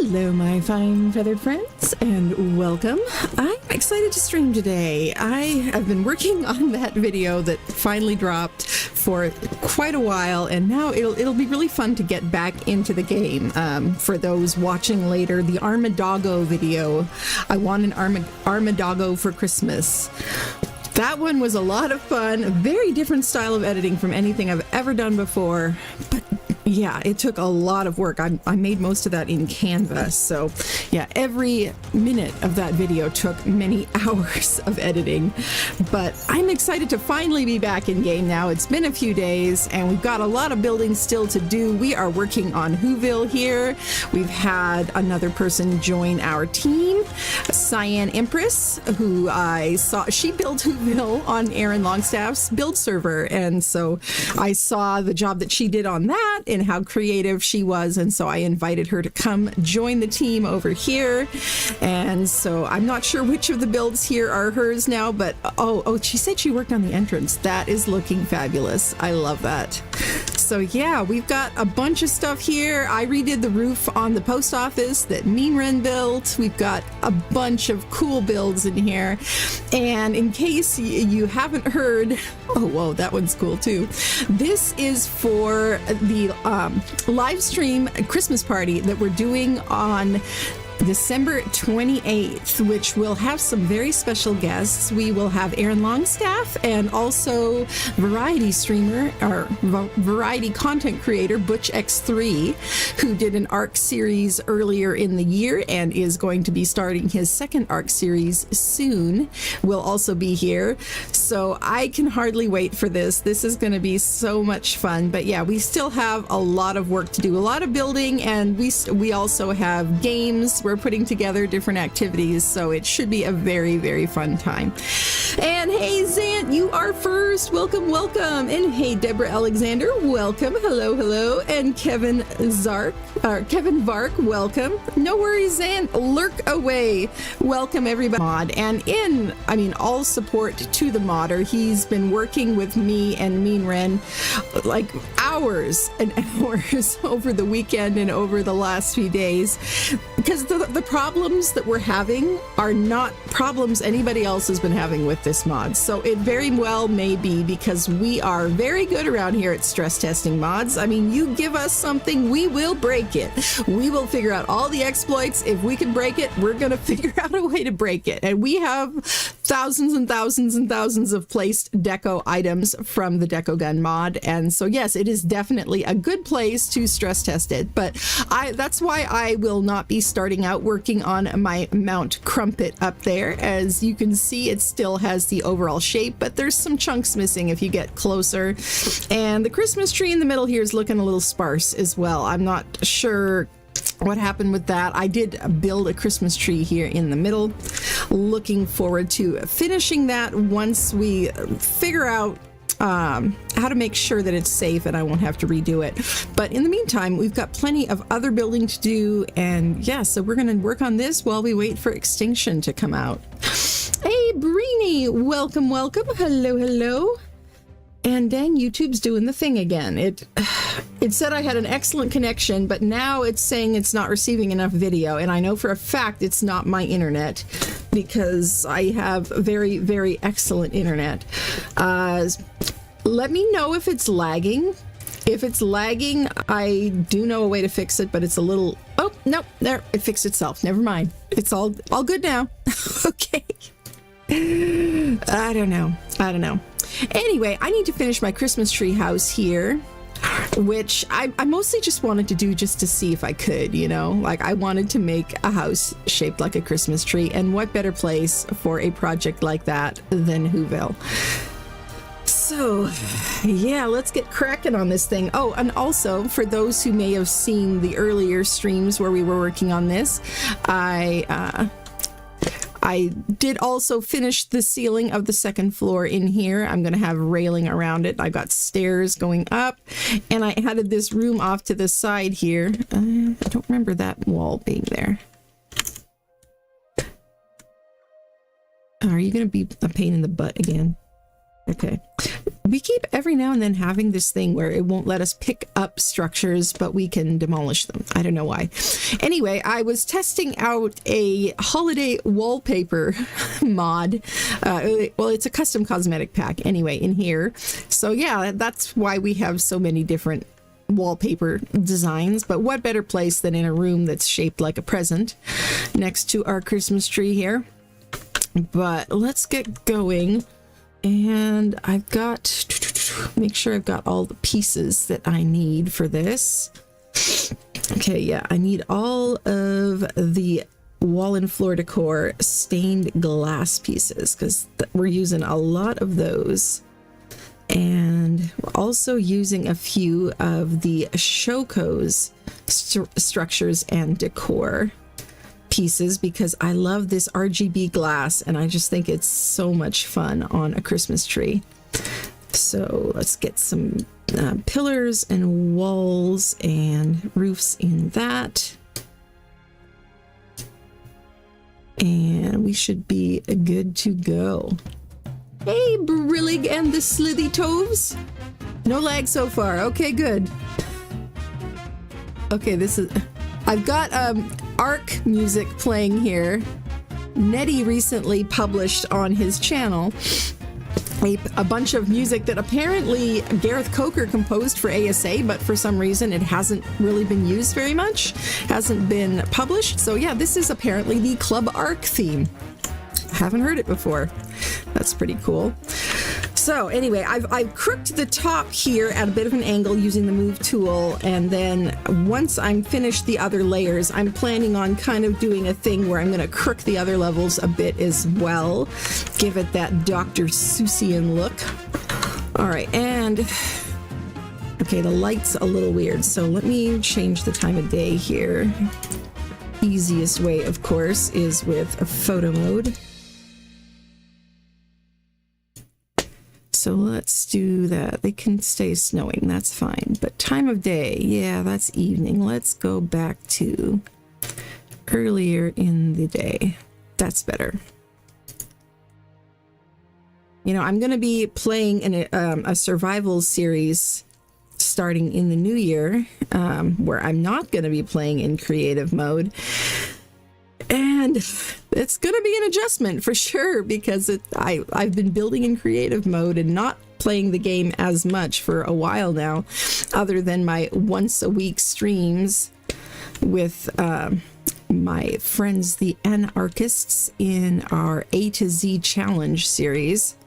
Hello, my fine feathered friends, and welcome. I'm excited to stream today. I have been working on that video that finally dropped for quite a while, and now it'll be really fun to get back into the game. For those watching later, the Armadoggo video. I want an Armadoggo for Christmas. That one was a lot of fun, a very different style of editing from anything I've ever done before, but yeah, it took a lot of work. I made most of that in Canva, so yeah, every minute of that video took many hours of editing, but I'm excited to finally be back in game now. It's been a few days, and we've got a lot of building still to do. We are working on Whoville here. We've had another person join our team, Cyan Empress, who I saw, she built Whoville on Aaron Longstaff's build server, and so I saw the job that she did on that and how creative she was, and so I invited her to come join the team over here. And so I'm not sure which of the builds here are hers now, but oh, she said she worked on the entrance. That is looking fabulous. I love that. So yeah, we've got a bunch of stuff here. I redid the roof on the post office that Mean Ren built. We've got a bunch of cool builds in here, and in case you haven't heard, oh whoa, that one's cool too. This is for the live stream Christmas party that we're doing on December 28th, which will have some very special guests. We will have Aaron Longstaff and also variety streamer or variety content creator Butch X3, who did an ARC series earlier in the year and is going to be starting his second ARC series soon, will also be here. So I can hardly wait for this. This is going to be so much fun. But yeah, we still have a lot of work to do, a lot of building, and we also have games. We're putting together different activities, so it should be a very, very fun time. And hey, Zant, you are first. Welcome, welcome. And hey, Deborah Alexander, welcome. Hello, hello. And Kevin Vark, welcome. No worries, Zant. Lurk away. Welcome, everybody. Mod, and all support to the modder. He's been working with me and Mean Ren like hours and hours over the weekend and over the last few days, because the problems that we're having are not problems anybody else has been having with this mod. So it very well may be because we are very good around here at stress testing mods. I mean, you give us something, we will break it. We will figure out all the exploits. If we can break it, we're going to figure out a way to break it. And we have thousands and thousands and thousands of placed deco items from the Deco Gun mod. And so yes, it is definitely a good place to stress test it. But that's why I will not be starting out working on my Mount Crumpet up there. As you can see, it still has the overall shape, but there's some chunks missing if you get closer. And the Christmas tree in the middle here is looking a little sparse as well. I'm not sure what happened with that. I did build a Christmas tree here in the middle. Looking forward to finishing that once we figure out how to make sure that it's safe and I won't have to redo it. But in the meantime, we've got plenty of other building to do, and yeah, so we're going to work on this while we wait for Extinction to come out. Hey, Breeny, welcome, welcome. Hello, hello. And dang, YouTube's doing the thing again. It said I had an excellent connection, but now it's saying it's not receiving enough video, and I know for a fact it's not my internet, because I have very, very excellent internet. Let me know if it's lagging. If it's lagging, I do know a way to fix it, but it's a little... Oh, no, there, it fixed itself. Never mind. It's all good now. Okay. I don't know. Anyway, I need to finish my Christmas tree house here, which I mostly just wanted to do just to see if I could, you know, like I wanted to make a house shaped like a Christmas tree, and what better place for a project like that than Whoville. So yeah, let's get cracking on this thing. Oh, and also for those who may have seen the earlier streams where we were working on this, I did also finish the ceiling of the second floor in here. I'm going to have railing around it. I've got stairs going up, and I added this room off to the side here. I don't remember that wall being there. Are you going to be a pain in the butt again? Okay. We keep every now and then having this thing where it won't let us pick up structures, but we can demolish them. I don't know why. Anyway, I was testing out a holiday wallpaper mod. Well, it's a custom cosmetic pack anyway in here. So yeah, that's why we have so many different wallpaper designs. But what better place than in a room that's shaped like a present next to our Christmas tree here. But let's get going. And I've got, make sure I've got all the pieces that I need for this. Okay, yeah, I need all of the wall and floor decor stained glass pieces because we're using a lot of those. And we're also using a few of the Shoko's structures and decor pieces because I love this RGB glass and I just think it's so much fun on a Christmas tree. So let's get some pillars and walls and roofs in that. And we should be good to go. Hey, Brillig and the Slithy Toves. No lag so far. Okay, good. Okay, this is... I've got Arc music playing here. Nettie recently published on his channel a bunch of music that apparently Gareth Coker composed for ASA, but for some reason it hasn't really been used very much, hasn't been published. So yeah, this is apparently the Club Arc theme. Haven't heard it before. That's pretty cool. So anyway, I've crooked the top here at a bit of an angle using the move tool, and then once I'm finished the other layers, I'm planning on kind of doing a thing where I'm going to crook the other levels a bit as well, give it that Dr. Seussian look. All right, and okay, the light's a little weird, so let me change the time of day here. Easiest way, of course, is with a photo mode. So let's do that. They can stay snowing, that's fine. But time of day, yeah, that's evening. Let's go back to earlier in the day. That's better. You know, I'm going to be playing in a survival series starting in the new year, where I'm not going to be playing in creative mode. And it's going to be an adjustment for sure, because I've been building in creative mode and not playing the game as much for a while now, other than my once a week streams with my friends, the anarchists, in our A to Z challenge series.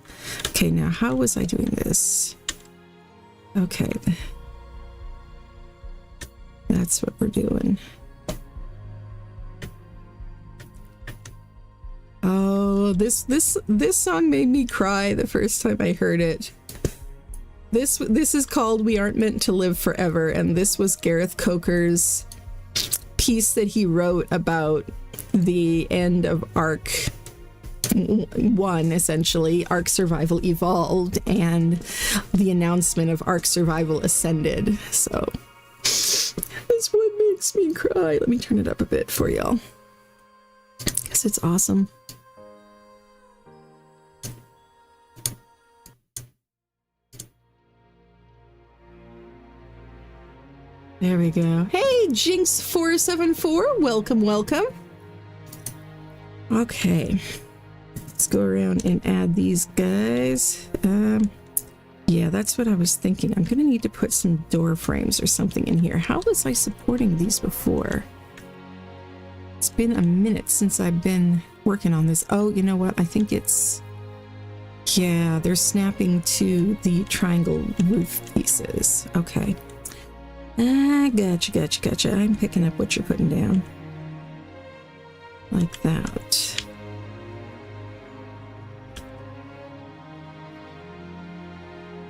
Okay, now how was I doing this? Okay. That's what we're doing. Oh, this song made me cry the first time I heard it. This is called We Aren't Meant to Live Forever, and this was Gareth Coker's piece that he wrote about the end of Arc 1, essentially, Arc Survival Evolved, and the announcement of Arc Survival Ascended. So this one makes me cry. Let me turn it up a bit for y'all, because it's awesome. There we go. Hey, Jinx474, welcome, welcome. Okay, let's go around and add these guys. Yeah, that's what I was thinking. I'm gonna need to put some door frames or something in here. How was I supporting these before? It's been a minute since I've been working on this. Oh, you know what? I think it's... Yeah, they're snapping to the triangle roof pieces. Okay. Gotcha. I'm picking up what you're putting down. Like that.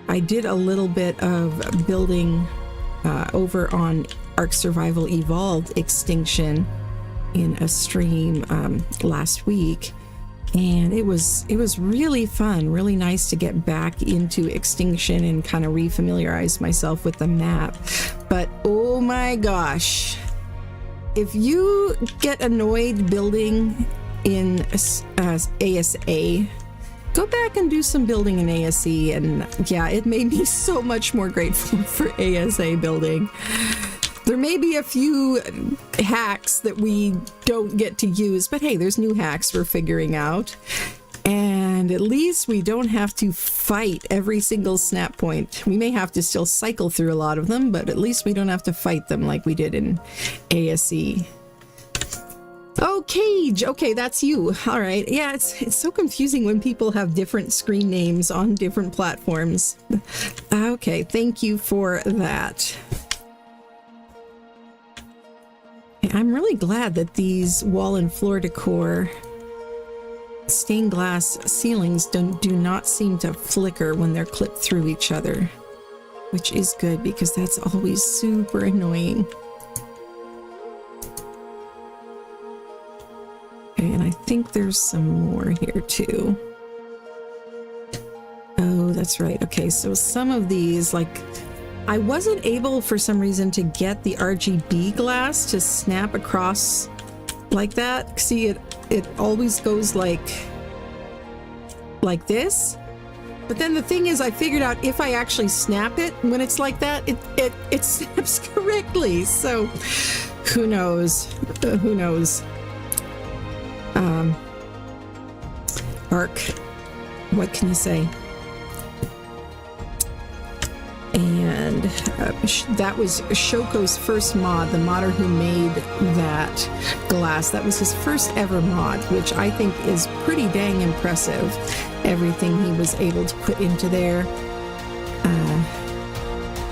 I did a little bit of building over on Arc Survival Evolved Extinction in a stream last week, and it was really fun, really nice to get back into Extinction and kind of refamiliarize myself with the map. But oh my gosh, if you get annoyed building in ASA, go back and do some building in ASE, and yeah, it made me so much more grateful for ASA building. There may be a few hacks that we don't get to use, but hey, there's new hacks we're figuring out. And at least we don't have to fight every single snap point. We may have to still cycle through a lot of them, but at least we don't have to fight them like we did in ASE. Oh, Cage! Okay, that's you. All right. Yeah, it's so confusing when people have different screen names on different platforms. Okay, thank you for that. I'm really glad that these wall and floor decor stained glass ceilings do not seem to flicker when they're clipped through each other, which is good because that's always super annoying. Okay, and I think there's some more here too. Oh, that's right. Okay, so some of these, like, I wasn't able for some reason to get the RGB glass to snap across like that. See, it always goes like this. But then the thing is, I figured out if I actually snap it when it's like that, it snaps correctly. So who knows? Who knows? Arc, what can you say? And that was Shoko's first mod, the modder who made that glass. That was his first ever mod, which I think is pretty dang impressive. Everything he was able to put into there.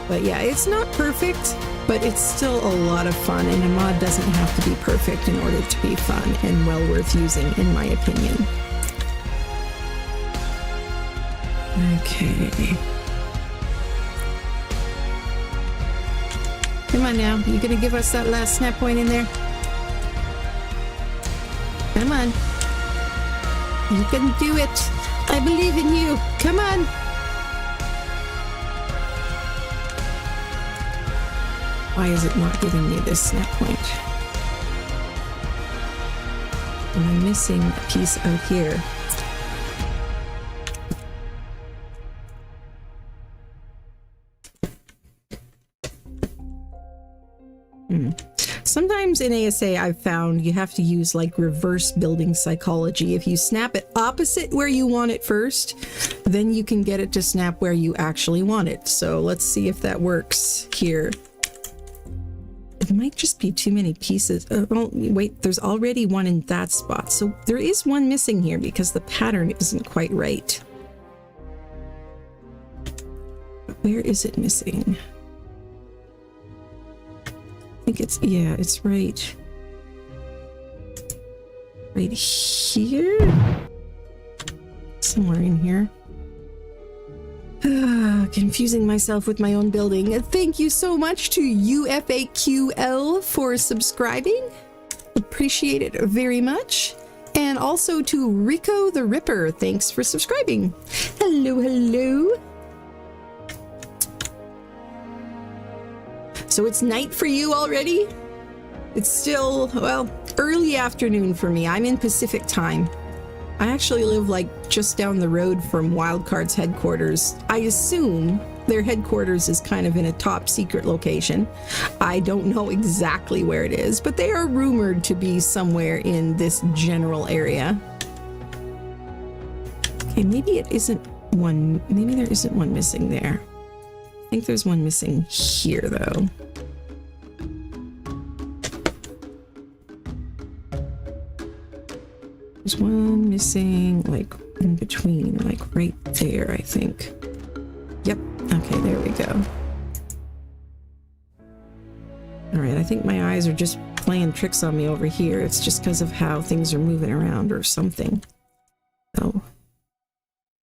But yeah, it's not perfect, but it's still a lot of fun, and a mod doesn't have to be perfect in order to be fun and well worth using, in my opinion. Okay. Come on now, you gonna give us that last snap point in there? Come on. You can do it. I believe in you. Come on. Why is it not giving me this snap point? And I'm missing a piece out here. Sometimes in ASA I've found you have to use like reverse building psychology. If you snap it opposite where you want it first, then you can get it to snap where you actually want it. So let's see if that works here. It might just be too many pieces. Oh, wait, there's already one in that spot. So there is one missing here because the pattern isn't quite right. But where is it missing? I think it's, yeah, it's right here, somewhere in here. Confusing myself with my own building. Thank you so much to UFAQL for subscribing. Appreciate it very much. And also to Rico the Ripper, thanks for subscribing. Hello, hello. So it's night for you already? It's still, well, early afternoon for me. I'm in Pacific time. I actually live like just down the road from Wildcard's headquarters. I assume their headquarters is kind of in a top secret location. I don't know exactly where it is, but they are rumored to be somewhere in this general area. Okay, maybe it isn't one, maybe there isn't one missing there. I think there's one missing here, though. There's one missing, like, in between, like, right there, I think. Yep. Okay, there we go. All right, I think my eyes are just playing tricks on me over here. It's just because of how things are moving around or something. So,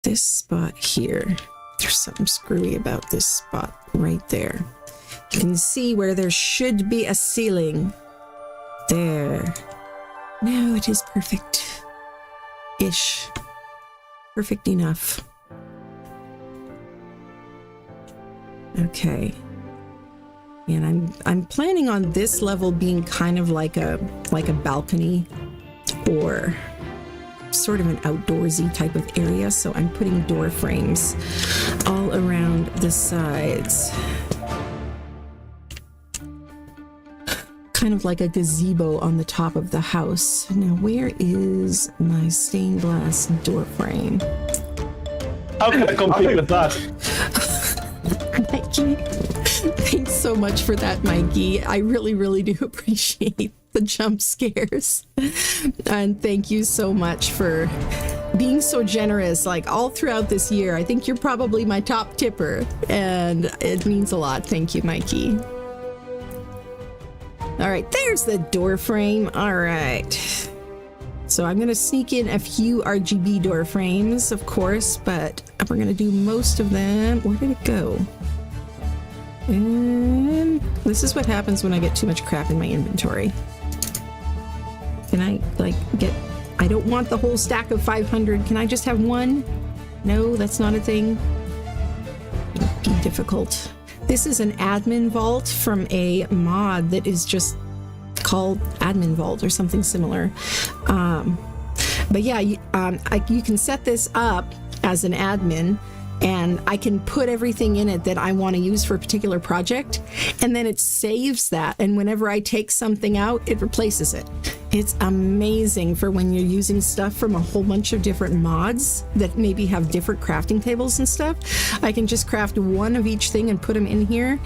this spot here. There's something screwy about this spot right there. You can see where there should be a ceiling. There. Now it is perfect-ish. Perfect enough. Okay. And I'm planning on this level being kind of like a balcony, or sort of an outdoorsy type of area, so I'm putting door frames all around the sides. Kind of like a gazebo on the top of the house. Now, where is my stained glass door frame? How can I compete with that? Mikey, thanks so much for that, Mikey. I really, really do appreciate the jump scares. And thank you so much for being so generous, like all throughout this year. I think you're probably my top tipper, and it means a lot. Thank you, Mikey. All right, there's the door frame. All right. So I'm going to sneak in a few RGB door frames, of course, but we're going to do most of them. Where did it go? And this is what happens when I get too much crap in my inventory. Can I, like, I don't want the whole stack of 500. Can I just have one? No, that's not a thing. It'd be difficult. This is an admin vault from a mod that is just called Admin Vault or something similar. But yeah, you can set this up as an admin, and I can put everything in it that I want to use for a particular project, and then it saves that, and whenever I take something out, it replaces it. It's amazing for when you're using stuff from a whole bunch of different mods that maybe have different crafting tables and stuff. I can just craft one of each thing and put them in here,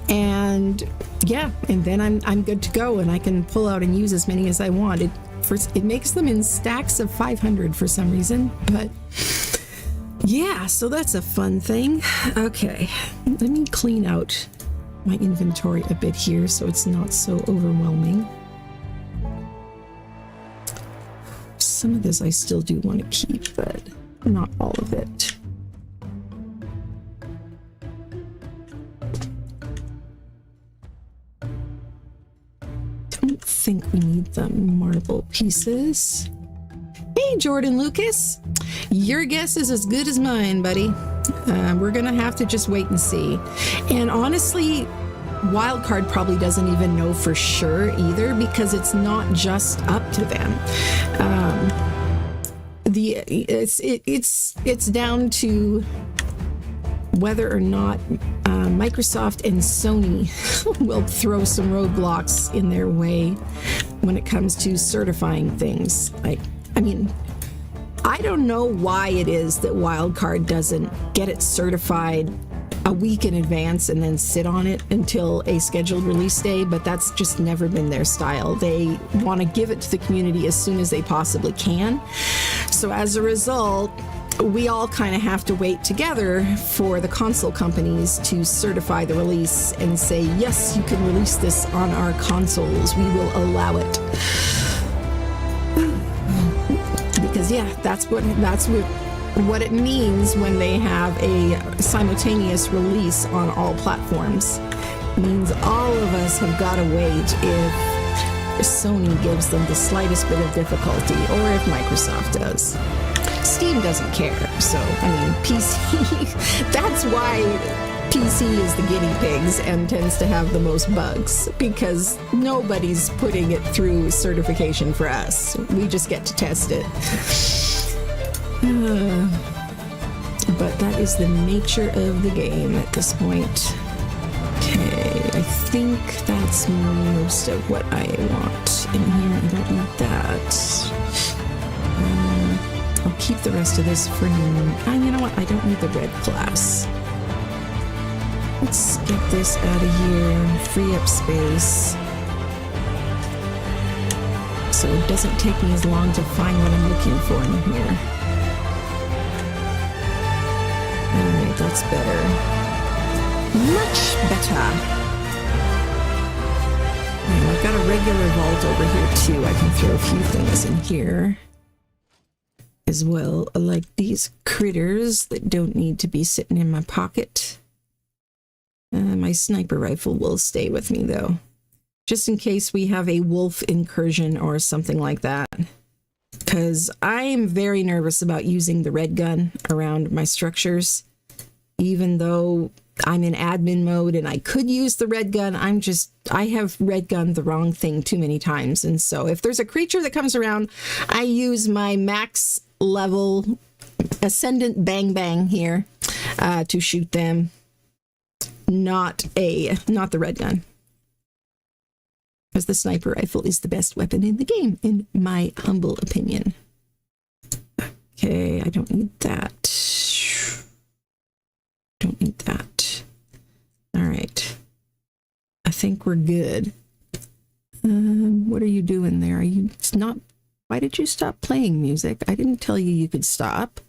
and yeah, and then I'm good to go, and I can pull out and use as many as I want. It makes them in stacks of 500 for some reason, but yeah, so that's a fun thing. Okay, let me clean out my inventory a bit here so it's not so overwhelming. Some of this I still do want to keep, but not all of it. Don't think we need the marble pieces. Hey, Jordan Lucas. Your guess is as good as mine, buddy. We're gonna have to just wait and see. And honestly, Wildcard probably doesn't even know for sure either, because it's not just up to them. It's down to whether or not Microsoft and Sony will throw some roadblocks in their way when it comes to certifying things. I don't know why it is that Wildcard doesn't get it certified a week in advance and then sit on it until a scheduled release day, but that's just never been their style. They want to give it to the community as soon as they possibly can. So as a result, we all kind of have to wait together for the console companies to certify the release and say, yes, you can release this on our consoles. We will allow it. Because yeah, that's what it means when they have a simultaneous release on all platforms. It means all of us have got to wait if Sony gives them the slightest bit of difficulty, or if Microsoft does. Steam doesn't care, so PC, that's why PC is the guinea pigs and tends to have the most bugs, because nobody's putting it through certification for us. We just get to test it. But that is the nature of the game at this point. Okay, I think that's most of what I want in here. I don't need that. I'll keep the rest of this for now. You know what? I don't need the red class. Let's get this out of here and free up space, so it doesn't take me as long to find what I'm looking for in here. Alright, that's better. Much better. And I've got a regular vault over here too. I can throw a few things in here as well, like these critters that don't need to be sitting in my pocket. My sniper rifle will stay with me though, just in case we have a wolf incursion or something like that, because I'm very nervous about using the red gun around my structures, even though I'm in admin mode and I could use the red gun. I have red gunned the wrong thing too many times. And so if there's a creature that comes around, I use my max level ascendant bang bang here to shoot them. Not the red gun. Because the sniper rifle is the best weapon in the game, in my humble opinion. Okay, I don't need that. Don't need that. All right. I think we're good. What are you doing there? Are you not... Why did you stop playing music? I didn't tell you could stop.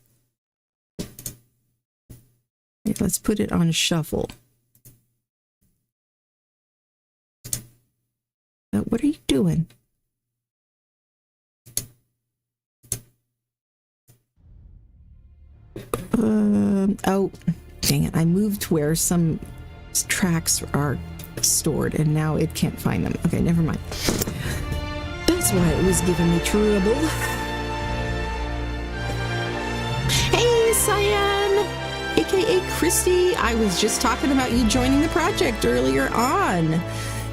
Okay, let's put it on shuffle. What are you doing? Oh, dang it. I moved where some tracks are stored and now it can't find them. Okay, never mind. That's why it was giving me trouble. Hey, Cyan! AKA Christy, I was just talking about you joining the project earlier on.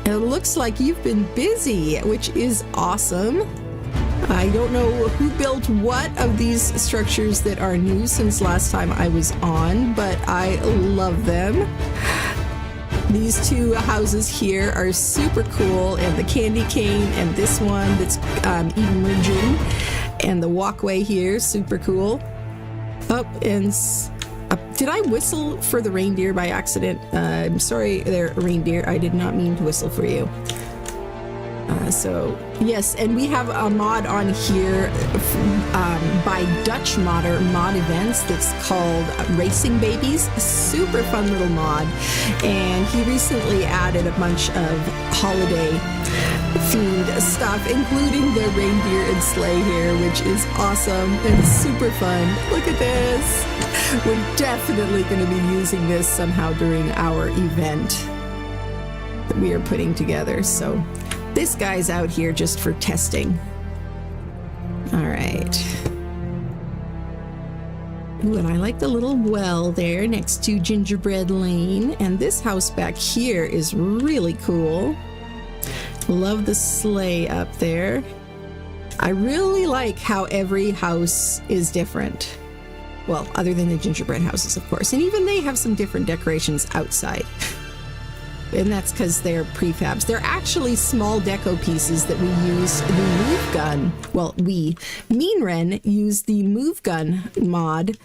It looks like you've been busy, which is awesome. I don't know who built what of these structures that are new since last time I was on, but I love them. These two houses here are super cool, and the candy cane and this one that's emerging, and the walkway here, super cool. Did I whistle for the reindeer by accident? I'm sorry there, reindeer. I did not mean to whistle for you. So, yes, and we have a mod on here by Dutch modder Mod Events that's called Racing Babies. A super fun little mod. And he recently added a bunch of holiday themed stuff, including the reindeer and sleigh here, which is awesome and super fun. Look at this. We're definitely going to be using this somehow during our event that we are putting together. So this guy's out here just for testing. All right. Ooh, and I like the little well there next to Gingerbread Lane. And this house back here is really cool. Love the sleigh up there. I really like how every house is different. Well, other than the gingerbread houses, of course. And even they have some different decorations outside. And that's because they're prefabs. They're actually small deco pieces that we use the move gun. Well, Mean Ren used the move gun mod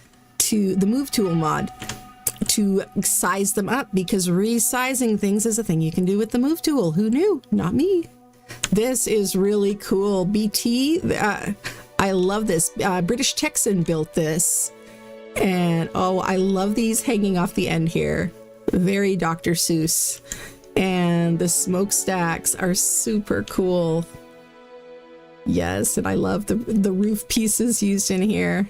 the move tool mod to size them up, because resizing things is a thing you can do with the move tool. Who knew? Not me. This is really cool. BT, I love this. British Texan built this. And oh, I love these hanging off the end here. Very Dr. Seuss. And the smokestacks are super cool. Yes, and I love the roof pieces used in here.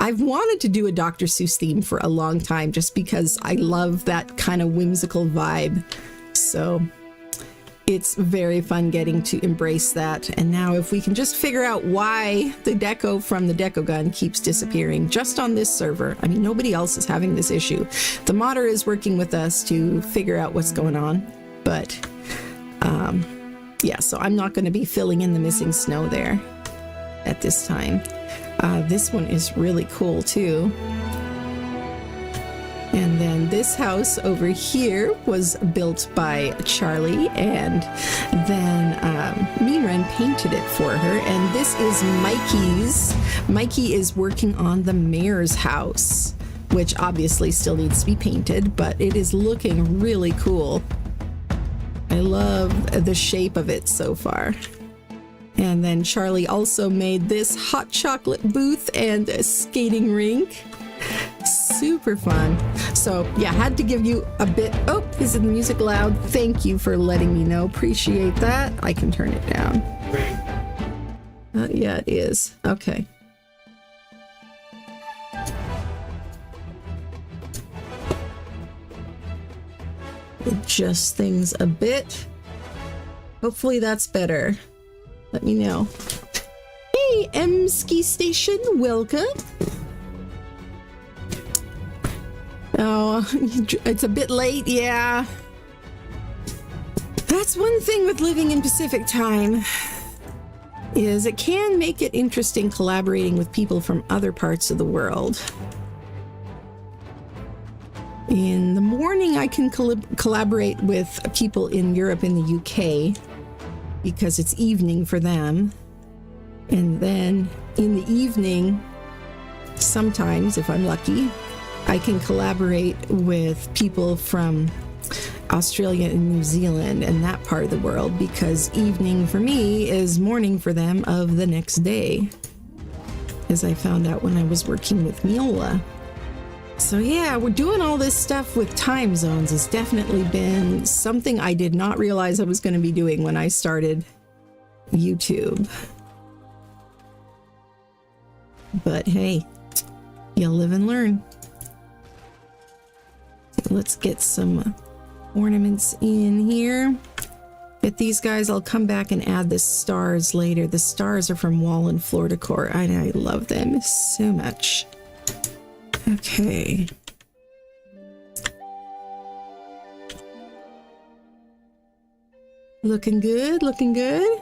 I've wanted to do a Dr. Seuss theme for a long time just because I love that kind of whimsical vibe. So it's very fun getting to embrace that. And now if we can just figure out why the deco from the deco gun keeps disappearing just on this server. I mean, nobody else is having this issue. The modder is working with us to figure out what's going on. But yeah, so I'm not going to be filling in the missing snow there at this time. This one is really cool too. And then this house over here was built by Charlie, and then Mean Ren painted it for her. And this is Mikey's. Mikey is working on the mayor's house, which obviously still needs to be painted, but it is looking really cool. I love the shape of it so far. And then Charlie also made this hot chocolate booth and a skating rink. Super fun. So yeah, had to give you a bit. Oh, is the music loud? Thank you for letting me know. Appreciate that. I can turn it down. Yeah, it is. Okay. Adjust things a bit. Hopefully that's better. Let me know. Hey, MSki Station, welcome. Oh, it's a bit late, yeah. That's one thing with living in Pacific time, is it can make it interesting collaborating with people from other parts of the world. In the morning, I can collaborate with people in Europe and the UK because it's evening for them. And then in the evening, sometimes, if I'm lucky, I can collaborate with people from Australia and New Zealand and that part of the world, because evening for me is morning for them of the next day, as I found out when I was working with Miola. So yeah, we're doing all this stuff with time zones has definitely been something I did not realize I was going to be doing when I started YouTube. But hey, you live and learn. Let's get some ornaments in here. Get these guys. I'll come back and add the stars later. The stars are from wall and floor decor. I love them so much. Okay. Looking good, looking good.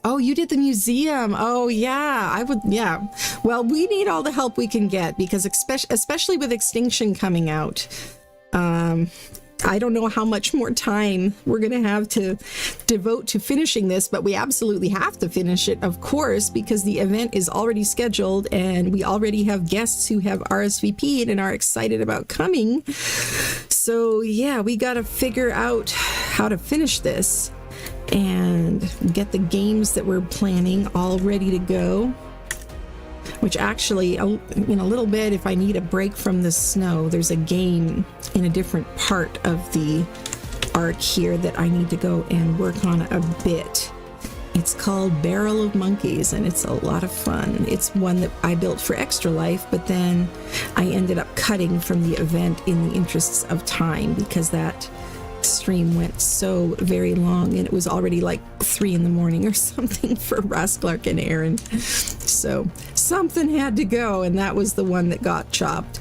Oh, you did the museum. Oh, yeah, I would. Yeah. Well, we need all the help we can get because especially with Extinction coming out. I don't know how much more time we're going to have to devote to finishing this, but we absolutely have to finish it, of course, because the event is already scheduled and we already have guests who have RSVP'd and are excited about coming. So yeah, we got to figure out how to finish this and get the games that we're planning all ready to go. Which actually, in a little bit, if I need a break from the snow, there's a game in a different part of the arc here that I need to go and work on a bit. It's called Barrel of Monkeys, and it's a lot of fun. It's one that I built for Extra Life, but then I ended up cutting from the event in the interests of time because that stream went so very long and it was already like 3 in the morning or something for Ross, Clark, and Aaron. So something had to go, and that was the one that got chopped.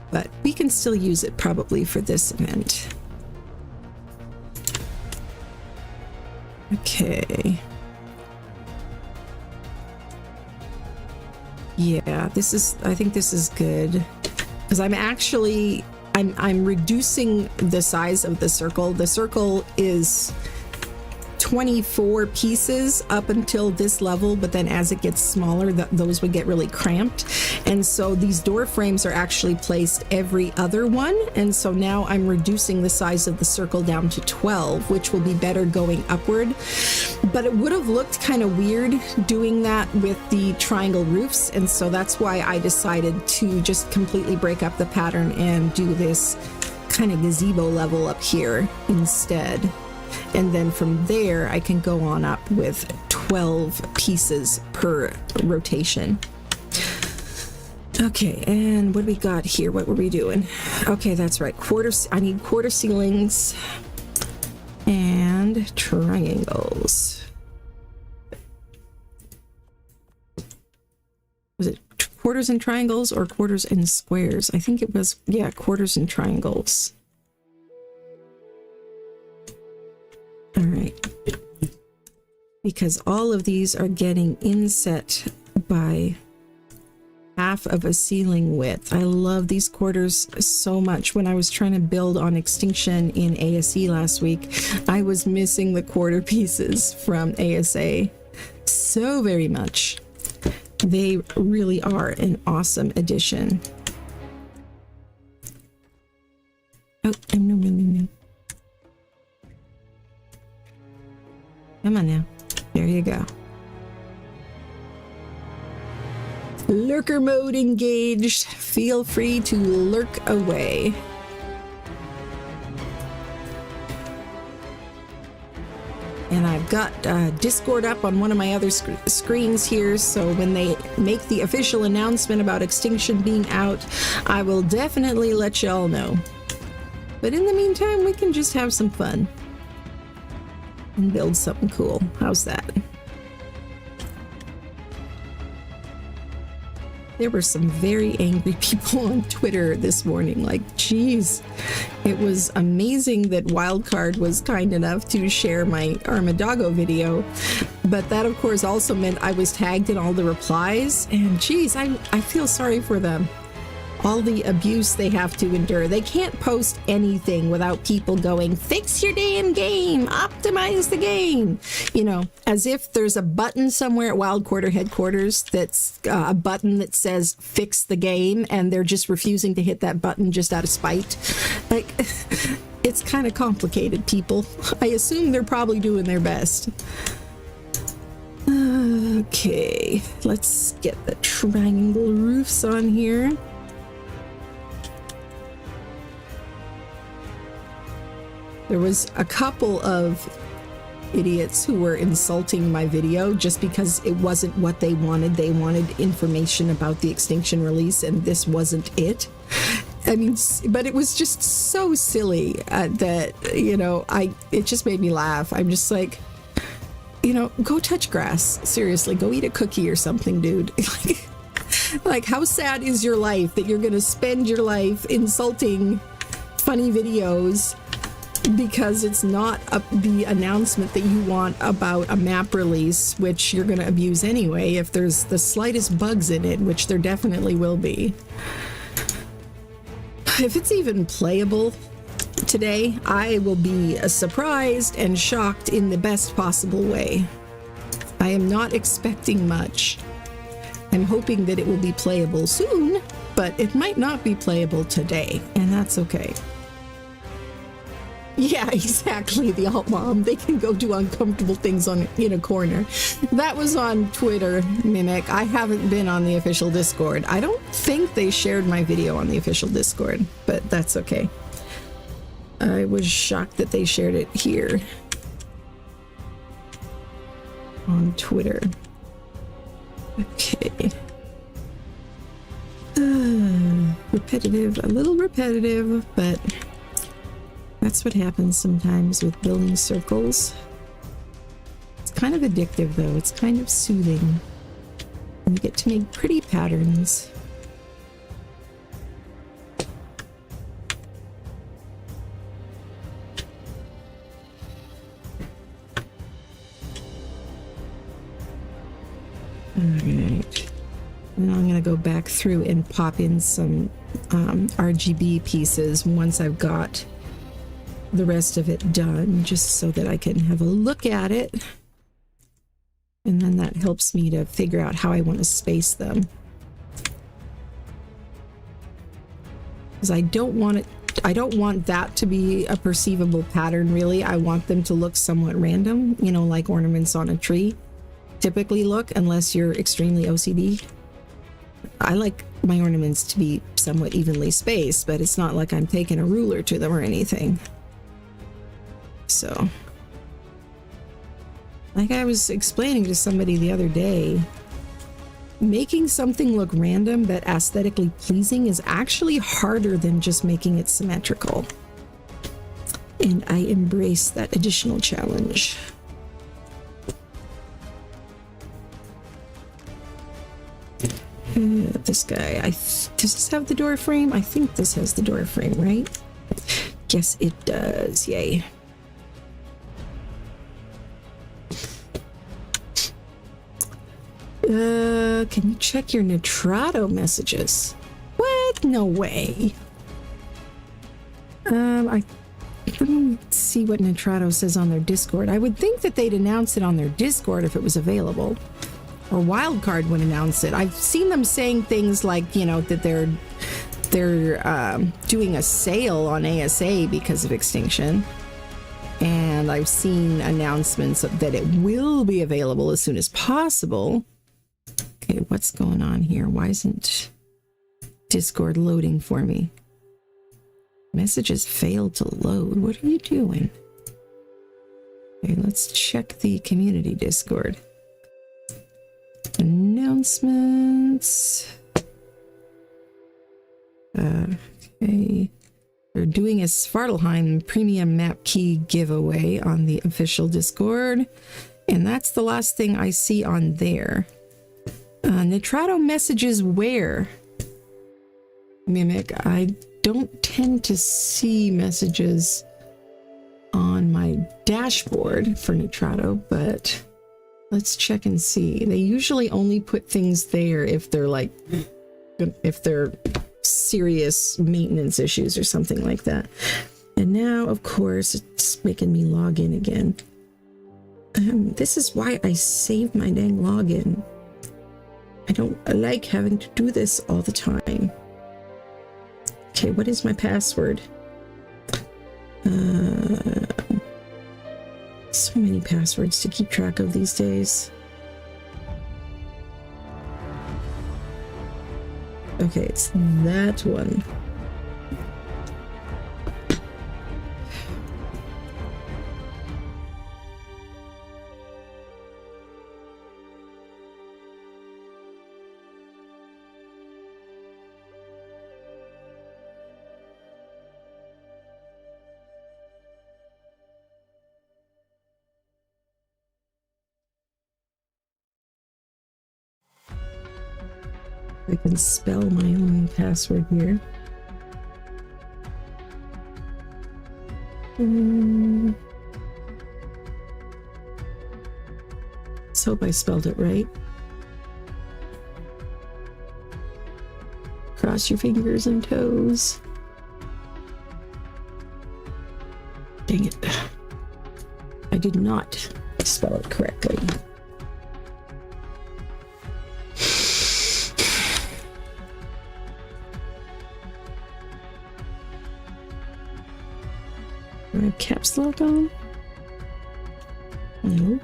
But we can still use it probably for this event. Okay. Yeah, I think this is good. Because I'm reducing the size of the circle. The circle is 24 pieces up until this level, but then as it gets smaller, those would get really cramped. And so these door frames are actually placed every other one. And so now I'm reducing the size of the circle down to 12, which will be better going upward. But it would have looked kind of weird doing that with the triangle roofs. And so that's why I decided to just completely break up the pattern and do this kind of gazebo level up here instead. And then from there, I can go on up with 12 pieces per rotation. Okay, and what do we got here? What were we doing? Okay, that's right. I need quarter ceilings and triangles. Was it quarters and triangles or quarters and squares? I think it was, yeah, quarters and triangles. All right, because all of these are getting inset by half of a ceiling width. I love these quarters so much. When I was trying to build on Extinction in ASE last week, I was missing the quarter pieces from ASA so very much. They really are an awesome addition. Oh, no. Come on now. There you go. Lurker mode engaged. Feel free to lurk away. And I've got Discord up on one of my other screens here, so when they make the official announcement about Extinction being out, I will definitely let y'all know. But in the meantime, we can just have some fun and build something cool. How's that? There were some very angry people on Twitter this morning. Like, geez, it was amazing that Wildcard was kind enough to share my Armadago video. But that, of course, also meant I was tagged in all the replies. And geez, I feel sorry for them. All the abuse they have to endure. They can't post anything without people going, fix your damn game, optimize the game. You know, as if there's a button somewhere at Wild Quarter headquarters that's a button that says fix the game, and they're just refusing to hit that button just out of spite. Like, it's kind of complicated, people. I assume they're probably doing their best. Okay, let's get the triangle roofs on here. There was a couple of idiots who were insulting my video just because it wasn't what they wanted. They wanted information about the Extinction release, and this wasn't it. I mean, but it was just so silly that, you know, it just made me laugh. I'm just like, you know, go touch grass. Seriously, go eat a cookie or something, dude. Like, how sad is your life that you're going to spend your life insulting funny videos because it's not the announcement that you want about a map release, which you're going to abuse anyway if there's the slightest bugs in it, which there definitely will be. If it's even playable today, I will be surprised and shocked in the best possible way. I am not expecting much. I'm hoping that it will be playable soon, but it might not be playable today, and that's okay. Yeah, exactly, the alt mom. They can go do uncomfortable things in a corner. That was on Twitter, Mimic. I haven't been on the official Discord. I don't think they shared my video on the official Discord, but that's okay. I was shocked that they shared it here on Twitter. Okay. Repetitive, a little repetitive, but that's what happens sometimes with building circles. It's kind of addictive, though. It's kind of soothing. And you get to make pretty patterns. Alright. And I'm going to go back through and pop in some RGB pieces once I've got the rest of it done, just so that I can have a look at it. And then that helps me to figure out how I want to space them. Because I don't want that to be a perceivable pattern, really. I want them to look somewhat random, you know, like ornaments on a tree typically look, unless you're extremely OCD. I like my ornaments to be somewhat evenly spaced, but it's not like I'm taking a ruler to them or anything. So, like I was explaining to somebody the other day, making something look random but aesthetically pleasing is actually harder than just making it symmetrical. And I embrace that additional challenge. This guy, does this have the door frame? I think this has the door frame, right? Yes, it does. Yay. Can you check your Nitrato messages? What? No way. I don't see what Nitrato says on their Discord. I would think that they'd announce it on their Discord if it was available. Or Wildcard would announce it. I've seen them saying things like, you know, that they're doing a sale on ASA because of Extinction. And I've seen announcements that it will be available as soon as possible. Okay, what's going on here? Why isn't Discord loading for me? Messages failed to load. What are you doing? Okay, let's check the community Discord. Announcements. Okay. They're doing a Svartalheim premium map key giveaway on the official Discord. And that's the last thing I see on there. Nitrato messages where? Mimic, I don't tend to see messages on my dashboard for Nitrato, but let's check and see. They usually only put things there if they're like, if they're serious maintenance issues or something like that. And now, of course, it's making me log in again. This is why I save my dang login. I don't like having to do this all the time. Okay, what is my password? So many passwords to keep track of these days. Okay, it's that one. I can spell my own password here. Let's hope I spelled it right. Cross your fingers and toes. Dang it. I did not spell it correctly. Do I have caps lock on? No.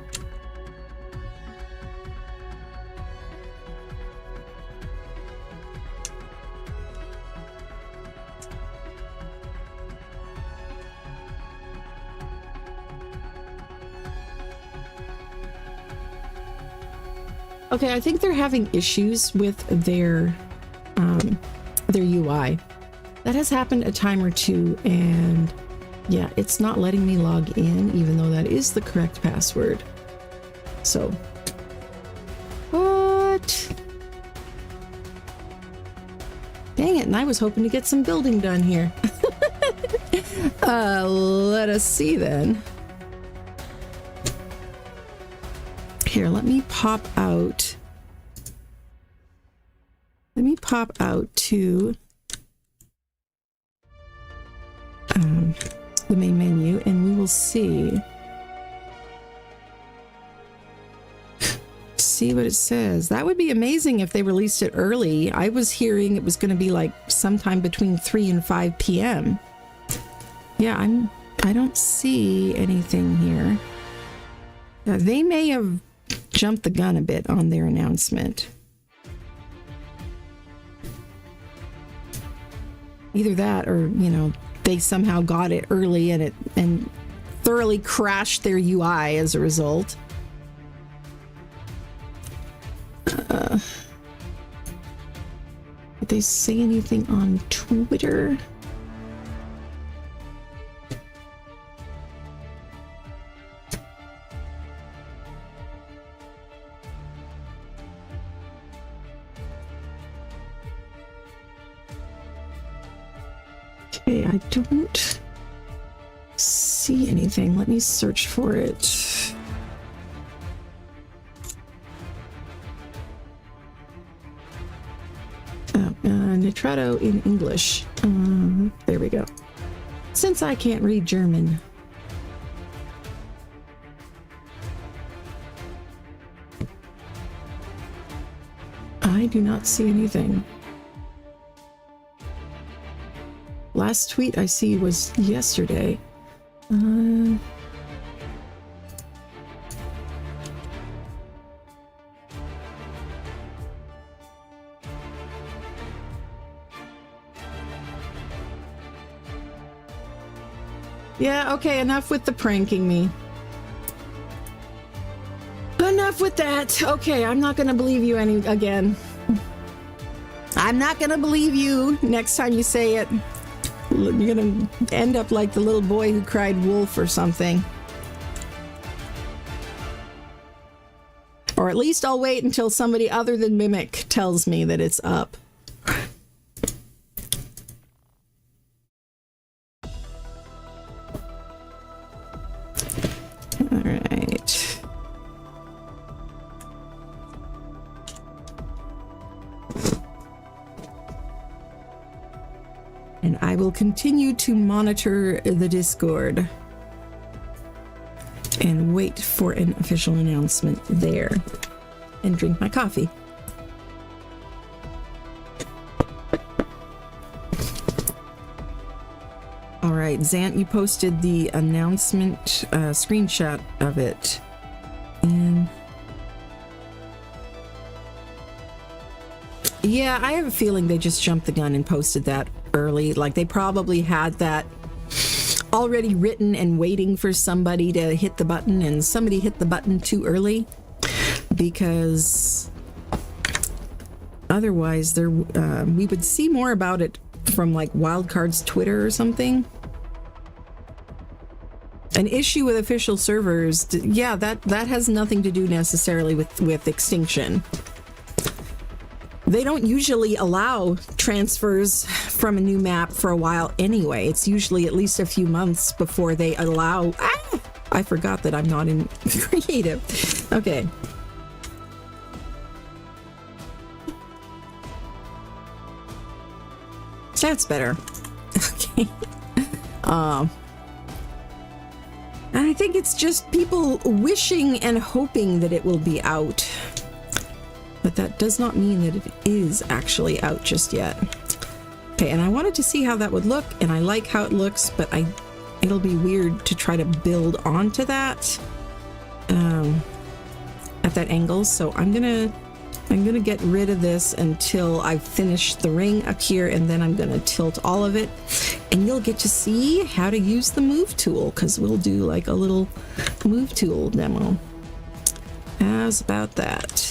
Okay, I think they're having issues with their UI. That has happened a time or two, and yeah, it's not letting me log in, even though that is the correct password. So, what? Dang it, and I was hoping to get some building done here. Let us see then. Here, let me pop out. Let me pop out to the main menu, and we will see what it says. That would be amazing if they released it early. I was hearing it was going to be like sometime between 3 and 5 p.m. Yeah, I don't see anything here. They may have jumped the gun a bit on their announcement. Either that, or you know, they somehow got it early and thoroughly crashed their UI as a result. Did they say anything on Twitter? Okay, I don't see anything. Let me search for it. Nitrato in English. There we go. Since I can't read German. I do not see anything. Last tweet I see was yesterday. Yeah, okay, enough with the pranking me. Enough with that. Okay, I'm not gonna believe you again. I'm not gonna believe you next time you say it. You're gonna end up like the little boy who cried wolf or something. Or Or at least I'll wait until somebody other than Mimic tells me that it's up. All right. And I will continue to monitor the Discord and wait for an official announcement there and drink my coffee. All right, Zant, you posted the announcement screenshot of it. And yeah, I have a feeling they just jumped the gun and posted that early. Like they probably had that already written and waiting for somebody to hit the button, and somebody hit the button too early, because otherwise there we would see more about it from like Wildcard's Twitter or something. An issue with official servers, yeah, that has nothing to do necessarily with Extinction. They don't usually allow transfers from a new map for a while anyway. It's usually at least a few months before they allow... Ah! I forgot that I'm not in creative. Okay. That's better. Okay. I think it's just people wishing and hoping that it will be out. But that does not mean that it is actually out just yet. Okay, and I wanted to see how that would look, and I like how it looks, but it'll be weird to try to build onto that at that angle. So I'm gonna get rid of this until I finish the ring up here, and then I'm gonna tilt all of it, and you'll get to see how to use the move tool, because we'll do like a little move tool demo. How's about that?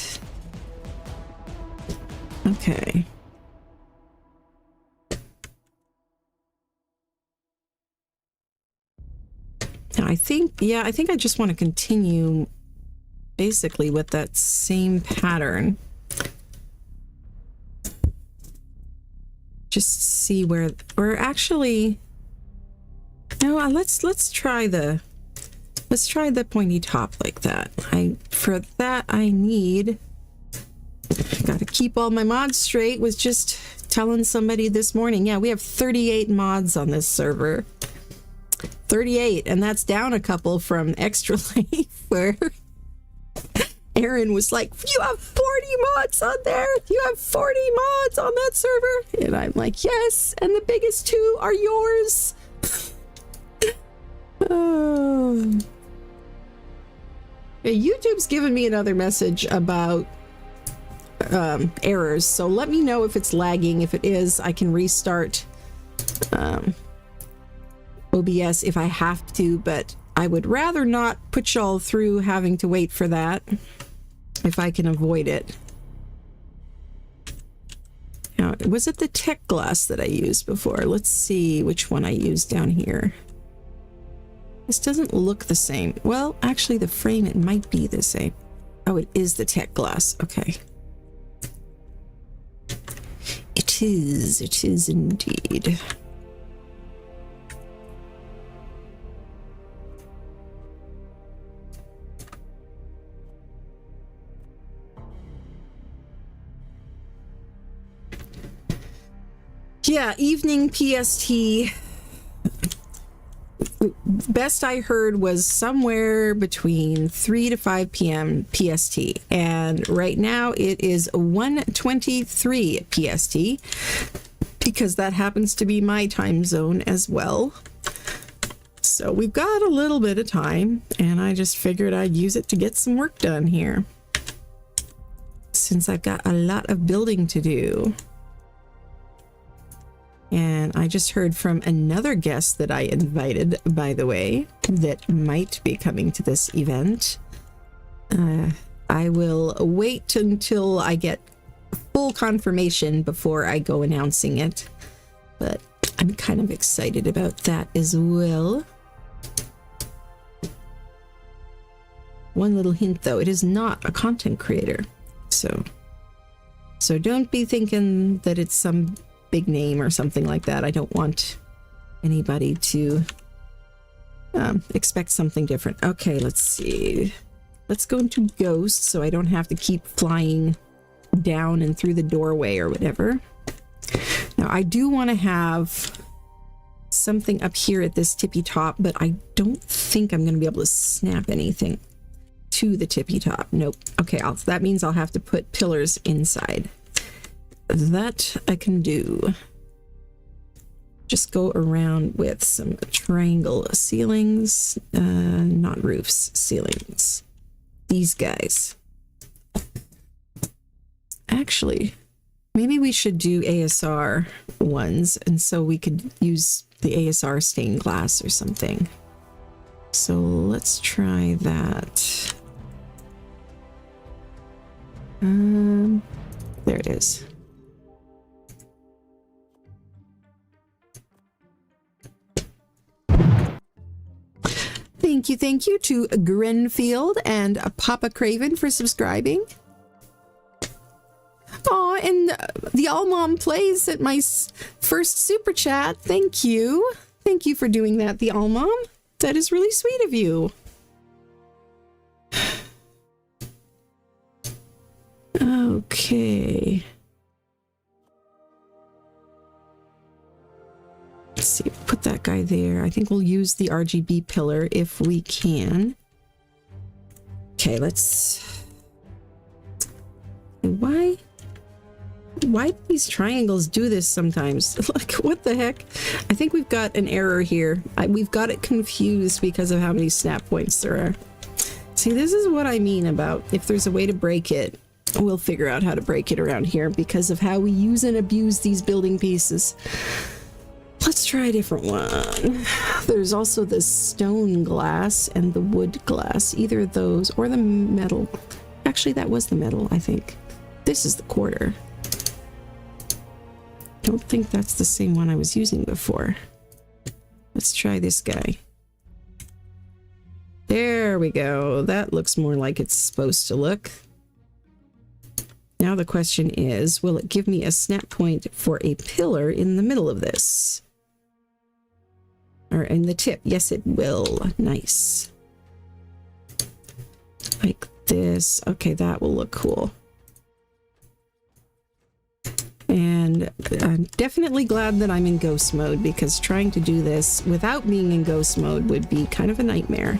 Okay. Now I think I just want to continue basically with that same pattern. Just see where, or actually, no, let's try the pointy top like that. For that I need, gotta keep all my mods straight. Was just telling somebody this morning, yeah, we have 38 mods on this server. 38, and that's down a couple from Extra Life, where Aaron was like, you have 40 mods on there? You have 40 mods on that server? And I'm like, yes, and the biggest two are yours. Oh. Yeah, YouTube's given me another message about errors, so let me know if it's lagging. If it is, I can restart OBS if I have to, but I would rather not put y'all through having to wait for that if I can avoid it. Now, was it the tech glass that I used before? Let's see which one I used down here. This doesn't look the same. Well, actually the frame, it might be the same. Oh, it is the tech glass. Okay. It is indeed. Yeah, evening PST. Best I heard was somewhere between 3 to 5 p.m. PST. And right now it is 1:23 PST, because that happens to be my time zone as well. So we've got a little bit of time, and I just figured I'd use it to get some work done here, since I've got a lot of building to do. And I just heard from another guest that I invited, by the way, that might be coming to this event. I will wait until I get full confirmation before I go announcing it, but I'm kind of excited about that as well. One little hint though, it is not a content creator. So don't be thinking that it's some big name or something like that. I don't want anybody to expect something different. Okay, let's see. Let's go into Ghost so I don't have to keep flying down and through the doorway or whatever. Now, I do want to have something up here at this tippy top, but I don't think I'm going to be able to snap anything to the tippy top. Nope. Okay, that means I'll have to put pillars inside. That I can do. Just go around with some triangle ceilings, not roofs, ceilings. These guys. Actually, maybe we should do ASR ones, and so we could use the ASR stained glass or something. So let's try that. There it is. Thank you to Grenfield and Papa Craven for subscribing. Oh, and the All Mom Plays at my first super chat. Thank you. Thank you for doing that, the All Mom. That is really sweet of you. Okay. Let's see, put that guy there. I think we'll use the RGB pillar if we can. Okay, let's... Why do these triangles do this sometimes? Like, what the heck? I think we've got an error here. We've got it confused because of how many snap points there are. See, this is what I mean about if there's a way to break it, we'll figure out how to break it around here because of how we use and abuse these building pieces. Let's try a different one. There's also the stone glass and the wood glass. Either of those or the metal. Actually, that was the metal, I think. This is the quarter. Don't think that's the same one I was using before. Let's try this guy. There we go. That looks more like it's supposed to look. Now the question is, will it give me a snap point for a pillar in the middle of this? Or in the tip? Yes, it will. Nice. Like this. Okay, that will look cool. And I'm definitely glad that I'm in ghost mode because trying to do this without being in ghost mode would be kind of a nightmare.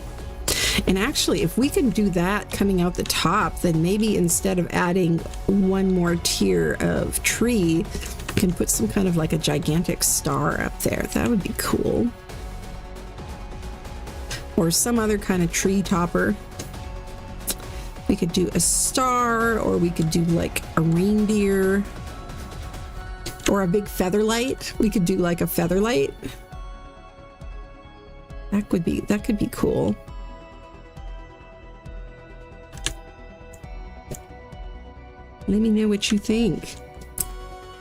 And actually, if we can do that coming out the top, then maybe instead of adding one more tier of tree, we can put some kind of like a gigantic star up there. That would be cool. Or some other kind of tree topper. We could do a star, or we could do like a reindeer. Or a big feather light. We could do like a feather light. That could be cool. Let me know what you think.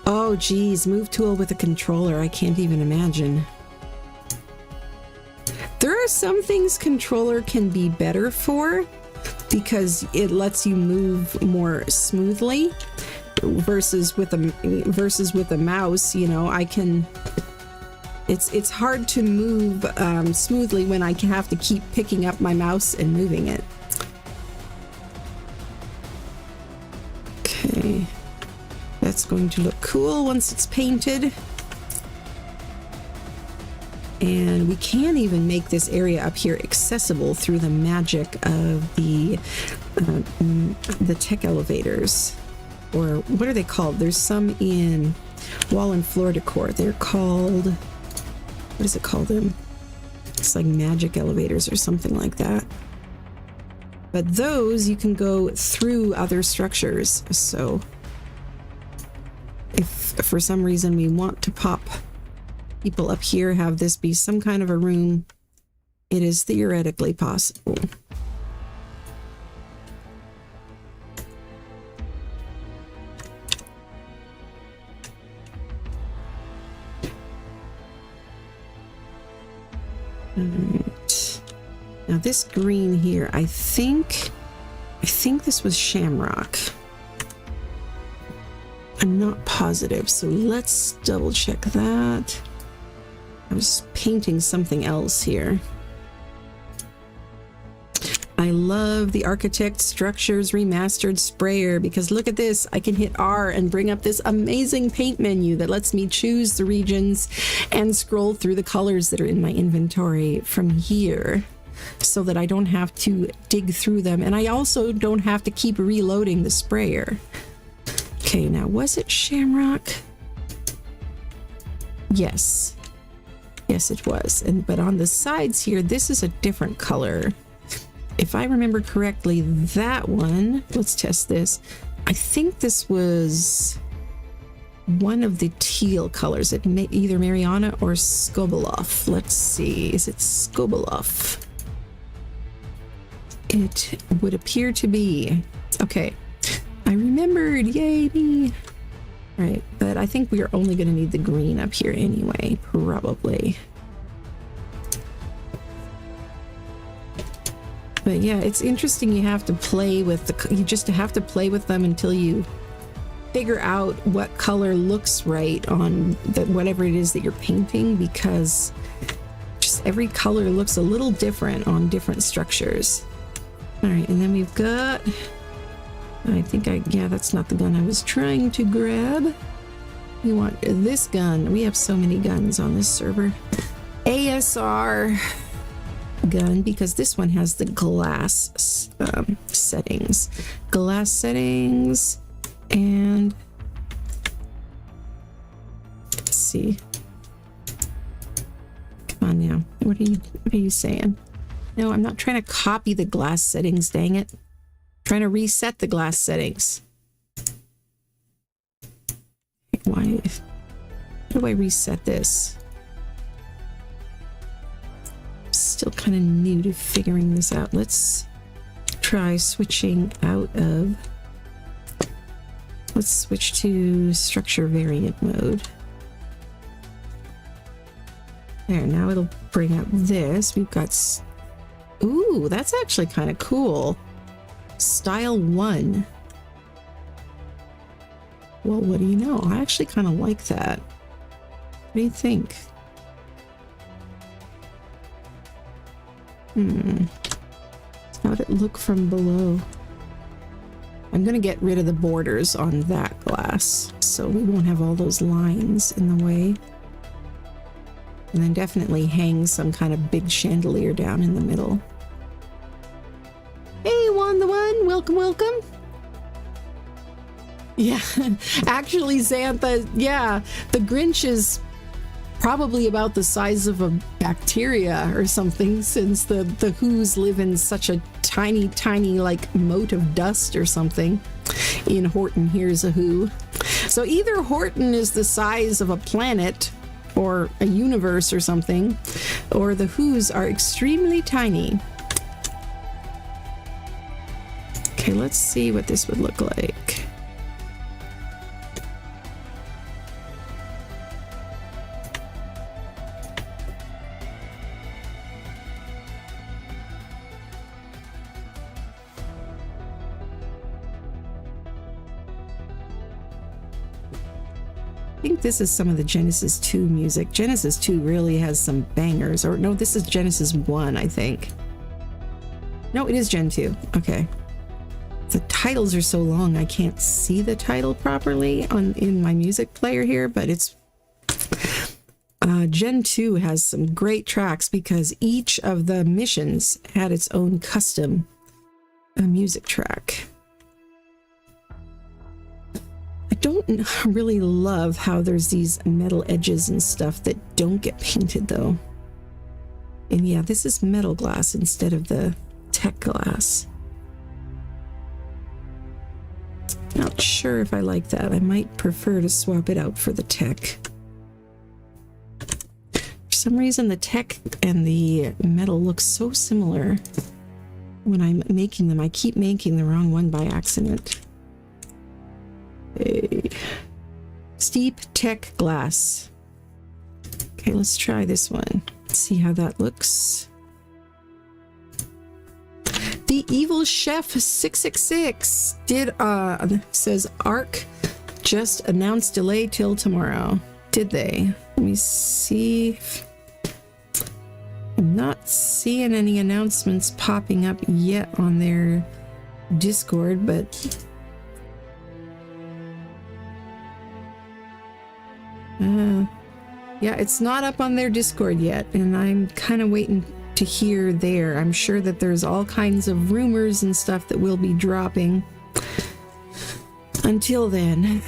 Oh geez, move tool with a controller. I can't even imagine. There are some things controller can be better for because it lets you move more smoothly versus with a mouse, you know, I can it's hard to move smoothly when I have to keep picking up my mouse and moving it. Okay, that's going to look cool once it's painted. And we can even make this area up here accessible through the magic of the tech elevators. Or what are they called? There's some in wall and floor decor. They're called, what does it call them? It's like magic elevators or something like that. But those you can go through other structures. So if for some reason we want to pop people up here, have this be some kind of a room, it is theoretically possible. Right. Now this green here, I think this was shamrock. I'm not positive, so let's double check that. I was painting something else here. I love the Architect Structures Remastered Sprayer because look at this. I can hit R and bring up this amazing paint menu that lets me choose the regions and scroll through the colors that are in my inventory from here so that I don't have to dig through them. And I also don't have to keep reloading the sprayer. Okay, now was it shamrock? Yes. Yes, it was. But on the sides here, this is a different color. If I remember correctly, that one, let's test this. I think this was one of the teal colors. It may either Mariana or Skobeloff. Let's see. Is it Skobeloff? It would appear to be. Okay. I remembered. Yay me. All right. But I think we are only going to need the green up here anyway. Probably. But yeah, it's interesting. You have to play with you just have to play with them until you figure out what color looks right on whatever it is that you're painting, because just every color looks a little different on different structures. All right, and then we've got, yeah, that's not the gun I was trying to grab. We want this gun. We have so many guns on this server. ASR gun, because this one has the glass settings. Glass settings, and let's see. Come on now. What are you saying? No, I'm not trying to copy the glass settings, dang it. I'm trying to reset the glass settings. Why? How do I reset this? Still kind of new to figuring this out. Let's try switching out of, let's switch to structure variant mode. There, now it'll bring up this. We've got, ooh, that's actually kind of cool. Style 1. Well, what do you know? I actually kind of like that. What do you think? How'd it look from below? I'm gonna get rid of the borders on that glass so we won't have all those lines in the way. And then definitely hang some kind of big chandelier down in the middle. Hey, Juan the One, welcome, welcome. Yeah, actually, Xantha, yeah, the Grinch is probably about the size of a bacteria or something, since the Whos live in such a tiny like mote of dust or something. In Horton, here's a Who. So either Horton is the size of a planet or a universe or something, or the Whos are extremely tiny. Okay, let's see what this would look like. I think this is some of the Genesis 2 music. Genesis 2 really has some bangers. Or no, this is Genesis 1, I think. No, it is Gen 2. Okay. The titles are so long I can't see the title properly in my music player here, but it's Gen 2 has some great tracks because each of the missions had its own custom music track. I don't really love how there's these metal edges and stuff that don't get painted though. And yeah, this is metal glass instead of the tech glass. Not sure if I like that. I might prefer to swap it out for the tech. For some reason, the tech and the metal look so similar when I'm making them. I keep making the wrong one by accident. Hey. Steep tech glass. Okay, let's try this one. See how that looks. The Evil Chef 666 did, says ARC just announced delay till tomorrow. Did they? Let me see. I'm not seeing any announcements popping up yet on their Discord, but yeah, it's not up on their Discord yet, and I'm kind of waiting to hear there. I'm sure that there's all kinds of rumors and stuff that will be dropping until then.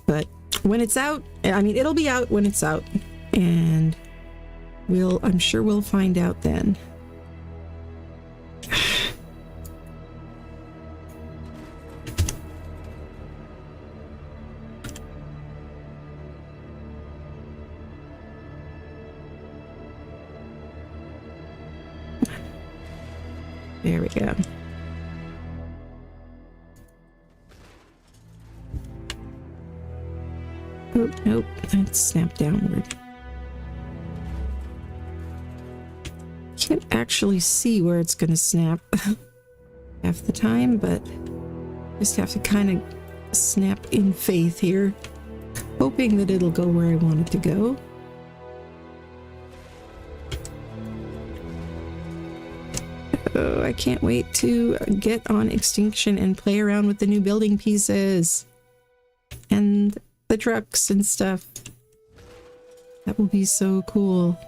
But when it's out, I mean, it'll be out when it's out, and I'm sure we'll find out then. There we go. Oh, nope, that's snapped downward. Can't actually see where it's going to snap half the time, but just have to kind of snap in faith here, hoping that it'll go where I want it to go. Oh, I can't wait to get on Extinction and play around with the new building pieces and the trucks and stuff. That will be so cool.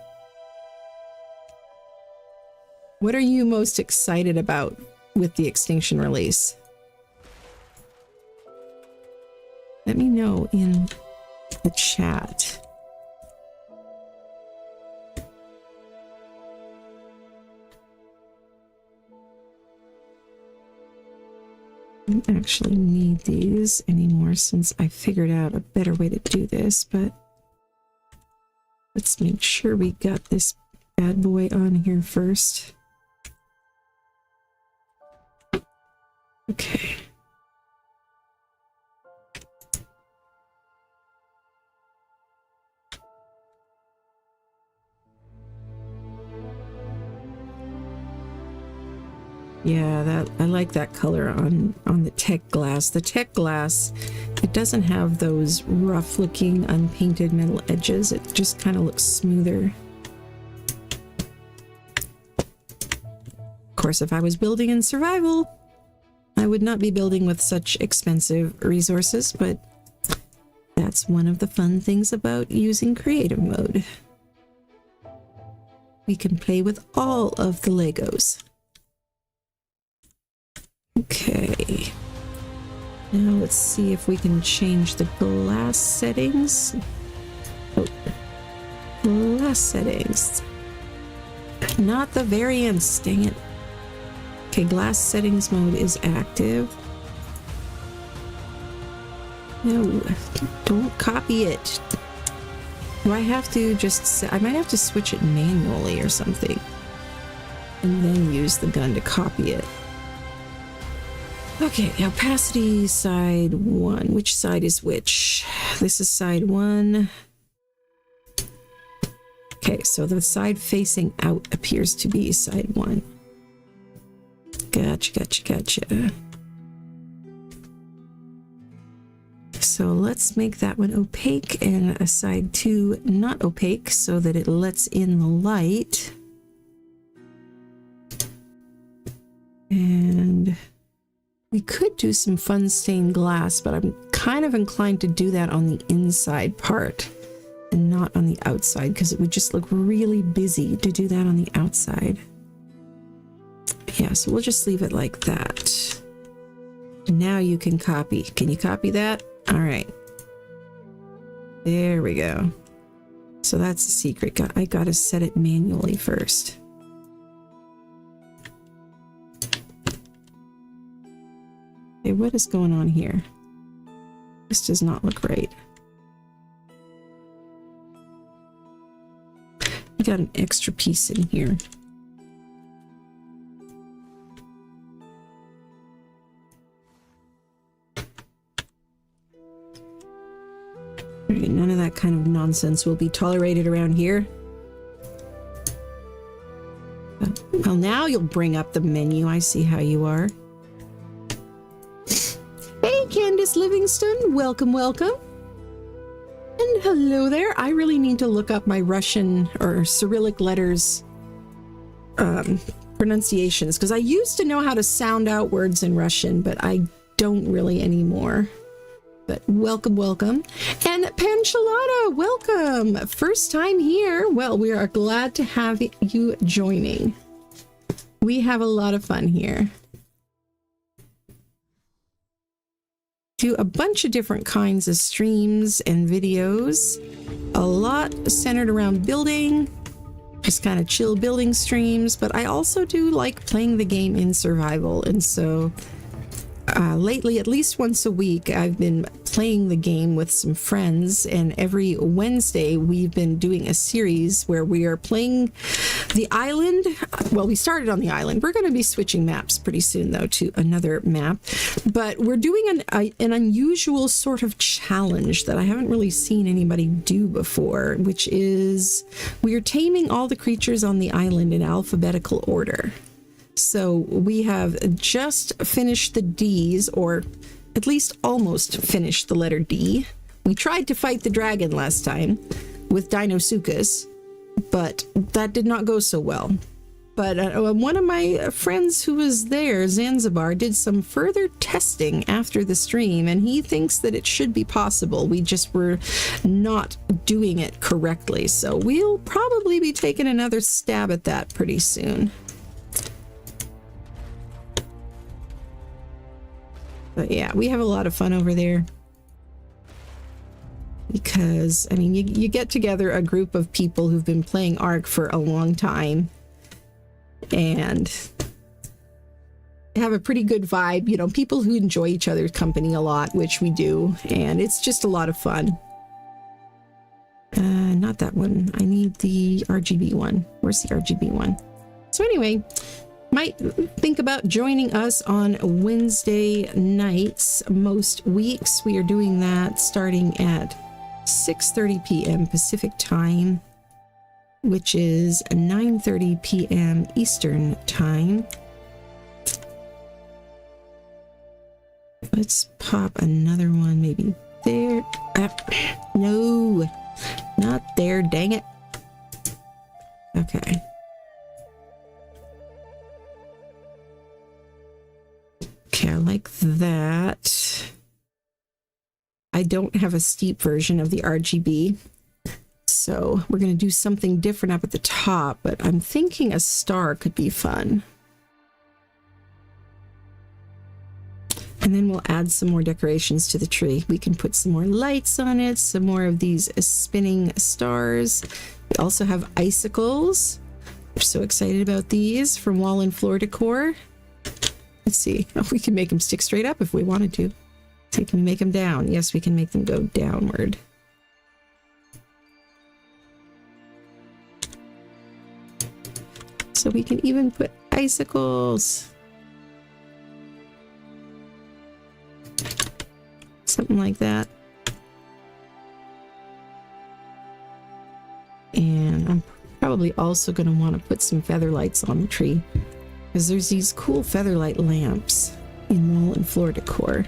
What are you most excited about with the Extinction release? Let me know in the chat. I don't actually need these anymore since I figured out a better way to do this, but let's make sure we got this bad boy on here first. Okay. Yeah, I like that color on the tech glass. The tech glass, it doesn't have those rough looking unpainted metal edges. It just kind of looks smoother. Of course, if I was building in survival, I would not be building with such expensive resources, but that's one of the fun things about using creative mode. We can play with all of the Legos. Okay, now let's see if we can change the glass settings. Oh, glass settings. Not the variance, dang it. Okay, glass settings mode is active. No, don't copy it. Do I have to just, I might have to switch it manually or something, and then use the gun to copy it. Okay, opacity side 1. Which side is which? This is side 1. Okay, so the side facing out appears to be side 1. Gotcha. So let's make that one opaque and a side 2 not opaque so that it lets in the light. And we could do some fun stained glass, but I'm kind of inclined to do that on the inside part and not on the outside because it would just look really busy to do that on the outside. Yeah, so we'll just leave it like that. Now you can copy. Can you copy that? All right. There we go. So that's the secret. I gotta set it manually first. Okay, what is going on here? This does not look right. I got an extra piece in here. Alright, none of that kind of nonsense will be tolerated around here. Well, now you'll bring up the menu. I see how you are. Hey, Candace Livingston. Welcome, welcome. And hello there. I really need to look up my Russian or Cyrillic letters pronunciations, because I used to know how to sound out words in Russian, but I don't really anymore. But welcome, welcome. And Panchalada, welcome. First time here. Well, we are glad to have you joining. We have a lot of fun here. Do a bunch of different kinds of streams and videos. A lot centered around building, just kind of chill building streams, but I also do like playing the game in survival. And so lately, at least once a week, I've been playing the game with some friends, and every Wednesday we've been doing a series where we are playing the island. Well, we started on the island. We're going to be switching maps pretty soon, though, to another map, but we're doing an unusual sort of challenge that I haven't really seen anybody do before, which is we are taming all the creatures on the island in alphabetical order. So we have just finished the D's, or at least almost finished the letter D. We tried to fight the dragon last time with Dinosuchus, but that did not go so well. But one of my friends who was there, Zanzibar, did some further testing after the stream, and he thinks that it should be possible. We just were not doing it correctly. So we'll probably be taking another stab at that pretty soon. But yeah, we have a lot of fun over there. Because, I mean, you get together a group of people who've been playing Ark for a long time and have a pretty good vibe. You know, people who enjoy each other's company a lot, which we do. And it's just a lot of fun. Not that one. I need the RGB one. Where's the RGB one? So anyway, might think about joining us on Wednesday nights most weeks. We are doing that starting at 6:30 p.m. Pacific time, which is 9:30 p.m. Eastern time. Let's pop another one maybe there. No, not there, dang it. Okay. Okay, I like that. I don't have a steep version of the RGB, so we're going to do something different up at the top, but I'm thinking a star could be fun. And then we'll add some more decorations to the tree. We can put some more lights on it, some more of these spinning stars. We also have icicles. We're so excited about these from Wall and Floor Decor. Let's see. Oh, we can make them stick straight up if we wanted to. So we can make them down. Yes, we can make them go downward. So we can even put icicles. Something like that. And I'm probably also going to want to put some feather lights on the tree, because there's these cool featherlight lamps in Wall and Floor Decor.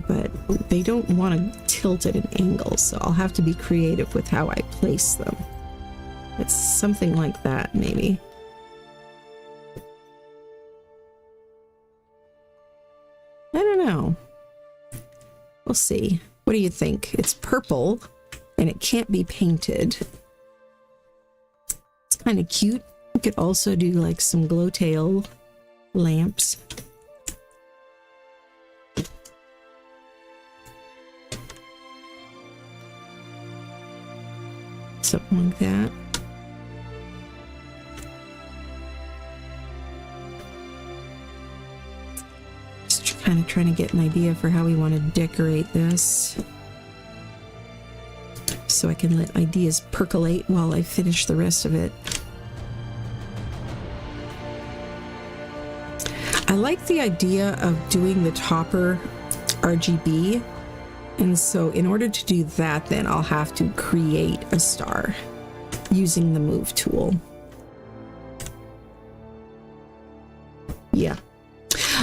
But they don't want to tilt at an angle, so I'll have to be creative with how I place them. It's something like that, maybe. I don't know. We'll see. What do you think? It's purple, and it can't be painted. It's kind of cute. We could also do like some glow tail lamps. Something like that. Just kind of trying to get an idea for how we want to decorate this, so I can let ideas percolate while I finish the rest of it. I like the idea of doing the topper RGB, and so in order to do that, then I'll have to create a star using the move tool. Yeah.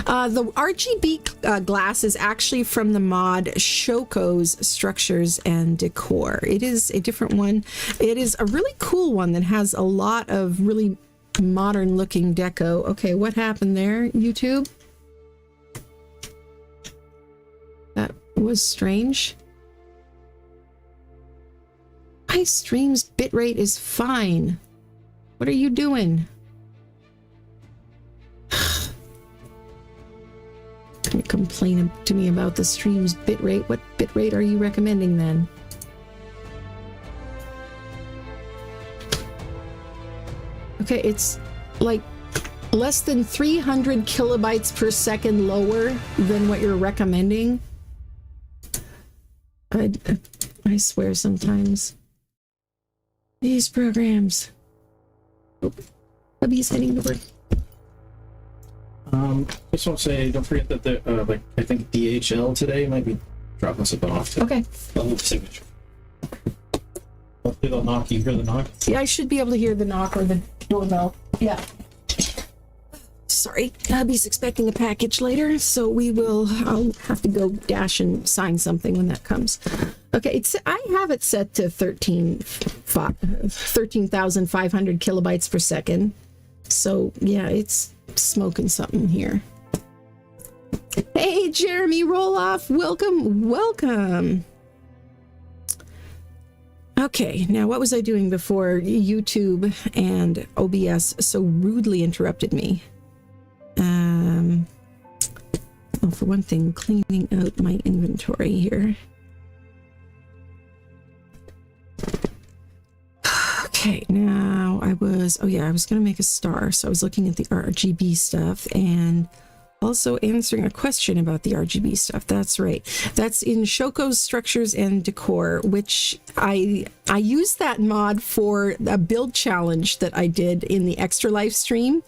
The RGB glass is actually from the mod Shoko's Structures and Decor. It is a different one. It is a really cool one that has a lot of really modern looking deco. Okay, what happened there, YouTube? That was strange. My stream's bitrate is fine. What are you doing? Can you complain to me about the stream's bitrate? What bitrate are you recommending then? Okay, it's like less than 300 kilobytes per second lower than what you're recommending. I swear sometimes. These programs. Oh, hubby's heading to work. Just want to say, don't forget that the like I think DHL today might be dropping something off. Today. Okay. They'll leave a signature. Hopefully they'll knock. You hear the knock? Yeah, I should be able to hear the knock or the doorbell. Yeah. Sorry, hubby's expecting a package later, so I'll have to go dash and sign something when that comes. Okay, I have it set to 13,500 kilobytes per second. So yeah, it's smoking something here. Hey, Jeremy Roloff, welcome. Okay, now what was I doing before YouTube and OBS so rudely interrupted me? Well, for one thing, cleaning out my inventory here. Okay, now I was going to make a star, so I was looking at the RGB stuff and also answering a question about the RGB stuff. That's right. That's in Shoko's Structures and Decor, which I used that mod for a build challenge that I did in the Extra Life stream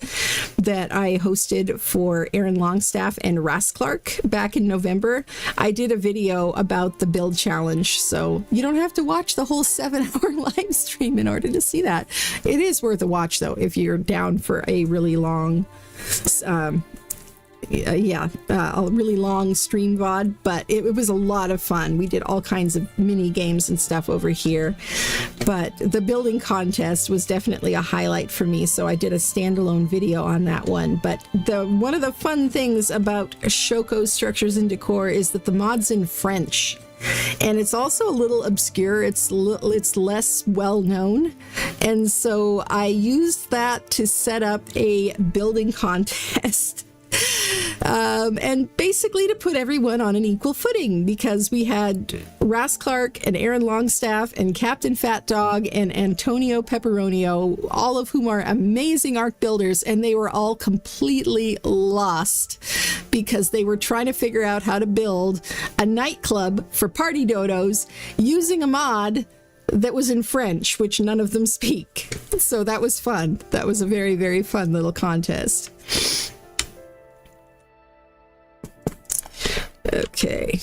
that I hosted for Aaron Longstaff and Ras Clark back in November. I did a video about the build challenge, so you don't have to watch the whole 7-hour live stream in order to see that. It is worth a watch, though, if you're down for a really long a really long stream VOD, but it was a lot of fun. We did all kinds of mini games and stuff over here, but the building contest was definitely a highlight for me, so I did a standalone video on that one. But one of the fun things about Shoko's Structures and Decor is that the mod's in French. And it's also a little obscure. It's less well known, and so I used that to set up a building contest. And basically to put everyone on an equal footing, because we had Ras Clark and Aaron Longstaff and Captain Fat Dog and Antonio Pepperonio, all of whom are amazing arc builders, and they were all completely lost because they were trying to figure out how to build a nightclub for party dodos using a mod that was in French, which none of them speak. So that was fun. That was a very, very fun little contest. Okay.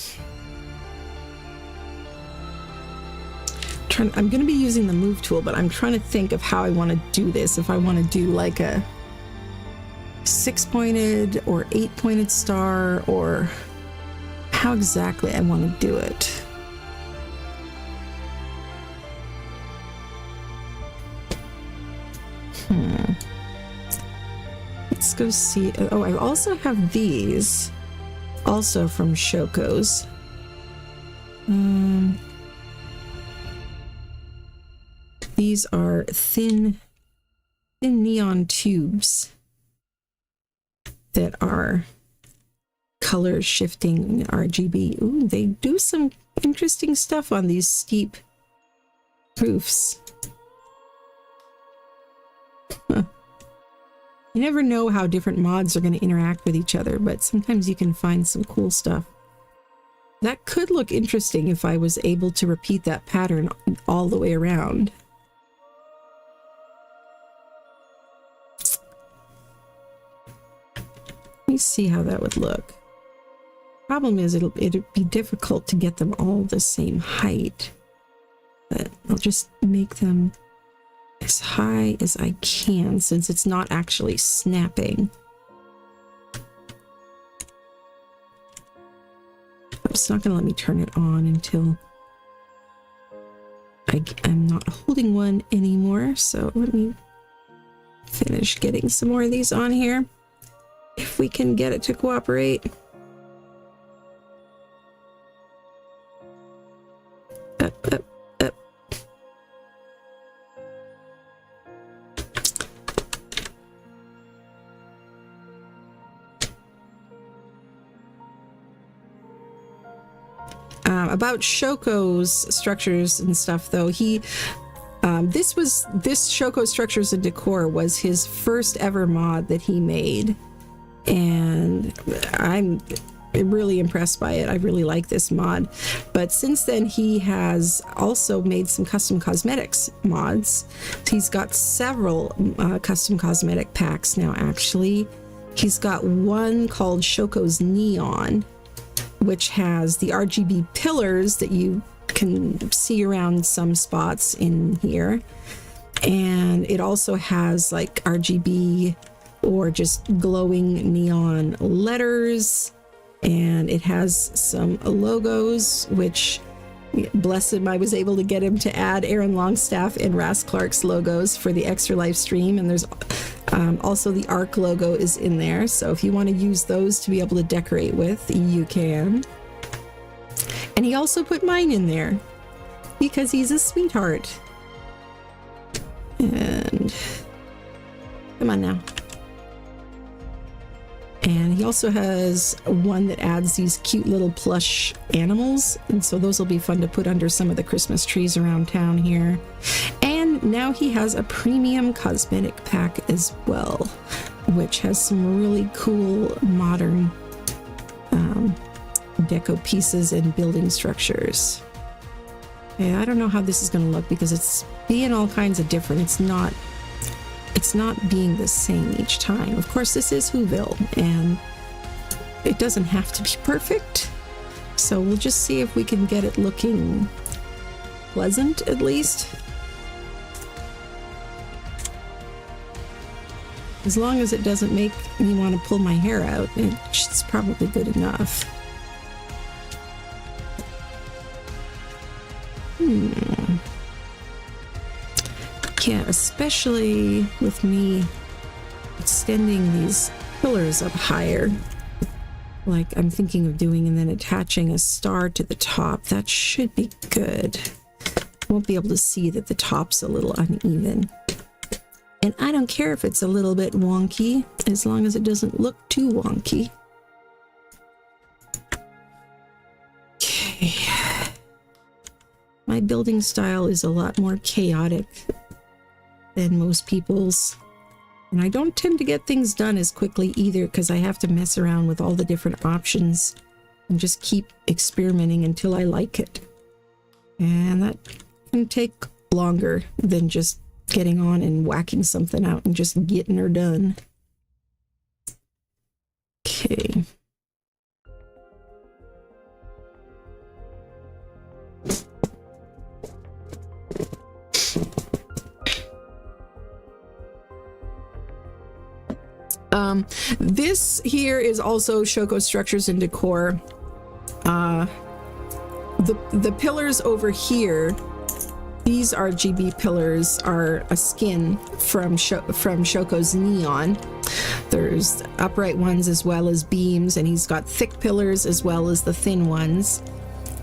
I'm going to be using the move tool, but I'm trying to think of how I want to do this. If I want to do like a 6-pointed or 8-pointed star, or how exactly I want to do it. Let's go see. Oh, I also have these. Also from Shoko's. These are thin neon tubes that are color shifting RGB. Ooh, they do some interesting stuff on these steep roofs. Huh. You never know how different mods are going to interact with each other, but sometimes you can find some cool stuff. That could look interesting if I was able to repeat that pattern all the way around. Let me see how that would look. Problem is, it'd be difficult to get them all the same height, but I'll just make them as high as I can, since it's not actually snapping. it's not going to let me turn it on until I'm not holding one anymore. So let me finish getting some more of these on here. If we can get it to cooperate. Up, up, up. About Shoko's structures and stuff, though, this Shoko Structures and Decor was his first ever mod that he made, and I'm really impressed by it. I really like this mod. But since then, he has also made some custom cosmetics mods. He's got several custom cosmetic packs now, actually. He's got one called Shoko's Neon, which has the RGB pillars that you can see around some spots in here. And it also has like RGB or just glowing neon letters. And it has some logos, which, bless him, I was able to get him to add Aaron Longstaff and Ras Clark's logos for the Extra Life stream. And there's also the ARC logo is in there. So if you want to use those to be able to decorate with, you can. And he also put mine in there because he's a sweetheart. And come on now. And he also has one that adds these cute little plush animals. And so those will be fun to put under some of the Christmas trees around town here. And now he has a premium cosmetic pack as well, which has some really cool modern deco pieces and building structures. Yeah, I don't know how this is going to look because it's being all kinds of different. It's not being the same each time. Of course, this is Whoville, and it doesn't have to be perfect. So we'll just see if we can get it looking pleasant, at least. As long as it doesn't make me want to pull my hair out, it's probably good enough. Can't, especially with me extending these pillars up higher, like I'm thinking of doing, and then attaching a star to the top. That should be good. Won't be able to see that the top's a little uneven. And I don't care if it's a little bit wonky, as long as it doesn't look too wonky. Okay. My building style is a lot more chaotic than most people's. And I don't tend to get things done as quickly either, because I have to mess around with all the different options and just keep experimenting until I like it. And that can take longer than just getting on and whacking something out and just getting her done. Okay. This here is also Shoko Structures and Decor. The pillars over here, these RGB pillars are a skin from Shoko's Neon. There's upright ones as well as beams, and he's got thick pillars as well as the thin ones.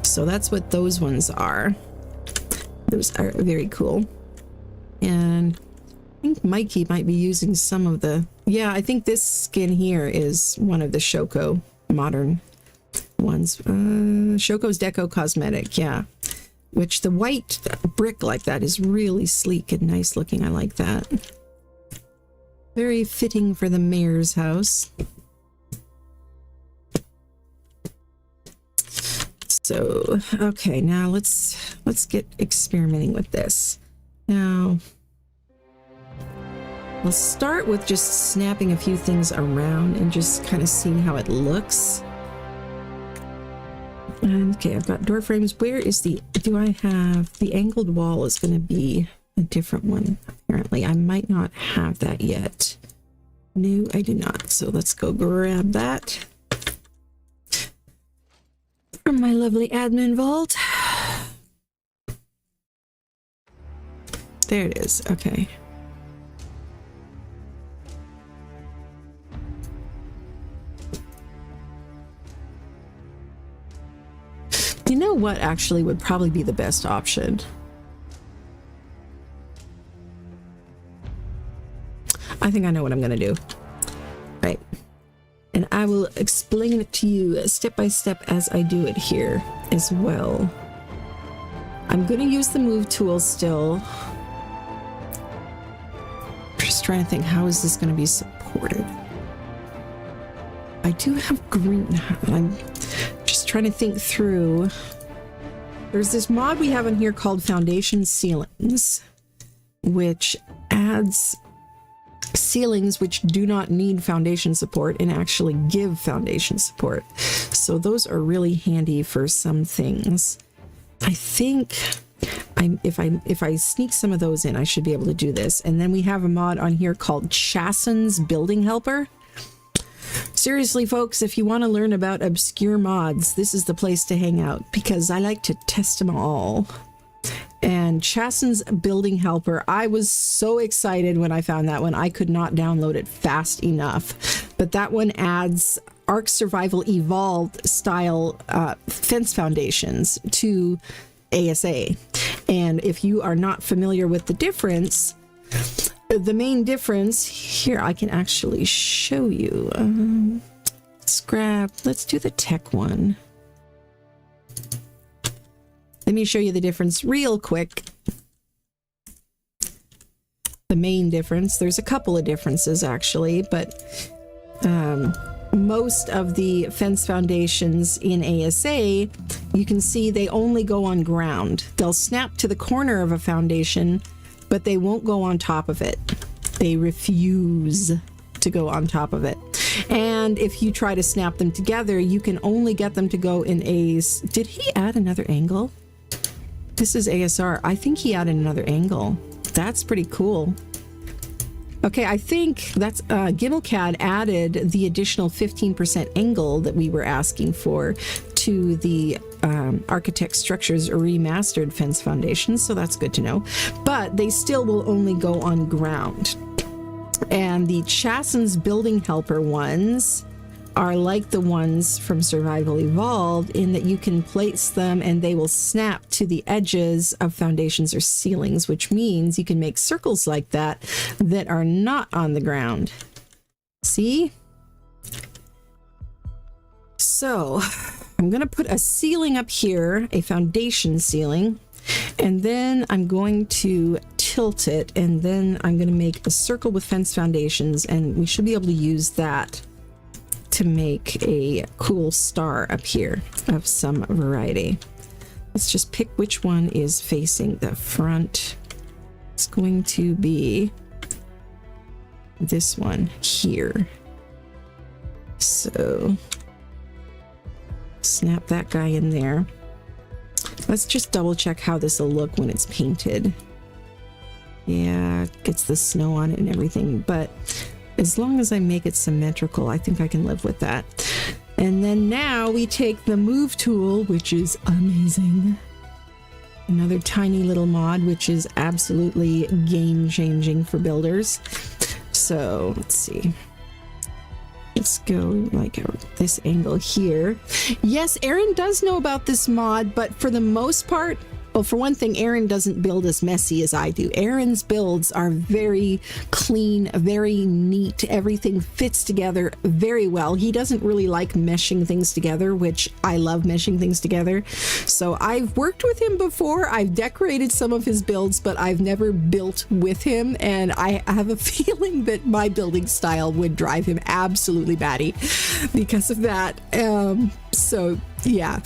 So that's what those ones are. Those are very cool. And I think Mikey might be using some of the... Yeah, I think this skin here is one of the Shoko modern ones. Shoko's Deco Cosmetic, yeah. Which the white brick like that is really sleek and nice looking. I like that. Very fitting for the mayor's house. So, okay, now let's get experimenting with this. Now, we'll start with just snapping a few things around and just kind of seeing how it looks. Okay, I've got door frames. Where is do I have, the angled wall is going to be a different one, apparently. I might not have that yet. No, I do not. So let's go grab that. from my lovely admin vault. There it is. Okay. You know what actually would probably be the best option? I think I know what I'm going to do. Right. And I will explain it to you step by step as I do it here as well. I'm going to use the move tool still. Just trying to think, how is this going to be supported? I do have green. I'm just trying to think through. There's this mod we have in here called Foundation Ceilings, which adds ceilings which do not need foundation support and actually give foundation support. So those are really handy for some things. I think if I sneak some of those in, I should be able to do this. And then we have a mod on here called Chasten's Building Helper. Seriously, folks, if you want to learn about obscure mods, this is the place to hang out because I like to test them all. And Chasten's Building Helper, I was so excited when I found that one. I could not download it fast enough. But that one adds Ark Survival Evolved style fence foundations to ASA. And if you are not familiar with the difference, the main difference here, I can actually show you. Let's do the tech one. Let me show you the difference real quick. The main difference, there's a couple of differences actually, but most of the fence foundations in ASA, you can see they only go on ground. They'll snap to the corner of a foundation, but they won't go on top of it. They refuse to go on top of it. And if you try to snap them together, you can only get them to go in a... Did he add another angle? This is ASR. I think he added another angle. That's pretty cool. Okay, I think that's GimelCAD added the additional 15% angle that we were asking for to the Architect Structures Remastered fence foundations, so that's good to know. But they still will only go on ground. And the Chasten's Building Helper ones are like the ones from Survival Evolved in that you can place them and they will snap to the edges of foundations or ceilings, which means you can make circles like that that are not on the ground. See? So I'm going to put a ceiling up here, a foundation ceiling, and then I'm going to tilt it, and then I'm going to make a circle with fence foundations, and we should be able to use that to make a cool star up here of some variety. Let's just pick which one is facing the front. It's going to be this one here. So snap that guy in there. Let's just double check how this will look when it's painted. Yeah, it gets the snow on it and everything, but as long as I make it symmetrical, I think I can live with that. And then now we take the move tool, which is amazing. Another tiny little mod, which is absolutely game changing for builders. So let's see. Let's go like this angle here. Yes, Aaron does know about this mod, but for the most part, well, for one thing, Aaron doesn't build as messy as I do. Aaron's builds are very clean, very neat. Everything fits together very well. He doesn't really like meshing things together, which I love meshing things together. So I've worked with him before. I've decorated some of his builds, but I've never built with him. And I have a feeling that my building style would drive him absolutely batty because of that. So yeah.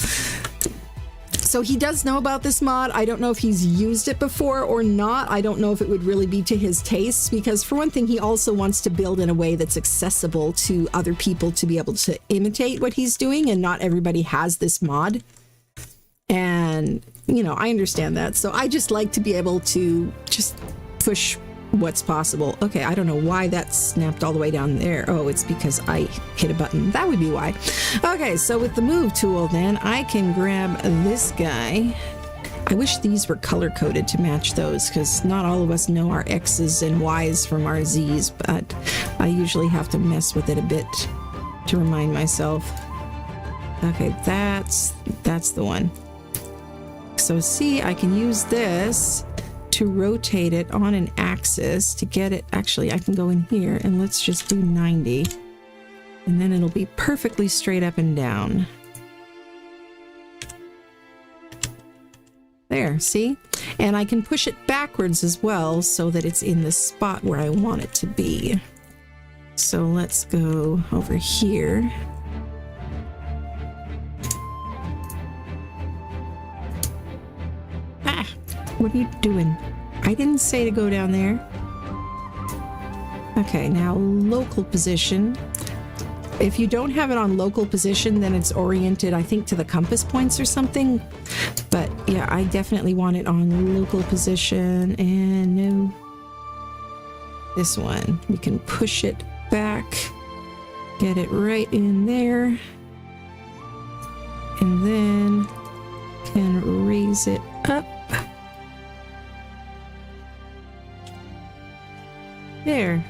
So he does know about this mod. I don't know if he's used it before or not. I don't know if it would really be to his tastes, because for one thing, he also wants to build in a way that's accessible to other people to be able to imitate what he's doing, and not everybody has this mod. And, you know, I understand that. So I just like to be able to just push what's possible. Okay, I don't know why that snapped all the way down there. Oh, it's because I hit a button. That would be why. Okay, so with the move tool then, I can grab this guy. I wish these were color-coded to match those, because not all of us know our X's and Y's from our Z's, but I usually have to mess with it a bit to remind myself. Okay, that's the one. So see, I can use this to rotate it on an axis to get it. Actually, I can go in here and let's just do 90. And then it'll be perfectly straight up and down. There, see? And I can push it backwards as well so that it's in the spot where I want it to be. So let's go over here. Ah, what are you doing? I didn't say to go down there. Okay, now local position. If you don't have it on local position, then it's oriented, I think, to the compass points or something. But yeah, I definitely want it on local position. And no, this one. We can push it back, get it right in there, and then can raise it up. There.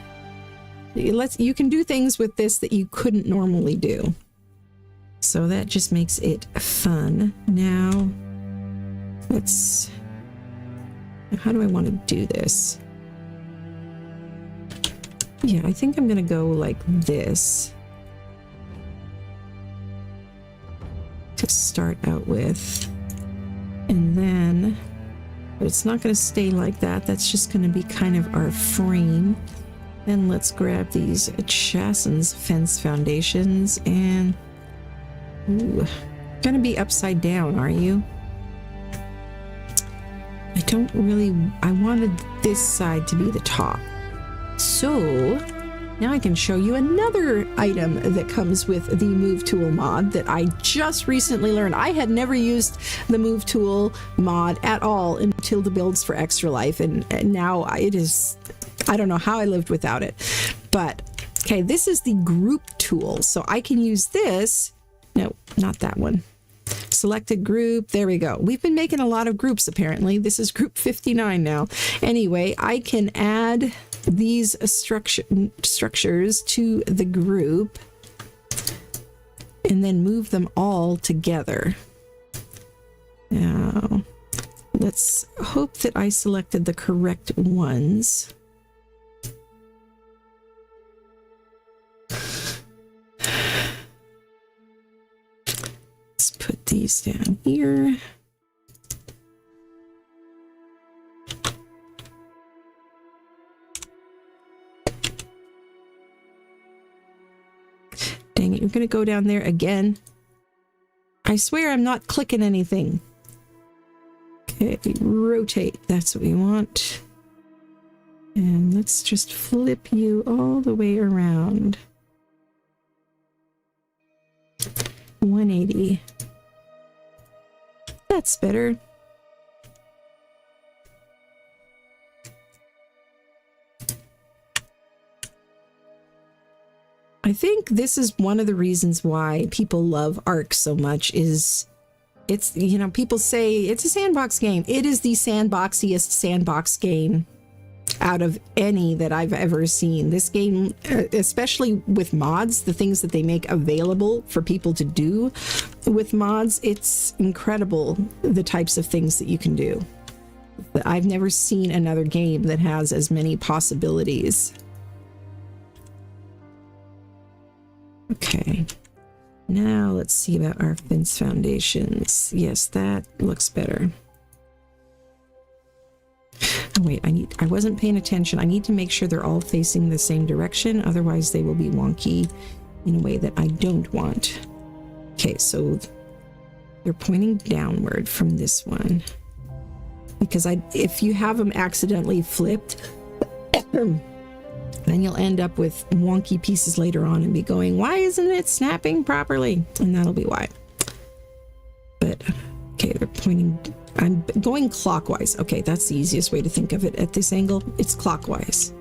You can do things with this that you couldn't normally do. So that just makes it fun. Now, how do I want to do this? Yeah, I think I'm gonna go like this to start out with. And then, but it's not gonna stay like that. That's just gonna be kind of our frame. Then let's grab these Chasson's fence foundations and... Ooh, gonna be upside down, are you? I wanted this side to be the top. So, now I can show you another item that comes with the Move Tool mod that I just recently learned. I had never used the Move Tool mod at all until the builds for Extra Life, and now it is... I don't know how I lived without it. But, okay, this is the group tool. So I can use this. No, not that one. Selected group. There we go. We've been making a lot of groups, apparently. This is group 59 now. Anyway, I can add these structures to the group and then move them all together. Now, let's hope that I selected the correct ones. Let's put these down here. Dang it, you're gonna go down there again. I swear I'm not clicking anything. Okay, rotate, that's what we want. And let's just flip you all the way around. 180. That's better. I think this is one of the reasons why people love Ark so much is it's, you know, people say it's a sandbox game. It is the sandboxiest sandbox game out of any that I've ever seen. This game, especially with mods, the things that they make available for people to do with mods, it's incredible the types of things that you can do. I've never seen another game that has as many possibilities. Okay, now let's see about our fence foundations. Yes, that looks better. Oh wait, I wasn't paying attention. I need to make sure they're all facing the same direction, otherwise they will be wonky in a way that I don't want. Okay, so they're pointing downward from this one. Because if you have them accidentally flipped, then you'll end up with wonky pieces later on and be going, why isn't it snapping properly? And that'll be why. But, okay, they're pointing I'm going clockwise. Okay, that's the easiest way to think of it. At this angle, it's clockwise.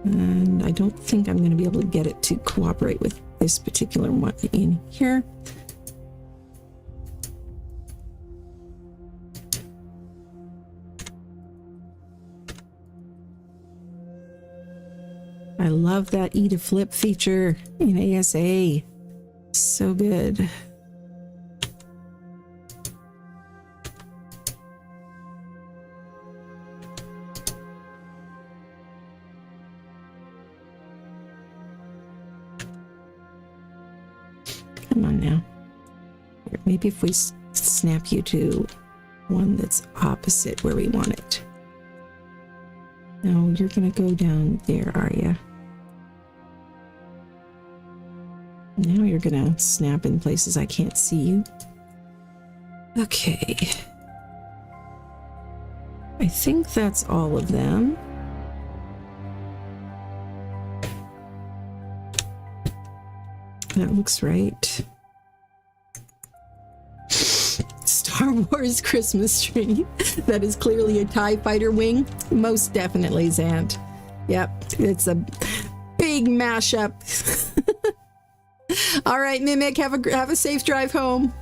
And I don't think I'm going to be able to get it to cooperate with this particular one in here. I love that E to flip feature in ASA. So good. Come on now. Maybe if we snap you to one that's opposite where we want it. No, you're gonna go down there, are you? Now you're gonna snap in places I can't see you. Okay. I think that's all of them. That looks right. Star Wars Christmas tree. That is clearly a TIE fighter wing. Most definitely, Zant. Yep, it's a big mashup. All right, Mimic, have a safe drive home.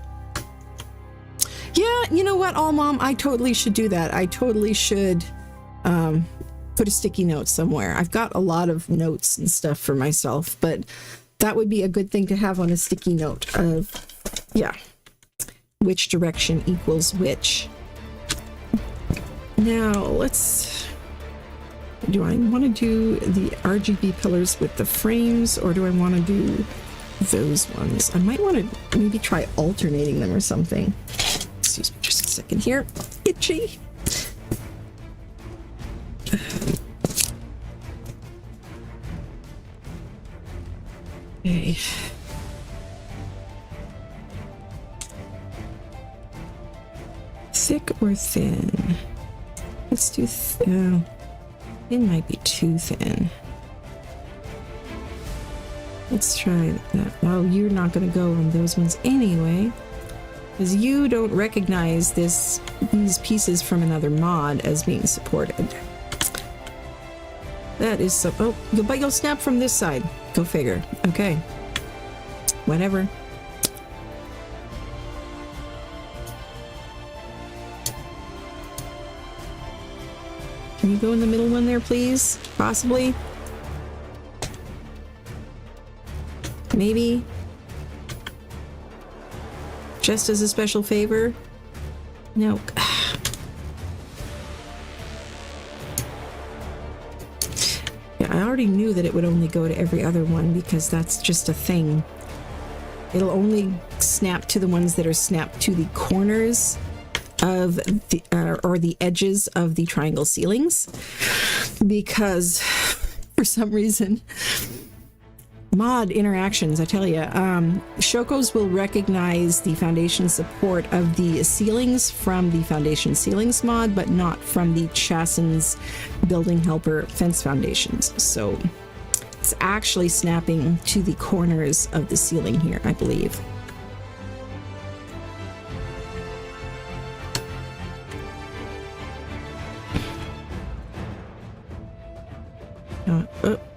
Yeah, you know what, All Mom, I totally should do that. I totally should put a sticky note somewhere. I've got a lot of notes and stuff for myself, but that would be a good thing to have on a sticky note of, yeah, which direction equals which. Now, do I want to do the RGB pillars with the frames, or do I want to do those ones? I might want to maybe try alternating them or something. Excuse me just a second here. Itchy. Okay. Thick or thin? Let's do thin might be too thin. Let's try that. Well, you're not going to go on those ones anyway, because you don't recognize these pieces from another mod as being supported. That is so. Oh, but you'll snap from this side. Go figure. Okay. Whatever. Can you go in the middle one there, please? Possibly. Maybe. Just as a special favor? No. Yeah, I already knew that it would only go to every other one because that's just a thing. It'll only snap to the ones that are snapped to the corners of the or the edges of the triangle ceilings, because for some reason mod interactions, I tell you, Shokos will recognize the foundation support of the ceilings from the foundation ceilings mod, but not from the Chasson's building helper fence foundations. So it's actually snapping to the corners of the ceiling here, I believe.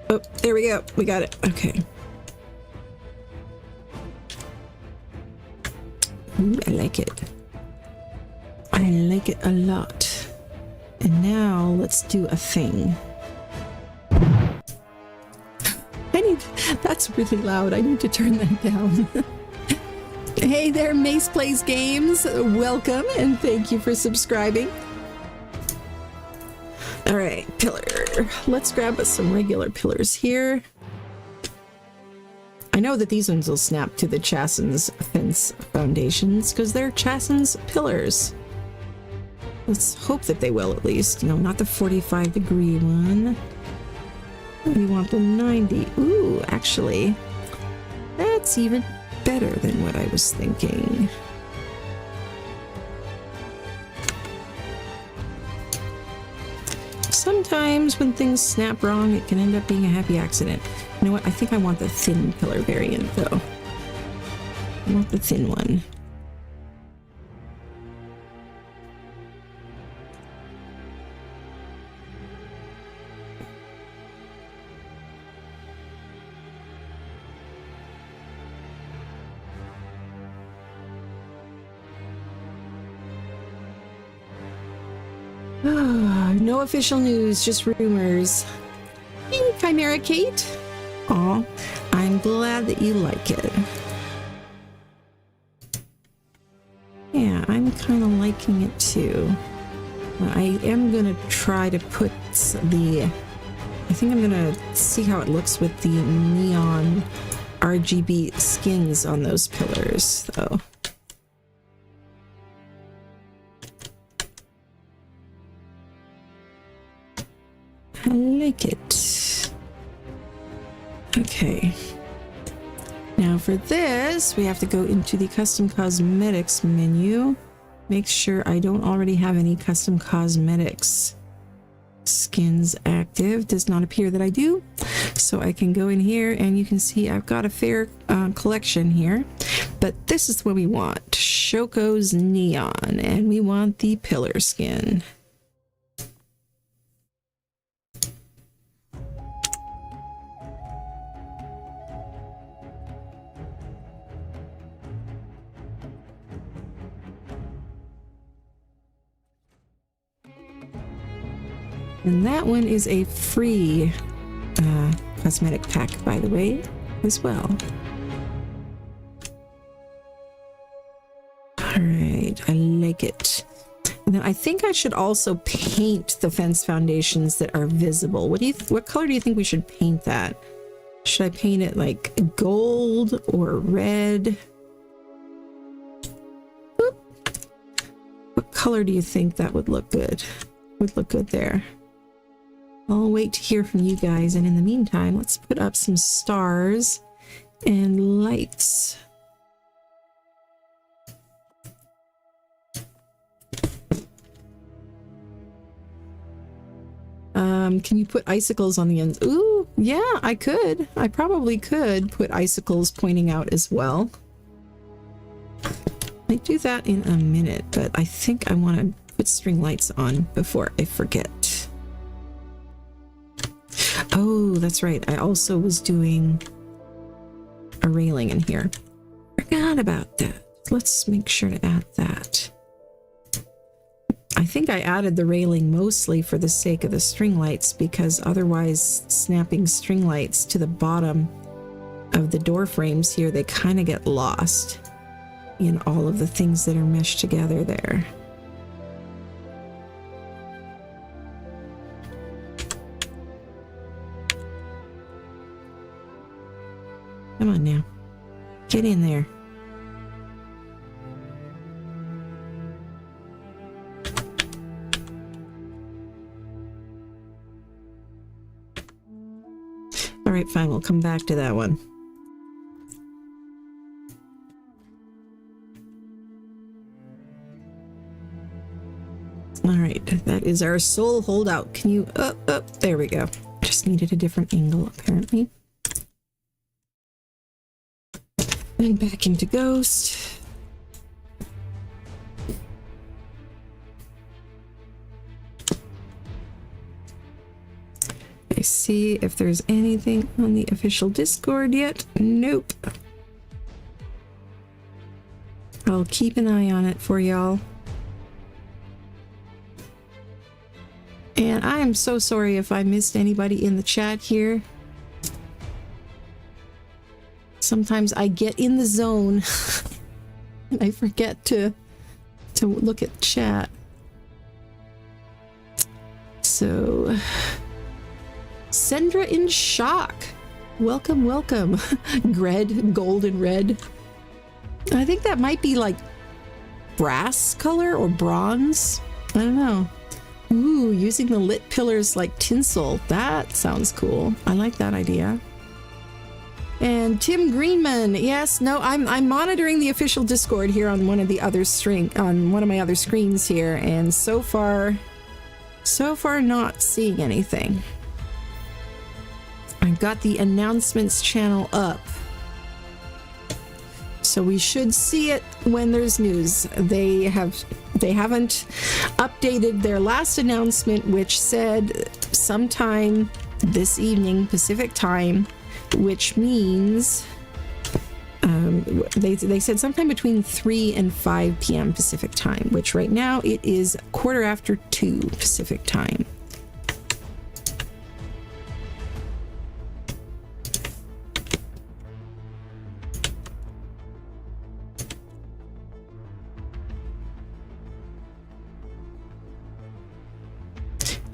Oh, there we go. We got it. Okay. Ooh, I like it. I like it a lot. And now let's do a thing. That's really loud. I need to turn that down. Hey there, Mace Plays Games. Welcome and thank you for subscribing. All right, pillar. Let's grab us some regular pillars here. I know that these ones will snap to the Chasson's fence foundations because they're Chasson's pillars. Let's hope that they will, at least. No, not the 45-degree one. We want the 90. Ooh, actually, that's even better than what I was thinking. Sometimes when things snap wrong, it can end up being a happy accident. You know what? I think I want the thin pillar variant, though. I want the thin one. No official news, just rumors. Hey, Chimera Kate. Aw, I'm glad that you like it. Yeah, I'm kind of liking it too. I am gonna try to put I think I'm gonna see how it looks with the neon RGB skins on those pillars, though. I like it. Okay. Now for this, we have to go into the custom cosmetics menu. Make sure I don't already have any custom cosmetics skins active. Does not appear that I do. So I can go in here and you can see I've got a fair collection here. But this is what we want. Shoko's Neon. And we want the pillar skin. And that one is a free cosmetic pack, by the way, as well. All right, I like it. And then I think I should also paint the fence foundations that are visible. What color do you think we should paint that? Should I paint it like gold or red? Oop. What color do you think that would look good? Would look good there. I'll wait to hear from you guys, and in the meantime, let's put up some stars and lights. Can you put icicles on the ends? Ooh, yeah, I could. I probably could put icicles pointing out as well. I'll do that in a minute, but I think I want to put string lights on before I forget. Oh, that's right. I also was doing a railing in here. Forgot about that. Let's make sure to add that. I think I added the railing mostly for the sake of the string lights, because otherwise snapping string lights to the bottom of the door frames here, they kind of get lost in all of the things that are meshed together there. Come on now. Get in there. All right, fine. We'll come back to that one. All right, that is our sole holdout. Can you... there we go. Just needed a different angle, apparently. And back into Ghost. I see if there's anything on the official Discord yet. Nope. I'll keep an eye on it for y'all. And I am so sorry if I missed anybody in the chat here. Sometimes I get in the zone and I forget to look at chat. So, Sendra in shock. Welcome, welcome. Red, gold and red. I think that might be like brass color or bronze. I don't know. Ooh, using the lit pillars like tinsel. That sounds cool. I like that idea. And Tim Greenman, yes, no, I'm monitoring the official Discord here on one of the other on one of my other screens here, and so far not seeing anything. I've got the announcements channel up, so we should see it when there's news. They haven't updated their last announcement, which said sometime this evening Pacific time, which means They said sometime between 3 and 5 p.m. Pacific time, which right now it is 2:15 Pacific time.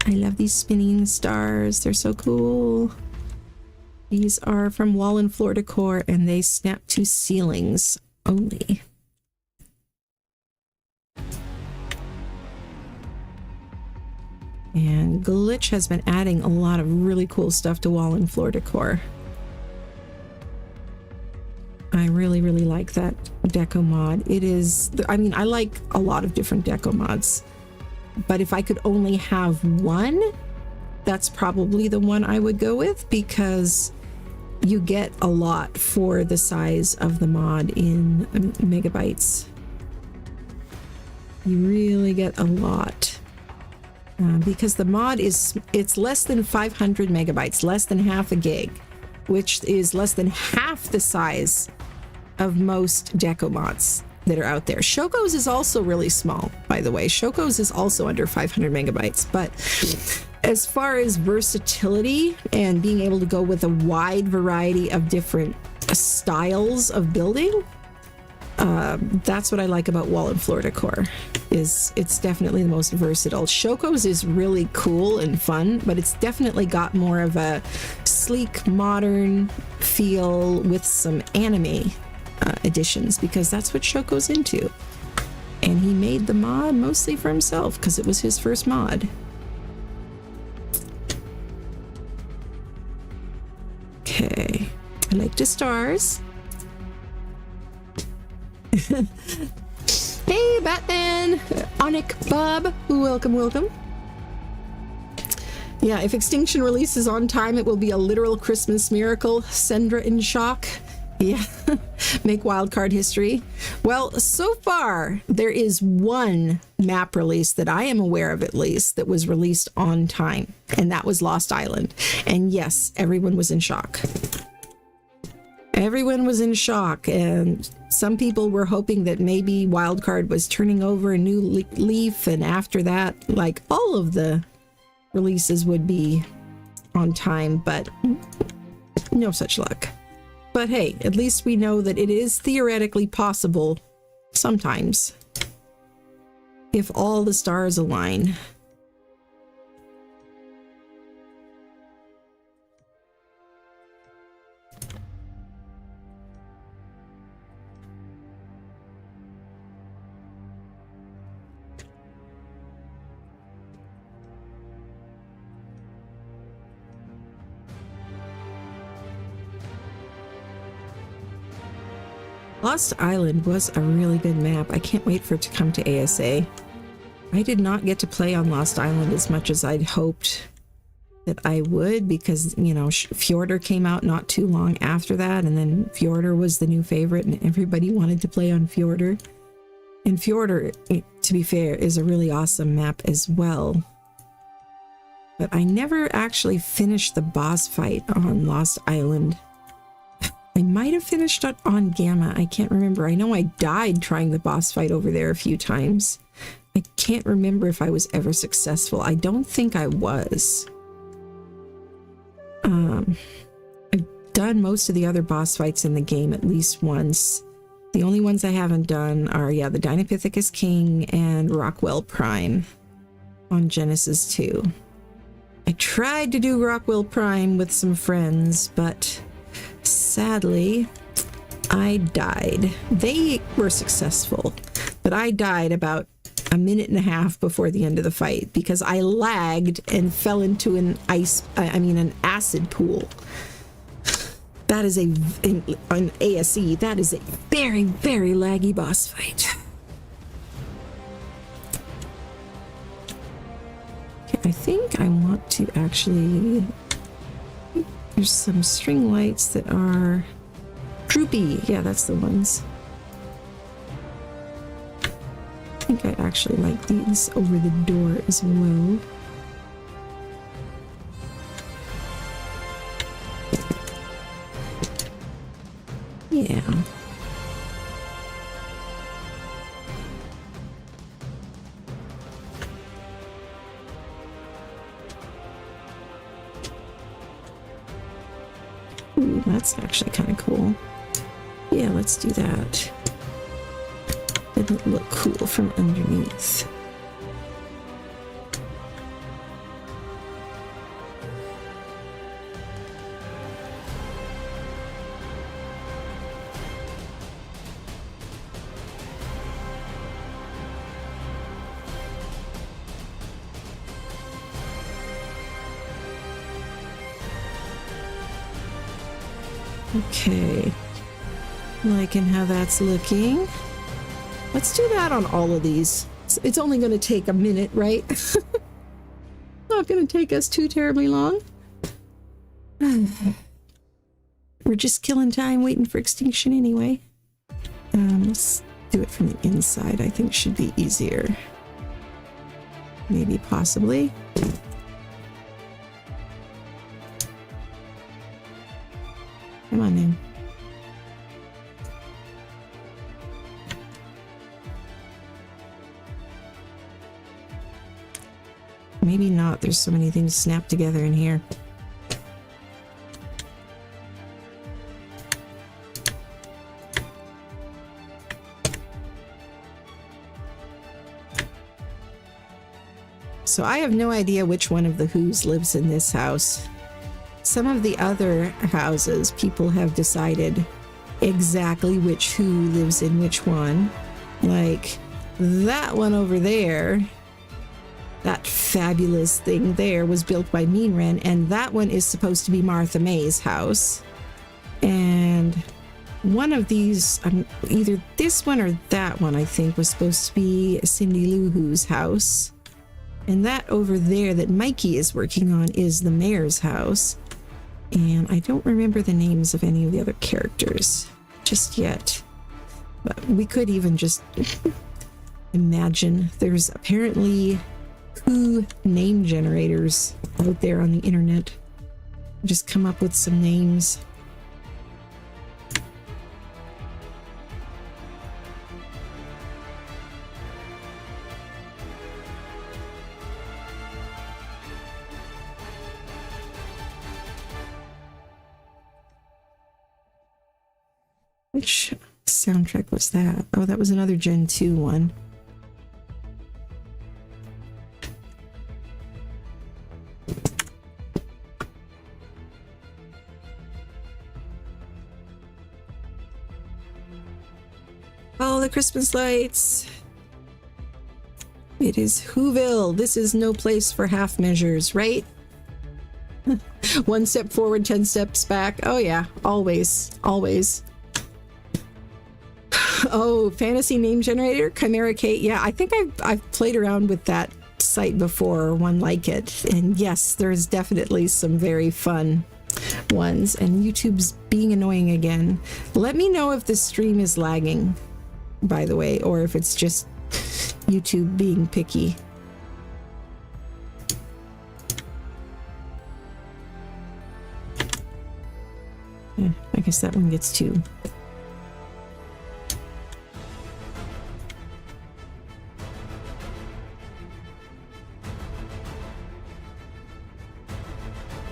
I love these spinning stars. They're so cool. These are from wall and floor decor, and they snap to ceilings only. And Glitch has been adding a lot of really cool stuff to wall and floor decor. I really, really like that deco mod. It is, I mean, I like a lot of different deco mods, but if I could only have one, that's probably the one I would go with, because you get a lot for the size of the mod in megabytes. You really get a lot. Because the mod it's less than 500 megabytes, less than half a gig, which is less than half the size of most deco mods that are out there. Shoko's is also really small, by the way. Shoko's is also under 500 megabytes, but as far as versatility and being able to go with a wide variety of different styles of building, that's what I like about wall and floor decor. It's definitely the most versatile. Shoko's is really cool and fun, but it's definitely got more of a sleek, modern feel with some anime additions, because that's what Shoko's into. And he made the mod mostly for himself because it was his first mod. Okay, I like the stars. Hey, Batman! Onic Bob, welcome, welcome. Yeah, if Extinction releases on time, it will be a literal Christmas miracle. Sendra in shock. Yeah, make wildcard history. Well, so far, there is one map release that I am aware of, at least, that was released on time, and that was Lost Island. And yes, everyone was in shock. Everyone was in shock, and some people were hoping that maybe wildcard was turning over a new leaf, and after that, like, all of the releases would be on time, but no such luck. But hey, at least we know that it is theoretically possible sometimes if all the stars align. Lost Island was a really good map. I can't wait for it to come to ASA. I did not get to play on Lost Island as much as I'd hoped that I would, because, you know, Fjordur came out not too long after that, and then Fjordur was the new favorite, and everybody wanted to play on Fjordur. And Fjordur, to be fair, is a really awesome map as well. But I never actually finished the boss fight on Lost Island. I might have finished it on Gamma. I can't remember. I know I died trying the boss fight over there a few times. I can't remember if I was ever successful. I don't think I was. I've done most of the other boss fights in the game at least once. The only ones I haven't done are, yeah, the Dinopithecus King and Rockwell Prime on Genesis 2. I tried to do Rockwell Prime with some friends, but sadly, I died. They were successful, but I died about a minute and a half before the end of the fight because I lagged and fell into an acid pool. That is an ASE, that is a very, very laggy boss fight. Okay, I think I want to actually... There's some string lights that are droopy. Yeah, that's the ones. I think I actually like these over the door as well. Yeah. That's actually kind of cool. Yeah, let's do that. It'll look cool from underneath. Okay, liking how that's looking. Let's do that on all of these. It's only going to take a minute, right? Not going to take us too terribly long. We're just killing time waiting for Extinction anyway. Let's do it from the inside. I think should be easier. Maybe, possibly. Come on in. Maybe not. There's so many things snapped together in here. So I have no idea which one of the Whos lives in this house. Some of the other houses, people have decided exactly which Who lives in which one. Like that one over there, that fabulous thing there was built by Mean Ren, and that one is supposed to be Martha May's house. And one of these, either this one or that one, I think, was supposed to be Cindy Lou Who's house. And that over there that Mikey is working on is the mayor's house. And I don't remember the names of any of the other characters just yet. But we could even just imagine. There's apparently Who name generators out there on the internet. Just come up with some names. Which soundtrack was that? Oh, that was another Gen 2 one. Oh, the Christmas lights. It is Whoville. This is no place for half measures, right? 1 step forward, 10 steps back. Oh yeah, always, always. Oh, fantasy name generator, Chimera Kate. Yeah, I think I've played around with that site before, or one like it. And yes, there's definitely some very fun ones. And YouTube's being annoying again. Let me know if the stream is lagging, by the way, or if it's just YouTube being picky. Yeah, I guess that one gets 2.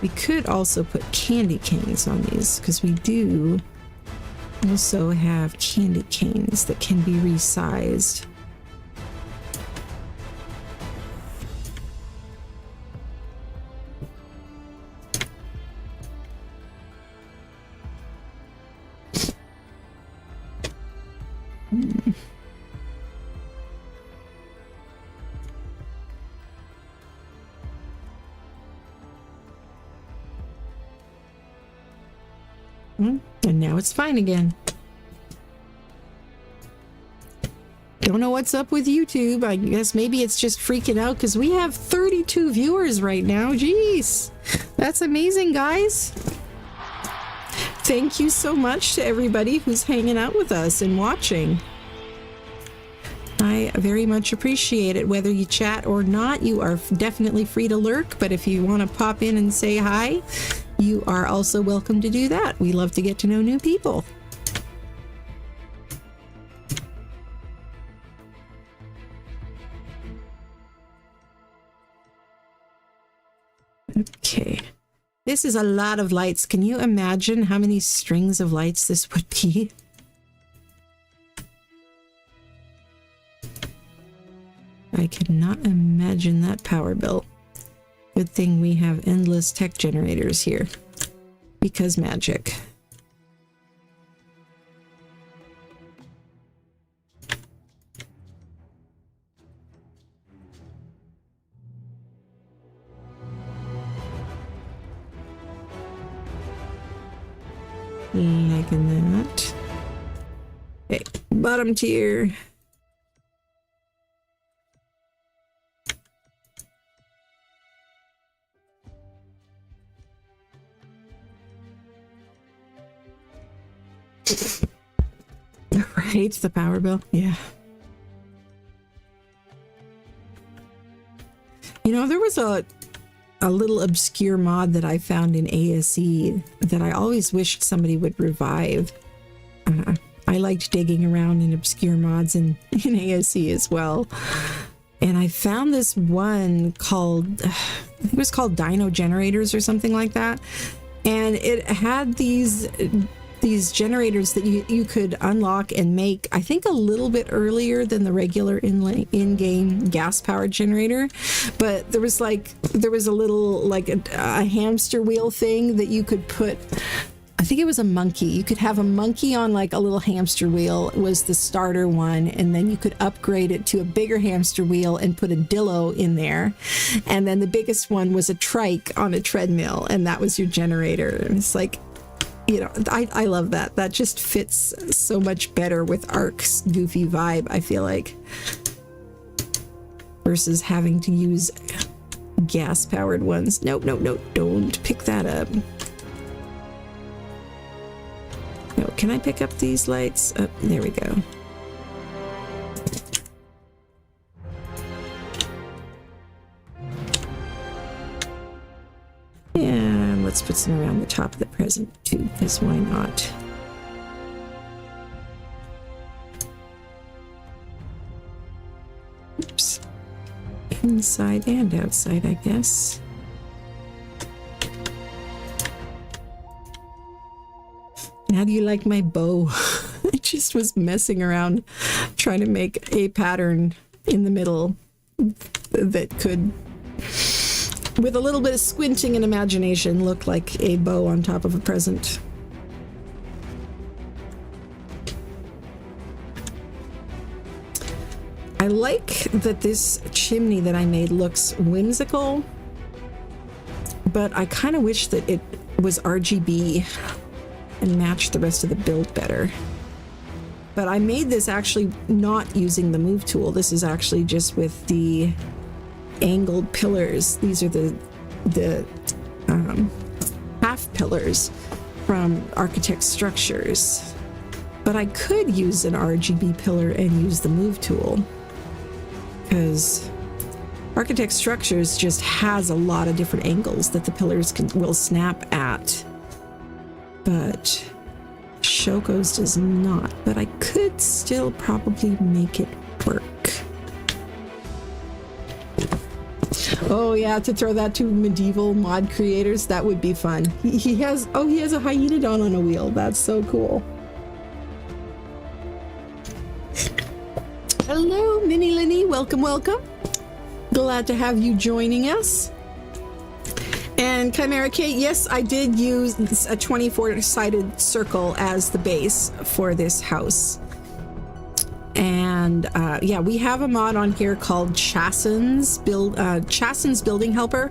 We could also put candy canes on these, because we do also have candy canes that can be resized. And now it's fine again. Don't know what's up with YouTube. I guess maybe it's just freaking out because we have 32 viewers right now. Jeez, that's amazing, guys. Thank you so much to everybody who's hanging out with us and watching. I very much appreciate it. Whether you chat or not, you are definitely free to lurk, but if you want to pop in and say hi, you are also welcome to do that. We love to get to know new people. Okay, This is a lot of lights. Can you imagine how many strings of lights this would be? I cannot imagine that power bill. Good thing we have endless tech generators here. Because magic. Like that. Okay, bottom tier. Right, the power bill. Yeah. You know, there was a little obscure mod that I found in ASE that I always wished somebody would revive. I liked digging around in obscure mods in ASE as well. And I found this one called, it was called Dino Generators or something like that. And it had these generators that you could unlock and make, I think, a little bit earlier than the regular in-game gas-powered generator. But there was a little, like a hamster wheel thing that you could put, I think it was a monkey. You could have a monkey on like a little hamster wheel, was the starter one, and then you could upgrade it to a bigger hamster wheel and put a dillo in there. And then the biggest one was a trike on a treadmill, and that was your generator. And it's like, you know, I love that. That just fits so much better with Ark's goofy vibe, I feel like. Versus having to use gas-powered ones. Nope, don't pick that up. No, can I pick up these lights? Oh, there we go. And let's put some around the top of the present too, because why not? Oops. Inside and outside, I guess. How do you like my bow? I just was messing around trying to make a pattern in the middle that could, with a little bit of squinting and imagination, look like a bow on top of a present. I like that this chimney that I made looks whimsical, but I kind of wish that it was RGB and matched the rest of the build better. But I made this actually not using the move tool. This is actually just with the angled pillars. These are the half pillars from Architect Structures. But I could use an RGB pillar and use the move tool, because Architect Structures just has a lot of different angles that the pillars will snap at. But Shoko's does not. But I could still probably make it work. Oh yeah, to throw that to medieval mod creators, that would be fun. He has a hyenodon on a wheel. That's so cool. Hello, Mini Linny. Welcome. Glad to have you joining us. And Chimera Kate, yes, I did use a 24-sided circle as the base for this house. And yeah, we have a mod on here called Chasson's Building Helper,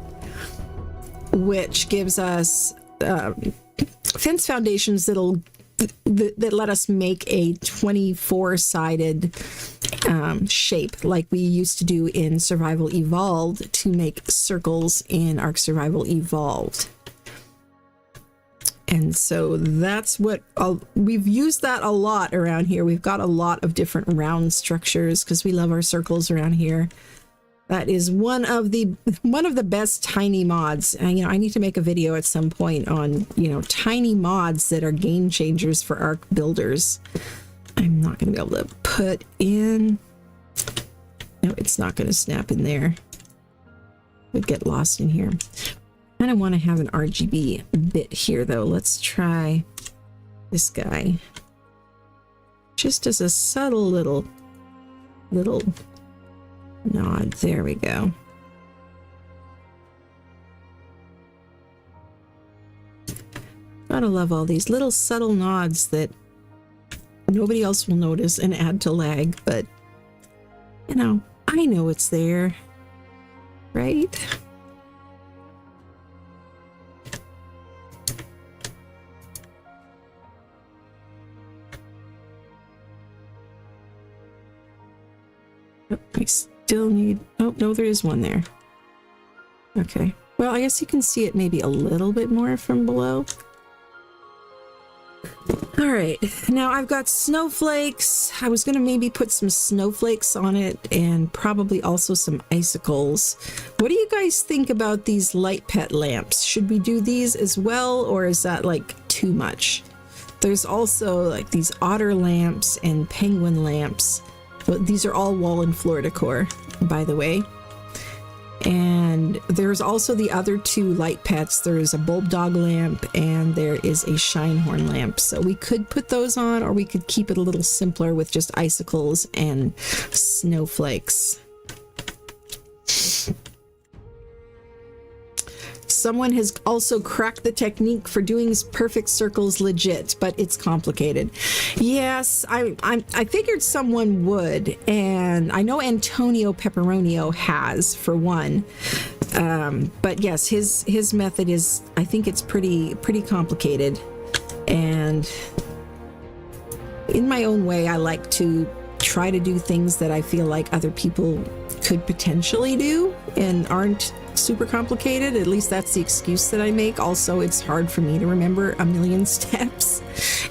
which gives us fence foundations that let us make a 24-sided shape like we used to do in Survival Evolved to make circles in Ark Survival Evolved. And so that's what we've used that a lot around here. We've got a lot of different round structures because we love our circles around here. That is one of the best tiny mods. And, you know, I need to make a video at some point on, you know, tiny mods that are game changers for Ark builders. I'm not going to be able to put in. No, it's not going to snap in there. Would get lost in here. kind of want to have an RGB bit here though. Let's try this guy. Just as a subtle little nod. There we go. Gotta love all these little subtle nods that nobody else will notice and add to lag, but you know, I know it's there, right? Oh, I still need, oh no, there is one there. Okay, well, I guess you can see it maybe a little bit more from below. All right, now I've got snowflakes. I was gonna maybe put some snowflakes on it and probably also some icicles. What do you guys think about these light pet lamps? Should we do these as well, or is that like too much? There's also like these otter lamps and penguin lamps. These are all wall and floor decor, by the way. And there's also the other two light pets. There is a bulb dog lamp and there is a shinehorn lamp. So we could put those on, or we could keep it a little simpler with just icicles and snowflakes. Someone has also cracked the technique for doing perfect circles legit, but it's complicated. Yes, I figured someone would, and I know Antonio Pepperonio has, for one. But yes, his method is, I think it's pretty complicated. And in my own way, I like to try to do things that I feel like other people could potentially do and aren't super complicated. At least that's the excuse that I make. Also, it's hard for me to remember a million steps,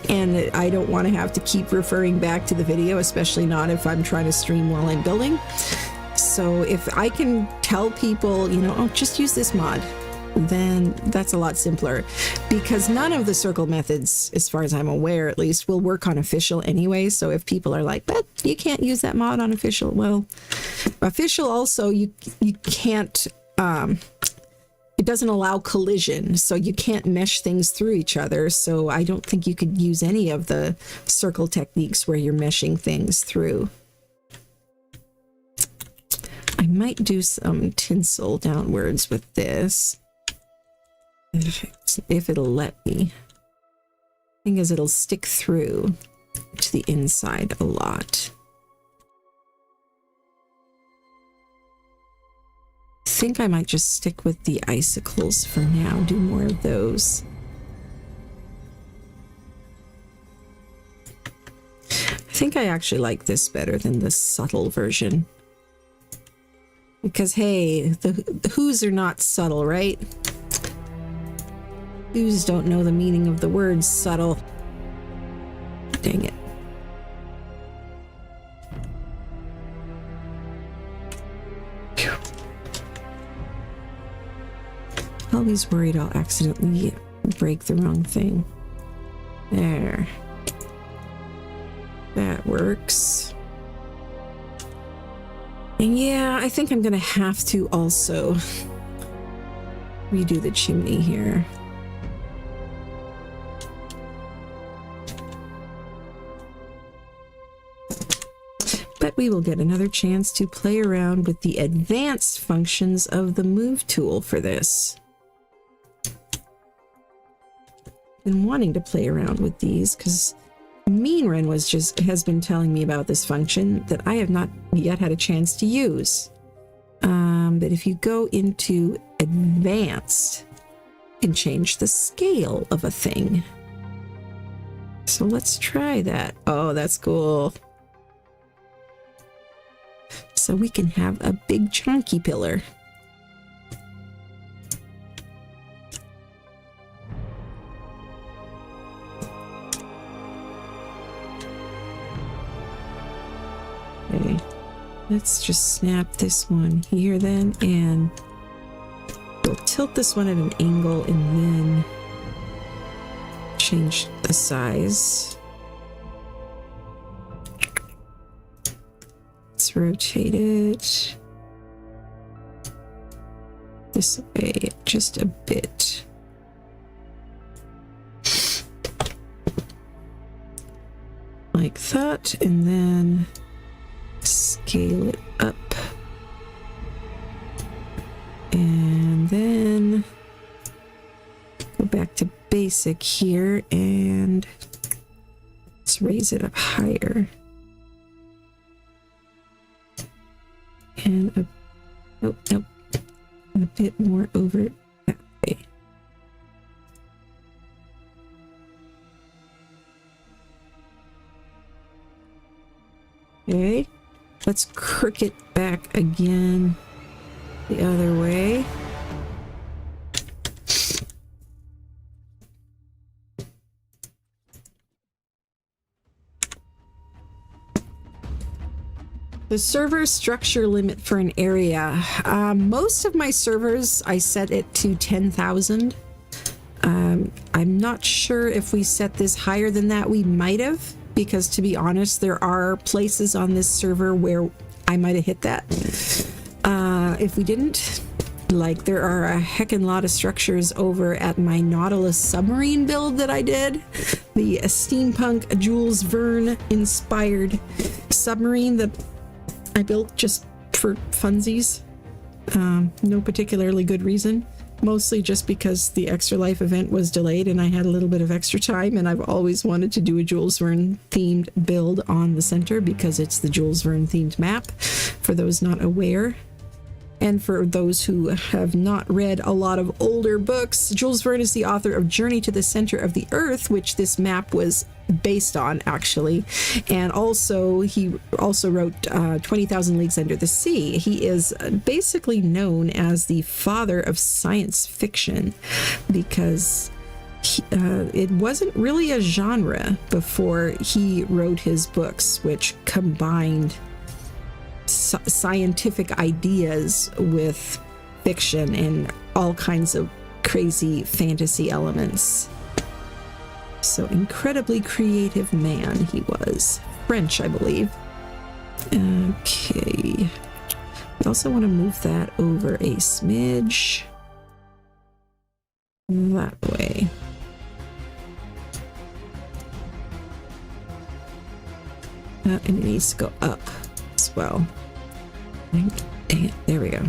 and I don't want to have to keep referring back to the video, especially not if I'm trying to stream while I'm building. So if I can tell people, you know, oh, just use this mod, then that's a lot simpler, because none of the circle methods, as far as I'm aware at least, will work on official anyway. So if people are like, but you can't use that mod on official, well, official also you can't, it doesn't allow collision, so you can't mesh things through each other. So I don't think you could use any of the circle techniques where you're meshing things through. I might do some tinsel downwards with this, if it'll let me. Thing is, it'll stick through to the inside a lot. I think I might just stick with the icicles for now, do more of those. I think I actually like this better than the subtle version. Because hey, the who's are not subtle, right? Who's don't know the meaning of the word subtle. Dang it. Always worried I'll accidentally break the wrong thing. There. That works. And yeah, I think I'm gonna have to also redo the chimney here. But we will get another chance to play around with the advanced functions of the move tool for this. Been wanting to play around with these because Meanren has been telling me about this function that I have not yet had a chance to use. But if you go into advanced, you can change the scale of a thing. So let's try that. Oh, that's cool. So we can have a big chunky pillar. Okay, let's just snap this one here then, and we'll tilt this one at an angle and then change the size. Let's rotate it. this way just a bit. Like that, and then scale it up. And then go back to basic here and let's raise it up higher. And nope, a bit more over that way. Okay, let's crook it back again the other way. The server structure limit for an area. Most of my servers, I set it to 10,000. I'm not sure if we set this higher than that. We might have, because to be honest, there are places on this server where I might have hit that. If we didn't, like there are a heckin' lot of structures over at my Nautilus submarine build that I did. The steampunk Jules Verne inspired submarine that I built just for funsies. No particularly good reason. Mostly just because the Extra Life event was delayed and I had a little bit of extra time, and I've always wanted to do a Jules Verne themed build on the center because it's the Jules Verne themed map, for those not aware. And for those who have not read a lot of older books, Jules Verne is the author of Journey to the Center of the Earth, which this map was based on, actually. And also, he also wrote 20,000 Leagues Under the Sea. He is basically known as the father of science fiction because it wasn't really a genre before he wrote his books, which combined scientific ideas with fiction and all kinds of crazy fantasy elements. So incredibly creative man he was. French, I believe. Okay. I also want to move that over a smidge. That way. And it needs to go up as well. Dang it, there we go.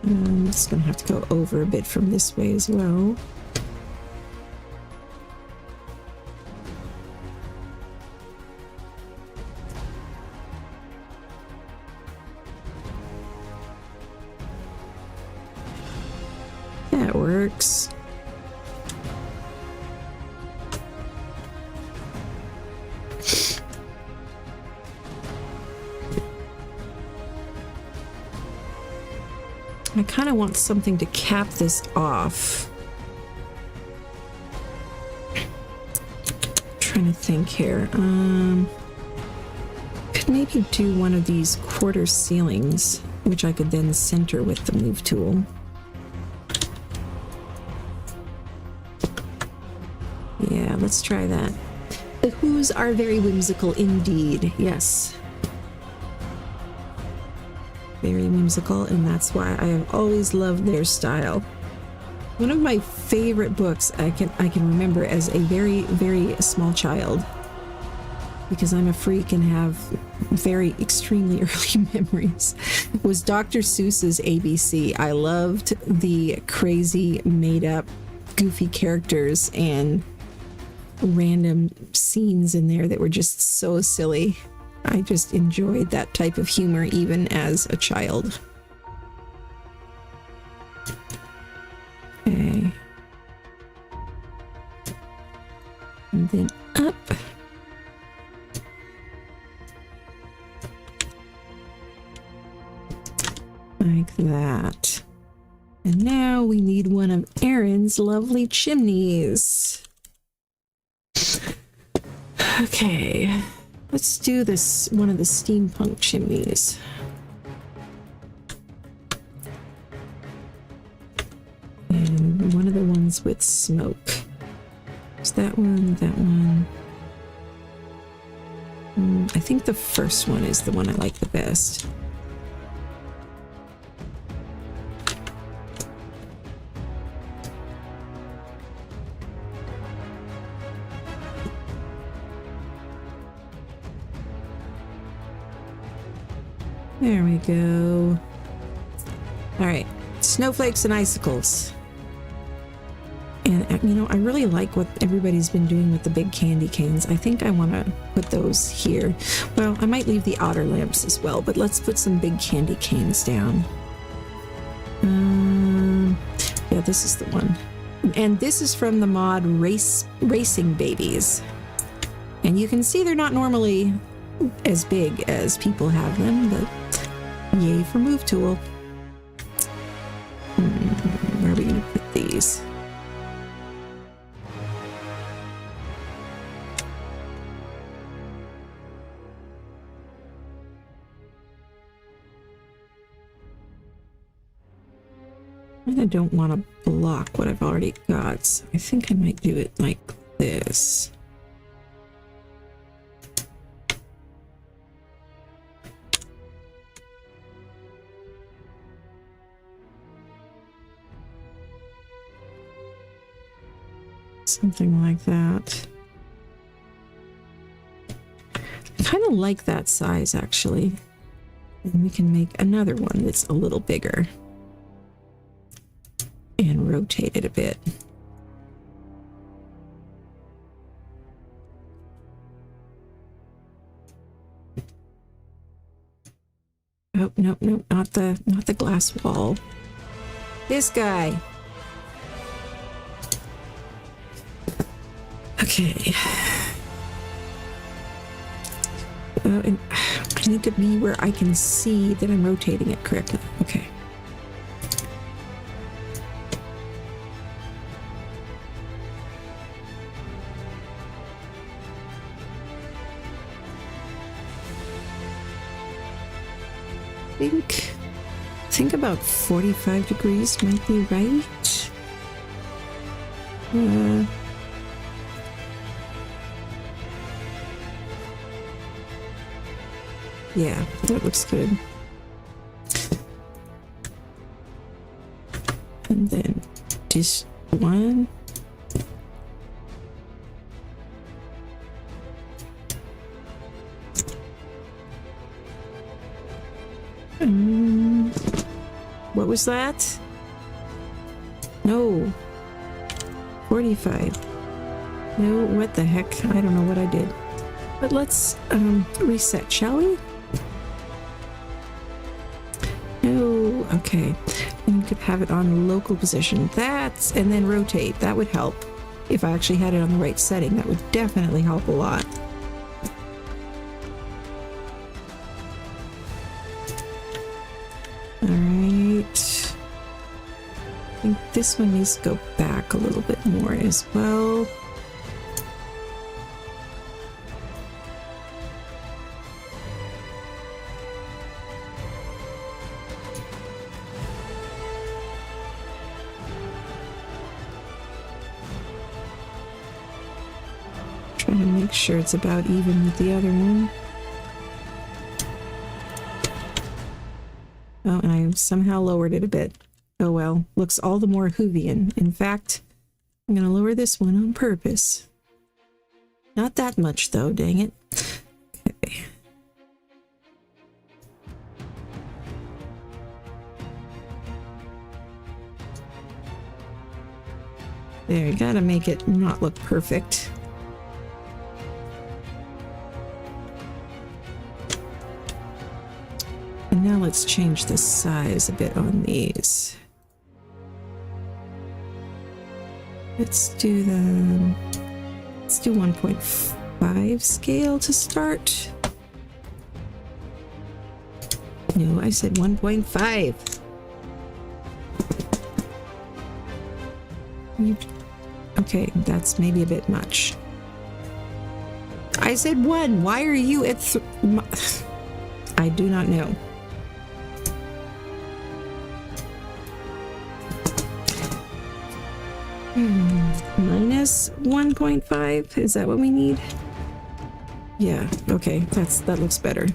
I'm just gonna have to go over a bit from this way as well. That works. I kind of want something to cap this off. Trying to think here. Could maybe do one of these quarter ceilings, which I could then center with the move tool. Yeah, let's try that. The Whos are very whimsical indeed, yes. Very whimsical, and that's why I have always loved their style. One of my favorite books I can remember as a very, very small child, because I'm a freak and have very extremely early memories, was Dr. Seuss's ABC. I loved the crazy, made-up, goofy characters and random scenes in there that were just so silly. I just enjoyed that type of humor even as a child. Okay. And then up. Like that. And now we need one of Aaron's lovely chimneys. Okay. Let's do this, one of the steampunk chimneys. And one of the ones with smoke. Is that one, that one. I think the first one is the one I like the best. There we go. All right, snowflakes and icicles. And, you know, I really like what everybody's been doing with the big candy canes. I think I want to put those here. Well, I might leave the otter lamps as well, but let's put some big candy canes down. Yeah, this is the one. And this is from the mod Racing Babies. And you can see they're not normally as big as people have them, but yay for Move Tool. Where are we going to put these? And I don't want to block what I've already got, so I think I might do it like this. Something like that. I kind of like that size, actually. And we can make another one that's a little bigger. And rotate it a bit. Oh, no, no, not the glass wall. This guy. Okay. And I need to be where I can see that I'm rotating it correctly. Okay. I think about 45 degrees might be right. Yeah, that looks good. And then this one. What was that? No. 45. No, what the heck? I don't know what I did. But let's reset, shall we? No. Okay. And you could have it on local position. That's, and then rotate. That would help. If I actually had it on the right setting, that would definitely help a lot. Alright. I think this one needs to go back a little bit more as well. Trying to make sure it's about even with the other one. Oh, and I somehow lowered it a bit. Oh well, looks all the more Whovian. In fact, I'm going to lower this one on purpose. Not that much though, dang it. Okay. There, you gotta make it not look perfect. And now let's change the size a bit on these. Let's do 1.5 scale to start. No, I said 1.5. Okay, that's maybe a bit much. I said 1. Why are you at I do not know. Minus 1.5? Is that what we need? Yeah, okay, that looks better.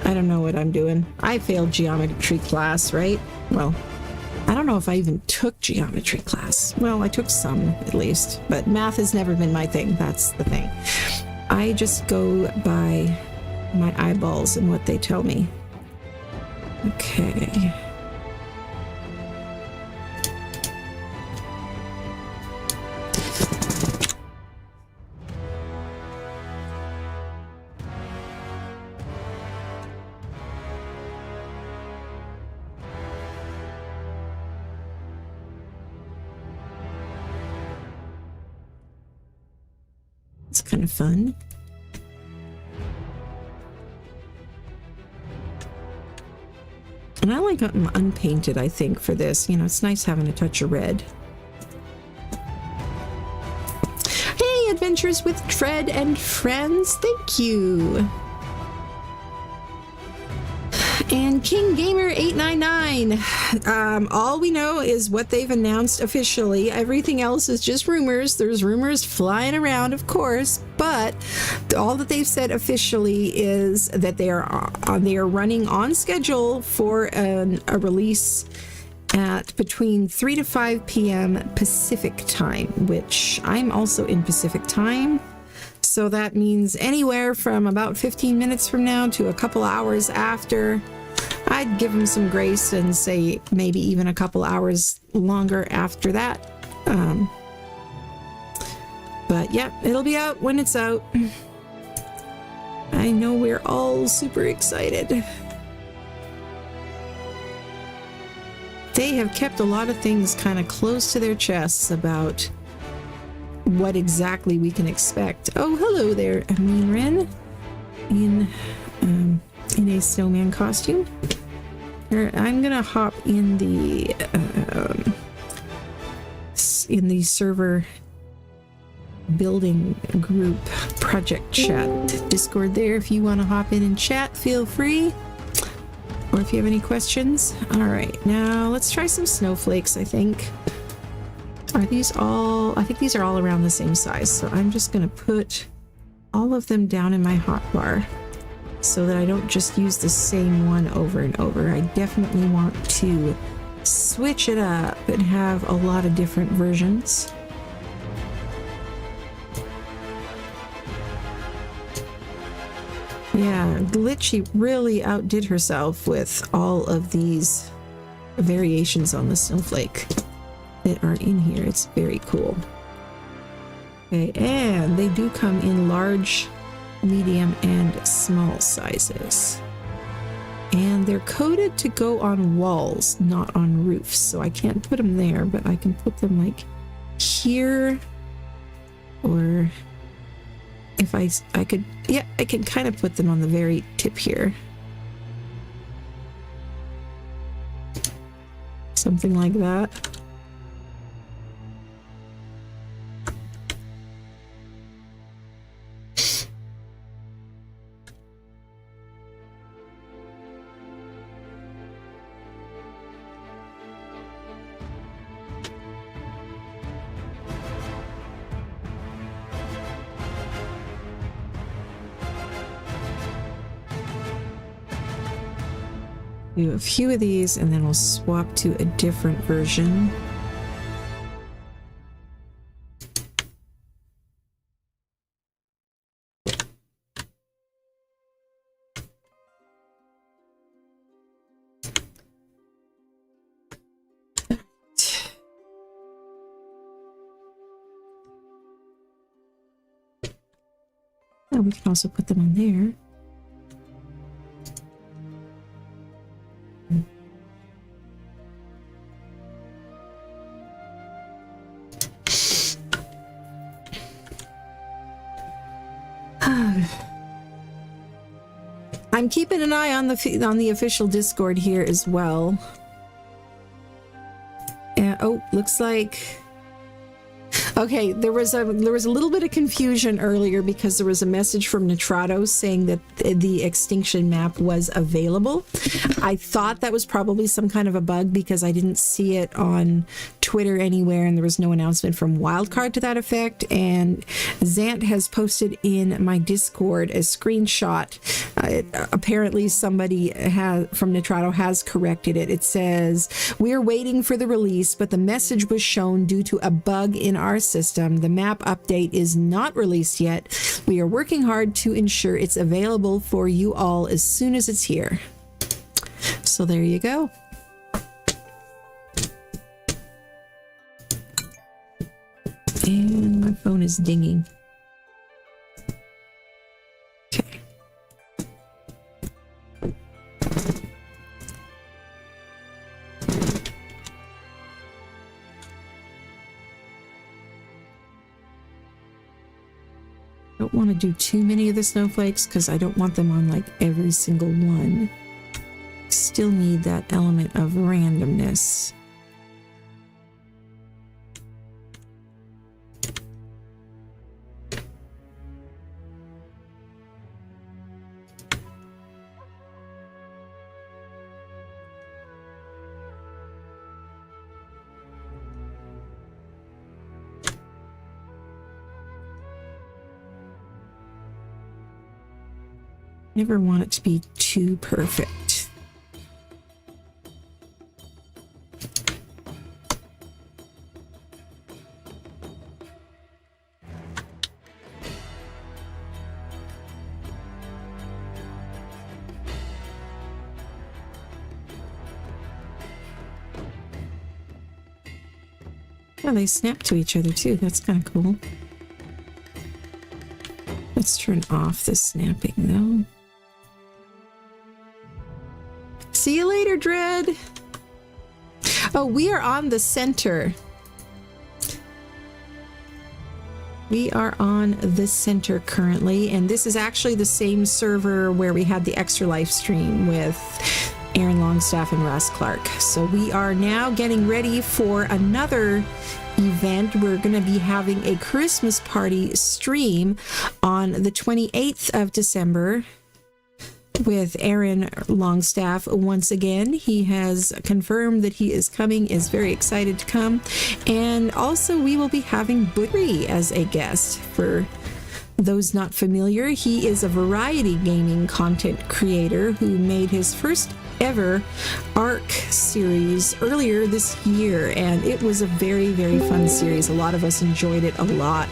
I don't know what I'm doing. I failed geometry class, right? Well, I don't know if I even took geometry class. Well, I took some at least, but math has never been my thing. That's the thing. I just go by my eyeballs and what they tell me. Okay. It's kind of fun. And I like them unpainted, I think, for this. You know, it's nice having a touch of red. Hey, Adventures with Tread and Friends, thank you. And King Gamer 899. All we know is what they've announced officially. Everything else is just rumors. There's rumors flying around, of course, but all that they've said officially is that they are running on schedule for a release at between 3 to 5 p.m. Pacific time, which I'm also in Pacific time. So that means anywhere from about 15 minutes from now to a couple hours after. I'd give them some grace and say maybe even a couple hours longer after that. But yeah, it'll be out when it's out. I know we're all super excited. They have kept a lot of things kind of close to their chests about what exactly we can expect. Oh, hello there, Amin Ren, in a snowman costume. Here, I'm gonna hop in the server building group project chat Discord there. If you want to hop in and chat, feel free. Or if you have any questions. All right, now let's try some snowflakes. I think. Are these all? I think these are all around the same size. So I'm just gonna put all of them down in my hotbar, so that I don't just use the same one over and over. I definitely want to switch it up and have a lot of different versions. Yeah, Glitchy really outdid herself with all of these variations on the snowflake that are in here. It's very cool. Okay, and they do come in large, medium, and small sizes. And they're coded to go on walls, not on roofs. So I can't put them there, but I can put them like here, or if I could, yeah, I can kind of put them on the very tip here. Something like that. Do a few of these and then we'll swap to a different version. Oh, we can also put them on there. I'm keeping an eye on the official Discord here as well. Oh, looks like Okay, there was a little bit of confusion earlier because there was a message from Nitrato saying that the Extinction map was available. I thought that was probably some kind of a bug because I didn't see it on Twitter anywhere, and there was no announcement from Wildcard to that effect. And Zant has posted in my Discord a screenshot. Apparently somebody from Nitrato has corrected it. It says, "We're waiting for the release, but the message was shown due to a bug in our system. The map update is not released yet. We are working hard to ensure it's available for you all as soon as it's here." So there you go. And my phone is dinging. Okay. I don't want to do too many of the snowflakes because I don't want them on like every single one. Still need that element of randomness. Never want it to be too perfect. Oh, they snap to each other too. That's kind of cool. Let's turn off the snapping though. See you later, Dread. Oh, we are on the center. We are on the center currently, and this is actually the same server where we had the extra live stream with Aaron Longstaff and Russ Clark. So we are now getting ready for another event. We're going to be having a Christmas party stream on the 28th of December with Aaron Longstaff once again. He has confirmed that he is coming, is very excited to come. And also we will be having Buckley as a guest. For those not familiar, he is a variety gaming content creator who made his first ever ARC series earlier this year, and it was a very, very fun series. A lot of us enjoyed it a lot,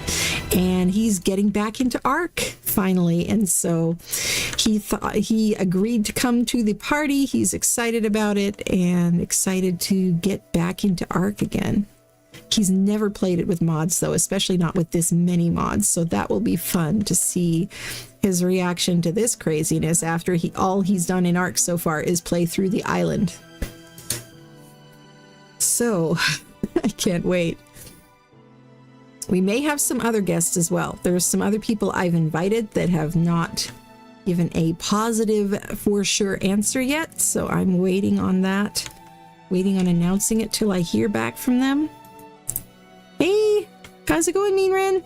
and he's getting back into ARC finally, and so he agreed to come to the party. He's excited about it and excited to get back into ARC again. He's never played it with mods though, especially not with this many mods, so that will be fun to see his reaction to this craziness after all he's done in ARC so far is play through the island. So I can't wait. We may have some other guests as well. There's some other people I've invited that have not given a positive for sure answer yet, so I'm waiting on that, waiting on announcing it till I hear back from them. Hey, how's it going, Mean Ren?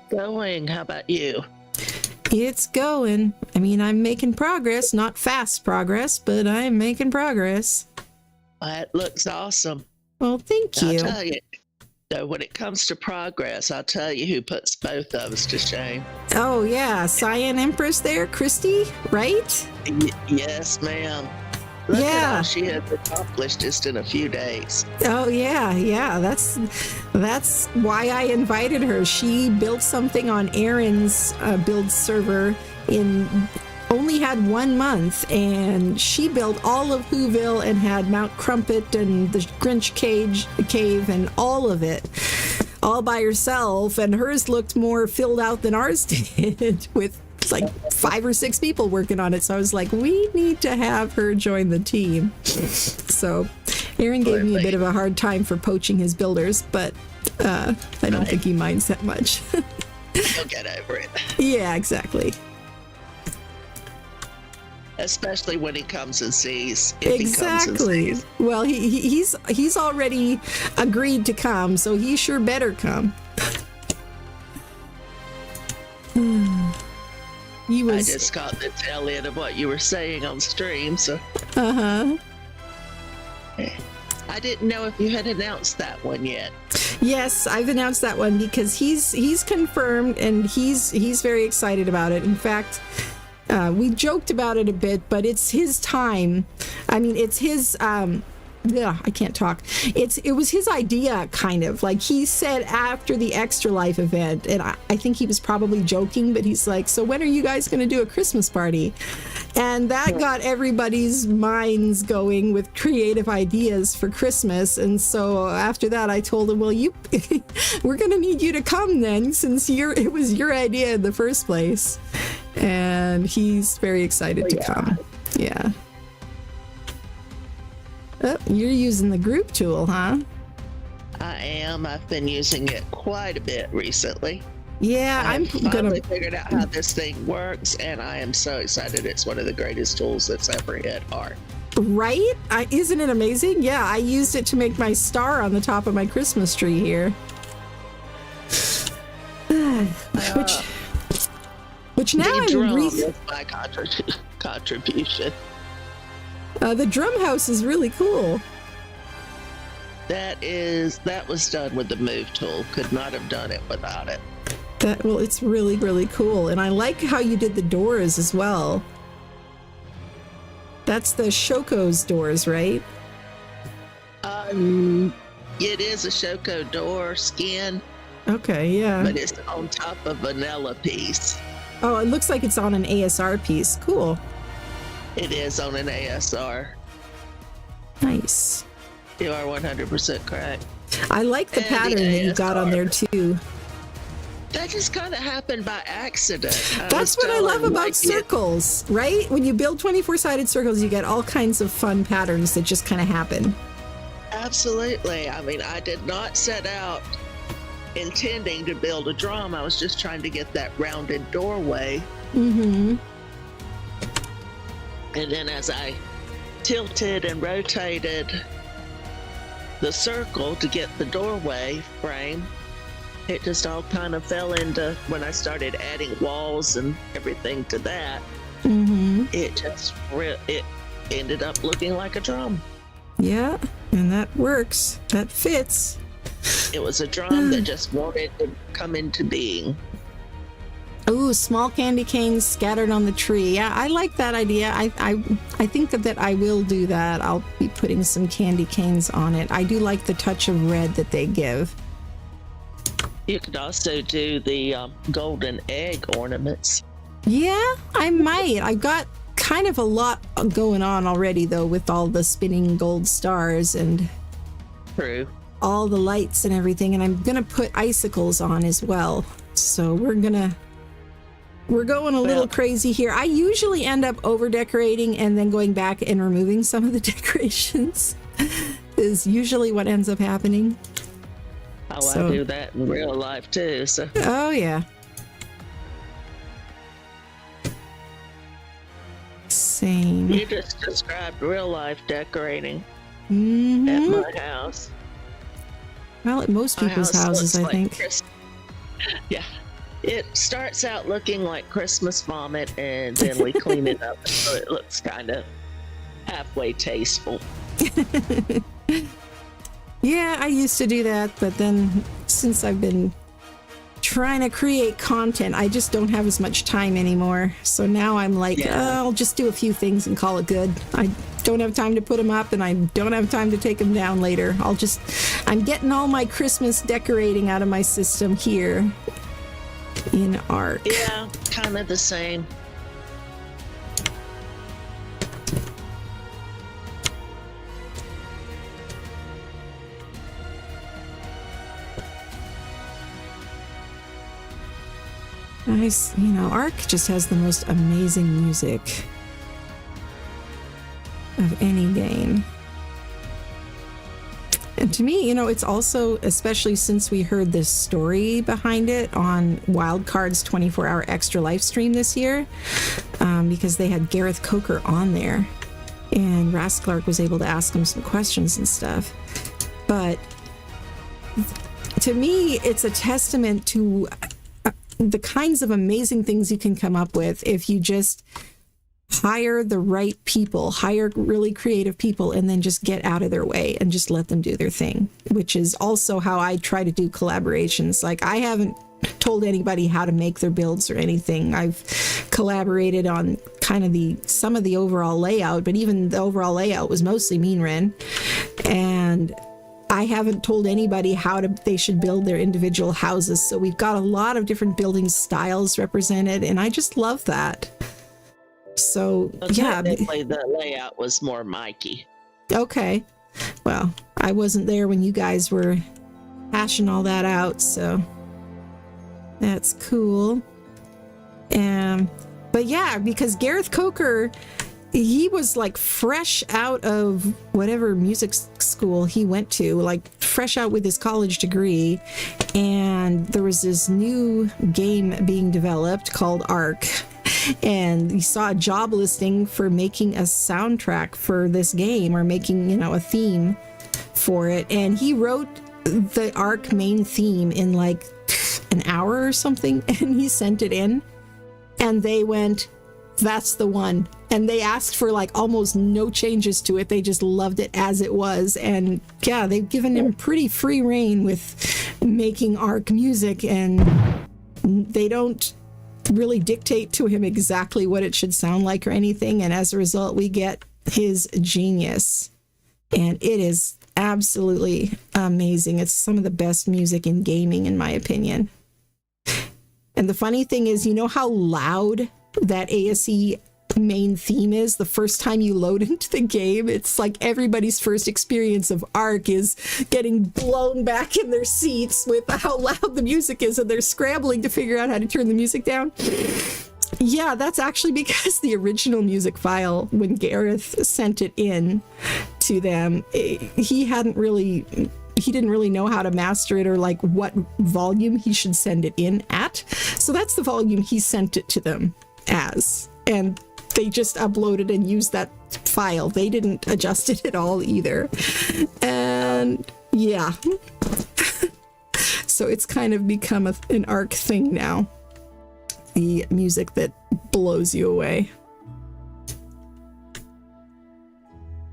Going. How about you? It's going. I mean, I'm making progress, not fast progress, but I'm making progress. It looks awesome. Well, thank you. I'll tell you, though, when it comes to progress, I'll tell you who puts both of us to shame. Oh, yeah. Cyan Empress there, Christy, right? Yes, ma'am. Look Yeah. at all she has accomplished just in a few days. Oh, yeah. That's why I invited her. She built something on Aaron's build server only had 1 month, and she built all of Whoville and had Mount Crumpet and the Grinch Cave and all of it all by herself, and hers looked more filled out than ours did with like 5 or 6 people working on it. So I was like, we need to have her join the team. So Aaron gave me a bit of a hard time for poaching his builders, but I don't think he minds that much. He'll get over it. Yeah, exactly. Especially when he comes and sees. If Exactly. He comes and sees. Well, he's already agreed to come, so he sure better come. He I was. just caught the tail end of what you were saying on stream, so Uh-huh. I didn't know if you had announced that one yet. Yes, I've announced that one because he's confirmed and he's very excited about it. In fact, we joked about it a bit, but it's his time. I mean, it's his yeah, I can't talk. It was his idea, kind of. Like, he said after the Extra Life event, and I think he was probably joking, but he's like, so when are you guys going to do a Christmas party? And that got everybody's minds going with creative ideas for Christmas. And so after that, I told him, well, we're going to need you to come then, since it was your idea in the first place. And he's very excited to come. Yeah. Oh, you're using the group tool, huh? I am. I've been using it quite a bit recently. Yeah, I'm finally figured out how this thing works, and I am so excited. It's one of the greatest tools that's ever hit art. Right? Isn't it amazing? Yeah, I used it to make my star on the top of my Christmas tree here. Which now the drum I'm is my contribution. The drum house is really cool. That was done with the move tool. Could not have done it without it. Well, it's really, really cool. And I like how you did the doors as well. That's the Shoko's doors, right? It is a Shoko door skin. Okay, yeah. But it's on top of a vanilla piece. Oh, it looks like it's on an ASR piece. Cool. It is on an ASR. Nice. You are 100% correct. I like the pattern that you got on there too. That just kind of happened by accident. That's what I love about circles, right? When you build 24-sided circles, you get all kinds of fun patterns that just kind of happen. Absolutely. I mean, I did not set out intending to build a drum. I was just trying to get that rounded doorway. Mm-hmm. And then as I tilted and rotated the circle to get the doorway frame, it just all kind of fell into, when I started adding walls and everything to that, it ended up looking like a drum. Yeah, and that works. That fits. It was a drum that just wanted to come into being. Ooh, small candy canes scattered on the tree. Yeah, I like that idea. I think that I will do that. I'll be putting some candy canes on it. I do like the touch of red that they give. You could also do the golden egg ornaments. Yeah, I might. I've got kind of a lot going on already, though, with all the spinning gold stars and True. all the lights and everything. And I'm going to put icicles on as well. So we're going a little crazy here. I usually end up over decorating and then going back and removing some of the decorations is usually what ends up happening. Oh, I do that in real life too. So. Oh yeah. Same. You just described real life decorating at my house. Well, at most people's houses, I think. Yeah. It starts out looking like Christmas vomit, and then we clean it up so it looks kind of halfway tasteful. Yeah, I used to do that, but then since I've been trying to create content, I just don't have as much time anymore. So now I'm like, I'll just do a few things and call it good. I don't have time to put them up, and I don't have time to take them down later. I'm getting all my Christmas decorating out of my system here in Arc. Yeah, kind of the same. Nice, Arc just has the most amazing music of any game. And to me, it's also, especially since we heard this story behind it on Wildcard's 24-hour extra live stream this year, because they had Gareth Coker on there, and Rasklark was able to ask him some questions and stuff. But to me, it's a testament to the kinds of amazing things you can come up with if you just hire the right people, hire really creative people, and then just get out of their way and just let them do their thing, which is also how I try to do collaborations. Like, I haven't told anybody how to make their builds or anything. I've collaborated on kind of some of the overall layout, but even the overall layout was mostly Meanren. And I haven't told anybody how they should build their individual houses. So we've got a lot of different building styles represented, and I just love that. So, yeah. Technically, the layout was more Mikey. Okay. Well, I wasn't there when you guys were hashing all that out, so that's cool. But yeah, because Gareth Coker, he was like fresh out of whatever music school he went to, like fresh out with his college degree, and there was this new game being developed called Ark. And he saw a job listing for making a soundtrack for this game, or making, a theme for it. And he wrote the Ark main theme in like an hour or something, and he sent it in. And they went, that's the one. And they asked for like almost no changes to it. They just loved it as it was. And yeah, they've given him pretty free reign with making Ark music, and they don't really dictate to him exactly what it should sound like or anything, and as a result we get his genius, and it is absolutely amazing. It's some of the best music in gaming, in my opinion. And the funny thing is, how loud that ASE main theme is the first time you load into the game? It's like everybody's first experience of Ark is getting blown back in their seats with how loud the music is, and they're scrambling to figure out how to turn the music down. Yeah, that's actually because the original music file, when Gareth sent it in to them, he didn't really know how to master it, or like what volume he should send it in at. So that's the volume he sent it to them as. And they just uploaded and used that file. They didn't adjust it at all either. And yeah. So it's kind of become an Ark thing now. The music that blows you away.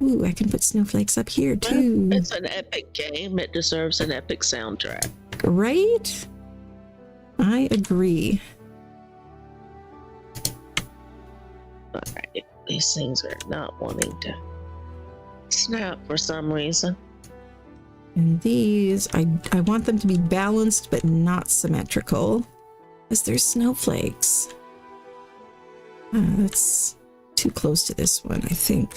Ooh, I can put snowflakes up here too. It's an epic game. It deserves an epic soundtrack. Right? I agree. Alright, these things are not wanting to snap for some reason. And these, I want them to be balanced but not symmetrical, because they're snowflakes. That's too close to this one, I think.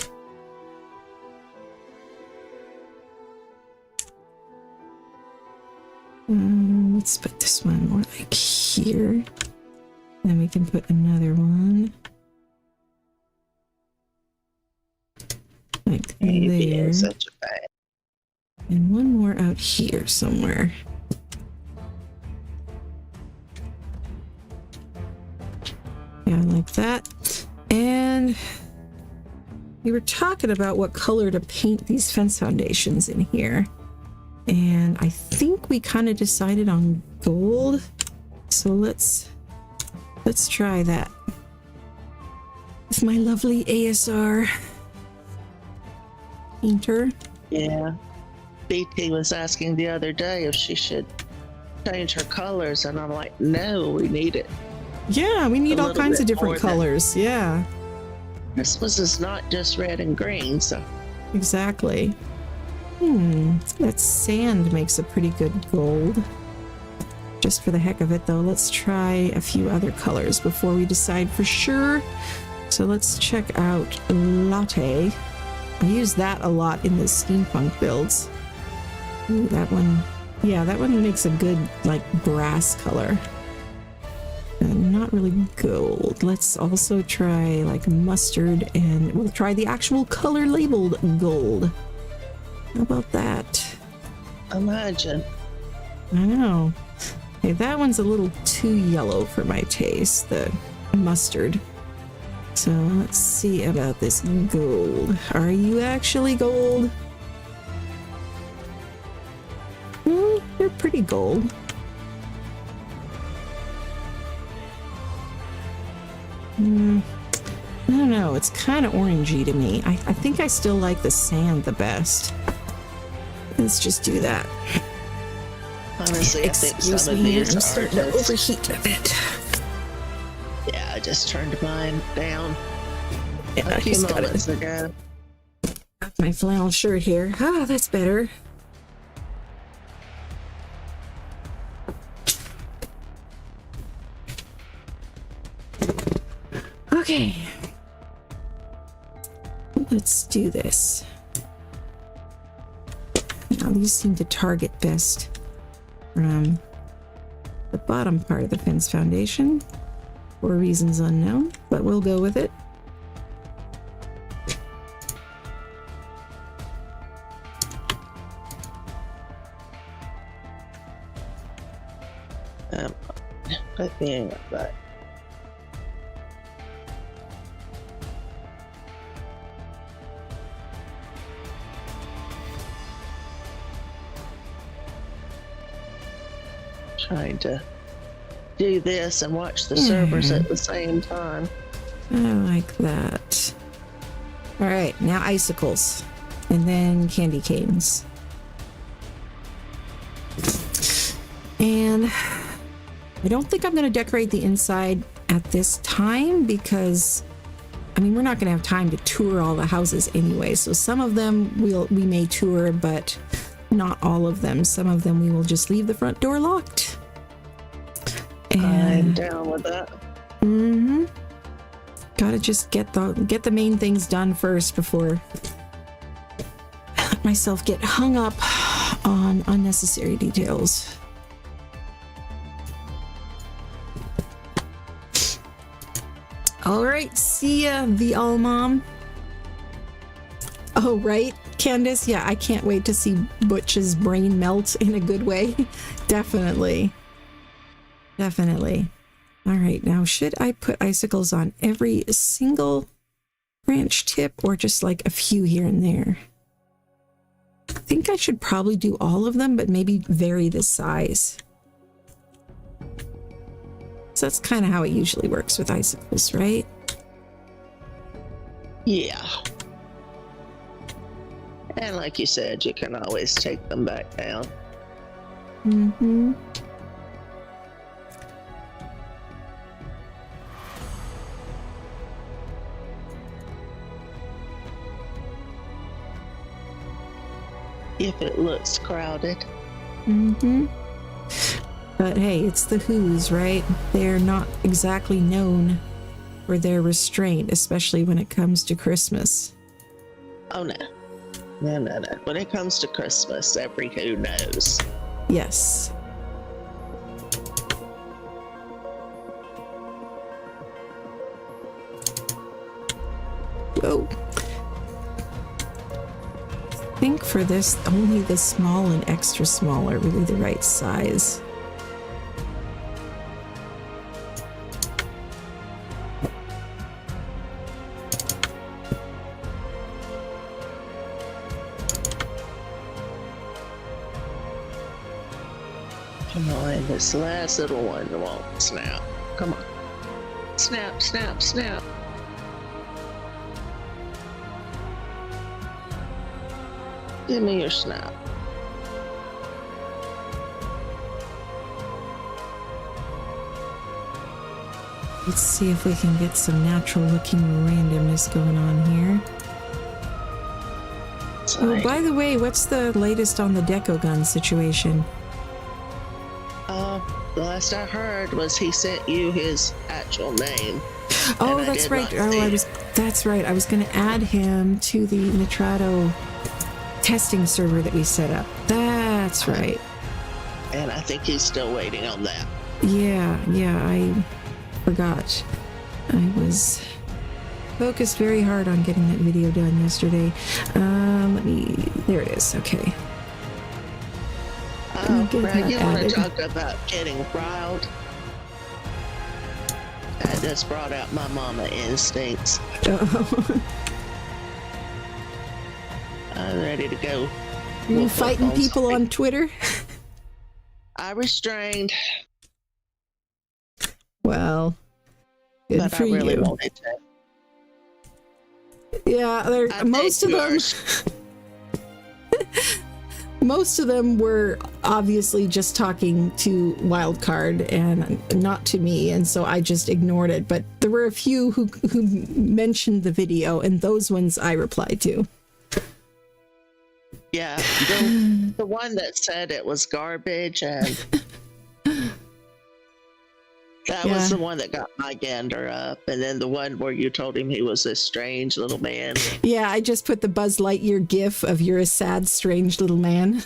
Let's put this one more like here. Then we can put another one like there. Such a bad. And one more out here somewhere. Yeah, like that. And we were talking about what color to paint these fence foundations in here. And I think we kind of decided on gold. So let's try that. With my lovely ASR painter. Yeah. BT was asking the other day if she should change her colors, and I'm like, no, we need it. Yeah, we need all kinds of different colors. Yeah. Christmas is not just red and green, so. Exactly. That sand makes a pretty good gold. Just for the heck of it, though, let's try a few other colors before we decide for sure. So let's check out Latte. I use that a lot in the steampunk builds. Ooh, that one. Yeah, that one makes a good, like, brass color. Not really gold. Let's also try, like, mustard, and we'll try the actual color labeled gold. How about that? imagine. I know. Hey, that one's a little too yellow for my taste, the mustard. So let's see about this gold. Are you actually gold? You're pretty gold. I don't know. It's kind of orangey to me. I think I still like the sand the best. Let's just do that. Honestly, I think some of I'm these are starting to just... overheat a bit. Yeah, I just turned mine down Yeah, a I few just got moments ago. my flannel shirt here. Ah, that's better. Okay. Let's do this. Now, these seem to target best from the bottom part of the fence foundation for reasons unknown, but we'll go with it. Let me hang up that. Trying to do this and watch the servers at the same time. I like that. All right, now icicles, and then candy canes. And I don't think I'm going to decorate the inside at this time because, I mean, we're not going to have time to tour all the houses anyway. So some of them we may tour, but not all of them. Some of them we will just leave the front door locked. I'm down with that. Mm-hmm. Gotta just get the main things done first before I let myself get hung up on unnecessary details. All right, see ya, the all mom. Oh, right, Candace? Yeah, I can't wait to see Butch's brain melt in a good way. Definitely. Definitely. All right, now should I put icicles on every single branch tip or just like a few here and there? I think I should probably do all of them, but maybe vary the size. So that's kind of how it usually works with icicles, right? Yeah. And like you said, you can always take them back down. Mm-hmm. If it looks crowded. Mm-hmm. But hey, it's the Who's, right? They're not exactly known for their restraint, especially when it comes to Christmas. Oh no. No. When it comes to Christmas, every Who knows. Yes. Whoa. I think for this, only the small and extra small are really the right size. Come on, this last little one won't snap. Come on. Snap, snap, snap. Give me your snap. Let's see if we can get some natural looking randomness going on here. Oh, by the way, what's the latest on the deco gun situation? The last I heard was he sent you his actual name. Oh, that's right. That's right. I was going to add him to the Nitrado testing server that we set up. That's right. And I think he's still waiting on that. Yeah, I forgot. I was focused very hard on getting that video done yesterday. There it is. Okay. Oh, Get right. that You want to added. talk about getting riled? That just brought out my mama instincts. Oh. I'm ready to go. You whoop fighting on people something. on Twitter? I restrained, Well, good but for I really you. wanted to. Yeah, I most of think them. yours- Most of them were obviously just talking to Wildcard and not to me, and so I just ignored it. But there were a few who mentioned the video, and those ones I replied to. Yeah, the one that said it was garbage, and that was the one that got my gander up. And then the one where you told him he was a strange little man. Yeah, I just put the Buzz Lightyear gif of "You're a sad, strange little man."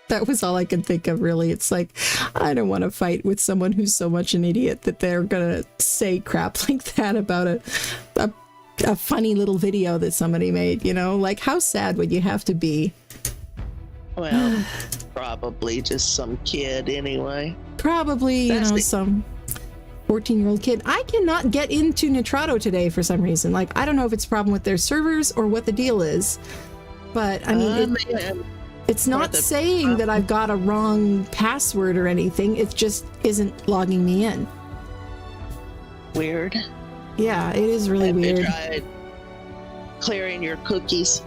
That was all I could think of, really. It's like, I don't want to fight with someone who's so much an idiot that they're gonna say crap like that about a funny little video that somebody made, you know? Like, how sad would you have to be? Well, probably just some kid anyway. Probably, some 14-year-old kid. I cannot get into Nitrado today for some reason. Like, I don't know if it's a problem with their servers or what the deal is. But, I mean, it's not saying that I've got a wrong password or anything. It just isn't logging me in. Weird. Yeah, it is really Have you weird. tried clearing your cookies?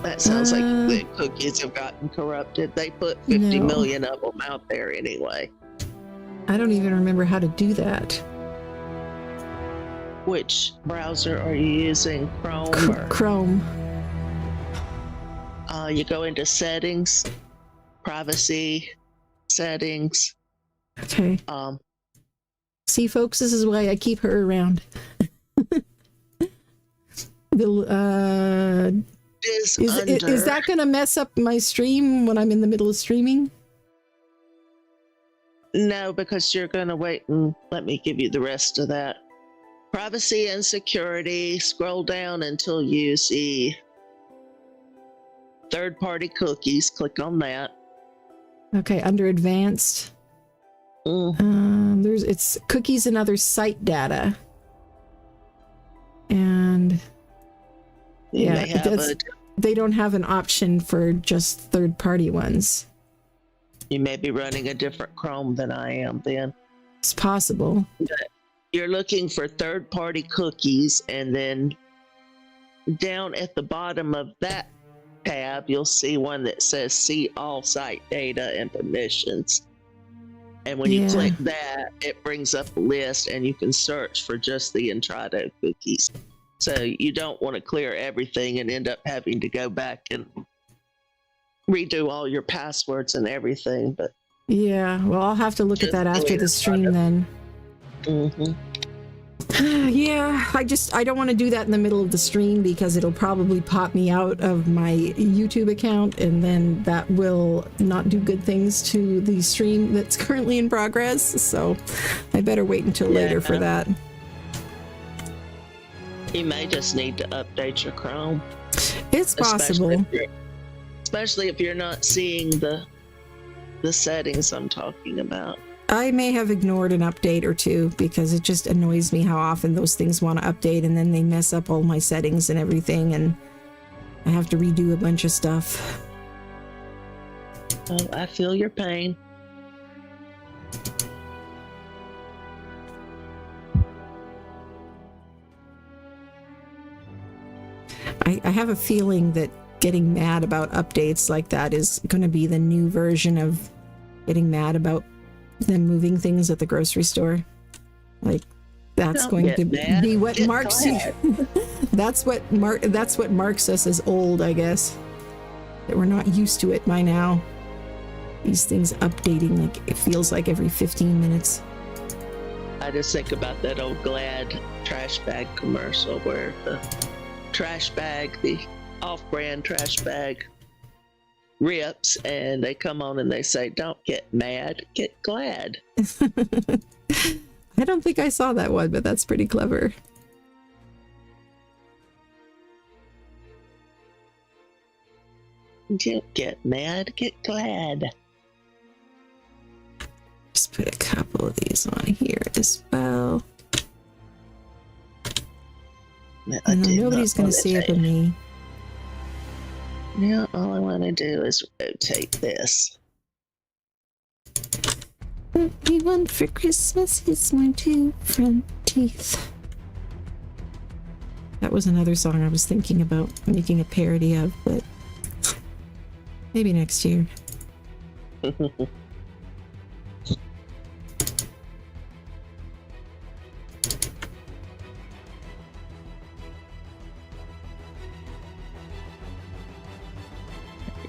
That sounds like the cookies have gotten corrupted. They put 50 No. million of them out there anyway. I don't even remember how to do that. Which browser are you using? Chrome? Or, Chrome. you go into settings, privacy, settings. Okay. See, folks, this is why I keep her around. Is that going to mess up my stream when I'm in the middle of streaming? No, because you're going to wait and let me give you the rest of that. Privacy and security, scroll down until you see third-party cookies. Click on that. Okay, under advanced. It's cookies and other site data. And they don't have an option for just third-party ones. You may be running a different Chrome than I am then. It's possible. You're looking for third-party cookies, and then down at the bottom of that tab, you'll see one that says see all site data and permissions. And when you click that, it brings up a list, and you can search for just the Intrado cookies. So you don't want to clear everything and end up having to go back and redo all your passwords and everything. But yeah, well, I'll have to look at that after the stream then. Yeah, I don't want to do that in the middle of the stream because it'll probably pop me out of my YouTube account, and then that will not do good things to the stream that's currently in progress. So I better wait until later for that. You may just need to update your Chrome. It's possible. Especially if you're not seeing the settings I'm talking about. I may have ignored an update or two because it just annoys me how often those things want to update and then they mess up all my settings and everything, and I have to redo a bunch of stuff. Oh, I feel your pain. I have a feeling that getting mad about updates like that is going to be the new version of getting mad about them moving things at the grocery store. Like, that's going to be what marks that's what marks us as old, I guess. That we're not used to it by now. These things updating, like, it feels like every 15 minutes. I just think about that old Glad trash bag commercial where the trash bag, the off-brand trash bag, rips, and they come on and they say, "Don't get mad, get glad." I don't think I saw that one, but that's pretty clever. Don't get mad, get glad. Just put a couple of these on here as well. I know nobody's going to see it but me. Now all I want to do is rotate this. What we want for Christmas is my 2 front teeth. That was another song I was thinking about making a parody of, but maybe next year.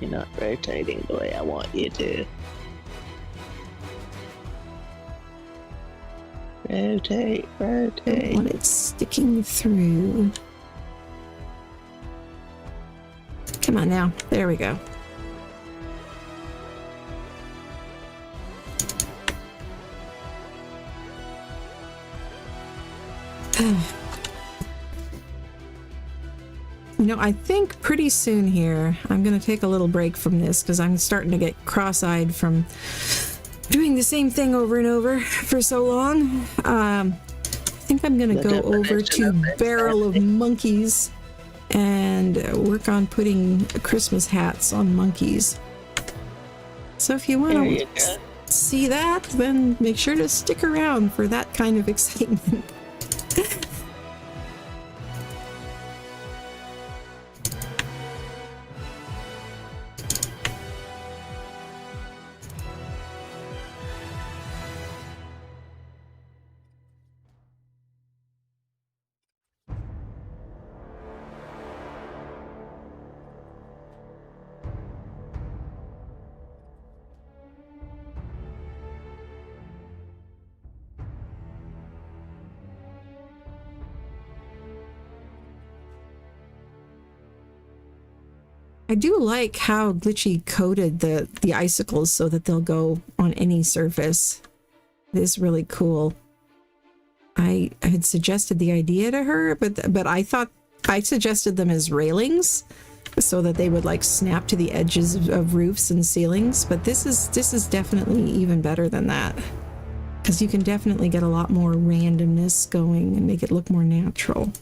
You're not rotating the way I want you to. Rotate, I rotate. want it sticking through. Come on now. There we go. You know, I think pretty soon here, I'm going to take a little break from this because I'm starting to get cross-eyed from doing the same thing over and over for so long. I think I'm going to go over to Barrel of Monkeys and work on putting Christmas hats on monkeys. So if you want to see that, then make sure to stick around for that kind of excitement. I do like how Glitchy coded the icicles so that they'll go on any surface. It is really cool. I had suggested the idea to her, but I thought I suggested them as railings so that they would like snap to the edges of roofs and ceilings. But this is definitely even better than that, because you can definitely get a lot more randomness going and make it look more natural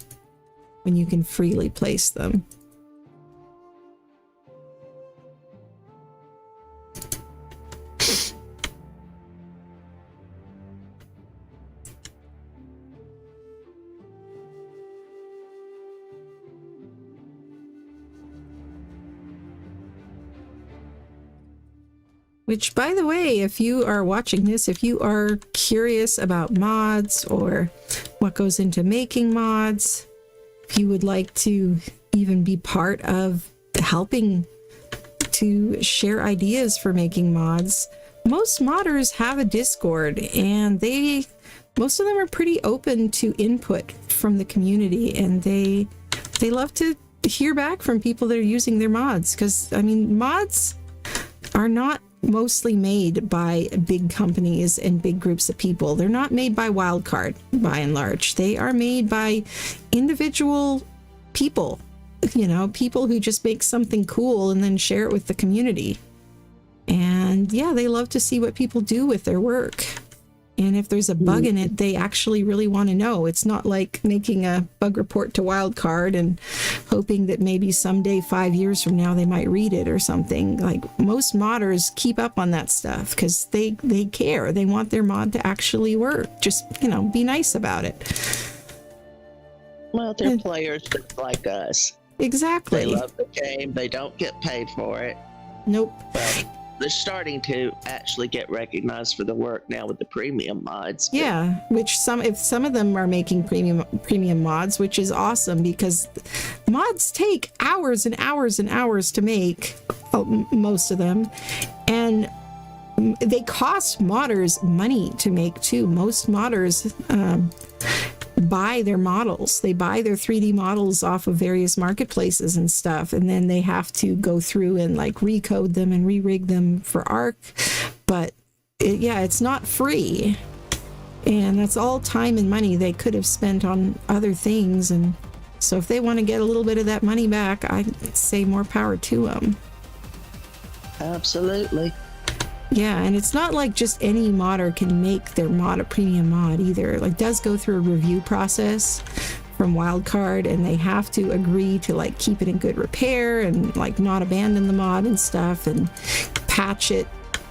when you can freely place them. Which, by the way, if you are watching this, if you are curious about mods or what goes into making mods, if you would like to even be part of helping to share ideas for making mods, most modders have a Discord, and most of them are pretty open to input from the community, and they love to hear back from people that are using their mods, because, I mean, mods are not mostly made by big companies and big groups of people. They're not made by Wildcard, by and large. They are made by individual people, you know, people who just make something cool and then share it with the community. And yeah, they love to see what people do with their work. And if there's a bug in it, they actually really want to know. It's not like making a bug report to Wildcard and hoping that maybe someday, 5 years from now, they might read it or something. Like, most modders keep up on that stuff because they care. They want their mod to actually work. Just, you know, be nice about it. Well, they're players just like us. Exactly. They love the game. They don't get paid for it. Nope. But they're starting to actually get recognized for the work now with the premium mods. Yeah, which if some of them are making premium mods, which is awesome, because mods take hours and hours and hours to make, most of them, and they cost modders money to make too. Most modders buy their models. They buy their 3D models off of various marketplaces and stuff, and then they have to go through and like recode them and re-rig them for Arc. But it's not free, and that's all time and money they could have spent on other things. And so if they want to get a little bit of that money back, I'd say more power to them. Absolutely. Yeah, and it's not like just any modder can make their mod a premium mod either. Like, it does go through a review process from Wildcard, and they have to agree to like keep it in good repair and like not abandon the mod and stuff and patch it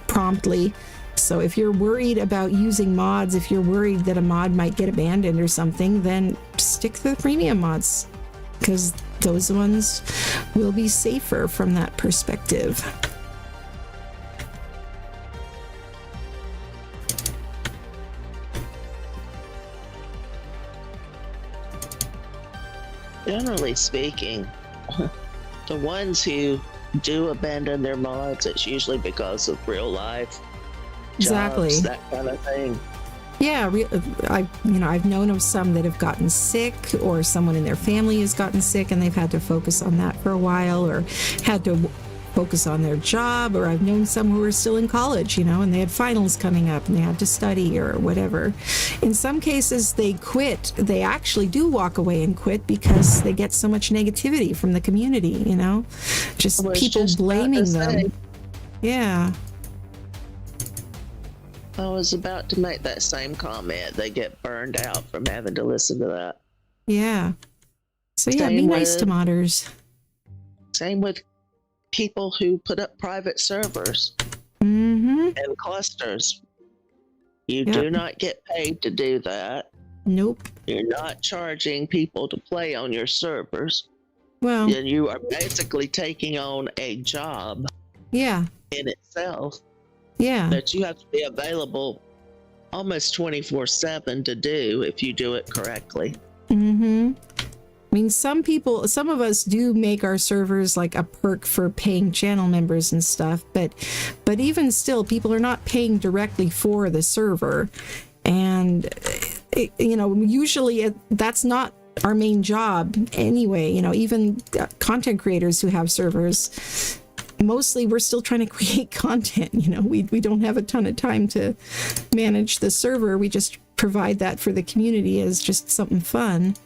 promptly. So if you're worried about using mods, if you're worried that a mod might get abandoned or something, then stick to the premium mods, because those ones will be safer from that perspective. Generally speaking, the ones who do abandon their mods, it's usually because of real life Exactly. jobs, that kind of thing. Yeah, I've known of some that have gotten sick, or someone in their family has gotten sick and they've had to focus on that for a while, or had to focus on their job, or I've known some who were still in college, and they had finals coming up and they had to study or whatever. In some cases, they quit. They actually do walk away and quit because they get so much negativity from the community, just people blaming them. Yeah. I was about to make that same comment. They get burned out from having to listen to that. Yeah. So yeah, be nice to modders. Same with people who put up private servers and clusters. You do not get paid to do that. Nope. You're not charging people to play on your servers. Well, and you are basically taking on a job in itself. Yeah. That you have to be available almost 24/7 to do if you do it correctly. I mean, some of us do make our servers like a perk for paying channel members and stuff, but even still, people are not paying directly for the server. And, usually that's not our main job anyway. Even content creators who have servers, mostly we're still trying to create content. We don't have a ton of time to manage the server. We just provide that for the community as just something fun.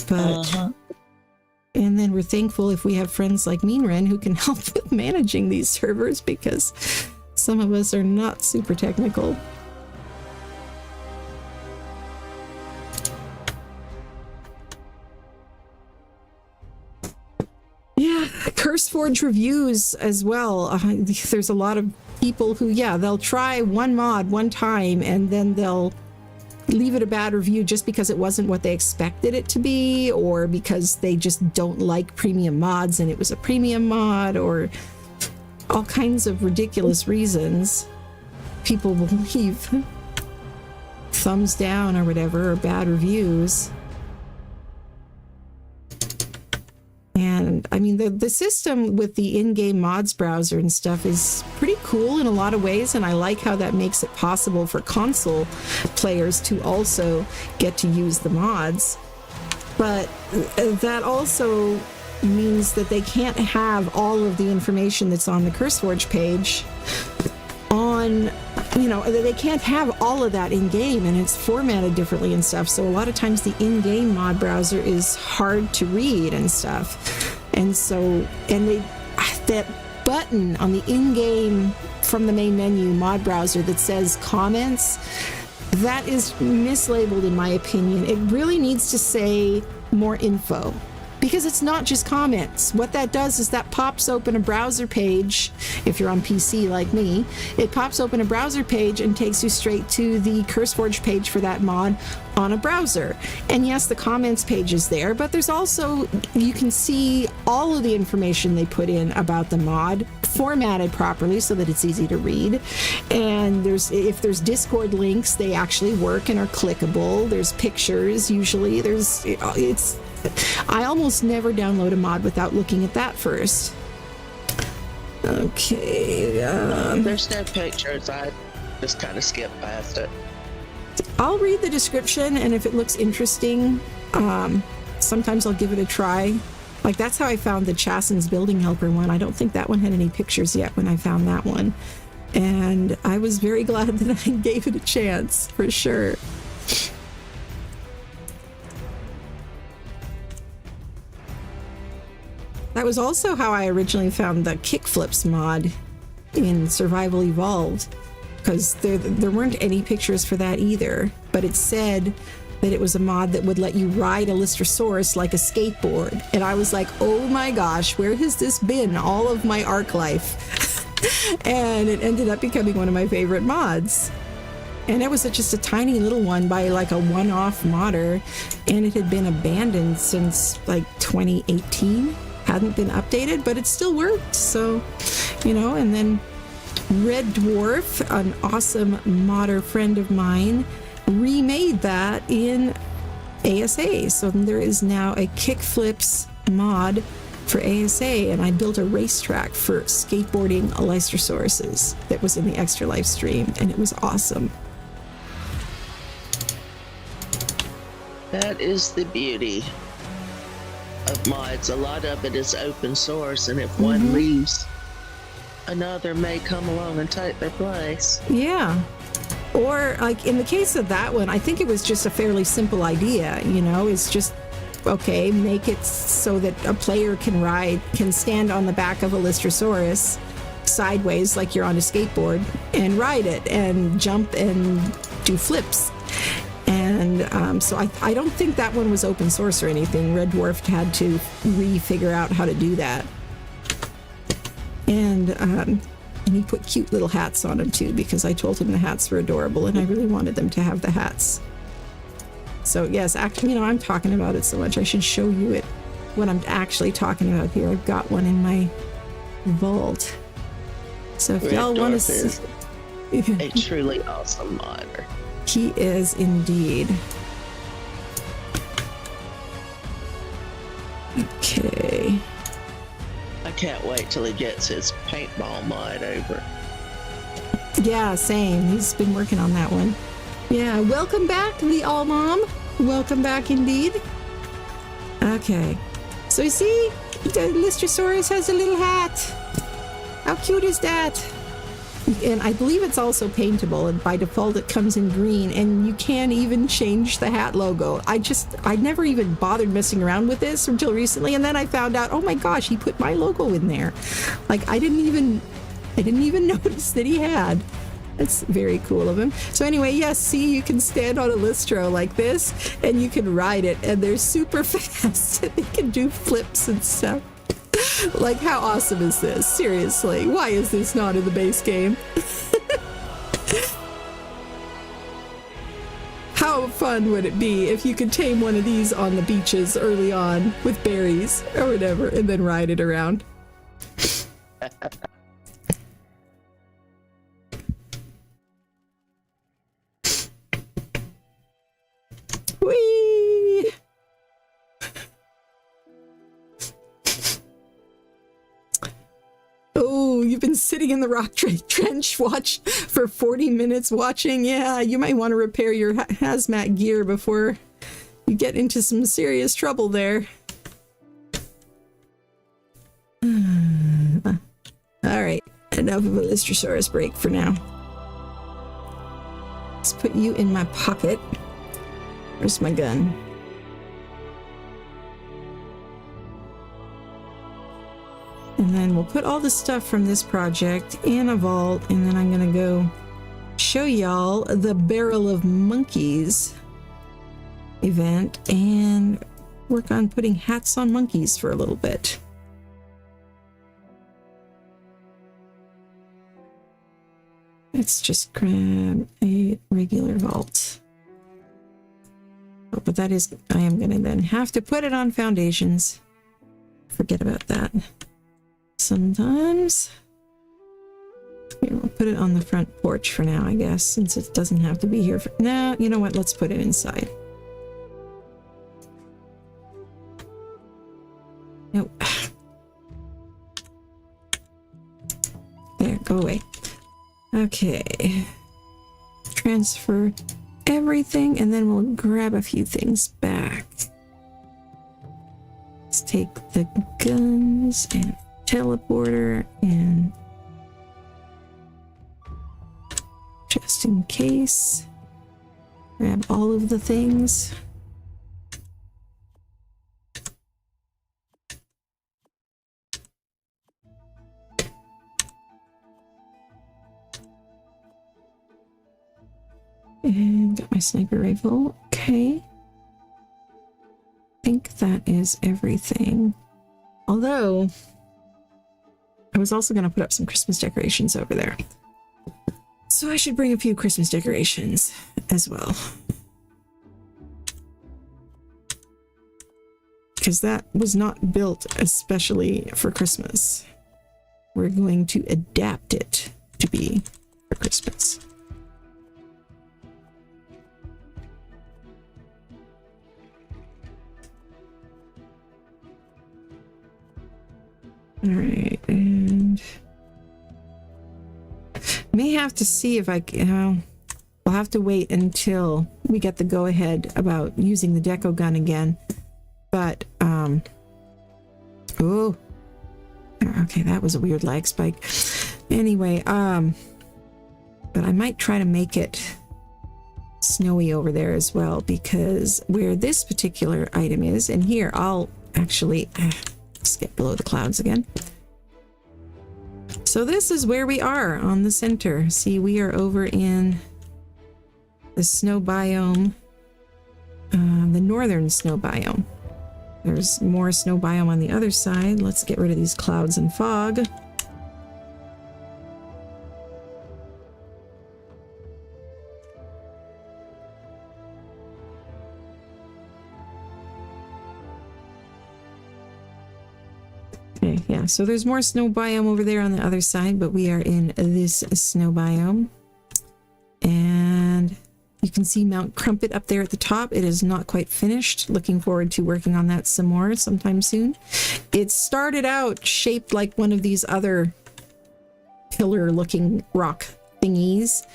But and then we're thankful if we have friends like Meanren who can help with managing these servers, because some of us are not super technical. Yeah, CurseForge reviews as well. There's a lot of people who, they'll try one mod one time and then they'll leave it a bad review just because it wasn't what they expected it to be, or because they just don't like premium mods and it was a premium mod, or all kinds of ridiculous reasons. People will leave thumbs down or whatever, or bad reviews. And I mean, the system with the in-game mods browser and stuff is pretty cool in a lot of ways, and I like how that makes it possible for console players to also get to use the mods. But that also means that they can't have all of the information that's on the CurseForge page on, they can't have all of that in-game, and it's formatted differently and stuff. So a lot of times the in-game mod browser is hard to read and stuff. And so, that button on the in-game from the main menu mod browser that says comments, that is mislabeled in my opinion. It really needs to say more info, because it's not just comments. What that does is that pops open a browser page. If you're on PC like me, it pops open a browser page and takes you straight to the CurseForge page for that mod on a browser. And yes, the comments page is there, but there's also, you can see all of the information they put in about the mod, formatted properly so that it's easy to read. And if there's Discord links, they actually work and are clickable. There's pictures, usually. I almost never download a mod without looking at that first. Okay. There's no pictures. I just kind of skip past it. I'll read the description, and if it looks interesting, sometimes I'll give it a try. Like, that's how I found the Chasson's Building Helper one. I don't think that one had any pictures yet when I found that one. And I was very glad that I gave it a chance, for sure. That was also how I originally found the Kickflips mod in Survival Evolved, because there weren't any pictures for that either, but it said that it was a mod that would let you ride a Lystrosaurus like a skateboard. And I was like, oh my gosh, where has this been all of my Ark life? And it ended up becoming one of my favorite mods. And it was just a tiny little one by like a one-off modder, and it had been abandoned since like 2018. Hadn't been updated, but it still worked. So, you know, and then Red Dwarf, an awesome modder friend of mine, remade that in ASA. So there is now a kickflips mod for ASA, and I built a racetrack for skateboarding Lystrosaurus that was in the extra life stream, and it was awesome. That is the beauty of mods. A lot of it is open source, and if one leaves, another may come along and take their place. Yeah. Or like in the case of that one, I think it was just a fairly simple idea, you know, it's just, okay, make it so that a player can stand on the back of a Lystrosaurus sideways like you're on a skateboard and ride it and jump and do flips. And so I don't think that one was open source or anything. Red Dwarf had to figure out how to do that. And he put cute little hats on them too, because I told him the hats were adorable and I really wanted them to have the hats. So yes, actually, you know, I'm talking about it so much, I should show you it, what I'm actually talking about here. I've got one in my vault. So if y'all want to see... a truly awesome modder. He is indeed. Okay. I can't wait till he gets his paintball mod over. Yeah, same. He's been working on that one. Yeah, welcome back, the All Mom. Welcome back indeed. Okay. So you see, the Lystrosaurus has a little hat. How cute is that? And I believe it's also paintable, and by default it comes in green, and you can even change the hat logo. I never even bothered messing around with this until recently, and then I found out, oh my gosh, he put my logo in there. Like I didn't even notice that he had. That's very cool of him. So anyway, yes, see, you can stand on a Lystro like this, and you can ride it, and they're super fast, and they can do flips and stuff. Like, how awesome is this? Seriously, why is this not in the base game? How fun would it be if you could tame one of these on the beaches early on with berries or whatever, and then ride it around? Whee! Oh, you've been sitting in the rock trench watch for 40 minutes watching? Yeah, you might want to repair your hazmat gear before you get into some serious trouble there. Alright, enough of a Lystrosaurus break for now. Let's put you in my pocket. Where's my gun? And then we'll put all the stuff from this project in a vault, and then I'm gonna go show y'all the Barrel of Monkeys event and work on putting hats on monkeys for a little bit. Let's just grab a regular vault. Oh, but that is, I am gonna then have to put it on foundations. Forget about that. Sometimes. Here, we'll put it on the front porch for now, I guess, since it doesn't have to be here for... Nah, you know what? Let's put it inside. Nope. There, go away. Okay. Transfer everything, and then we'll grab a few things back. Let's take the guns and teleporter, and just in case, grab all of the things. And got my sniper rifle. Okay. I think that is everything. Although, I was also going to put up some Christmas decorations over there. So I should bring a few Christmas decorations as well. Because that was not built especially for Christmas. We're going to adapt it to be for Christmas. All right, and may have to see if I can. We'll have to wait until we get the go-ahead about using the deco gun again. But oh, okay, that was a weird lag spike. Anyway, but I might try to make it snowy over there as well, because where this particular item is, and here I'll actually let's get below the clouds again. So this is where we are on the center. See, we are over in the snow biome, the northern snow biome. There's more snow biome on the other side. Let's get rid of these clouds and fog. Okay, yeah, so there's more snow biome over there on the other side, but we are in this snow biome. And you can see Mount Crumpet up there at the top. It is not quite finished. Looking forward to working on that some more sometime soon. It started out shaped like one of these other pillar-looking rock thingies.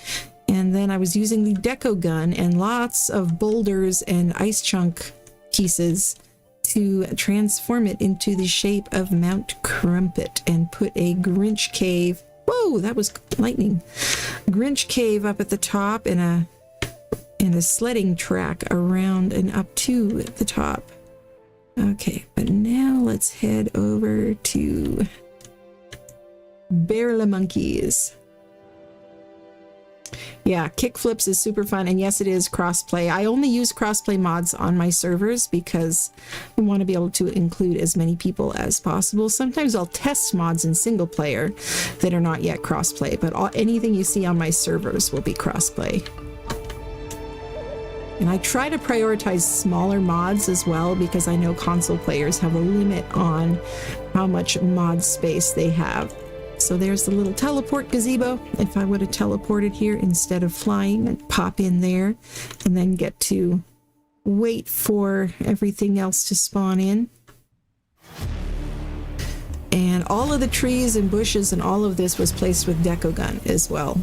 And then I was using the deco gun and lots of boulders and ice chunk pieces to transform it into the shape of Mount Crumpet and put a Grinch Cave. Whoa, that was lightning. Grinch Cave up at the top and a sledding track around and up to the top. Okay, but now let's head over to Bear La Monkeys. Yeah, kickflips is super fun, and yes, it is crossplay. I only use crossplay mods on my servers because we want to be able to include as many people as possible. Sometimes I'll test mods in single player that are not yet crossplay, but anything you see on my servers will be crossplay. And I try to prioritize smaller mods as well, because I know console players have a limit on how much mod space they have. So there's the little teleport gazebo. If I would have teleported here instead of flying, and pop in there and then get to wait for everything else to spawn in. And all of the trees and bushes and all of this was placed with Deco Gun as well.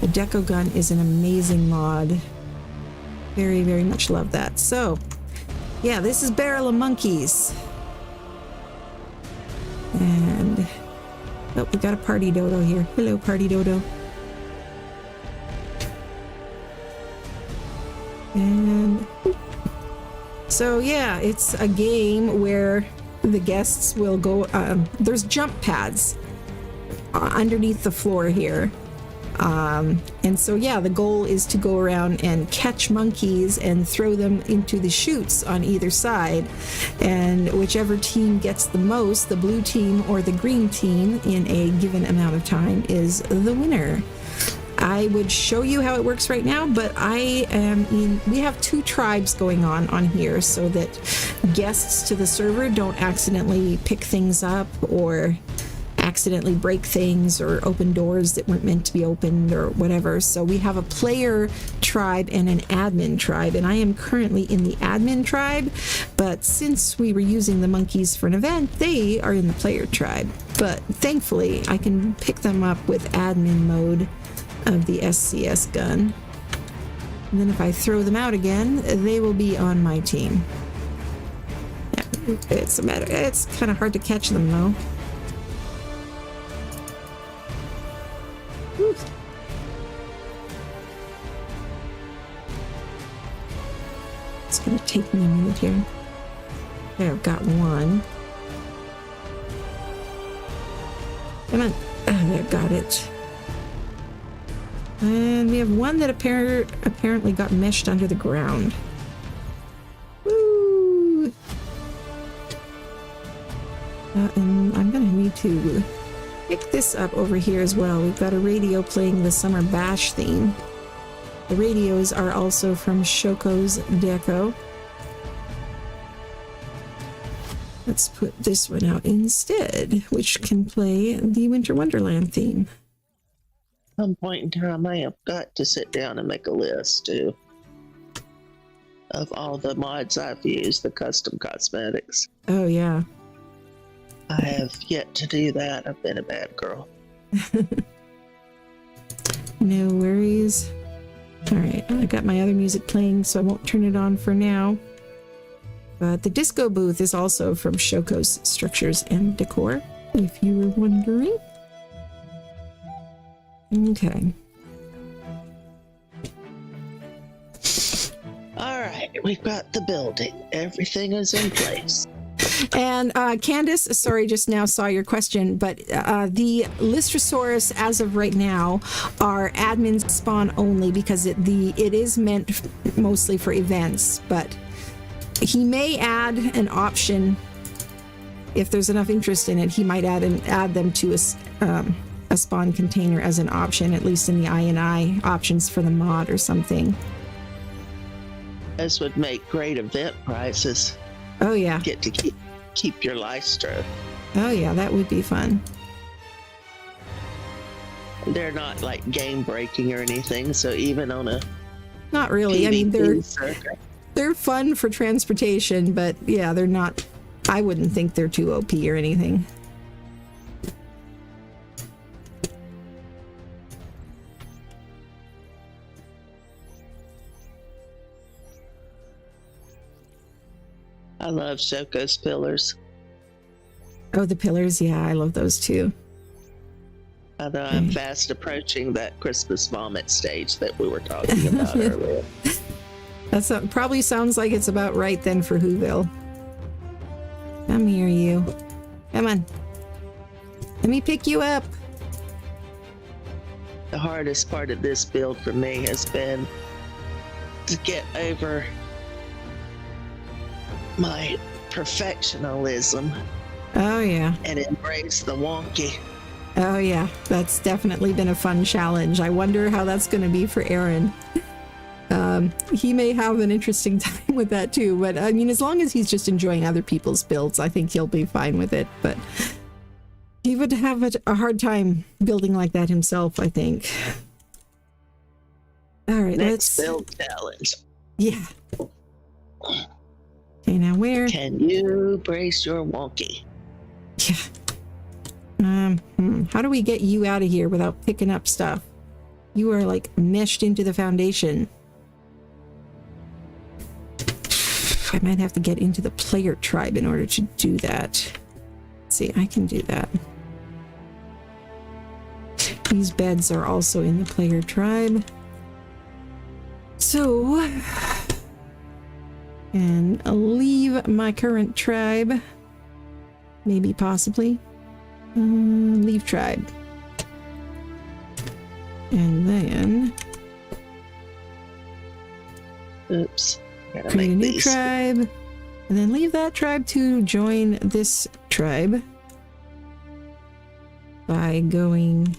The Deco Gun is an amazing mod. Very, very much love that. So, yeah, this is Barrel of Monkeys. And, oh, we got a party dodo here. Hello, party dodo. And, so yeah, it's a game where the guests will go, there's jump pads underneath the floor here. And so, yeah, the goal is to go around and catch monkeys and throw them into the chutes on either side. And whichever team gets the most, the blue team or the green team, in a given amount of time is the winner. I would show you how it works right now, but we have two tribes going on here so that guests to the server don't accidentally pick things up or accidentally break things or open doors that weren't meant to be opened or whatever. So we have a player tribe and an admin tribe, and I am currently in the admin tribe, but since we were using the monkeys for an event, they are in the player tribe. But thankfully I can pick them up with admin mode of the SCS gun, and then if I throw them out again, they will be on my team. Yeah, it's kind of hard to catch them though. It's gonna take me a minute here. There, I've got one. Come on. There, got it. And we have one that apparently got meshed under the ground. Woo! And I'm gonna need to pick this up over here as well. We've got a radio playing the Summer Bash theme. The radios are also from Shoko's Deco. Let's put this one out instead, which can play the Winter Wonderland theme. Some point in time, I have got to sit down and make a list too of all the mods I've used, the custom cosmetics. Oh yeah. I have yet to do that. I've been a bad girl. No worries. All right, I got my other music playing, so I won't turn it on for now. But the disco booth is also from Shoko's Structures and Decor, if you were wondering. Okay. All right, we've got the building. Everything is in place. And Candace, sorry, just now saw your question, but the Lystrosaurus, as of right now, are admin spawn only because it is meant mostly for events. But he may add an option if there's enough interest in it. He might add them to a spawn container as an option, at least in the I&I options for the mod or something. This would make great event prizes. Oh yeah. Get to keep your Lystro. Oh yeah, that would be fun. They're not like game breaking or anything, so even on a not really. I mean, circuit, they're fun for transportation, but yeah, they're not. I wouldn't think they're too OP or anything. I love Shoko's pillars. Oh, the pillars, yeah, I love those too. Although I'm fast approaching that Christmas vomit stage that we were talking about earlier. That probably sounds like it's about right then for Whoville. Come here, you. Come on. Let me pick you up. The hardest part of this build for me has been to get over my perfectionism. Oh yeah. And embrace the wonky. Oh yeah, that's definitely been a fun challenge. I wonder how that's going to be for Aaron. He may have an interesting time with that too, but I mean, as long as he's just enjoying other people's builds, I think he'll be fine with it. But he would have a hard time building like that himself, I think. All right, Next build challenge. Yeah. Okay, now where? Can you brace your wonky? Yeah. How do we get you out of here without picking up stuff? You are like meshed into the foundation. I might have to get into the player tribe in order to do that. Let's see, I can do that. These beds are also in the player tribe. So, and leave my current tribe. Maybe, possibly. Leave tribe. And then oops. Create a new tribe. And then leave that tribe to join this tribe by going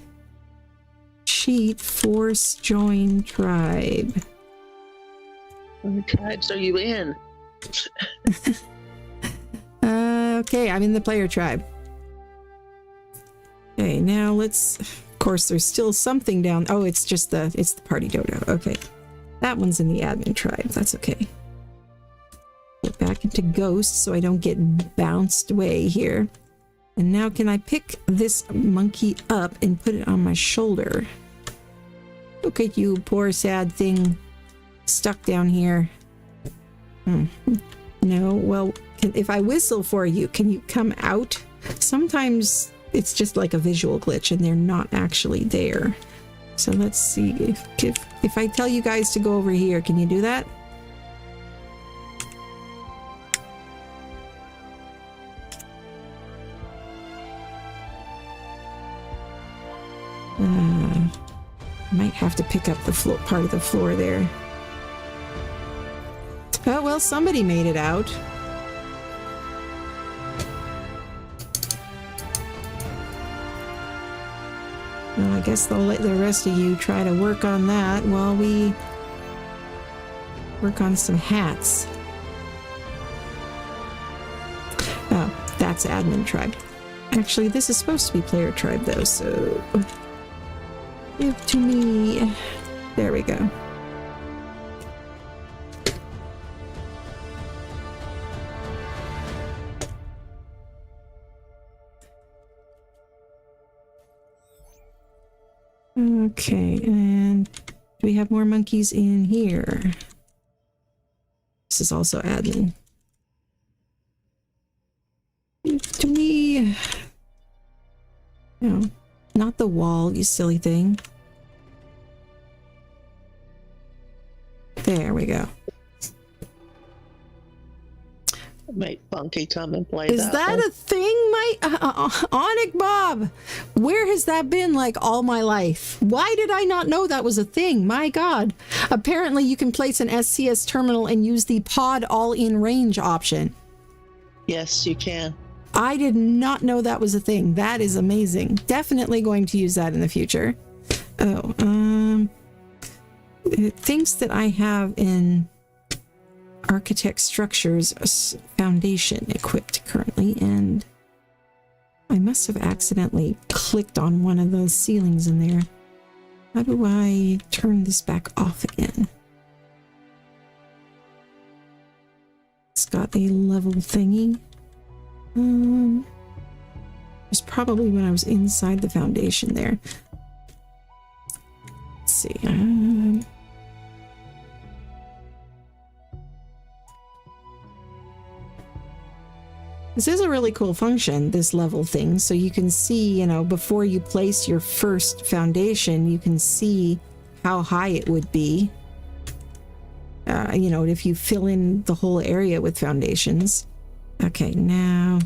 cheat force join tribe. What tribes are you in? Okay, I'm in the player tribe. Okay, now let's, of course, there's still something down. Oh, it's the party dodo. Okay. That one's in the admin tribe. That's okay. Get back into ghost so I don't get bounced away here. And now can I pick this monkey up and put it on my shoulder? Look at you, poor sad thing stuck down here. No, well, if I whistle for you, can you come out? Sometimes it's just like a visual glitch and they're not actually there. So let's see if I tell you guys to go over here, can you do that? Might have to pick up the floor, part of the floor there. Oh, well, somebody made it out. Well, I guess they'll let the rest of you try to work on that while we work on some hats. Oh, that's admin tribe. Actually, this is supposed to be player tribe, though, so give to me. There we go. Okay, and do we have more monkeys in here? This is also admin. To me, no, not the wall, you silly thing. There we go. Make Funky come and play Is that one. a thing, my Onic Bob? Where has that been like all my life? Why did I not know that was a thing? My God. Apparently you can place an SCS terminal and use the pod all-in range option. Yes, you can. I did not know that was a thing. That is amazing. Definitely going to use that in the future. Oh, things that I have in architect structures foundation equipped currently, and I must have accidentally clicked on one of those ceilings in there. How do I turn this back off again? It's got a level thingy. It's probably when I was inside the foundation there. Let's see. This is a really cool function, this level thing. So you can see, you know, before you place your first foundation, you can see how high it would be. You know, if you fill in the whole area with foundations. Okay, now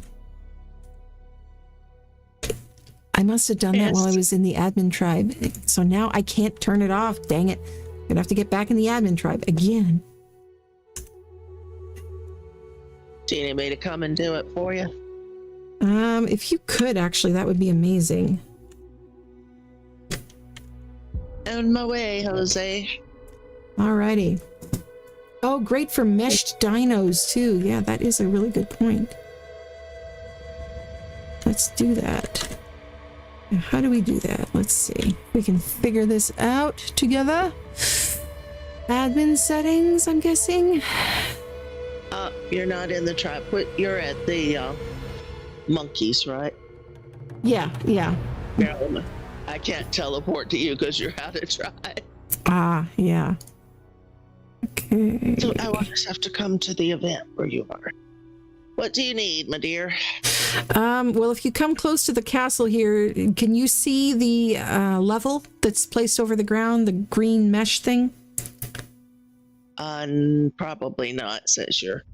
I must have done that while I was in the admin tribe. So now I can't turn it off. Dang it. Gonna have to get back in the admin tribe again. Do you need me to come and do it for you? If you could, actually, that would be amazing. On my way, Jose. Alrighty. Oh, great for meshed dinos, too. Yeah, that is a really good point. Let's do that. Now, how do we do that? Let's see. We can figure this out together. Admin settings, I'm guessing. You're not in the tribe. You're at the monkeys, right? Yeah. No, I can't teleport to you because you're out of tribe. Ah, yeah. Okay. So I will just have to come to the event where you are. What do you need, my dear? Well, if you come close to the castle here, can you see the level that's placed over the ground, the green mesh thing? Probably not, says you're.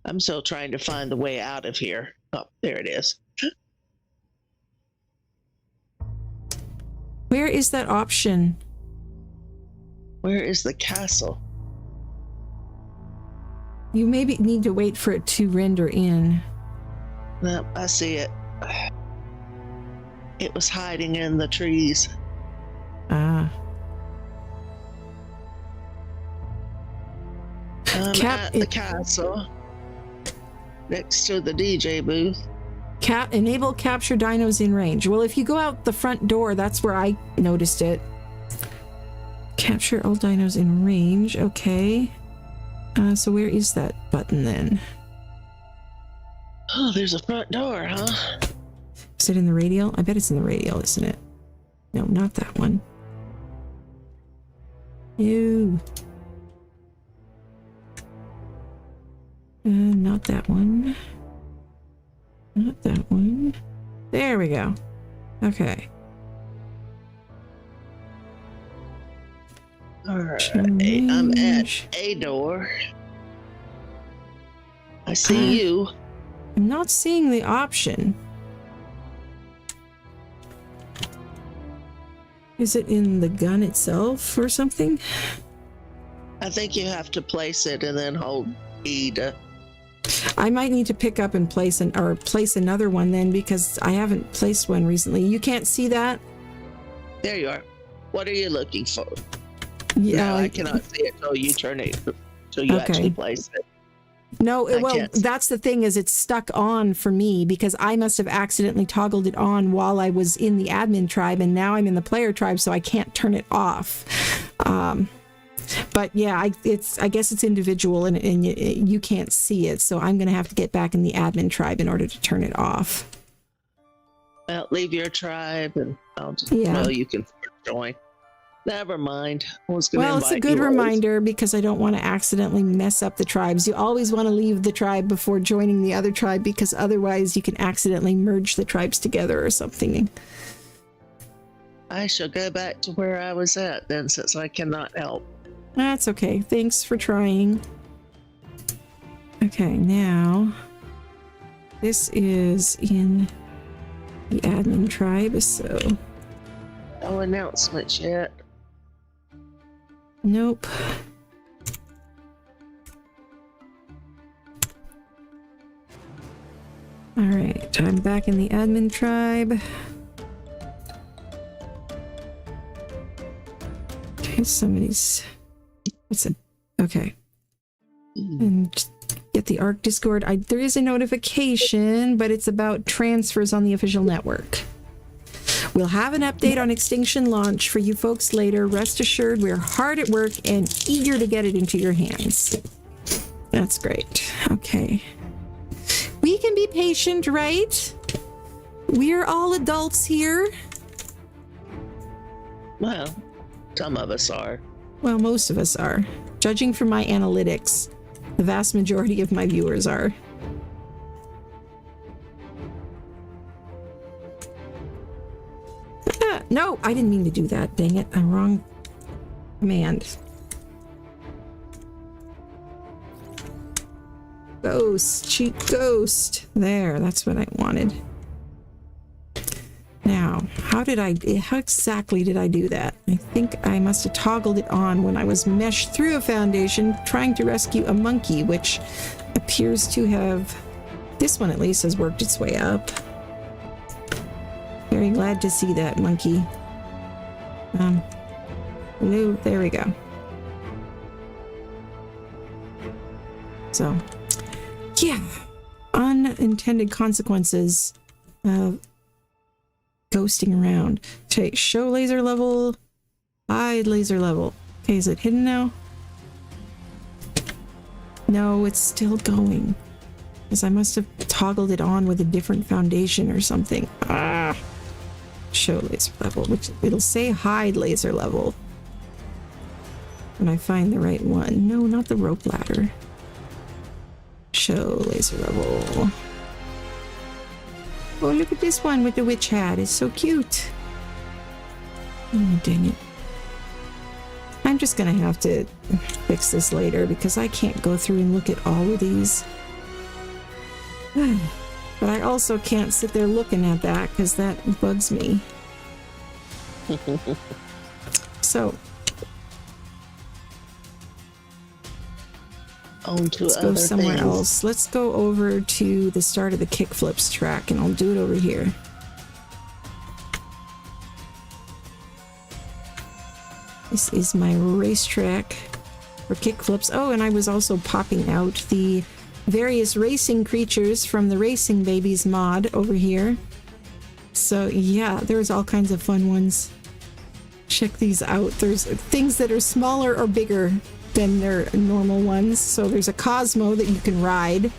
I'm still trying to find the way out of here. Oh, there it is. Where is that option? Where is the castle? You maybe need to wait for it to render in. No, I see it. It was hiding in the trees. Ah. At the castle. Next to the DJ booth. Enable capture dinos in range. Well, if you go out the front door, that's where I noticed it. Capture all dinos in range. Okay. So where is that button then? Oh, there's a front door, huh? Is it in the radial? I bet it's in the radial, isn't it? No, not that one. Ew. Not that one. Not that one. There we go. Okay. Alright, I'm at a door. I see you. I'm not seeing the option. Is it in the gun itself or something? I think you have to place it and then hold E to. I might need to pick up and place another one then, because I haven't placed one recently. You can't see that? There you are. What are you looking for? Yeah, No, I cannot see it until you turn it, till you actually place it. No, well, can't. that's the thing, is it's stuck on for me because I must have accidentally toggled it on while I was in the admin tribe, and now I'm in the player tribe, so I can't turn it off. But yeah, I guess it's individual, and you can't see it, so I'm going to have to get back in the admin tribe in order to turn it off. Well, leave your tribe, and I'll just, you can join. Never mind. It's a good reminder because I don't want to accidentally mess up the tribes. You always want to leave the tribe before joining the other tribe, because otherwise you can accidentally merge the tribes together or something. I shall go back to where I was at then, since I cannot help. That's okay. Thanks for trying. Okay, now this is in the admin tribe, so no announcements yet. Nope. All right, I'm back in the admin tribe. Okay, somebody's... What's it? Okay. And get the ARC Discord. There is a notification, but it's about transfers on the official network. We'll have an update on Extinction launch for you folks later. Rest assured, we're hard at work and eager to get it into your hands. That's great. Okay. We can be patient, right? We're all adults here. Well, some of us are. Well, most of us are. Judging from my analytics, the vast majority of my viewers are. No, I didn't mean to do that. Dang it. I'm wrong command. Ghost. Cheat ghost. There, that's what I wanted. Now, how exactly did I do that? I think I must have toggled it on when I was meshed through a foundation trying to rescue a monkey, which appears to have, this one at least has worked its way up. Very glad to see that, monkey. No, there we go. So, yeah. Unintended consequences of ghosting around. Okay, show laser level, hide laser level. Okay, is it hidden now? No, it's still going. Because I must have toggled it on with a different foundation or something. Ah! Show laser level, which it'll say hide laser level when I find the right one. No, not the rope ladder. Show laser level. Oh, look at this one with the witch hat. It's so cute. Oh, dang it. I'm just gonna have to fix this later because I can't go through and look at all of these. But I also can't sit there looking at that because that bugs me. So, let's go somewhere else. Let's go over to the start of the kickflips track, and I'll do it over here. This is my racetrack for kickflips. Oh, and I was also popping out the various racing creatures from the Racing Babies mod over here. So yeah, there's all kinds of fun ones. Check these out. There's things that are smaller or bigger than their normal ones. So there's a Cosmo that you can ride.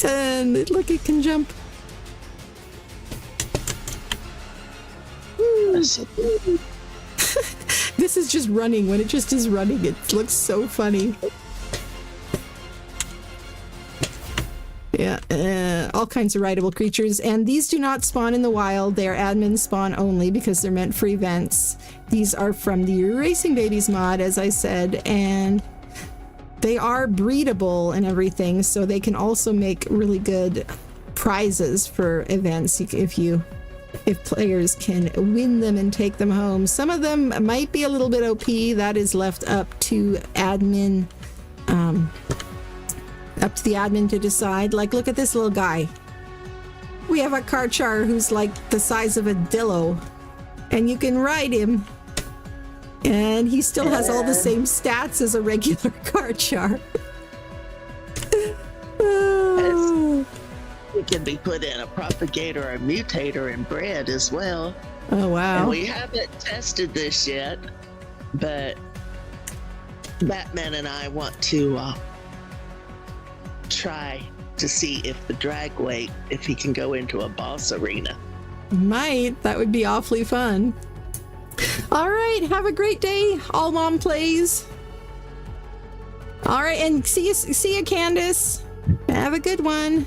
And look, it can jump. This is just running. When it just is running, it looks so funny. Yeah, all kinds of rideable creatures, and these do not spawn in the wild. They are admin spawn only because they're meant for events. These are from the Racing Babies mod, as I said, and they are breedable and everything, so they can also make really good prizes for events if you if players can win them and take them home. Some of them might be a little bit OP. That is left up to admin, up to the admin to decide. Like, look at this little guy. We have a Karchar who's like the size of a dillo, and you can ride him, and he still has all the same stats as a regular Karchar. It can be put in a propagator or mutator and bred as well. Oh, wow. And we haven't tested this yet, but Batman and I want to try to see if the drag weight, if he can go into a boss arena. Might. That would be awfully fun. All right. Have a great day. All Mom Plays. All right. And see you, Candace. Have a good one.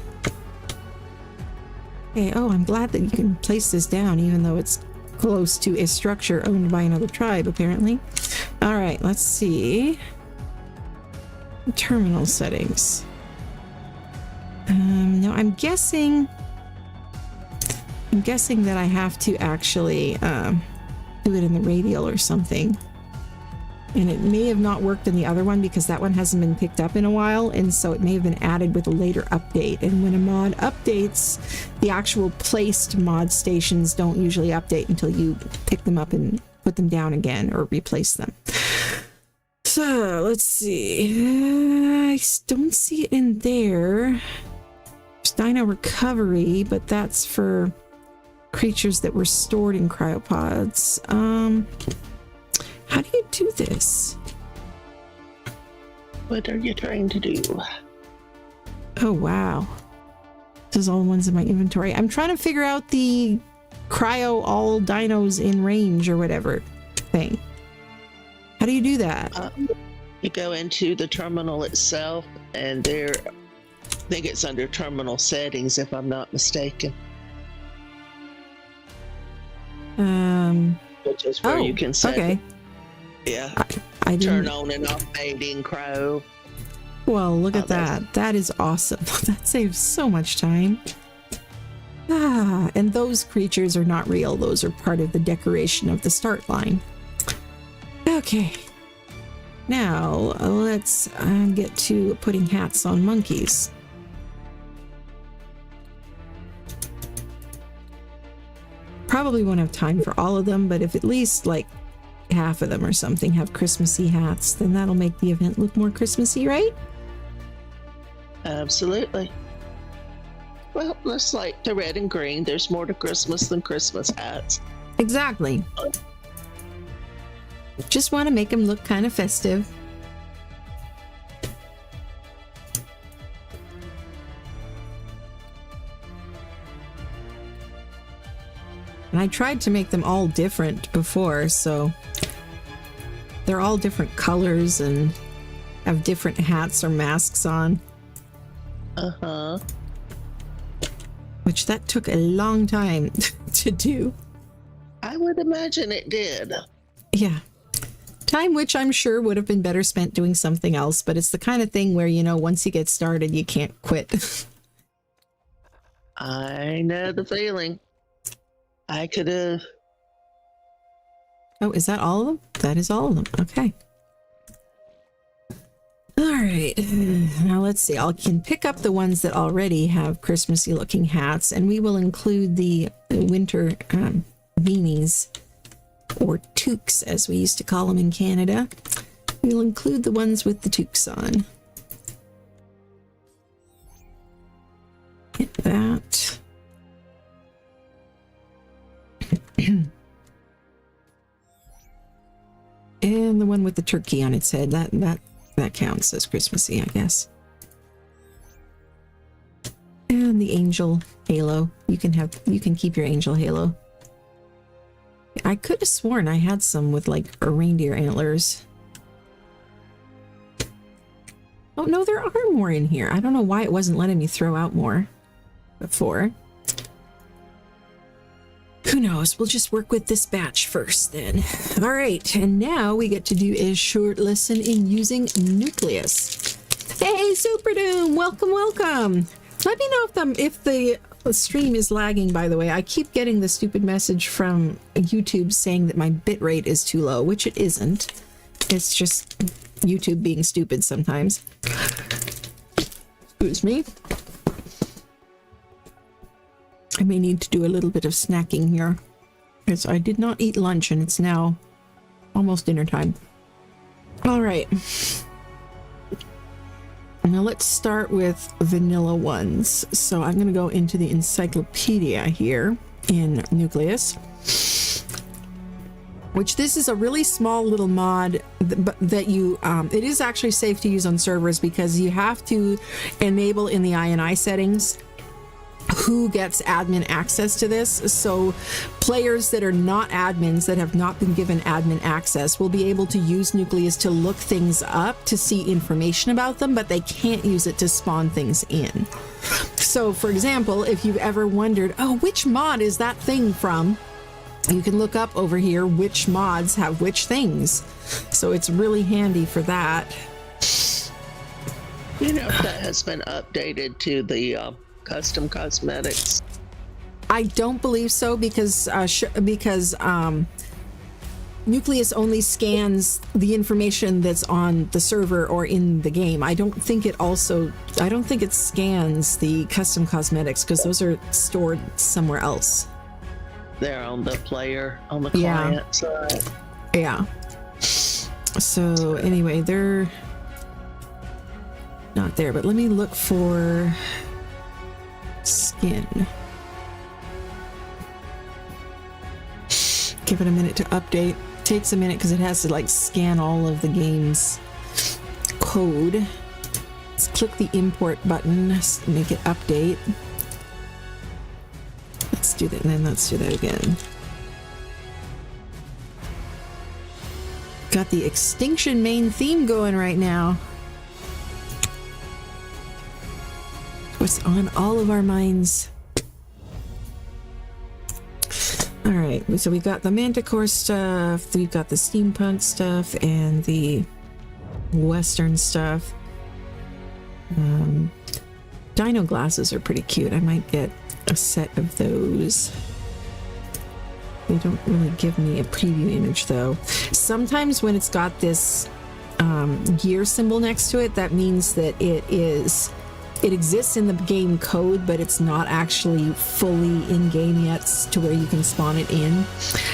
Okay. Oh, I'm glad that you can place this down, even though it's close to a structure owned by another tribe, apparently. All right. Let's see. Terminal settings. No, I'm guessing that I have to actually do it in the radial or something. And it may have not worked in the other one because that one hasn't been picked up in a while, and so it may have been added with a later update. And when a mod updates, the actual placed mod stations don't usually update until you pick them up and put them down again or replace them. So let's see. I don't see it in there. There's Dino Recovery, but that's for creatures that were stored in cryopods. How do you do this? What are you trying to do? Oh, wow. This is all the ones in my inventory. I'm trying to figure out the cryo all dinos in range or whatever thing. How do you do that? You go into the terminal itself, and there, I think it's under terminal settings, if I'm not mistaken. Which is where you can set. Okay. Yeah. I didn't turn on and off mating crow. Well, look at that. That is awesome. That saves so much time. And those creatures are not real. Those are part of the decoration of the start line. Okay. Now, let's get to putting hats on monkeys. Probably won't have time for all of them, but if at least like half of them or something have Christmassy hats, then that'll make the event look more Christmassy, right? Absolutely. Well, just like the red and green, there's more to Christmas than Christmas hats. Exactly. Just want to make them look kind of festive. And I tried to make them all different before, so they're all different colors and have different hats or masks on. Uh-huh. Which that took a long time to do. I would imagine it did. Yeah. Time which I'm sure would have been better spent doing something else, but it's the kind of thing where, you know, once you get started, you can't quit. I know the feeling. I could have... Oh, is that all of them? That is all of them. Okay. All right. Now let's see. I can pick up the ones that already have Christmassy looking hats, and we will include the winter beanies, or toques as we used to call them in Canada. We'll include the ones with the toques on. Get that. And the one with the turkey on its head, that counts as Christmassy, I guess. And the angel halo. You can keep your angel halo. I could have sworn I had some with like reindeer antlers. Oh no, there are more in here. I don't know why it wasn't letting me throw out more before. Who knows? We'll just work with this batch first then. All right, and now we get to do a short lesson in using Nucleus. Hey, Super Doom! Welcome, welcome! Let me know if the The stream is lagging, by the way. I keep getting the stupid message from YouTube saying that my bitrate is too low, which it isn't. It's just YouTube being stupid sometimes. Excuse me. I may need to do a little bit of snacking here, because I did not eat lunch and it's now almost dinner time. All right. Now let's start with vanilla ones. So I'm going to go into the encyclopedia here in Nucleus, which this is a really small little mod that you, it is actually safe to use on servers because you have to enable in the INI settings who gets admin access to this. So players that are not admins, that have not been given admin access, will be able to use Nucleus to look things up to see information about them, but they can't use it to spawn things in. So for example, if you've ever wondered, oh, which mod is that thing from? You can look up over here which mods have which things. So it's really handy for that. You know, if that has been updated to the custom cosmetics. I don't believe so because Nucleus only scans the information that's on the server or in the game. I don't think it scans the custom cosmetics because those are stored somewhere else. They're on the player, on the client side. Yeah. So anyway, they're not there, but let me look for skin. Give it a minute to update. Takes a minute because it has to like scan all of the game's code. Let's click the import button, make it update. Let's do that, and then let's do that again. Got the Extinction main theme going right now. What's on all of our minds. All right, so we got the Manticore stuff, we've got the steampunk stuff, and the Western stuff. Dino glasses are pretty cute. I might get a set of those. They don't really give me a preview image though. Sometimes when it's got this gear symbol next to it, that means that it exists in the game code, but it's not actually fully in game yet to where you can spawn it in.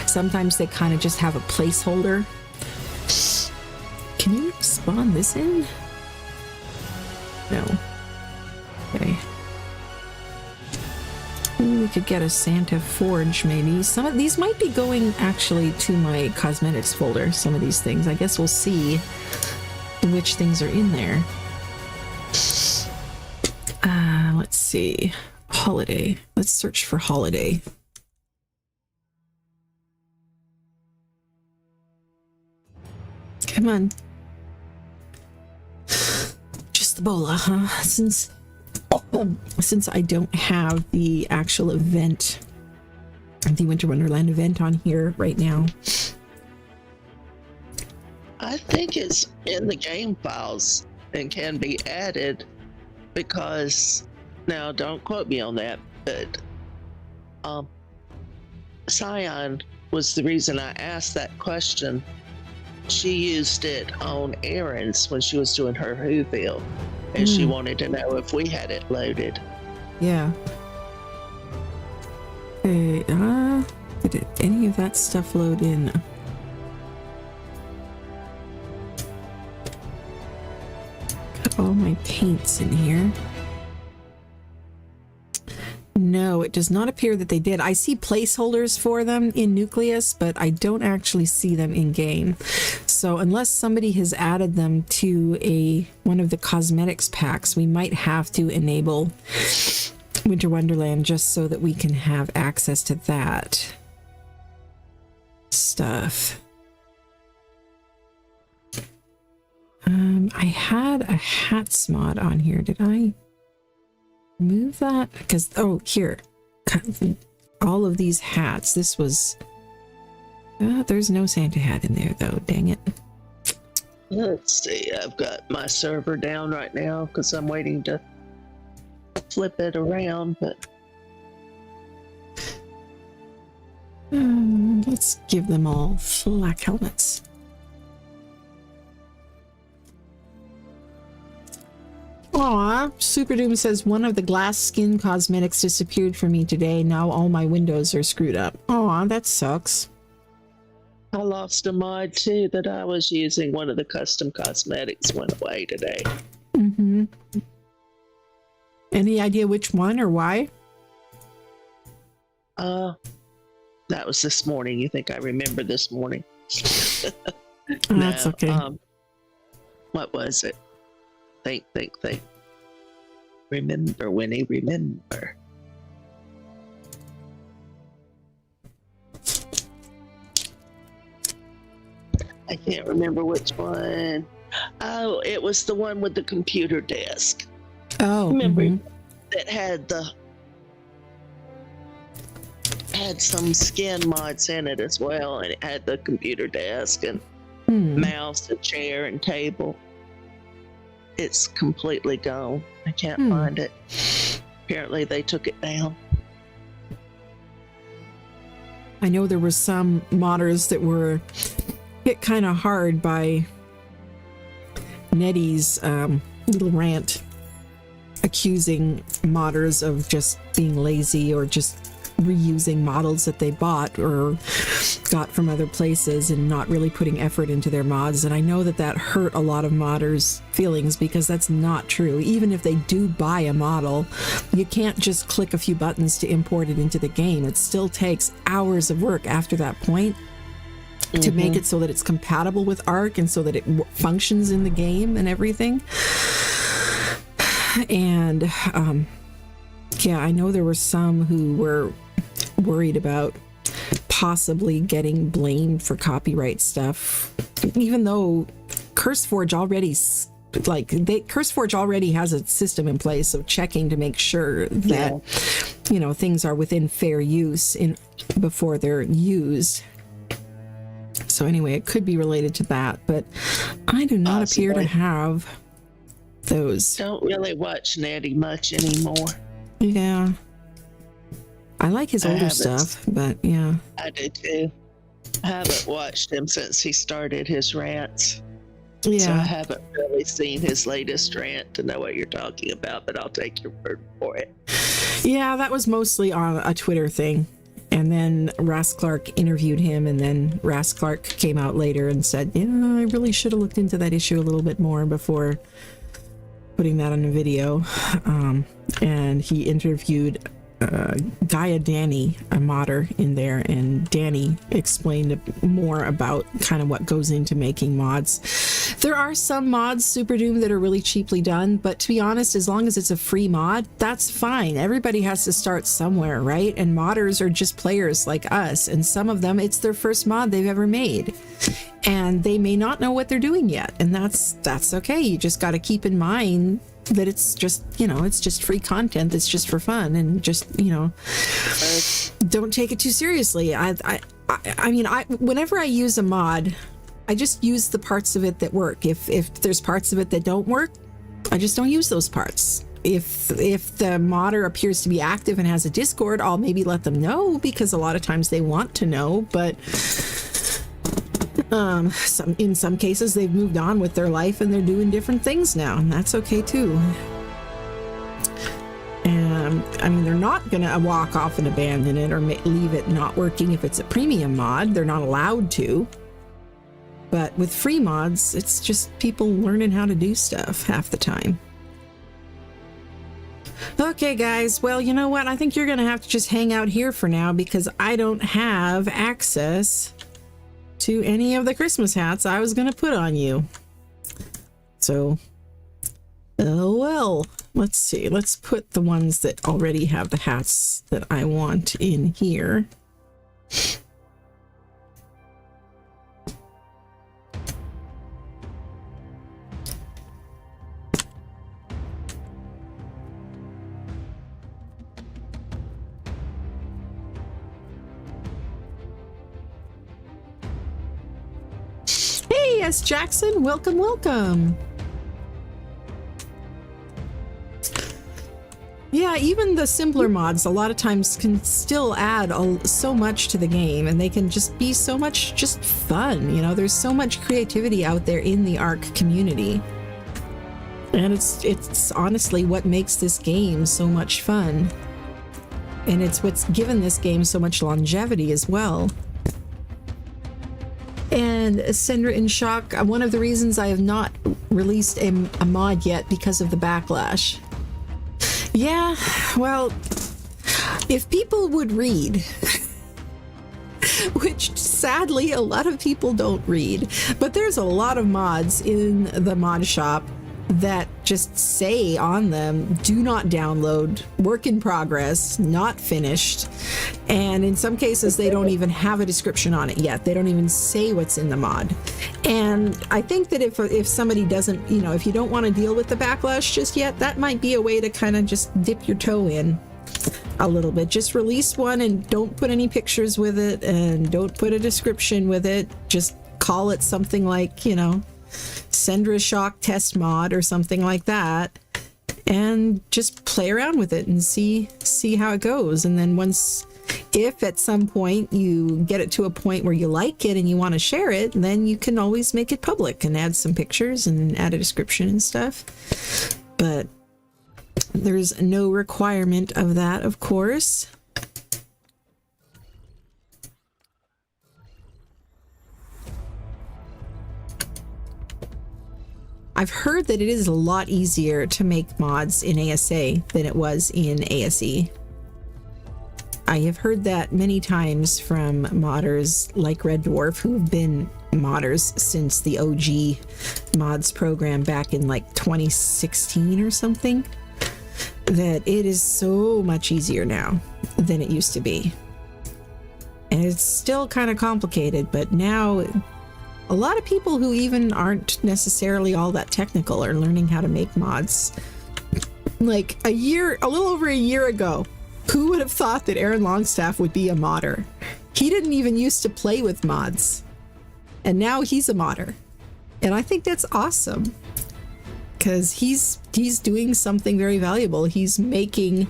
Sometimes they kind of just have a placeholder. Can you spawn this in? No. Okay. Ooh, we could get a Santa Forge maybe. Some of these might be going actually to my cosmetics folder, some of these things. I guess we'll see which things are in there. Let's see. Holiday. Let's search for holiday. Come on. Just the bola, huh? Since I don't have the actual event, the Winter Wonderland event on here right now. I think it's in the game files and can be added because, now don't quote me on that, but Scion was the reason I asked that question. She used it on errands when she was doing her Whoville, and she wanted to know if we had it loaded. Yeah. Okay, did any of that stuff load in? Got all my paints in here. No, it does not appear that they did. I see placeholders for them in Nucleus, but I don't actually see them in game. So unless somebody has added them to one of the cosmetics packs, we might have to enable Winter Wonderland just so that we can have access to that stuff. I had a hats mod on here. Did I move that? Because, oh, here. All of these hats. This was... there's no Santa hat in there, though. Dang it. Let's see. I've got my server down right now because I'm waiting to flip it around, but Let's give them all flak helmets. Aw, Super Doom says one of the glass skin cosmetics disappeared from me today. Now all my windows are screwed up. Aw, that sucks. I lost a mod too that I was using. One of the custom cosmetics went away today. Mm-hmm. Any idea which one or why? That was this morning. You think I remember this morning? That's okay. What was it? Think. Remember, Winnie, remember. I can't remember which one. Oh, it was the one with the computer desk. Oh, Remember that had some skin mods in it as well, and it had the computer desk and mouse and chair and table. It's completely gone. I can't find it. Apparently they took it down. I know there were some modders that were hit kind of hard by Nettie's little rant accusing modders of just being lazy or just reusing models that they bought or got from other places and not really putting effort into their mods. And I know that hurt a lot of modders' feelings, because that's not true. Even if they do buy a model, you can't just click a few buttons to import it into the game. It still takes hours of work after that point to make it so that it's compatible with Arc and so that it functions in the game and everything. And yeah, I know there were some who were worried about possibly getting blamed for copyright stuff, even though CurseForge already has a system in place of checking to make sure that things are within fair use before they're used. So anyway, it could be related to that, but I do not appear to have those. Don't really watch Nettie much anymore. Yeah. I like his older stuff, but yeah. I do too. I haven't watched him since he started his rants. Yeah. So I haven't really seen his latest rant to know what you're talking about, but I'll take your word for it. Yeah, that was mostly on a Twitter thing. And then Ras Clark interviewed him, and then Ras Clark came out later and said, I really should have looked into that issue a little bit more before putting that on a video. And he interviewed Gaia Danny, a modder in there, and Danny explained more about kind of what goes into making mods. There are some mods, Super Doom, that are really cheaply done, but to be honest, as long as it's a free mod, that's fine. Everybody has to start somewhere, right? And modders are just players like us, and some of them, it's their first mod they've ever made, and they may not know what they're doing yet, and that's okay. You just got to keep in mind that it's just, it's just free content. It's just for fun, and just, don't take it too seriously. I mean, whenever I use a mod, I just use the parts of it that work. If there's parts of it that don't work, I just don't use those parts. If the modder appears to be active and has a Discord, I'll maybe let them know, because a lot of times they want to know, but in some cases they've moved on with their life and they're doing different things now, and that's okay too. And I mean, they're not gonna walk off and abandon it or leave it not working if it's a premium mod. They're not allowed to. But with free mods, it's just people learning how to do stuff half the time. Okay, guys, well, you know what? I think you're gonna have to just hang out here for now, because I don't have access to any of the Christmas hats I was gonna put on you. So, well, let's see. Let's put the ones that already have the hats that I want in here. Hey, S. Jackson, welcome. Yeah, even the simpler mods a lot of times can still add so much to the game, and they can just be so much just fun. You know, there's so much creativity out there in the ARC community. And it's honestly what makes this game so much fun. And it's what's given this game so much longevity as well. And Sendra in shock, one of the reasons I have not released a mod yet because of the backlash. Yeah, well, if people would read, which sadly a lot of people don't read, but there's a lot of mods in the mod shop that just say on them, do not download, work in progress, not finished. And in some cases, they don't even have a description on it yet. They don't even say what's in the mod. And I think that if somebody doesn't, you know, if you don't want to deal with the backlash just yet, that might be a way to kind of just dip your toe in a little bit. Just release one and don't put any pictures with it and don't put a description with it. Just call it something like, you know, Sendra Shock Test Mod or something like that, and just play around with it and see how it goes. And then if at some point you get it to a point where you like it and you want to share it, then you can always make it public and add some pictures and add a description and stuff. But there's no requirement of that, of course. I've heard that it is a lot easier to make mods in ASA than it was in ASE. I have heard that many times from modders like Red Dwarf, who have been modders since the OG mods program back in like 2016 or something, that it is so much easier now than it used to be. And it's still kind of complicated, but now a lot of people who even aren't necessarily all that technical are learning how to make mods. Like a little over a year ago, who would have thought that Aaron Longstaff would be a modder? He didn't even used to play with mods, and now he's a modder. And I think that's awesome, because he's doing something very valuable. He's making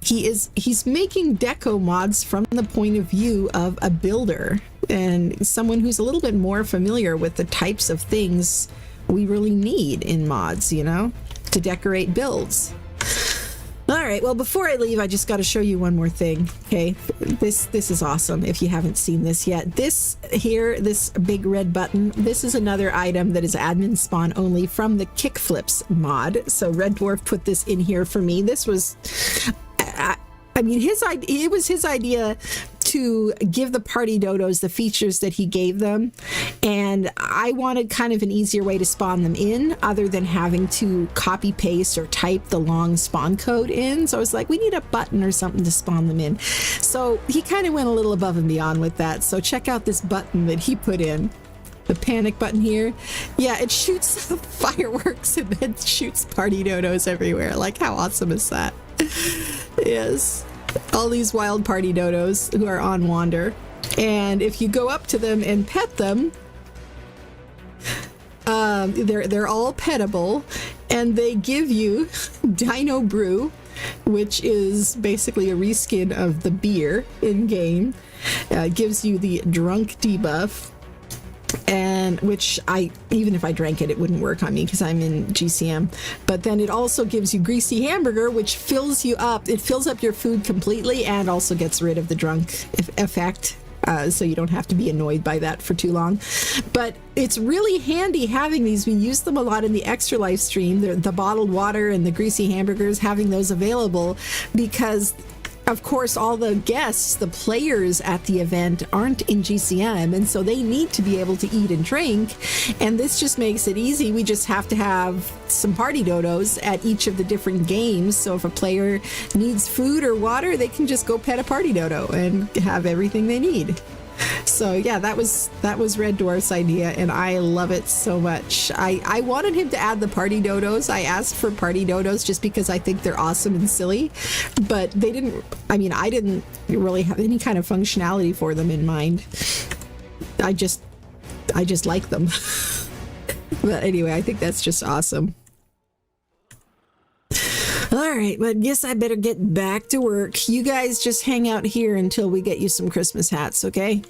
he's making deco mods from the point of view of a builder and someone who's a little bit more familiar with the types of things we really need in mods, you know, to decorate builds. All right, well, before I leave, I just got to show you one more thing. Okay, this is awesome if you haven't seen this yet. This here, this big red button, this is another item that is admin spawn only from the Kickflips mod. So Red Dwarf put this in here for me. This was, I mean, it was his idea to give the party dodos the features that he gave them, and I wanted kind of an easier way to spawn them in other than having to copy paste or type the long spawn code in. So I was like, we need a button or something to spawn them in. So he kind of went a little above and beyond with that. So check out this button that he put in, the panic button here. Yeah, it shoots fireworks and then shoots party dodos everywhere. Like, how awesome is that? Yes, all these wild party dodos who are on wander, and if you go up to them and pet them, they're all pettable, and they give you Dino Brew, which is basically a reskin of the beer in game. Gives you the drunk debuff, and which even if I drank it, it wouldn't work on me because I'm in GCM. But then it also gives you Greasy Hamburger, which fills you up. It fills up your food completely and also gets rid of the drunk effect. So you don't have to be annoyed by that for too long. But it's really handy having these. We use them a lot in the Extra Life stream, the bottled water and the Greasy Hamburgers, having those available, because of course, all the guests, the players at the event aren't in GCM, and so they need to be able to eat and drink, and this just makes it easy. We just have to have some party dodos at each of the different games, so if a player needs food or water, they can just go pet a party dodo and have everything they need. So yeah, that was Red Dwarf's idea, and I love it so much. I wanted him to add the party dodos. I asked for party dodos just because I think they're awesome and silly, but they didn't. I mean, I didn't really have any kind of functionality for them in mind. I just like them. But anyway, I think that's just awesome. All right, but guess I better get back to work. You guys just hang out here until we get you some Christmas hats, okay?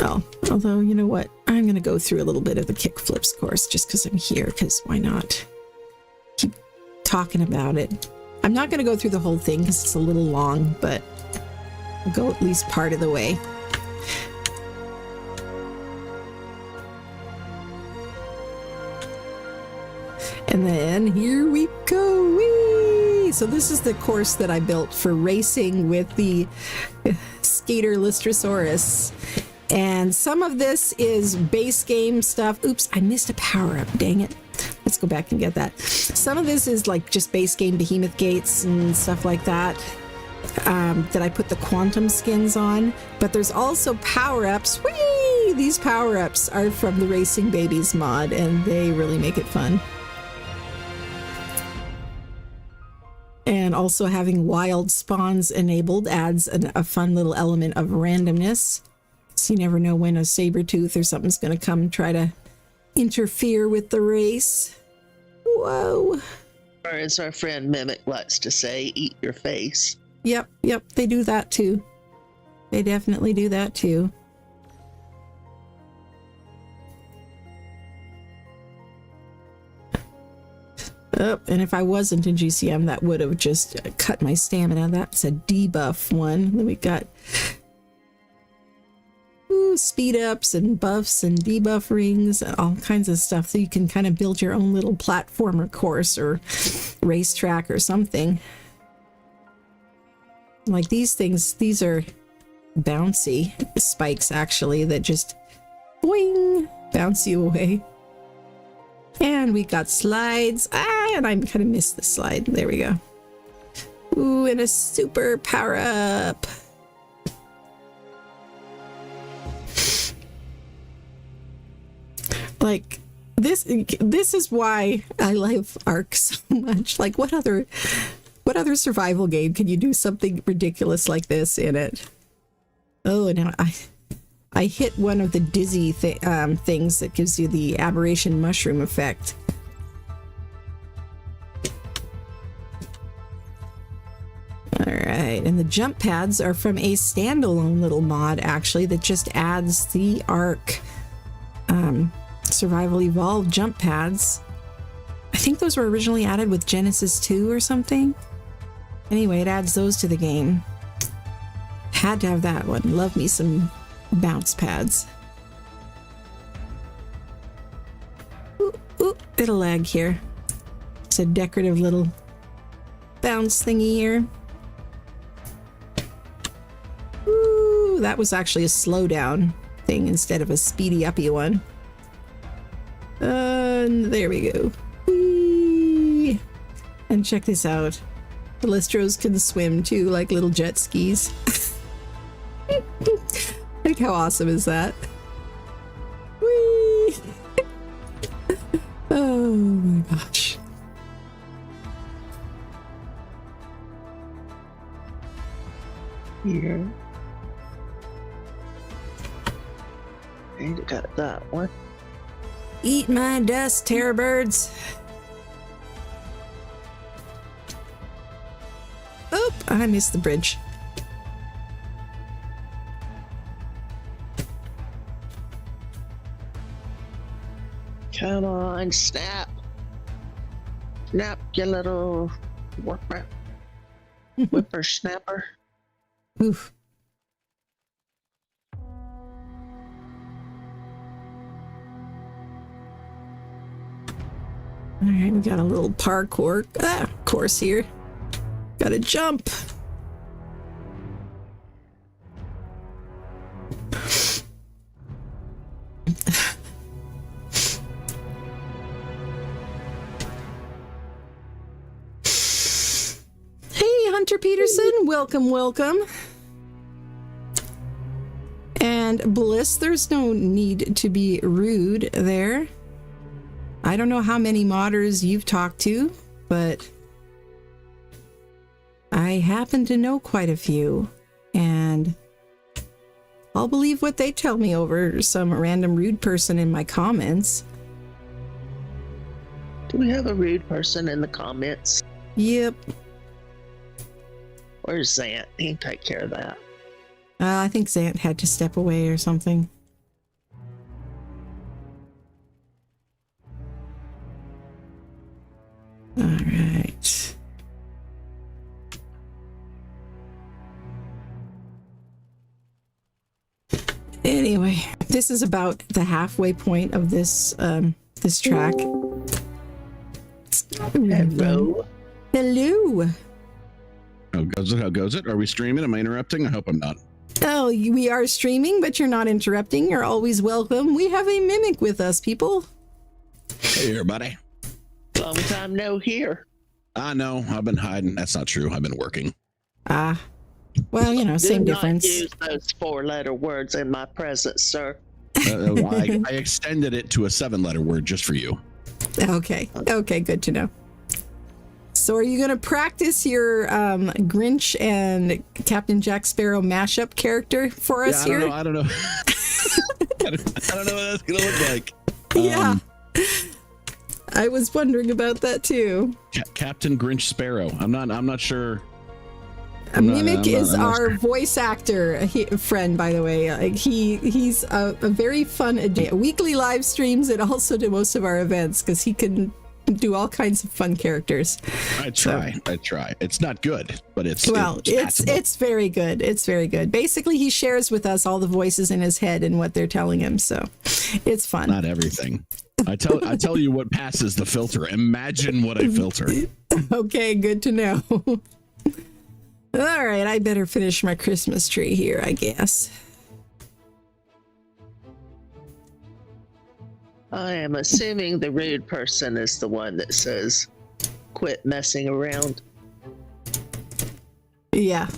Oh, although, you know what? I'm going to go through a little bit of the kickflips course just because I'm here, because why not? Keep talking about it. I'm not going to go through the whole thing because it's a little long, but I'll go at least part of the way. And then here we go. Whee! So this is the course that I built for racing with the Skater Lystrosaurus. And some of this is base game stuff. Oops, I missed a power up. Dang it. Let's go back and get that. Some of this is like just base game behemoth gates and stuff like that. That I put the quantum skins on. But there's also power ups. Whee! These power ups are from the Racing Babies mod, and they really make it fun. And also having wild spawns enabled adds a fun little element of randomness. So you never know when a saber-tooth or something's going to come try to interfere with the race. Whoa. Or as our friend Mimic likes to say, eat your face. Yep, they do that too. They definitely do that too. Oh, and if I wasn't in GCM, that would have just cut my stamina. That's a debuff one. Then we got speed ups and buffs and debuff rings, all kinds of stuff. So you can kind of build your own little platformer course or racetrack or something. Like these things, these are bouncy spikes actually that just boing, bounce you away. And we got slides. And I kind of missed the slide. There we go. Ooh, and a super power up. Like this is why I love Ark so much. Like what other survival game can you do something ridiculous like this in it? Oh, and I hit one of the dizzy things that gives you the aberration mushroom effect. All right, and the jump pads are from a standalone little mod actually that just adds the Ark Survival Evolved jump pads. I think those were originally added with Genesis 2 or something. Anyway, it adds those to the game. Had to have that one. Love me some bounce pads. Ooh, bit of lag here. It's a decorative little bounce thingy here. Ooh, that was actually a slowdown thing instead of a speedy uppy one. And there we go. Whee! And check this out. The Lystros can swim too, like little jet skis. Like how awesome is that? Whee! Oh my gosh. Here. And you got that one. Eat my dust, terror birds. Oh, I missed the bridge. Come on, snap. Snap, you little whippersnapper. Oof. All right, we got a little parkour course here. Got to jump. Hey, Hunter Peterson, welcome. And Bliss, there's no need to be rude there. I don't know how many modders you've talked to, but I happen to know quite a few, and I'll believe what they tell me over some random rude person in my comments. Do we have a rude person in the comments? Yep. Where's Zant? He can take care of that. I think Zant had to step away or something. All right. Anyway, this is about the halfway point of this this track. Hello. Hello. How goes it? Are we streaming? Am I interrupting? I hope I'm not. Oh, we are streaming, but you're not interrupting. You're always welcome. We have a mimic with us, people. Hey, everybody. Long time no hear. I know. I've been hiding. That's not true. I've been working. Ah. Well, you know, same Do difference. not use those 4-letter words in my presence, sir. I extended it to a 7-letter word just for you. Okay. Okay, good to know. So are you going to practice your Grinch and Captain Jack Sparrow mashup character for us here? I don't know. I don't know what that's going to look like. Yeah. I was wondering about that too. Captain Grinch Sparrow. I'm not sure. Mimic is our voice actor friend, by the way. He's a very fun weekly live streams and also to most of our events because he can do all kinds of fun characters. I try. It's not good, but it's very good. It's very good. Basically, he shares with us all the voices in his head and what they're telling him, so it's fun. Not everything. I tell you what passes the filter. Imagine what I filter. Okay, good to know. All right, I better finish my Christmas tree here, I guess. I am assuming the rude person is the one that says, quit messing around. Yeah.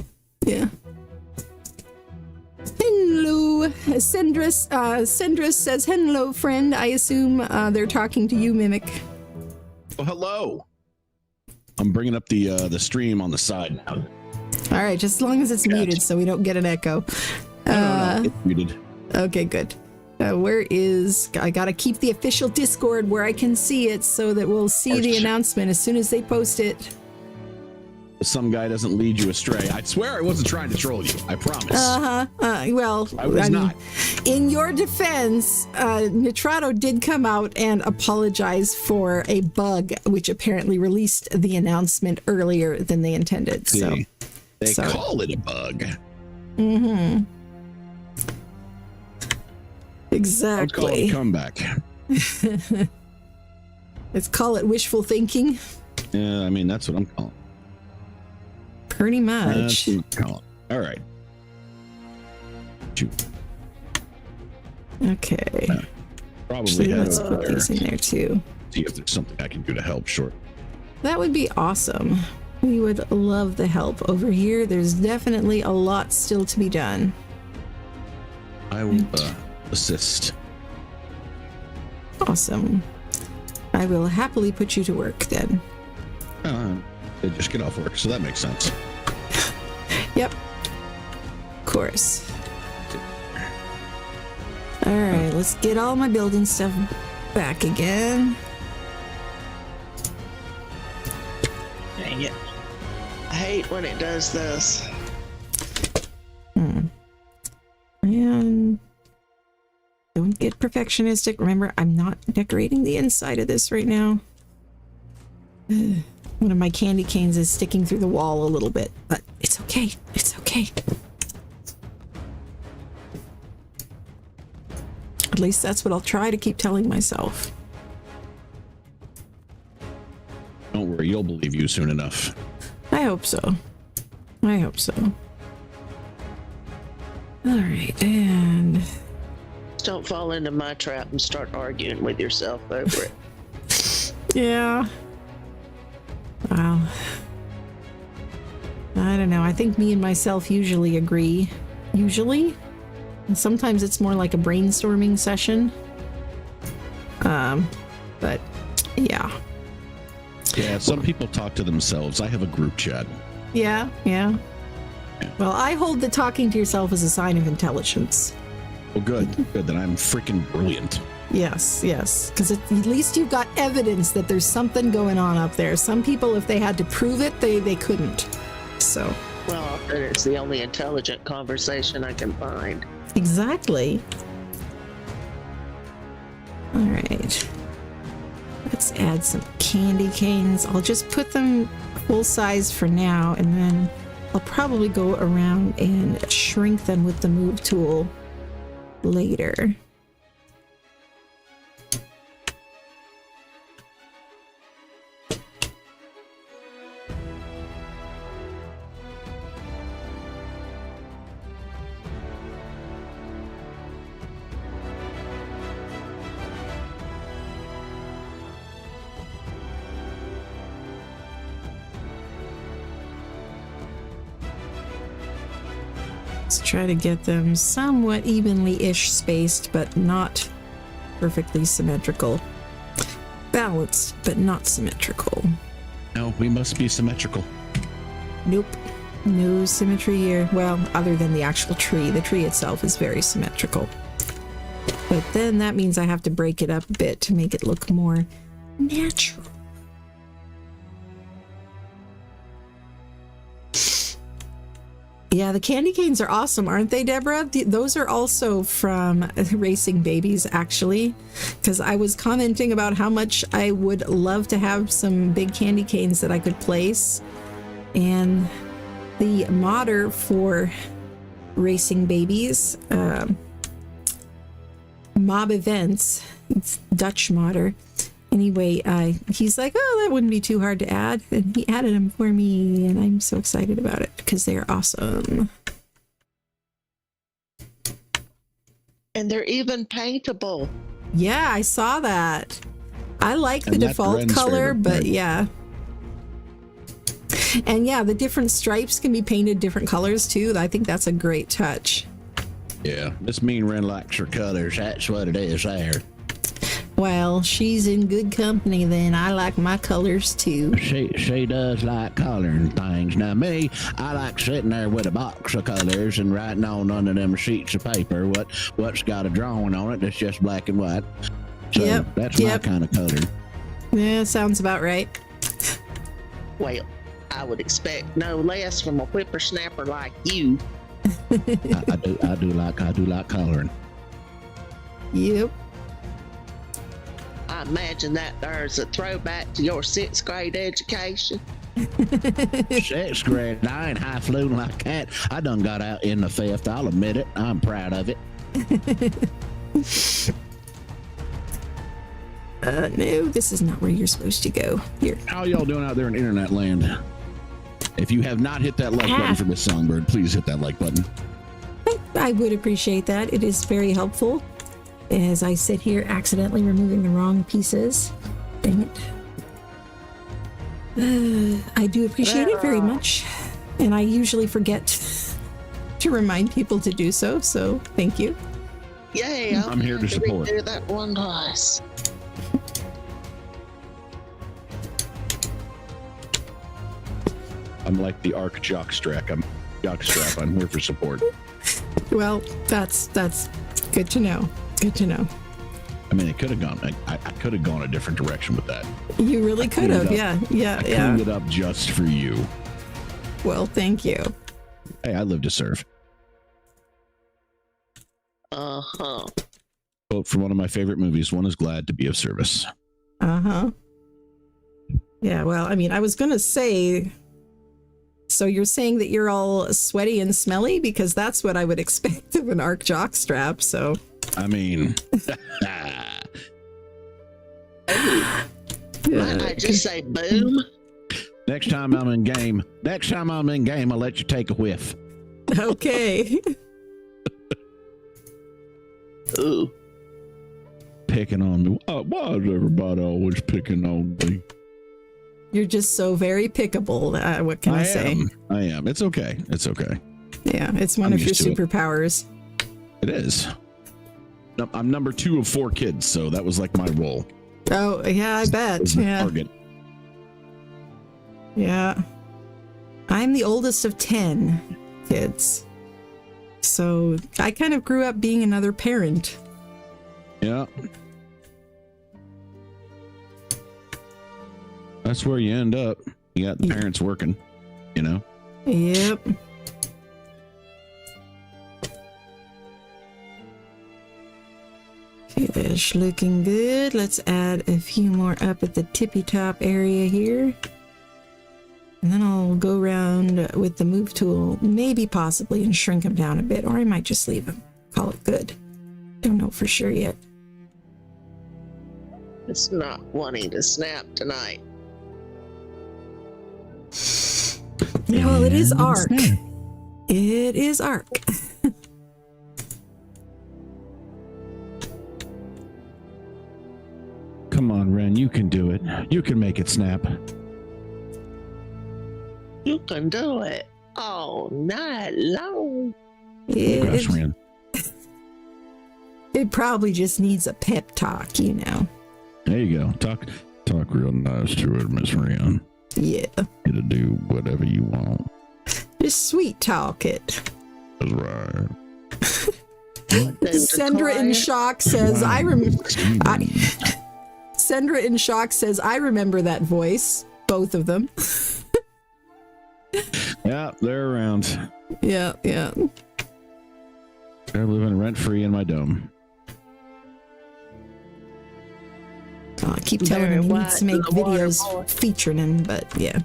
Hello, Sendris says, hello, friend. I assume they're talking to you, Mimic. Oh, hello. I'm bringing up the stream on the side now. All right, just as long as it's muted so we don't get an echo. No, it's muted. Okay, good. I gotta keep the official Discord where I can see it so that we'll see the announcement as soon as they post it. Some guy doesn't lead you astray. I swear I wasn't trying to troll you. I promise. Well, I was not. In your defense, Nitrato did come out and apologize for a bug, which apparently released the announcement earlier than they intended. So they call it a bug. Mm-hmm. Exactly. I'll call it a comeback. Let's call it wishful thinking. Yeah, I mean, that's what I'm calling. Pretty much. All right. Okay. Probably let's put these in there too. See if there's something I can do to help. Short. That would be awesome. We would love the help over here. There's definitely a lot still to be done. I will assist. Awesome. I will happily put you to work then. They just get off work, so that makes sense. Yep. Of course. All right, let's get all my building stuff back again. Dang it. I hate when it does this. And don't get perfectionistic. Remember, I'm not decorating the inside of this right now. One of my candy canes is sticking through the wall a little bit, but it's okay. It's okay. At least that's what I'll try to keep telling myself. Don't worry, you'll believe you soon enough. I hope so. I hope so. All right, and... Don't fall into my trap and start arguing with yourself over it. Yeah. Wow. I don't know. I think me and myself usually agree. Usually. And sometimes it's more like a brainstorming session. But yeah. Yeah, some people talk to themselves. I have a group chat. Yeah. Well, I hold that talking to yourself as a sign of intelligence. Well, good. Then I'm freaking brilliant. Yes, yes. Because at least you've got evidence that there's something going on up there. Some people, if they had to prove it, they couldn't. So. Well, it's the only intelligent conversation I can find. Exactly. All right. Let's add some candy canes. I'll just put them full size for now, and then I'll probably go around and shrink them with the move tool later. Let's try to get them somewhat evenly-ish spaced, but not perfectly symmetrical. Balanced, but not symmetrical. No, we must be symmetrical. Nope. No symmetry here. Well, other than the actual tree. The tree itself is very symmetrical. But then that means I have to break it up a bit to make it look more natural. Yeah, the candy canes are awesome, aren't they, Deborah? Those are also from Racing Babies, actually, because I was commenting about how much I would love to have some big candy canes that I could place. And the modder for Racing Babies, Mob Events, it's Dutch modder. Anyway, he's like, oh, that wouldn't be too hard to add. And he added them for me, and I'm so excited about it because they're awesome. And they're even paintable. Yeah, I saw that. I like the And that's default Ren's color, favorite but part. yeah. And yeah, the different stripes can be painted different colors too. I think that's a great touch. Yeah, this mean Ren likes her colors. That's what it is there. Well, she's in good company then. I like my colors too. She does like coloring things. Now me, I like sitting there with a box of colors and writing on under them sheets of paper what's got a drawing on it that's just black and white. So that's my kind of color. Yeah, sounds about right. Well, I would expect no less from a whippersnapper like you. I do like coloring. Yep. I imagine that there's a throwback to your 6th grade education. 6th grade, I ain't highfalutin like that. I done got out in the 5th. I'll admit it. I'm proud of it. No, this is not where you're supposed to go. Here. How y'all doing out there in internet land? If you have not hit that like button for Miss Songbird, please hit that like button. I would appreciate that. It is very helpful. As I sit here accidentally removing the wrong pieces. Dang it. I do appreciate it very much. And I usually forget to remind people to do so, so thank you. Yay, I'm here to support. Do that one twice. I'm like the Arc Jockstrap. I'm here for support. Well, that's good to know. Good to know. I mean, it could have gone. I could have gone a different direction with that. You really could have. Yeah. I cleaned it up just for you. Well, thank you. Hey, I live to serve. Uh-huh. Quote from one of my favorite movies: "One is glad to be of service." Uh-huh. Yeah, well, I mean, I was going to say, so you're saying that you're all sweaty and smelly? Because that's what I would expect of an Arc Jockstrap, so. I mean, Might I just say boom? next time I'm in game, I'll let you take a whiff. Okay. Ooh. Picking on me. Why is everybody always picking on me? You're just so very pickable. What can I say? I am. It's okay. It's okay. Yeah, it's one of your superpowers. It is. I'm number 2 of 4 kids, so that was like my role. Oh, yeah, I bet. Yeah. Target. Yeah. I'm the oldest of 10 kids. So I kind of grew up being another parent. Yeah. That's where you end up. You got the parents working, you know? Yep. Okay, that's looking good. Let's add a few more up at the tippy top area here. And then I'll go around with the move tool, maybe possibly, and shrink them down a bit, or I might just leave them. Call it good. Don't know for sure yet. It's not wanting to snap tonight. Well, it is And arc. snap. It is arc. Come on, Ren, you can do it. You can make it snap. You can do it all night long. It, Oh, gosh, Ren. it probably just needs a pep talk, you know. There you go. Talk real nice to her, Miss Ren. Yeah. You to do whatever you want. Just sweet talk it. That's right. Sandra in shock says, Sandra in shock says, I remember that voice. Both of them. Yeah, they're around. Yeah, yeah. They're living rent-free in my dome. Oh, I keep telling him he needs to make videos featuring him, but yeah.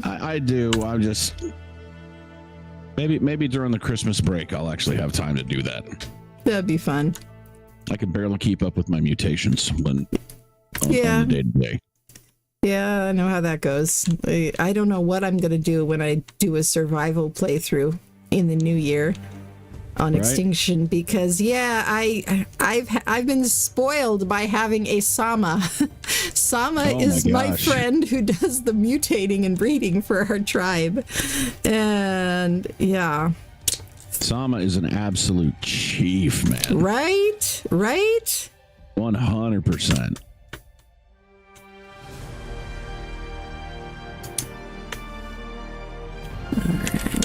I do. I'm just... Maybe during the Christmas break, I'll actually have time to do that. That'd be fun. I can barely keep up with my mutations on the day-to-day. Yeah, I know how that goes. I don't know what I'm going to do when I do a survival playthrough in the new year on Extinction, because I've been spoiled by having a Sama. Sama is my friend who does the mutating and breeding for our tribe. And yeah. Sama is an absolute chief, man. Right? 100%. Alright.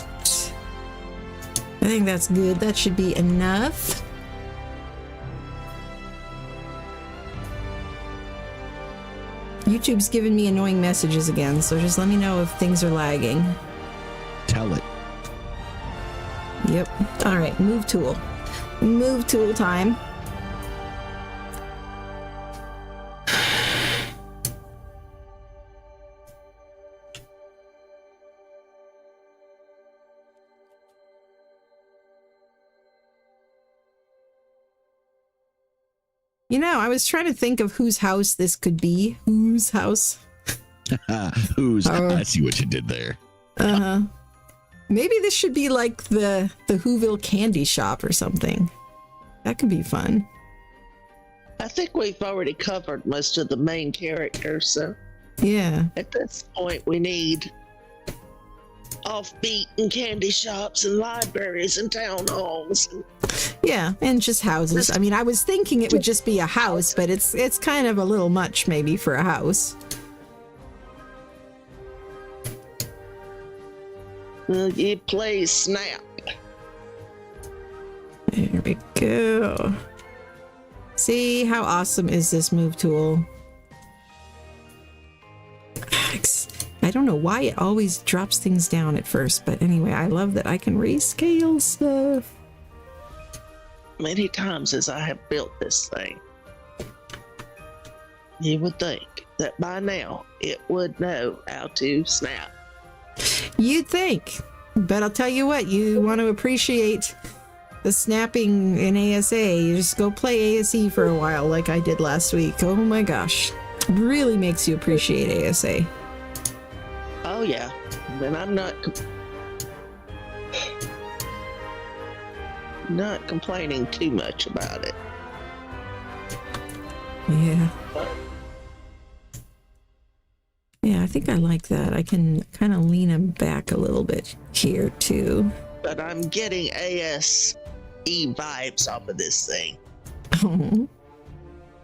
I think that's good. That should be enough. YouTube's giving me annoying messages again, so just let me know if things are lagging. Tell it. Yep. Alright, move tool. Move tool time. You know, I was trying to think of whose house this could be. Whose house? I see what you did there. Uh-huh. Maybe this should be like the Whoville candy shop or something. That could be fun. I think we've already covered most of the main characters, so Yeah. at this point we need offbeat and candy shops and libraries and town halls. Yeah, and just houses. I mean, I was thinking it would just be a house, but it's kind of a little much maybe for a house. Will you please snap? There we go. See, how awesome is this move tool? I don't know why it always drops things down at first, but anyway, I love that I can rescale stuff. Many times as I have built this thing, you would think that by now it would know how to snap. You'd think, but I'll tell you what, you want to appreciate the snapping in ASA, you just go play ASE for a while like I did last week. Oh my gosh. Really makes you appreciate ASA. Oh yeah, then I'm not complaining too much about it. Yeah. Yeah, I think I like that. I can kind of lean him back a little bit here too. But I'm getting ASE vibes off of this thing. Oh.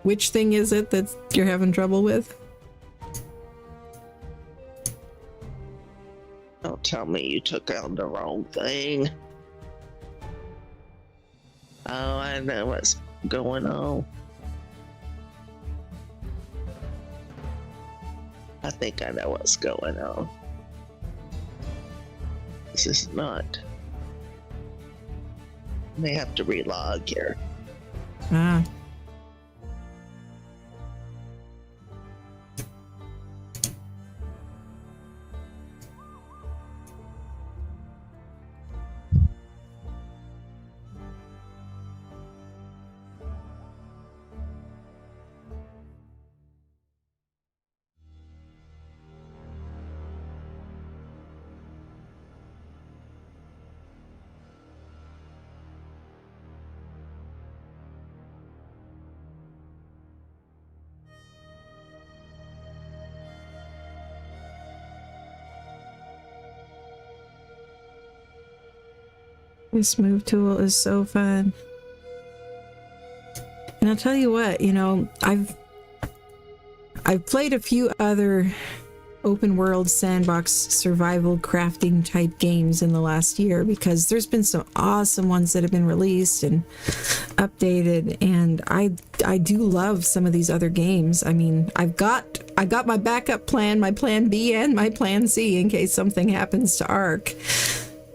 Which thing is it that you're having trouble with? Don't tell me you took out the wrong thing. Oh, I know what's going on. I think I know what's going on. This is not. May have to relog here. Ah. This move tool is so fun. And I'll tell you what, you know, I've played a few other open world sandbox survival crafting type games in the last year because there's been some awesome ones that have been released and updated, and I do love some of these other games. I mean, I got my backup plan, my plan B and my plan C in case something happens to Ark.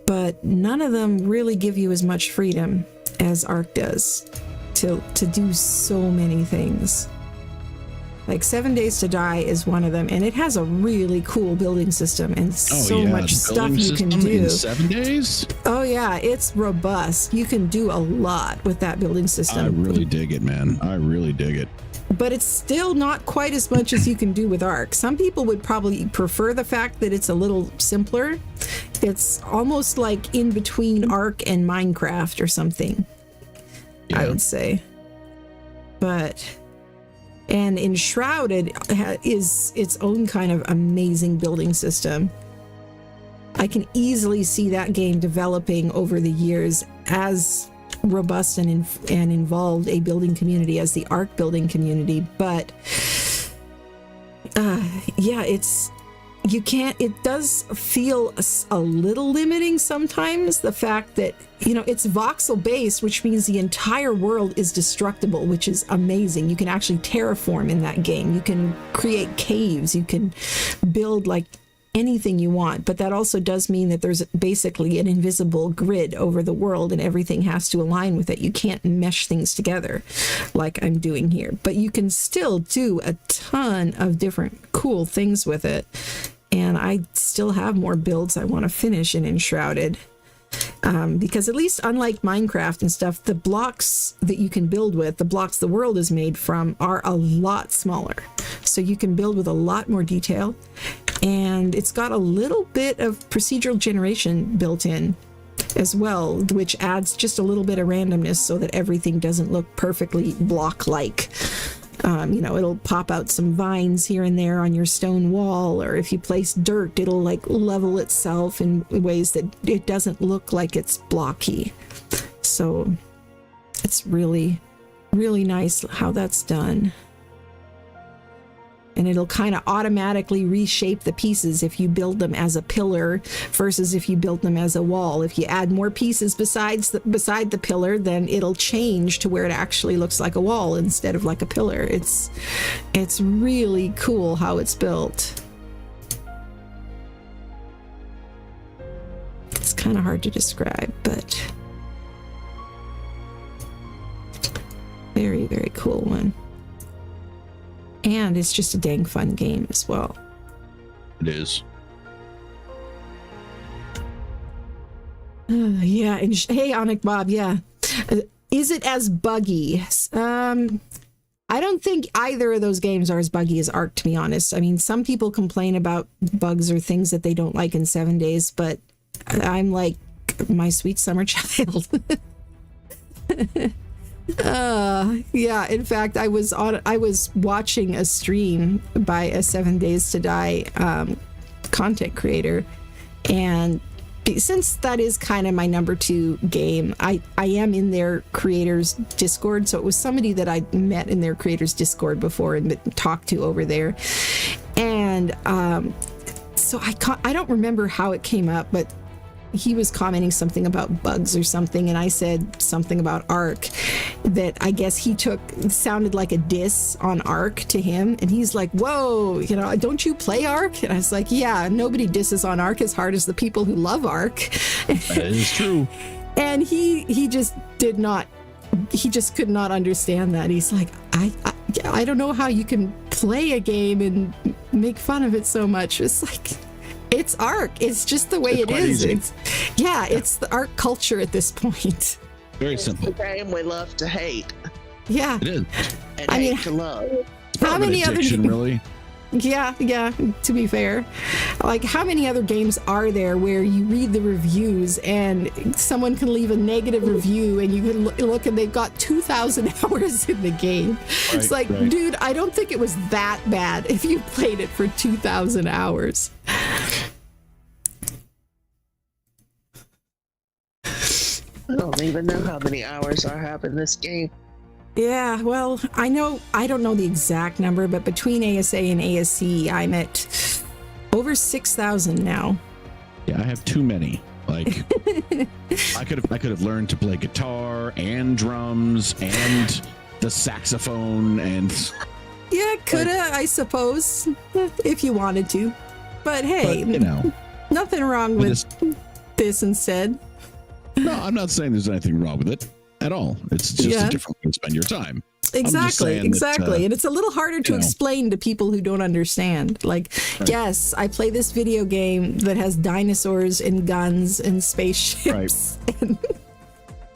But none of them really give you as much freedom as Ark does to do so many things. Like 7 Days to Die is one of them, and it has a really cool building system and much stuff you can do. In 7 days? Oh yeah, it's robust. You can do a lot with that building system. I really dig it, man. I really dig it. But it's still not quite as much as you can do with Ark. Some people would probably prefer the fact that it's a little simpler. It's almost like in between Ark and Minecraft or something, yeah. I would say. And Enshrouded is its own kind of amazing building system. I can easily see that game developing over the years as robust and involved a building community as the Ark building community. But yeah, it does feel a little limiting sometimes, the fact that, you know, it's voxel based, which means the entire world is destructible, which is amazing. You can actually terraform in that game. You can create caves. You can build like anything you want, but that also does mean that there's basically an invisible grid over the world and everything has to align with it. You can't mesh things together like I'm doing here, but you can still do a ton of different cool things with it. And I still have more builds I want to finish in Enshrouded. Because at least unlike Minecraft and stuff, the blocks that you can build with, the blocks the world is made from, are a lot smaller. So you can build with a lot more detail. And it's got a little bit of procedural generation built in as well, which adds just a little bit of randomness so that everything doesn't look perfectly block-like. You know, it'll pop out some vines here and there on your stone wall, or if you place dirt, it'll like level itself in ways that it doesn't look like it's blocky. So it's really, really nice how that's done. And it'll kind of automatically reshape the pieces if you build them as a pillar versus if you build them as a wall. If you add more pieces beside the pillar, then it'll change to where it actually looks like a wall instead of like a pillar. It's really cool how it's built. It's kind of hard to describe, but very, very cool one. And it's just a dang fun game as well. It is. Yeah, and hey, Onic Bob, yeah. Is it as buggy? I don't think either of those games are as buggy as Ark, to be honest. I mean, some people complain about bugs or things that they don't like in 7 days, but I'm like my sweet summer child. Yeah, in fact, I was watching a stream by a 7 Days to Die content creator, and since that is kind of my number 2 game, I am in their creators Discord, so it was somebody that I met in their creators Discord before and talked to over there, and so I don't remember how it came up, but he was commenting something about bugs or something, and I said something about Ark that I guess he took sounded like a diss on Ark to him, and he's like, whoa, don't you play Ark? And I was like, yeah, nobody disses on Ark as hard as the people who love Ark. That is true. And he just did not, he just could not understand that. He's like, I don't know how you can play a game and make fun of it so much. It's like, it's Ark. It's just the way it is. It's the Ark culture at this point. Very simple. It's the game we love to hate. Yeah. It is. And hate to love. How many other really? Yeah, to be fair. Like, how many other games are there where you read the reviews and someone can leave a negative review and you can look and they've got 2,000 hours in the game? Right, it's like, dude, I don't think it was that bad if you played it for 2,000 hours. I don't even know how many hours I have in this game. Yeah, well, I don't know the exact number, but between ASA and ASC, I'm at over 6,000 now. Yeah, I have too many. Like, I could have learned to play guitar and drums and the saxophone and. Yeah, coulda, I suppose, if you wanted to. But hey, nothing wrong with this instead. No, I'm not saying there's anything wrong with it at all. It's just a different way to spend your time. Exactly. And it's a little harder to explain to people who don't understand. Like, yes, I play this video game that has dinosaurs and guns and spaceships. Right. And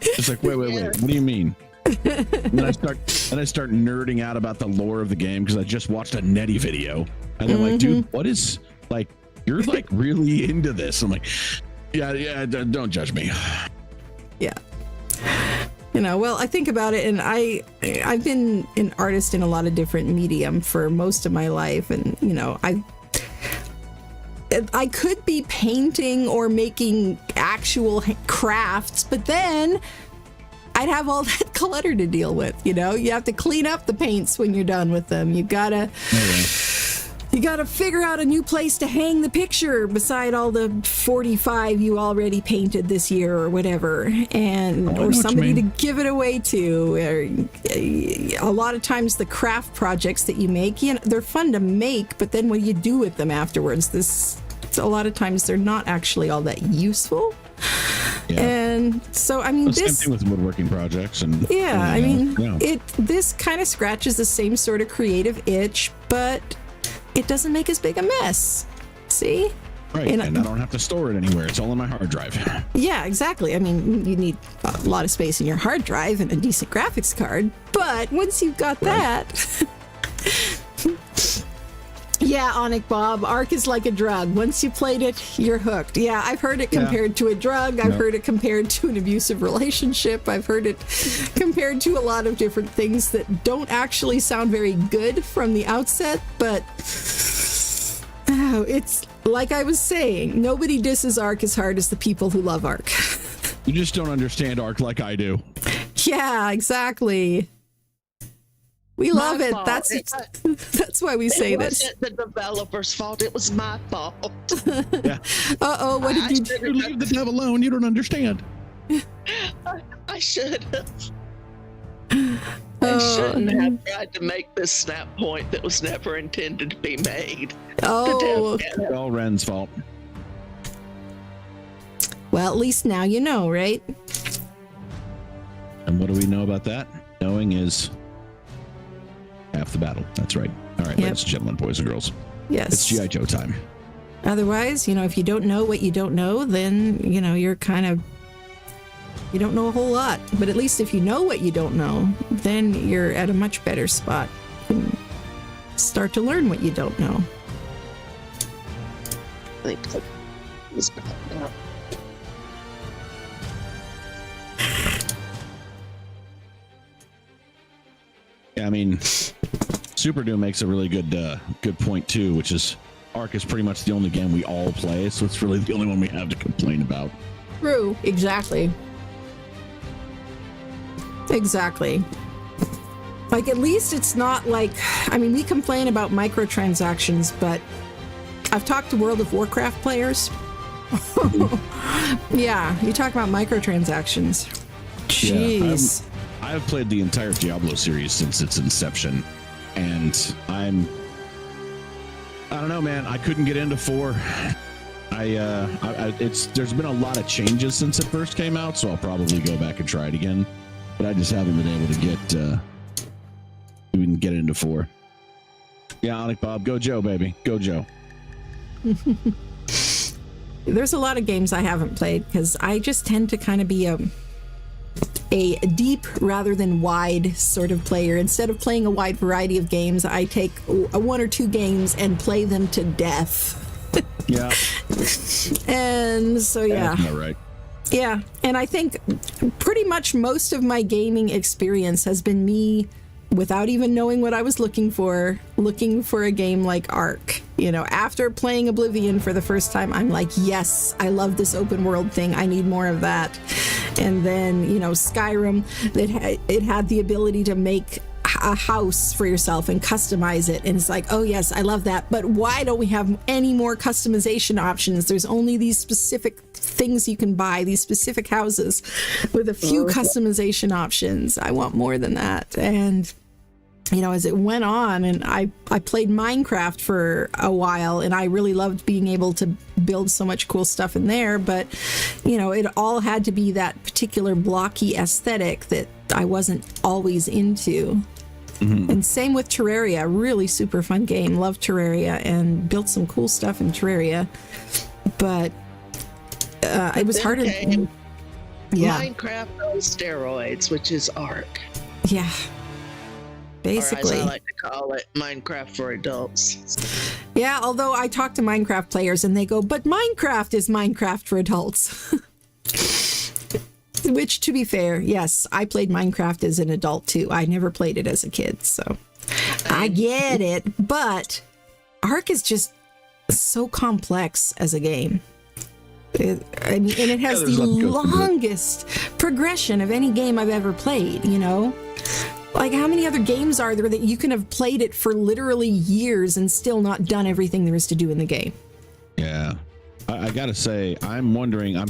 it's like, wait. What do you mean? And then I start nerding out about the lore of the game because I just watched a Netty video, and they're like, dude, what is, like, you're like really into this? I'm like, yeah, don't judge me. Yeah. Well, I think about it, and I've been an artist in a lot of different medium for most of my life, and I could be painting or making actual crafts, but then I'd have all that clutter to deal with. You have to clean up the paints when you're done with them. You gotta figure out a new place to hang the picture beside all the 45 you already painted this year or whatever, or somebody to give it away to. A lot of times the craft projects that you make, they're fun to make, but then what do you do with them afterwards? A lot of times they're not actually all that useful. Yeah. And so, same thing with woodworking projects. And this kind of scratches the same sort of creative itch, but it doesn't make as big a mess. See? Right, and I don't have to store it anywhere. It's all on my hard drive. Yeah, exactly. I mean, you need a lot of space in your hard drive and a decent graphics card, but once you've got that... Yeah, Onic Bob, Ark is like a drug. Once you played it, you're hooked. Yeah, I've heard it compared to a drug. I've heard it compared to an abusive relationship. I've heard it compared to a lot of different things that don't actually sound very good from the outset, but it's like I was saying, nobody disses Ark as hard as the people who love Ark. You just don't understand Ark like I do. Yeah, exacth We love it. That's why we say this. It wasn't the developer's fault. It was my fault. Yeah. Uh-oh, what did you do? You leave the devil alone. You don't understand. I should have. I shouldn't have tried to make this snap point that was never intended to be made. Oh. It's all Ren's fault. Well, at least now you know, right? And what do we know about that? Knowing is half the battle. That's right. All right, ladies and gentlemen, boys and girls. Yes. It's G.I. Joe time. Otherwise, if you don't know what you don't know, then, you're you don't know a whole lot. But at least if you know what you don't know, then you're at a much better spot. You can start to learn what you don't know. Yeah, I mean, Super Doom makes a really good point too, which is Ark is pretty much the only game we all play, so it's really the only one we have to complain about. True, exactly. Like, at least it's not like, we complain about microtransactions, but I've talked to World of Warcraft players, Yeah, you talk about microtransactions. Jeez. I have played the entire Diablo series since its inception, and I don't know, man. I couldn't get into 4. There's been a lot of changes since it first came out, so I'll probably go back and try it again. But I just haven't been able to get into 4. Yeah, Onic Bob, go Joe, baby, go Joe. There's a lot of games I haven't played because I just tend to kind of be a deep rather than wide sort of player. Instead of playing a wide variety of games, I take 1 or 2 games and play them to death. Yeah. And so, yeah. That's not right. Yeah. And I think pretty much most of my gaming experience has been me, without even knowing what I was looking for a game like Ark. You know, after playing Oblivion for the first time, I'm like, yes, I love this open world thing. I need more of that. And then, you know, Skyrim, it had the ability to make a house for yourself and customize it. And it's like, oh yes, I love that. But why don't we have any more customization options? There's only these specific things you can buy, these specific houses with a few customization options. I want more than that. And you know, as it went on, and I played Minecraft for a while, and I really loved being able to build so much cool stuff in there, but you know, it all had to be that particular blocky aesthetic that I wasn't always into. Mm-hmm. And same with Terraria, really super fun game. Loved Terraria and built some cool stuff in Terraria, but it was harder. Yeah. Minecraft on steroids, which is Ark. Yeah. Basically. Or as I like to call it, Minecraft for adults. Yeah, although I talk to Minecraft players and they go, but Minecraft is Minecraft for adults. Which, to be fair, yes, I played Minecraft as an adult too. I never played it as a kid, so I get it. But Ark is just so complex as a game. And it has the longest progression of any game I've ever played, you know? Like, how many other games are there that you can have played it for literally years and still not done everything there is to do in the game? Yeah. I gotta say, I'm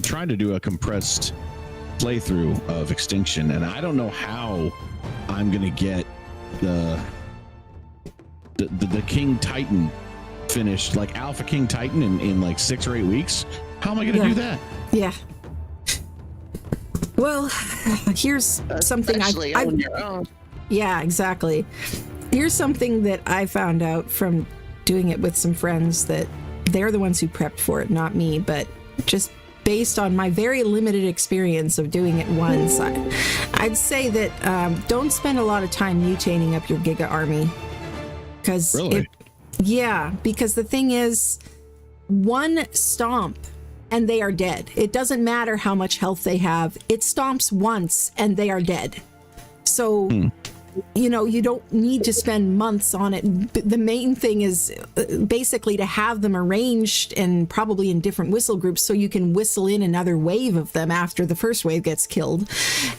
trying to do a compressed playthrough of Extinction, and I don't know how I'm gonna get the King Titan finished, like Alpha King Titan in like 6 or 8 weeks. How am I gonna do that? Yeah. Well, here's something on your own. Yeah, exactly. Here's something that I found out from doing it with some friends, that they're the ones who prepped for it, not me, but just based on my very limited experience of doing it once, I'd say that don't spend a lot of time mutating up your Giga army. Because because the thing is, one stomp and they are dead. It doesn't matter how much health they have. It stomps once and they are dead. So, you know, you don't need to spend months on it. The main thing is basically to have them arranged and probably in different whistle groups so you can whistle in another wave of them after the first wave gets killed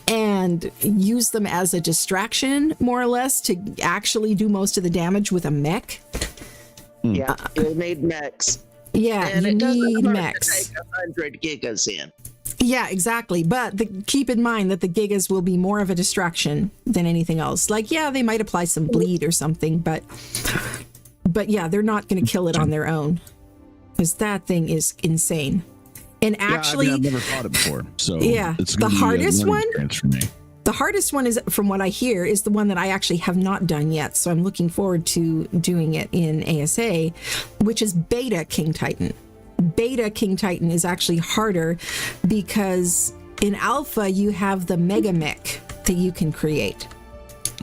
and use them as a distraction, more or less, to actually do most of the damage with a mech. Yeah, you need mechs. Yeah, and you it doesn't need hurt mechs. to take 100 gigas in. Yeah, exactly. But keep in mind that the gigas will be more of a distraction than anything else. Like, yeah, they might apply some bleed or something, but yeah, they're not going to kill it on their own, because that thing is insane. And actually, I've never fought it before, so yeah, it's the hardest one. For me. The hardest one is, from what I hear, is the one that I actually have not done yet. So I'm looking forward to doing it in ASA, which is Beta King Titan. Beta King Titan is actually harder because in Alpha you have the Mega Mech that you can create.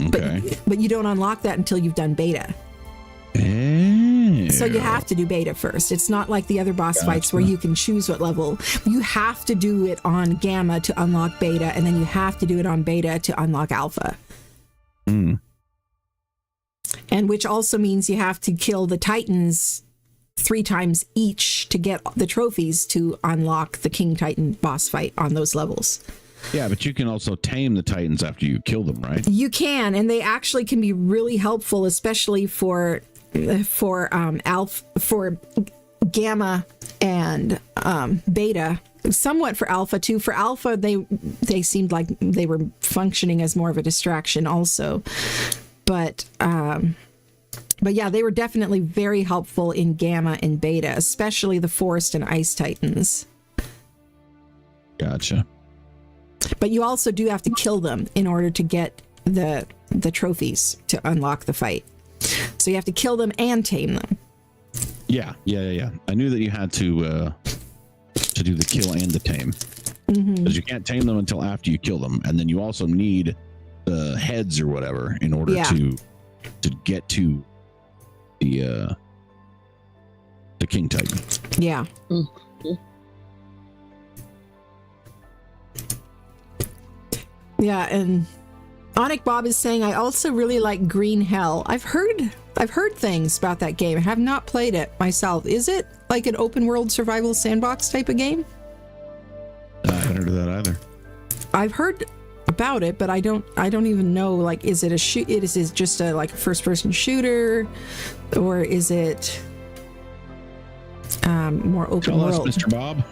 Okay. But you don't unlock that until you've done Beta. So you have to do Beta first. It's not like the other boss fights where you can choose what level. You have to do it on Gamma to unlock Beta, and then you have to do it on Beta to unlock Alpha. And which also means you have to kill the Titans 3 times each to get the trophies to unlock the King Titan boss fight on those levels. Yeah, but you can also tame the Titans after you kill them, right? You can, and they actually can be really helpful, especially for Gamma and beta, somewhat for alpha too. For alpha, they seemed like they were functioning as more of a distraction also. But yeah, they were definitely very helpful in gamma and beta, especially the forest and ice titans. Gotcha. But you also do have to kill them in order to get the trophies to unlock the fight. So you have to kill them and tame them. Yeah. I knew that you had to do the kill and the tame, because you can't tame them until after you kill them, and then you also need the heads or whatever in order to get to the King Titan. Yeah. Yeah, and Onic Bob is saying, I also really like Green Hell. I've heard things about that game. I have not played it myself. Is it like an open world survival sandbox type of game? I haven't heard of that either. I've heard about it, but I don't even know, like, is it just a like first person shooter, or is it more open Tell world? us, Mr. Bob.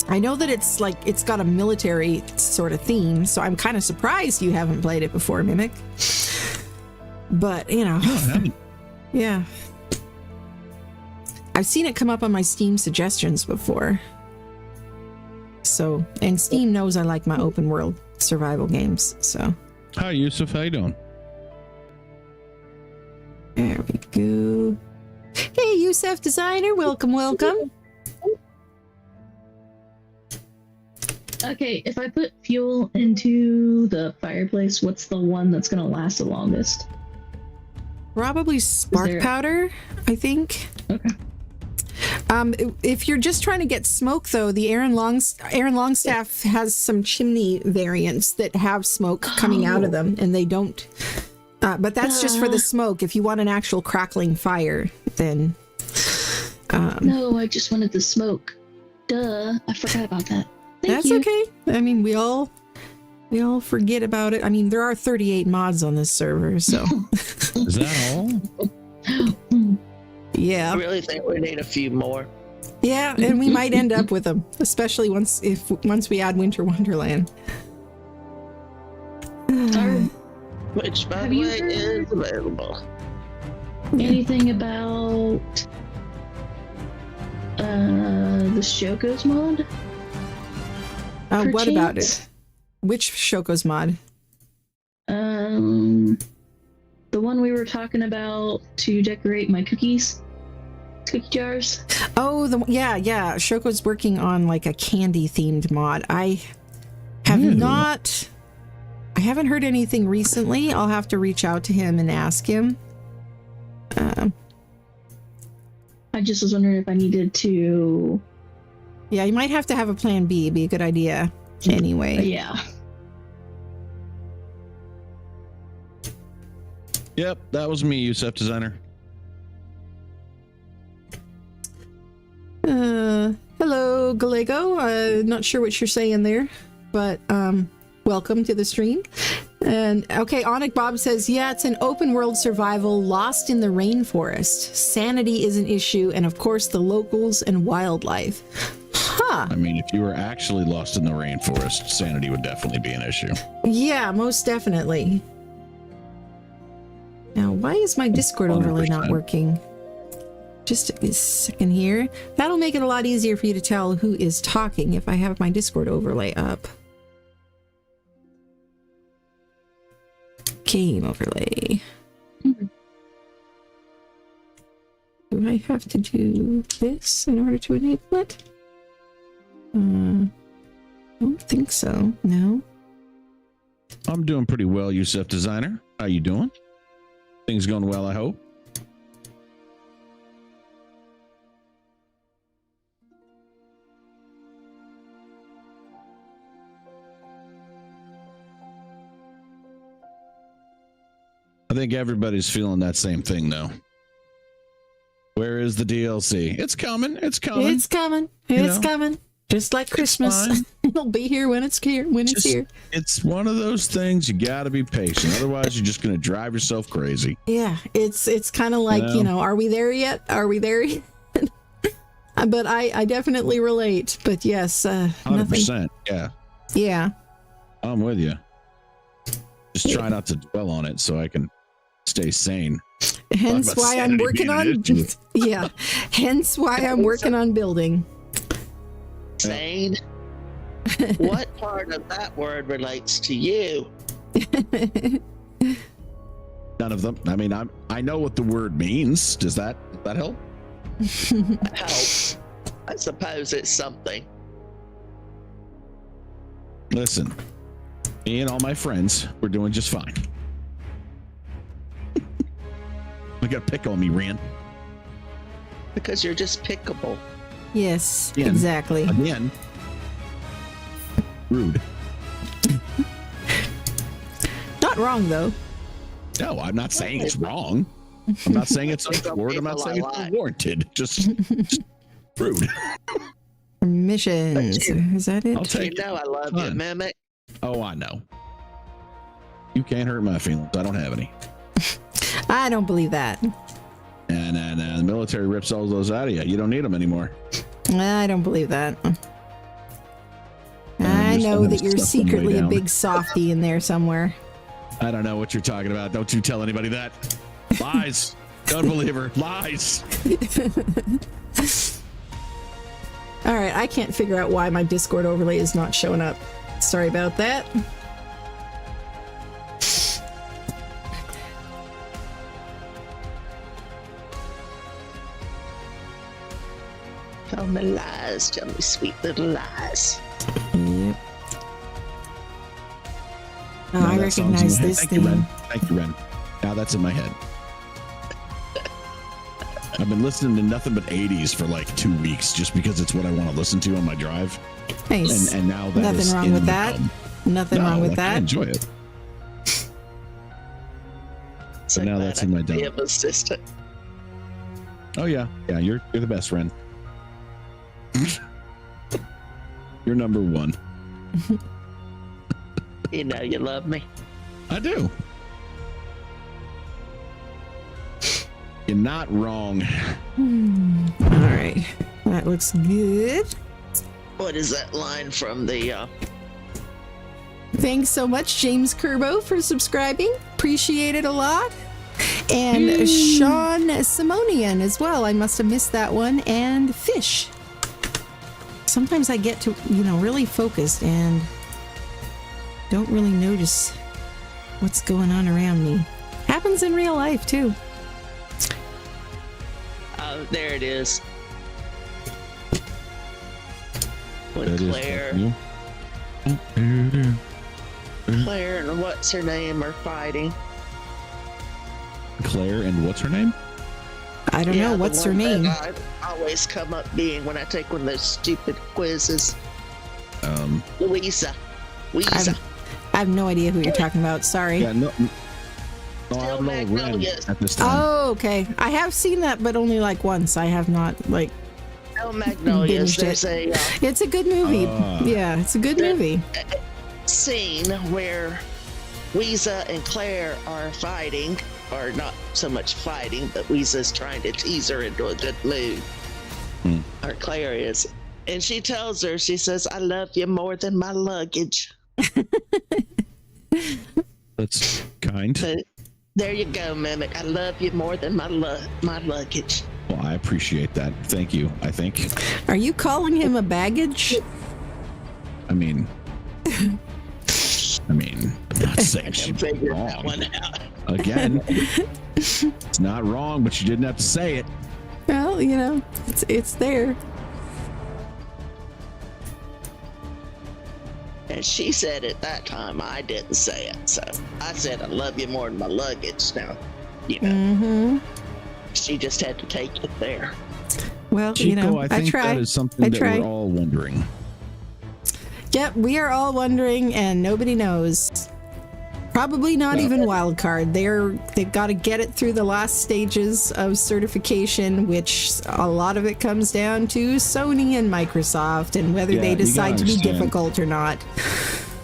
I know that it's like it's got a military sort of theme, so I'm kind of surprised you haven't played it before, Mimic. But you know, yeah, I've seen it come up on my Steam suggestions before. So, and Steam knows I like my open world survival games. So, Hi, Yusuf. How you doing? there we go. Hey, Yusuf Designer, welcome. Okay, if I put fuel into the fireplace, what's the one that's gonna last the longest? Probably spark powder, I think. Okay. If you're just trying to get smoke, though, the Aaron Longstaff has some chimney variants that have smoke coming out of them, and they don't. But that's just for the smoke. If you want an actual crackling fire, then. No, I just wanted the smoke. Duh, I forgot about that. Thank you. Okay. I mean, we all forget about it. I mean, there are 38 mods on this server, so. Is that all? Yeah. I really think we need a few more. Yeah, and we might end up with them, especially once we add Winter Wonderland. Which, by Have the you way, heard- is available. Anything about the Shoko's mod? What about Perchance? it? Which Shoko's mod? The one we were talking about to decorate my cookie jars. Oh, yeah. Shoko's working on like a candy themed mod. I haven't heard anything recently. I'll have to reach out to him and ask him. I just was wondering if I needed to. Yeah, you might have to have a plan B. It'd be a good idea anyway. Yeah. Yep, that was me, Yusuf Designer. Hello, Galego. Not sure what you're saying there, but welcome to the stream. And okay, Onic Bob says, yeah, it's an open world survival lost in the rainforest. Sanity is an issue, and of course the locals and wildlife. Huh. I mean, if you were actually lost in the rainforest, sanity would definitely be an issue. Yeah, most definitely. Now, why is my Discord overlay not 100%. working? Just a second here. That'll make it a lot easier for you to tell who is talking if I have my Discord overlay up. Game overlay. Do I have to do this in order to enable it? I don't think so. No. I'm doing pretty well, Yusuf Designer. How you doing? Things going well, I hope. I think everybody's feeling that same thing, though. Where is the DLC? It's coming. It's coming. It's coming. It's coming. Just like Christmas. fine. It'll be here when it's here. It's here. It's one of those things you got to be patient. Otherwise, you're just going to drive yourself crazy. Yeah, it's kind of like, You know? are we there yet? Are we there yet? But I definitely relate. But yes, nothing. 100%. Yeah, Yeah. I'm with you. Just try not to dwell on it so I can stay sane. Hence why I'm working on. Yeah. Hence why I'm working on building. Sane. What part of that word relates to you? None of them. I mean, I know what the word means. Does that help? Helps. I suppose it's something. Listen, me and all my friends, we're doing just fine. You got to pick on me, Rand. Because you're just pickable. Yes, Again. exactly. Again. Rude. Not wrong though. No, I'm not saying it's wrong. I'm not saying it's untoward. I'm not saying it's unwarranted. Just rude. Missions. Is that it? I'll take You know I love you, Mimic. Oh, I know. You can't hurt my feelings. I don't have any. I don't believe that. And the military rips all those out of you. You don't need them anymore. I don't believe that. I know that you're secretly a big softie in there somewhere. I don't know what you're talking about. Don't you tell anybody that. Lies. Don't believe her. Lies. All right, I can't figure out why my Discord overlay is not showing up. Sorry about that. Tell me lies. Tell me sweet little lies. Yep. Oh, Now I that song's in recognize my head. this Thank thing. you, Ren. Thank you, Ren. Now that's in my head. I've been listening to nothing but 80s for like 2 weeks just because it's what I want to listen to on my drive. Nice. And now that Nothing is wrong in with the that. hub. Nothing No, wrong with I that. enjoy it. So now glad that's I in my could be dump. of assistant. Oh yeah, you're the best, Ren. You're number one. You know you love me. I do. You're not wrong. All right. That looks good. What is that line from the Thanks so much, James Kerbo, for subscribing. Appreciate it a lot. And Sean Simonian as well. I must have missed that one. And Fish. Sometimes I get to, really focused and don't really notice what's going on around me. Happens in real life, too. oh, there it is. When That is Claire you. Claire and what's her name are fighting. Claire and what's her name? I don't know. the What's her one name? that I always come up being when I take one of those stupid quizzes. Louisa. I have no idea who you're talking about. Sorry. Yeah, no, Still I don't know Ren Magnolias. at this time. Oh, okay. I have seen that, but only like once. I have not Oh, Magnolias. Binged There's a It's a good movie. Yeah, it's a good movie. scene where Weeza and Claire are fighting, or not so much fighting, but Weeza's trying to tease her into a good mood. Or Claire is. And she tells her, she says, I love you more than my luggage. That's kind. So there you go, Mimic. I love you more than my luggage. Well, I appreciate that. Thank you. I think. Are you calling him a baggage? I mean, I'm not saying she's Figure that wrong. one out. Again, it's not wrong, but you didn't have to say it. Well, it's there. And she said at that time, I didn't say it. So I said, I love you more than my luggage. Now, Mm-hmm. she just had to take it there. Well, Chico, I I think try. that is something I that try. we're all wondering. Yep, we are all wondering, and nobody knows. Probably not even Wildcard. They've got to get it through the last stages of certification, which a lot of it comes down to Sony and Microsoft and whether Yeah, they you gotta decide to be understand. difficult or not.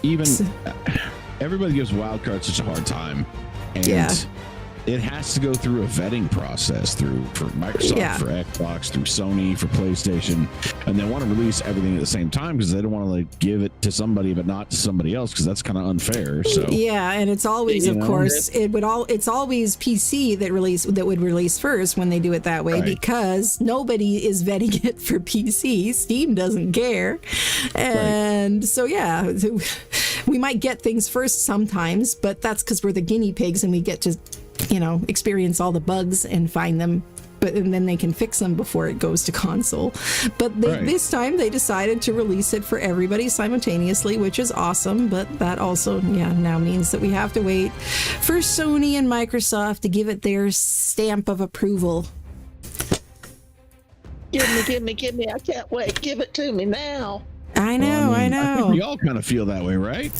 Even everybody gives Wildcard such a hard time, and Yeah. it has to go through a vetting process for Microsoft, for Xbox, through Sony, for PlayStation, and they want to release everything at the same time because they don't want to like give it to somebody but not to somebody else because that's kind of unfair. So yeah, and it's always, of course, it's always PC that would release first when they do it that way, because nobody is vetting it for PC. Steam doesn't care, and so yeah, we might get things first sometimes, but that's because we're the guinea pigs and we get to experience all the bugs and find them, and then they can fix them before it goes to console. But this time they decided to release it for everybody simultaneously, which is awesome. But that also now means that we have to wait for Sony and Microsoft to give it their stamp of approval. Give me, I can't wait, give it to me now. I know. I think we all kind of feel that way, right?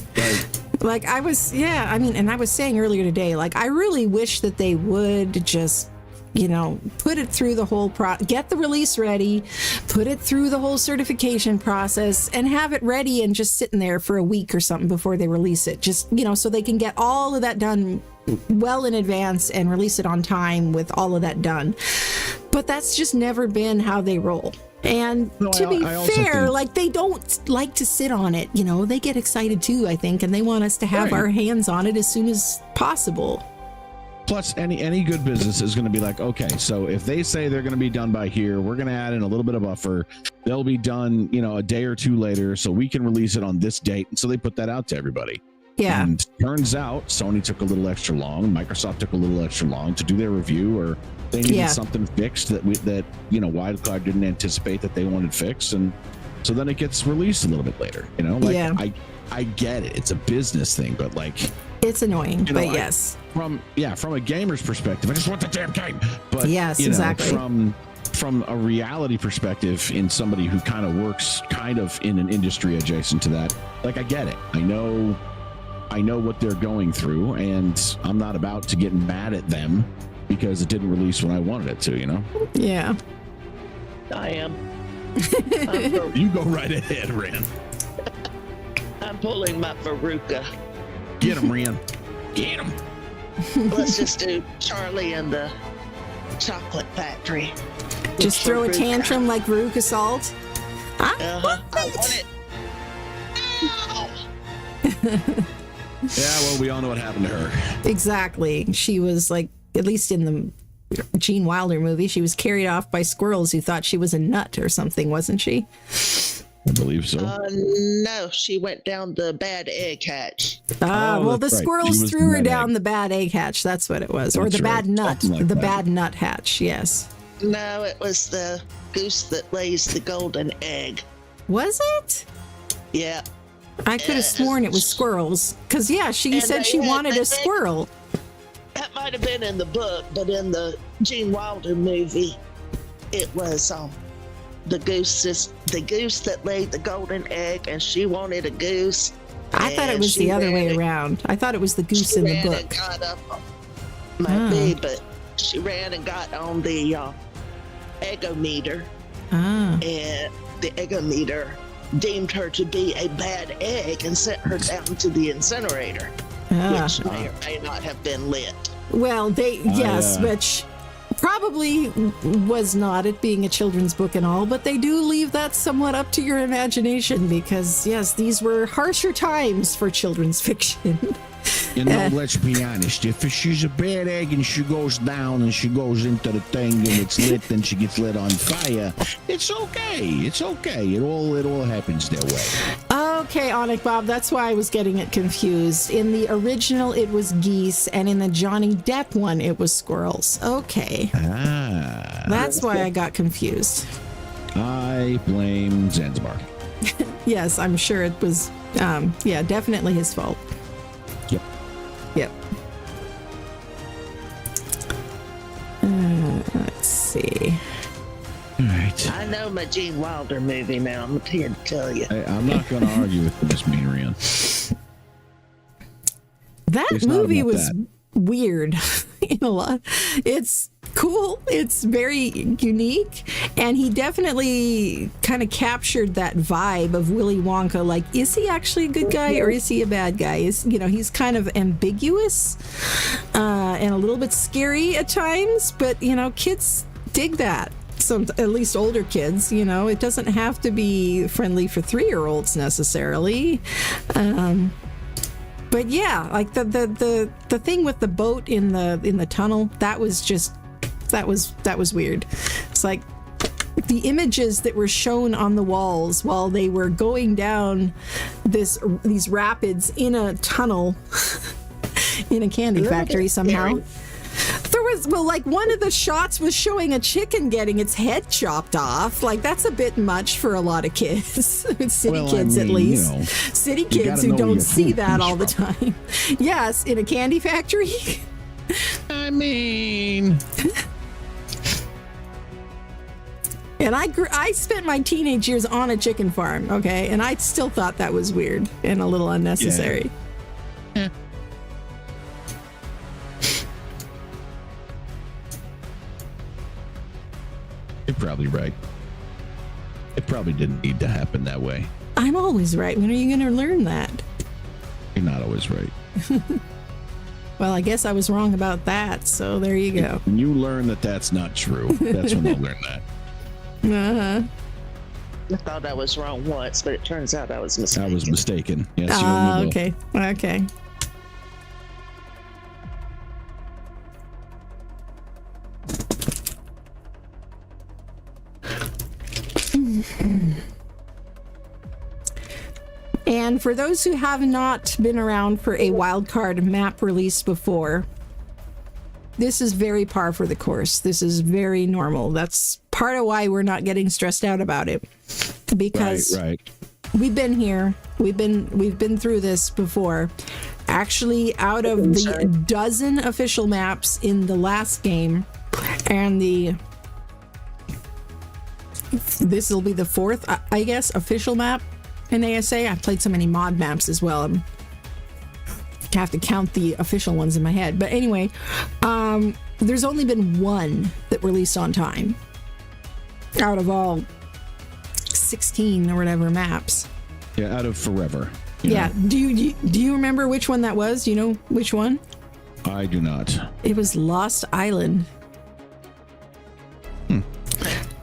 Like I was saying earlier today, like I really wish that they would just, put it through the whole get the release ready, put it through the whole certification process, and have it ready and just sitting there for a week or something before they release it. Just, so they can get all of that done well in advance and release it on time with all of that done. But that's just never been how they roll. And to be fair, like they don't like to sit on it. They get excited too, I think, and they want us to have our hands on it as soon as possible. Plus, any good business is going to be like, okay, so if they say they're going to be done by here, we're going to add in a little bit of buffer. They'll be done, a day or two later, so we can release it on this date. And so they put that out to everybody. Yeah. And turns out Sony took a little extra long, Microsoft took a little extra long to do their review, or they needed something fixed that Wildcard didn't anticipate that they wanted fixed, and so then it gets released a little bit later. I get it; it's a business thing, but like it's annoying. But yes, from a gamer's perspective, I just want the damn game. But yes, exactly. From a reality perspective, in somebody who kind of works in an industry adjacent to that, like I get it. I know what they're going through, and I'm not about to get mad at them because it didn't release when I wanted it to, Yeah. I am. You go right ahead, Ren. I'm pulling my Veruca. Get him, Ren. Get him. Let's just do Charlie and the Chocolate Factory. Just throw a tantrum like Veruca Salt. I want it. Ow! Yeah, well, we all know what happened to her. Exactly. She was like, at least in the Gene Wilder movie, she was carried off by squirrels who thought she was a nut or something, wasn't she? I believe so. No, she went down the bad egg hatch. Well, the squirrels threw her down the bad egg hatch. That's what it was. Or the bad nut. The bad nut hatch, yes. No, it was the goose that lays the golden egg. Was it? Yeah. I could have sworn it was squirrels. Because, she said she wanted a squirrel. That might have been in the book, but in the Gene Wilder movie, it was the goose that laid the golden egg, and she wanted a goose. I thought it was the other way around. I thought it was the goose in the book. Might be, but she ran and got on the eggometer, and the eggometer deemed her to be a bad egg and sent her down to the incinerator, which may or may not have been lit. Well, which probably was not, it being a children's book and all, but they do leave that somewhat up to your imagination because, yes, these were harsher times for children's fiction. Let's be honest. If she's a bad egg and she goes down and she goes into the thing and it's lit and she gets lit on fire, it's okay. It's okay. It all happens that way. Okay, Onic Bob, that's why I was getting it confused. In the original, it was geese, and in the Johnny Depp one, it was squirrels. Okay. That's why I got confused. I blame Zanzibar. Yes, I'm sure it was, definitely his fault. Yep. Let's see. All right. I know my Gene Wilder movie now. I'm here to tell you. I'm not going to argue with Miss Mean. That movie was weird in a lot. It's cool. It's very unique. And he definitely kind of captured that vibe of Willy Wonka. Like, is he actually a good guy or is he a bad guy? He's kind of ambiguous and a little bit scary at times, but, kids dig that. Some, at least older kids, it doesn't have to be friendly for 3-year-olds necessarily. But yeah, like the thing with the boat in the tunnel, that was weird. It's like the images that were shown on the walls while they were going down these rapids in a tunnel in a candy factory somehow. There was, one of the shots was showing a chicken getting its head chopped off. Like, that's a bit much for a lot of kids. City kids, at least. City kids who don't see that all the time. Yes, in a candy factory. I mean... And I spent my teenage years on a chicken farm, okay? And I still thought that was weird and a little unnecessary. Yeah. You're probably right. It probably didn't need to happen that way. I'm always right. When are you going to learn that? You're not always right. Well, I guess I was wrong about that, so there you go. When you learn that that's not true, that's when you'll learn that. Uh-huh. I thought I was wrong once, but it turns out I was mistaken. I was mistaken. Yes, you only will. Okay. And for those who have not been around for a wildcard map release before, this is very par for the course. This is very normal. That's part of why we're not getting stressed out about it, because right. We've been here. We've been through this before. Actually, out of the dozen official maps in the last game, and this will be the fourth, I guess, official map in ASA. I've played so many mod maps as well. I have to count the official ones in my head. But anyway, there's only been one that released on time out of all 16 or whatever maps. Yeah, out of forever. Yeah. Do you remember which one that was? Do you know which one? I do not. It was Lost Island.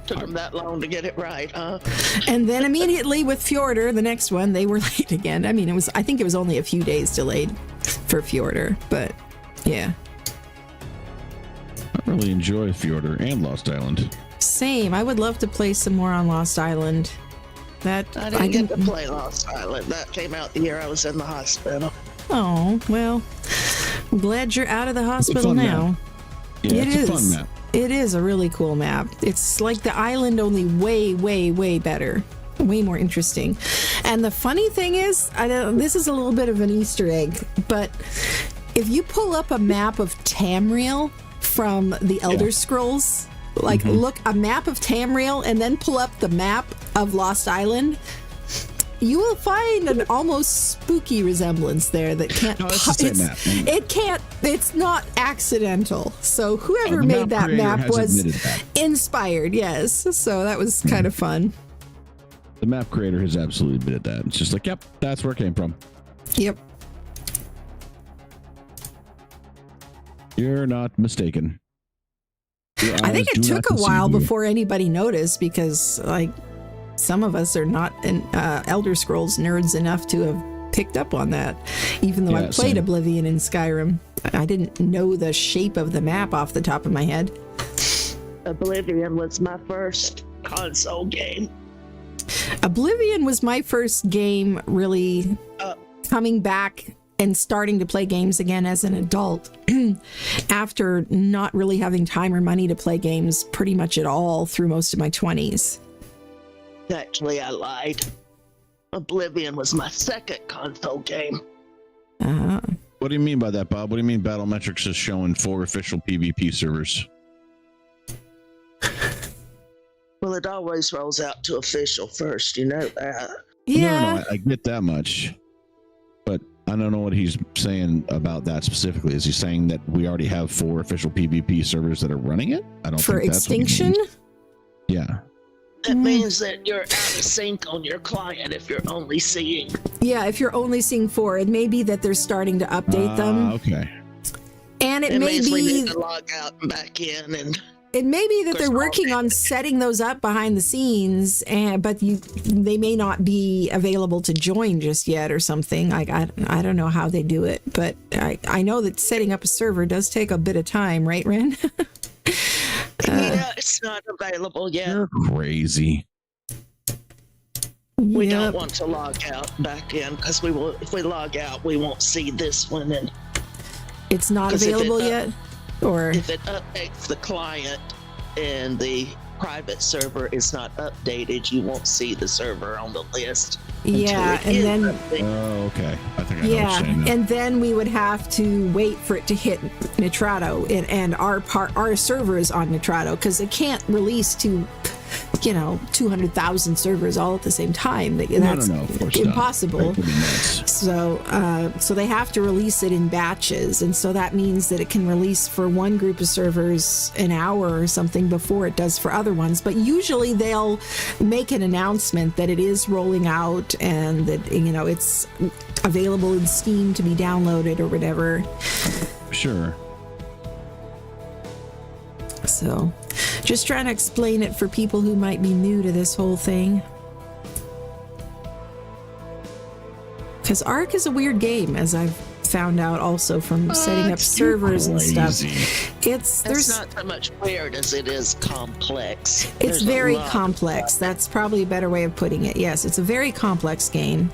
Took them that long to get it right, huh? And then immediately with Fjorder, the next one, they were late again. I mean, I think it was only a few days delayed for Fjorder, but yeah. I really enjoy Fjorder and Lost Island. Same. I would love to play some more on Lost Island. I didn't get to play Lost Island. That came out the year I was in the hospital. Oh, well, I'm glad you're out of the hospital now. Map. Yeah, it's a fun map. It is a really cool map. It's like the island, only way, way, way better. Way more interesting. And the funny thing is, this is a little bit of an Easter egg, but if you pull up a map of Tamriel from the Elder Scrolls, like look a map of Tamriel and then pull up the map of Lost Island, you will find an almost spooky resemblance there that can't. No, it's the same map. It can't. It's not accidental. So whoever made that map was inspired. Yes. So that was kind of fun. The map creator has absolutely admitted that. It's just like, yep, that's where it came from. Yep. You're not mistaken. I think it took a while before anybody noticed, because like some of us are not Elder Scrolls nerds enough to have picked up on that. Even though I played Oblivion in Skyrim, I didn't know the shape of the map off the top of my head. Oblivion was my first console game. Oblivion was my first game really coming back and starting to play games again as an adult after not really having time or money to play games pretty much at all through most of my 20s. Actually, I lied. Oblivion was my second console game. What do you mean by that, Bob? What do you mean Battlemetrics is showing 4 official PvP servers? Well, it always rolls out to official first, you know that. Yeah. No, I get that much. But I don't know what he's saying about that specifically. Is he saying that we already have 4 official PvP servers that are running it? I don't For think that's what he Extinction? means. Yeah. It means that you're out of sync on your client if you're only seeing. Yeah, if you're only seeing 4, it may be that they're starting to update them. Okay. And it It may means we be need to log out and back in, and it may be that they're working on setting those up behind the scenes, but they may not be available to join just yet or something. Like I don't know how they do it, but I know that setting up a server does take a bit of time, right, Ren? yeah, it's not available yet. You're crazy. We Yep. don't want to log out back in because we will. If we log out, we won't see this one, and It's not 'Cause if available it, yet, or if it updates the client and the private server is not updated, you won't see the server on the list. yeah, until it and is then updated. Oh, okay. I think I know what you're yeah, saying now. and then we would have to wait for it to hit Nitrato, and our server is on Nitrato because it can't release to 200,000 servers all at the same time. That's no, of course impossible. Not. That would be nuts. So they have to release it in batches, and so that means that it can release for one group of servers an hour or something before it does for other ones. But usually they'll make an announcement that it is rolling out and that it's available in Steam to be downloaded or whatever. Sure. So just trying to explain it for people who might be new to this whole thing. Because Ark is a weird game, as I've found out also from setting up servers and stuff. It's There's not so much weird as it is complex. It's There's a very lot of complex. stuff. That's probably a better way of putting it. Yes, it's a very complex game.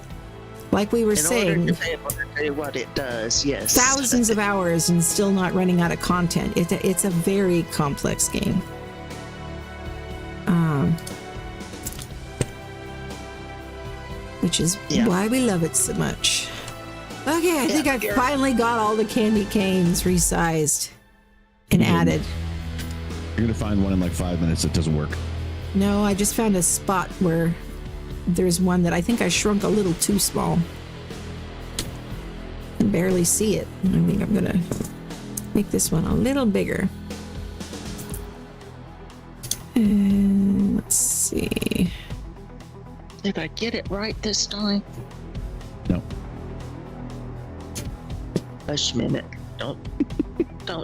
Like we were In saying, order to be able to do what it does, yes. thousands of hours and still not running out of content. It's a very complex game. Which is why we love it so much. Okay, I think I've finally got all the candy canes resized and added. You're going to find one in like 5 minutes that doesn't work. No, I just found a spot where there's one that I think I shrunk a little too small. I can barely see it. I think I'm gonna make this one a little bigger. And let's see. Did I get it right this time? No. Hush a minute. Don't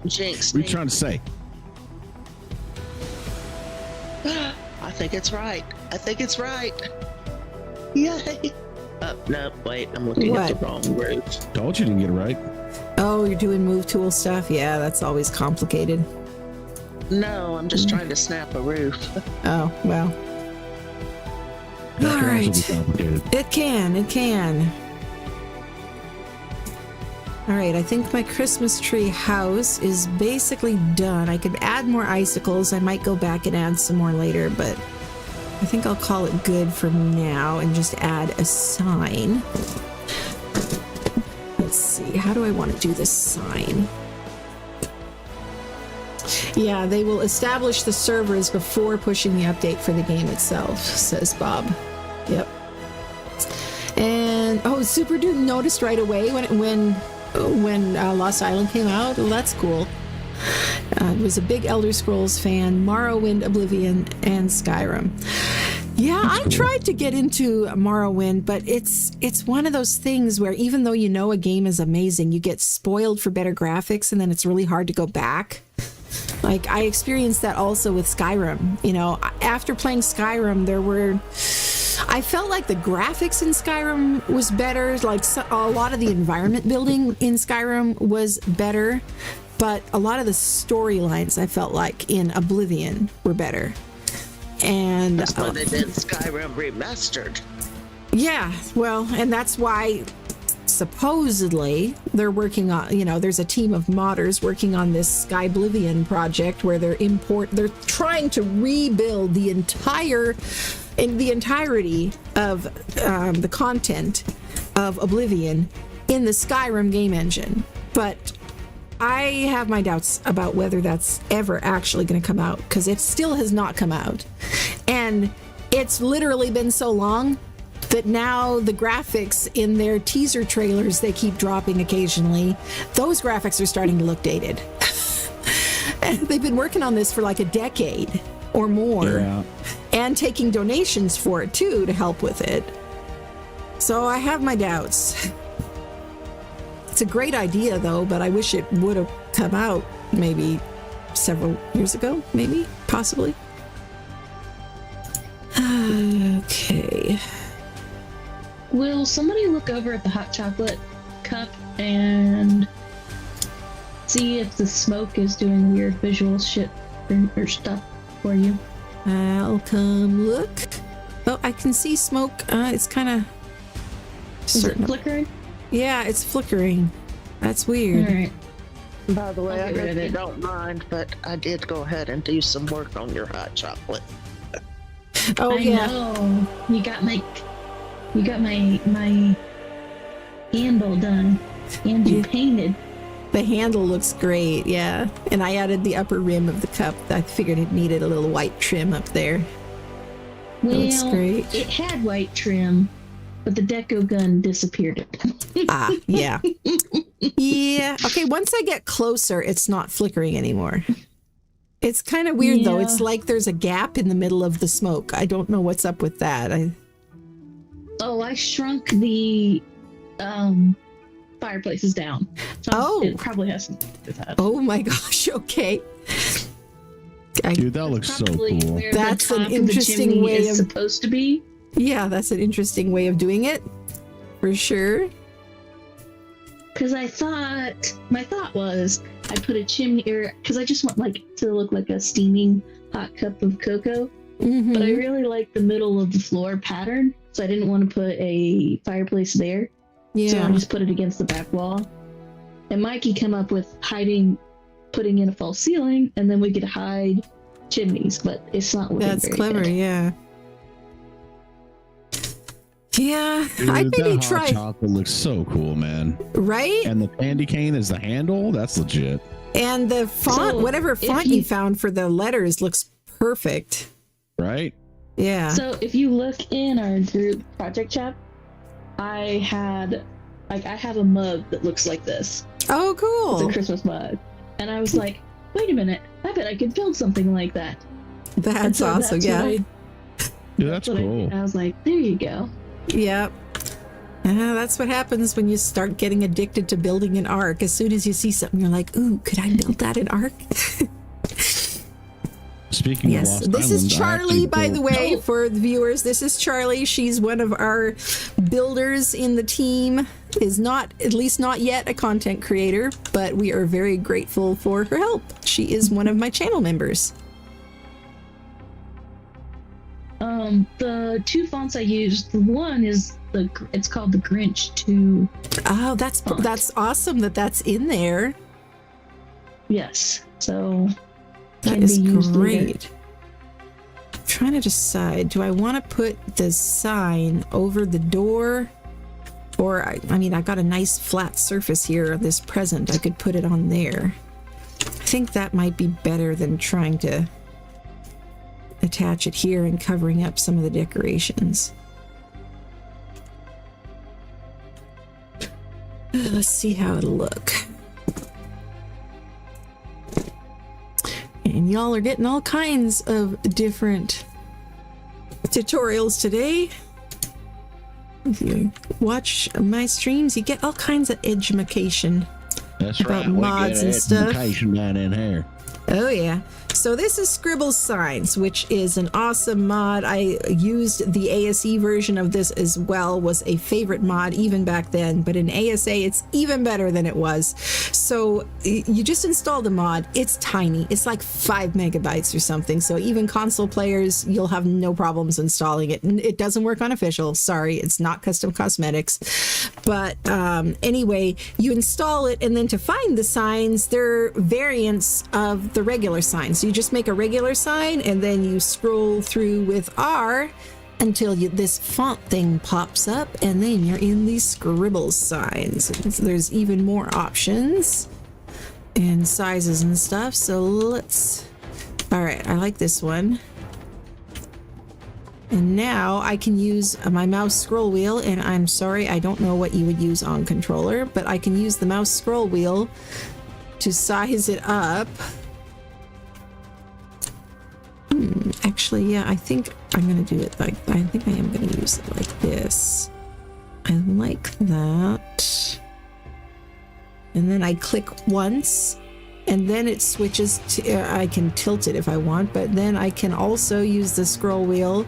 jinx What are me. you trying to say? I think it's right. I think it's right. Yay! No, wait, I'm looking at the wrong roof. Told you didn't get it right. Oh, you're doing move tool stuff? Yeah, that's always complicated. No, I'm just trying to snap a roof. Oh, well. That All can also be right. complicated. It can. All right, I think my Christmas tree house is basically done. I could add more icicles. I might go back and add some more later, but I think I'll call it good for now and just add a sign. Let's see, how do I want to do this sign? Yeah, they will establish the servers before pushing the update for the game itself, says Bob. Yep. And Super Duke noticed right away when Lost Island came out. Well, that's cool. Was a big Elder Scrolls fan, Morrowind, Oblivion, and Skyrim. Yeah, I tried to get into Morrowind, but it's one of those things where even though you know a game is amazing, you get spoiled for better graphics, and then it's really hard to go back. Like, I experienced that also with Skyrim. After playing Skyrim, I felt like the graphics in Skyrim was better. Like, a lot of the environment building in Skyrim was better, but a lot of the storylines I felt like in Oblivion were better. And That's why they did Skyrim Remastered. Yeah, well, and that's why supposedly they're working on, there's a team of modders working on this Skyblivion project where they're trying to rebuild the entirety of the content of Oblivion in the Skyrim game engine. But I have my doubts about whether that's ever actually going to come out, because it still has not come out. And it's literally been so long that now the graphics in their teaser trailers they keep dropping occasionally, those graphics are starting to look dated. And they've been working on this for like a decade or more, and taking donations for it too to help with it. So I have my doubts. It's a great idea though, but I wish it would have come out maybe several years ago, maybe, possibly. Okay. Will somebody look over at the hot chocolate cup and see if the smoke is doing weird visual shit or stuff for you? I'll come look. Oh, I can see smoke. It's kind of... Is it flickering? Yeah, it's flickering. That's weird. All right. By the way, I'll I get rid hope of you it. don't mind, but I did go ahead and do some work on your hot chocolate. Oh, I yeah. know. You got my handle done, and you painted. The handle looks great, yeah. And I added the upper rim of the cup. I figured it needed a little white trim up there. Well, looks great. It had white trim, but the deco gun disappeared it. Ah, yeah. Yeah. Okay, once I get closer, it's not flickering anymore. It's kind of weird, though. Yeah. It's like there's a gap in the middle of the smoke. I don't know what's up with that. Oh, I shrunk the fireplaces down. So Oh. it probably has something to do with that. Oh my gosh, okay. Dude, that looks so Probably cool. where That's the an top of the interesting chimney way is of- supposed to be. Yeah, that's an interesting way of doing it. For sure. Because my thought was I put a chimney, because I just want like to look like a steaming hot cup of cocoa. Mhm. But I really like the middle of the floor pattern, so I didn't want to put a fireplace there. So I Yeah. just put it against the back wall. And Mikey came up with putting in a false ceiling, and then we could hide chimneys, but it's not looking That's very clever, good. yeah. Yeah, Dude, I'd maybe that hot try, chocolate looks so cool, man. right? And the candy cane is the handle. That's legit. And the font, So, whatever if font you found for the letters looks perfect. Right? Yeah. So if you look in our group project chat, I have a mug that looks like this. Oh, It's cool. a Christmas mug. And I was like, wait a minute, I bet I could build something like that. And That's so awesome. that's Yeah. what Yeah, that's what I cool. did. I was like, there you go. Yep. That's what happens when you start getting addicted to building an arc. As soon as you see something, you're like, ooh, could I build that in arc? Speaking Yes. of Lost This Island, is I Charlie, actually by the built- way, Oh. for the viewers. This is Charlie. She's one of our builders in the team. Is not, at least not yet, a content creator, but we are very grateful for her help. She is one of my channel members. The two fonts I used, the one is it's called the Grinch 2. Oh, that's awesome that that's in there. Yes. So That can is be used later. great. I'm trying to decide, do I want to put the sign over the door? Or, I mean, I've got a nice flat surface here of this present. I could put it on there. I think that might be better than trying to attach it here and covering up some of the decorations. Let's see how it'll look. And y'all are getting all kinds of different tutorials today. If you watch my streams, you get all kinds of edumacation. That's about right. mods we and get stuff. education down in here. Oh yeah. So this is Scribble Signs, which is an awesome mod. I used the ASE version of this as well, was a favorite mod even back then, but in ASA it's even better than it was. So you just install the mod. It's tiny. It's like 5 megabytes or something. So even console players, you'll have no problems installing it. And it doesn't work on official. Sorry, it's not custom cosmetics. But anyway, you install it, and then to find the signs, they're variants of the regular signs. So you just make a regular sign, and then you scroll through with R until this font thing pops up, and then you're in these Scribble signs. So there's even more options and sizes and stuff. So all right, I like this one. And now I can use my mouse scroll wheel, and I'm sorry, I don't know what you would use on controller, but I can use the mouse scroll wheel to size it up. Actually, yeah, I think I'm gonna do it like, I think I am gonna use it like this. I like that. And then I click once, and then it switches to, I can tilt it if I want, but then I can also use the scroll wheel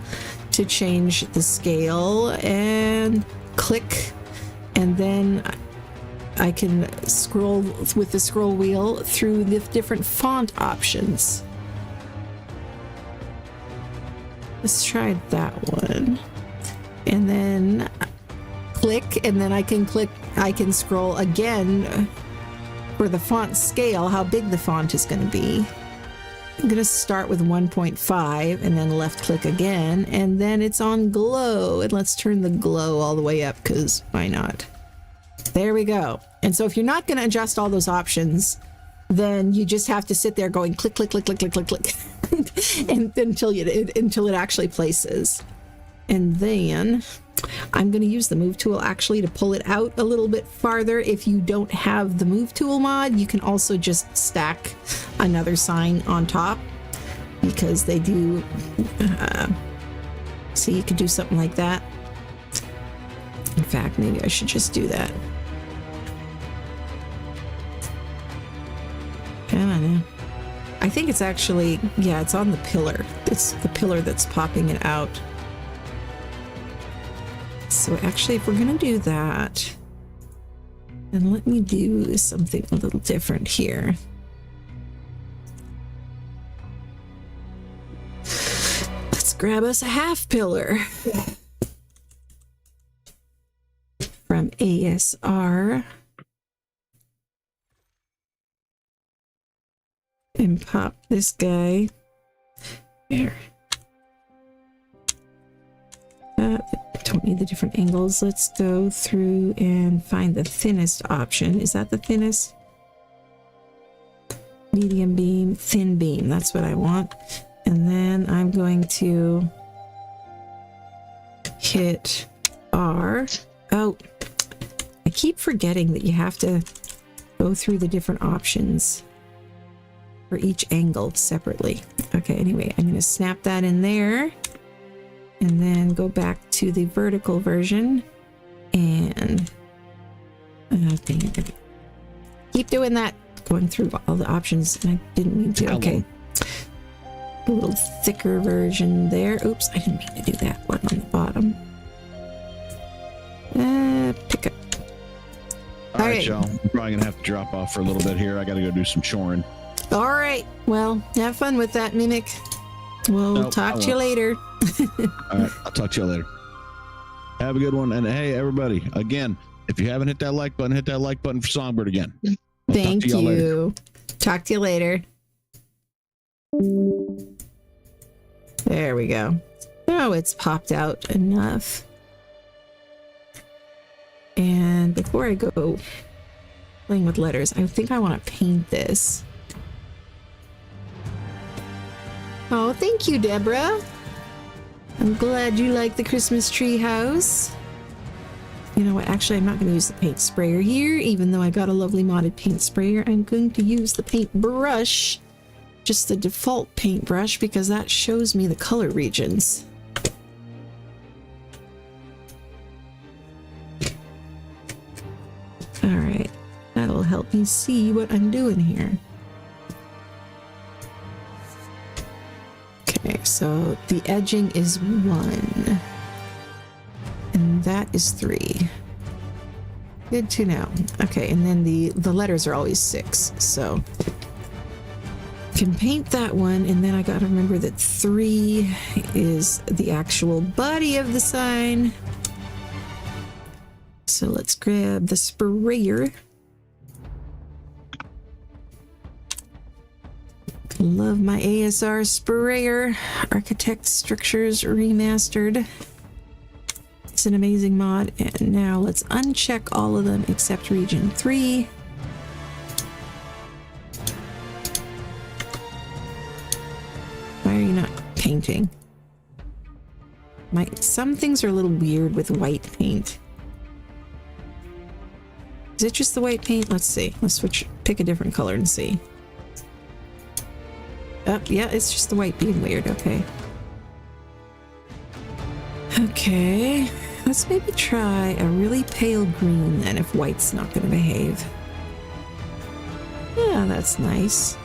to change the scale and click, and then I can scroll with the scroll wheel through the different font options. Let's try that one. And then click, and then I can scroll again for the font scale, how big the font is going to be. I'm going to start with 1.5 and then left click again, and then it's on glow, and let's turn the glow all the way up because why not? There we go. And so if you're not going to adjust all those options, then you just have to sit there going click, click, click, click, click, click, click, and until it actually places. And then I'm going to use the move tool actually to pull it out a little bit farther. If you don't have the move tool mod, you can also just stack another sign on top, because they do, so you could do something like that. In fact, maybe I should just do that. I don't know. I think it's actually, yeah, it's on the pillar. It's the pillar that's popping it out. So actually, if we're going to do that, then let me do something a little different here. Let's grab us a half pillar from ASR and pop this guy there. Don't need the different angles. Let's go through and find the thinnest option. Is that the thinnest? Medium beam, thin beam. That's what I want. And then I'm going to hit R. Oh, I keep forgetting that you have to go through the different options for each angle separately. Okay, anyway, I'm going to snap that in there. And then go back to the vertical version and keep doing that, going through all the options, and I didn't mean to. Okay, a little thicker version there. Oops, I didn't mean to do that one on the bottom. Pick up. All right, y'all. I'm probably gonna have to drop off for a little bit here. I gotta go do some shoring. All right, well, have fun with that, Mimic. We'll talk to you later. All right, I'll talk to you later. Have a good one. And hey, everybody, again, if you haven't hit that like button, hit that like button for Songbird again. Thank you. Talk to you later. There we go. Oh, it's popped out enough. And before I go playing with letters, I think I want to paint this. Oh, thank you, Deborah. I'm glad you like the Christmas tree house. You know what? Actually, I'm not going to use the paint sprayer here, even though I got a lovely modded paint sprayer. I'm going to use the paint brush, just the default paintbrush, because that shows me the color regions. All right, that'll help me see what I'm doing here. Okay, so the edging is 1, and that is 3. Good to know. Okay, and then the letters are always 6, so can paint that one, and then I gotta remember that 3 is the actual body of the sign. So let's grab the sprayer. Love my ASR sprayer. Architect Structures Remastered. It's an amazing mod. And now let's uncheck all of them except region 3. Why are you not painting? Some things are a little weird with white paint. Is it just the white paint? Let's see. Let's pick a different color and see. Oh, yeah, it's just the white being weird. Okay. Okay. Let's maybe try a really pale green then if white's not going to behave. Yeah, that's nice.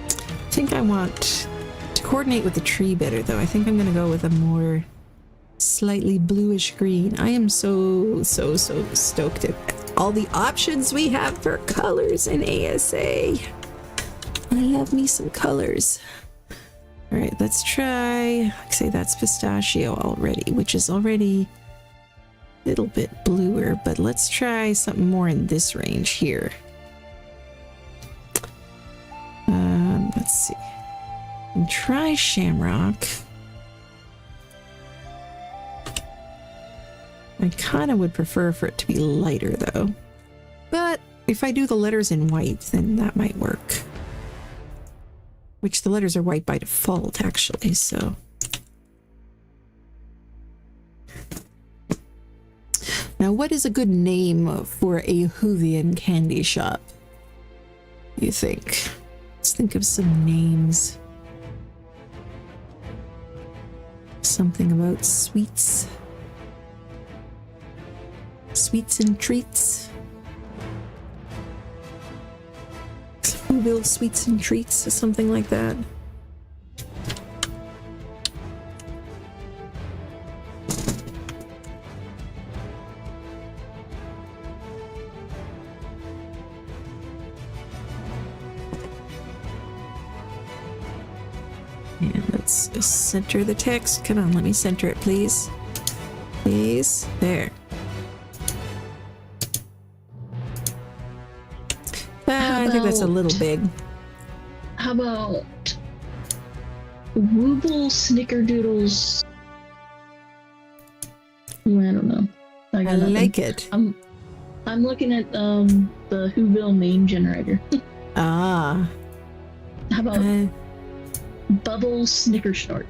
I think I want to coordinate with the tree better though. I think I'm going to go with a more slightly bluish green. I am so stoked at all the options we have for colors in ASA. I love me some colors. All right, let's try, say that's pistachio already, which is already a little bit bluer, but let's try something more in this range here. Let's see. And try shamrock. I kind of would prefer for it to be lighter though. But if I do the letters in white, then that might work. Which the letters are white by default, actually, so. Now, what is a good name for a Whovian candy shop, you think? Let's think of some names. Something about sweets. Sweets and treats. Whoville sweets and treats or something like that. And let's center the text. Come on, let me center it, please. Please. There. I think that's a little big. How about Whoville Snickerdoodles? I don't know. I like it. I'm looking at the Whoville main generator. Ah. How about Bubble Snickersnort?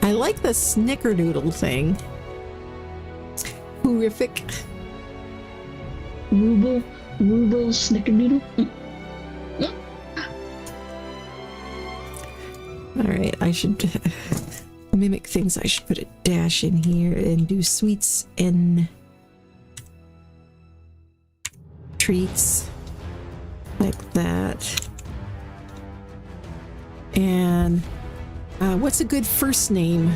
I like the snickerdoodle thing. Horrific. Whoville Snickerdoodle. Alright, I should mimic things. I should put a dash in here and do sweets and treats like that. And what's a good first name?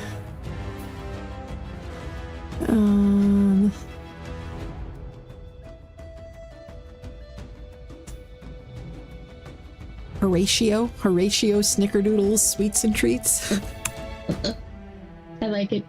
Horatio Snickerdoodles Sweets and Treats. I like it.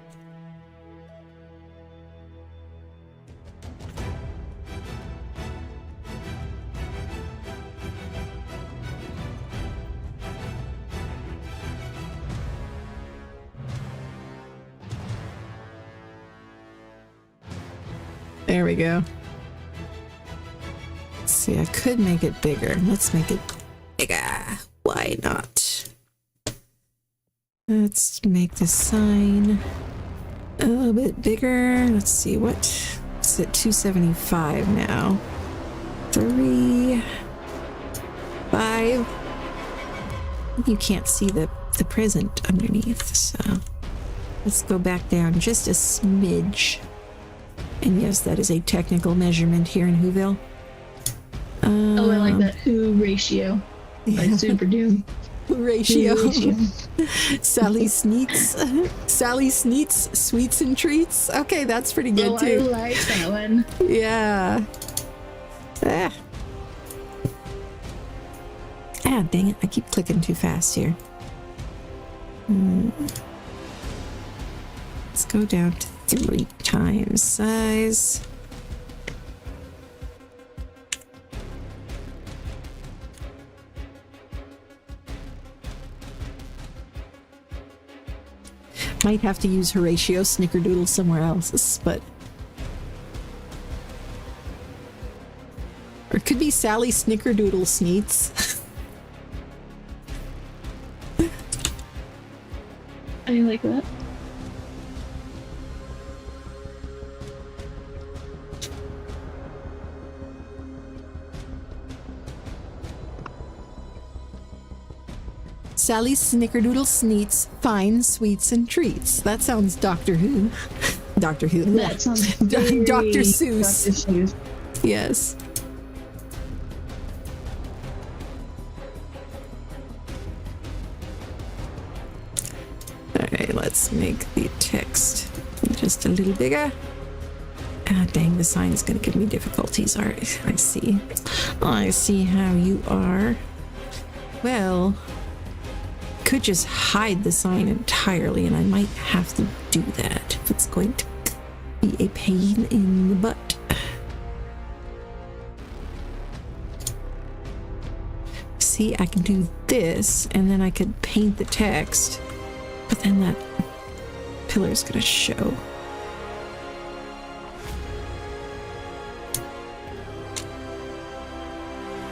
There we go. Let's see, I could make it bigger. Let's make it bigger. Why not? Let's make this sign a little bit bigger. Let's see, it's at 275 now. 3, 5. You can't see the present underneath, so let's go back down just a smidge. And yes, that is a technical measurement here in Whoville. Oh, I like that Who ratio. Like Super Doom. Who ratio. Sally Sneets, Sweets and Treats. Okay, that's pretty good too. I like that one. Yeah. Ah, dang it. I keep clicking too fast here. Let's go down to 3 times size. Might have to use Horatio Snickerdoodle somewhere else, but... Or it could be Sally Snickerdoodle Sneets. I like that. Sally Snickerdoodle Sneets finds sweets and treats. That sounds Doctor Who. Doctor Who. That sounds Dr. very Seuss. Dr. Seuss. Yes. Alright, let's make the text just a little bigger. Ah, dang, the sign is going to give me difficulties. Alright, I see. I see how you are. Well, could just hide the sign entirely, and I might have to do that if it's going to be a pain in the butt. See, I can do this, and then I could paint the text, but then that pillar's gonna show.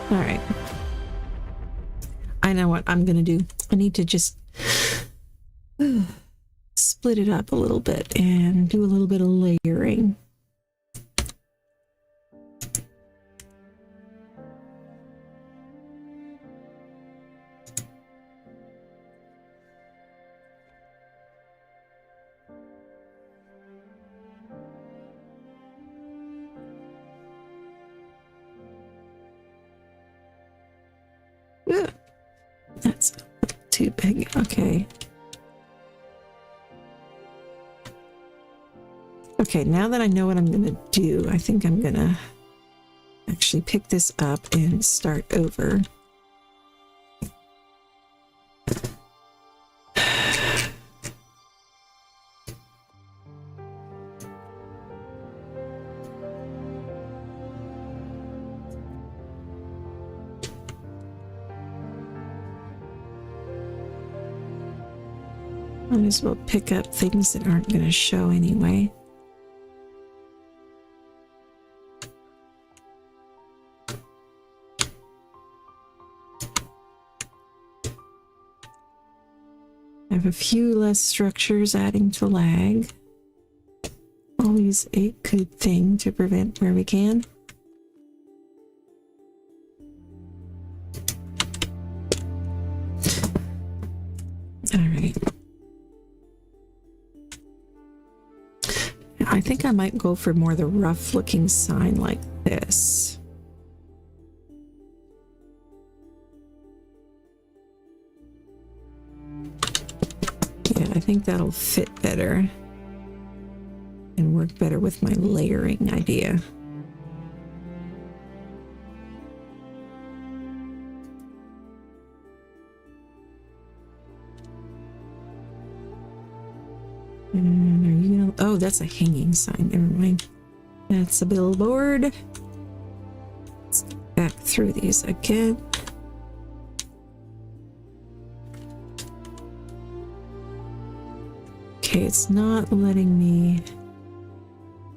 All right. I know what I'm gonna do. I need to just split it up a little bit and do a little bit of layering. Ugh. That's too big. Okay. Okay, now that I know what I'm gonna do, I think I'm gonna actually pick this up and start over. Might as well pick up things that aren't going to show anyway. I have a few less structures adding to lag. Always a good thing to prevent where we can. All right. I think I might go for more the rough looking sign like this. Yeah, I think that'll fit better and work better with my layering idea. And are you gonna... Oh, that's a hanging sign. Never mind. That's a billboard. Let's get back through these again. Okay, it's not letting me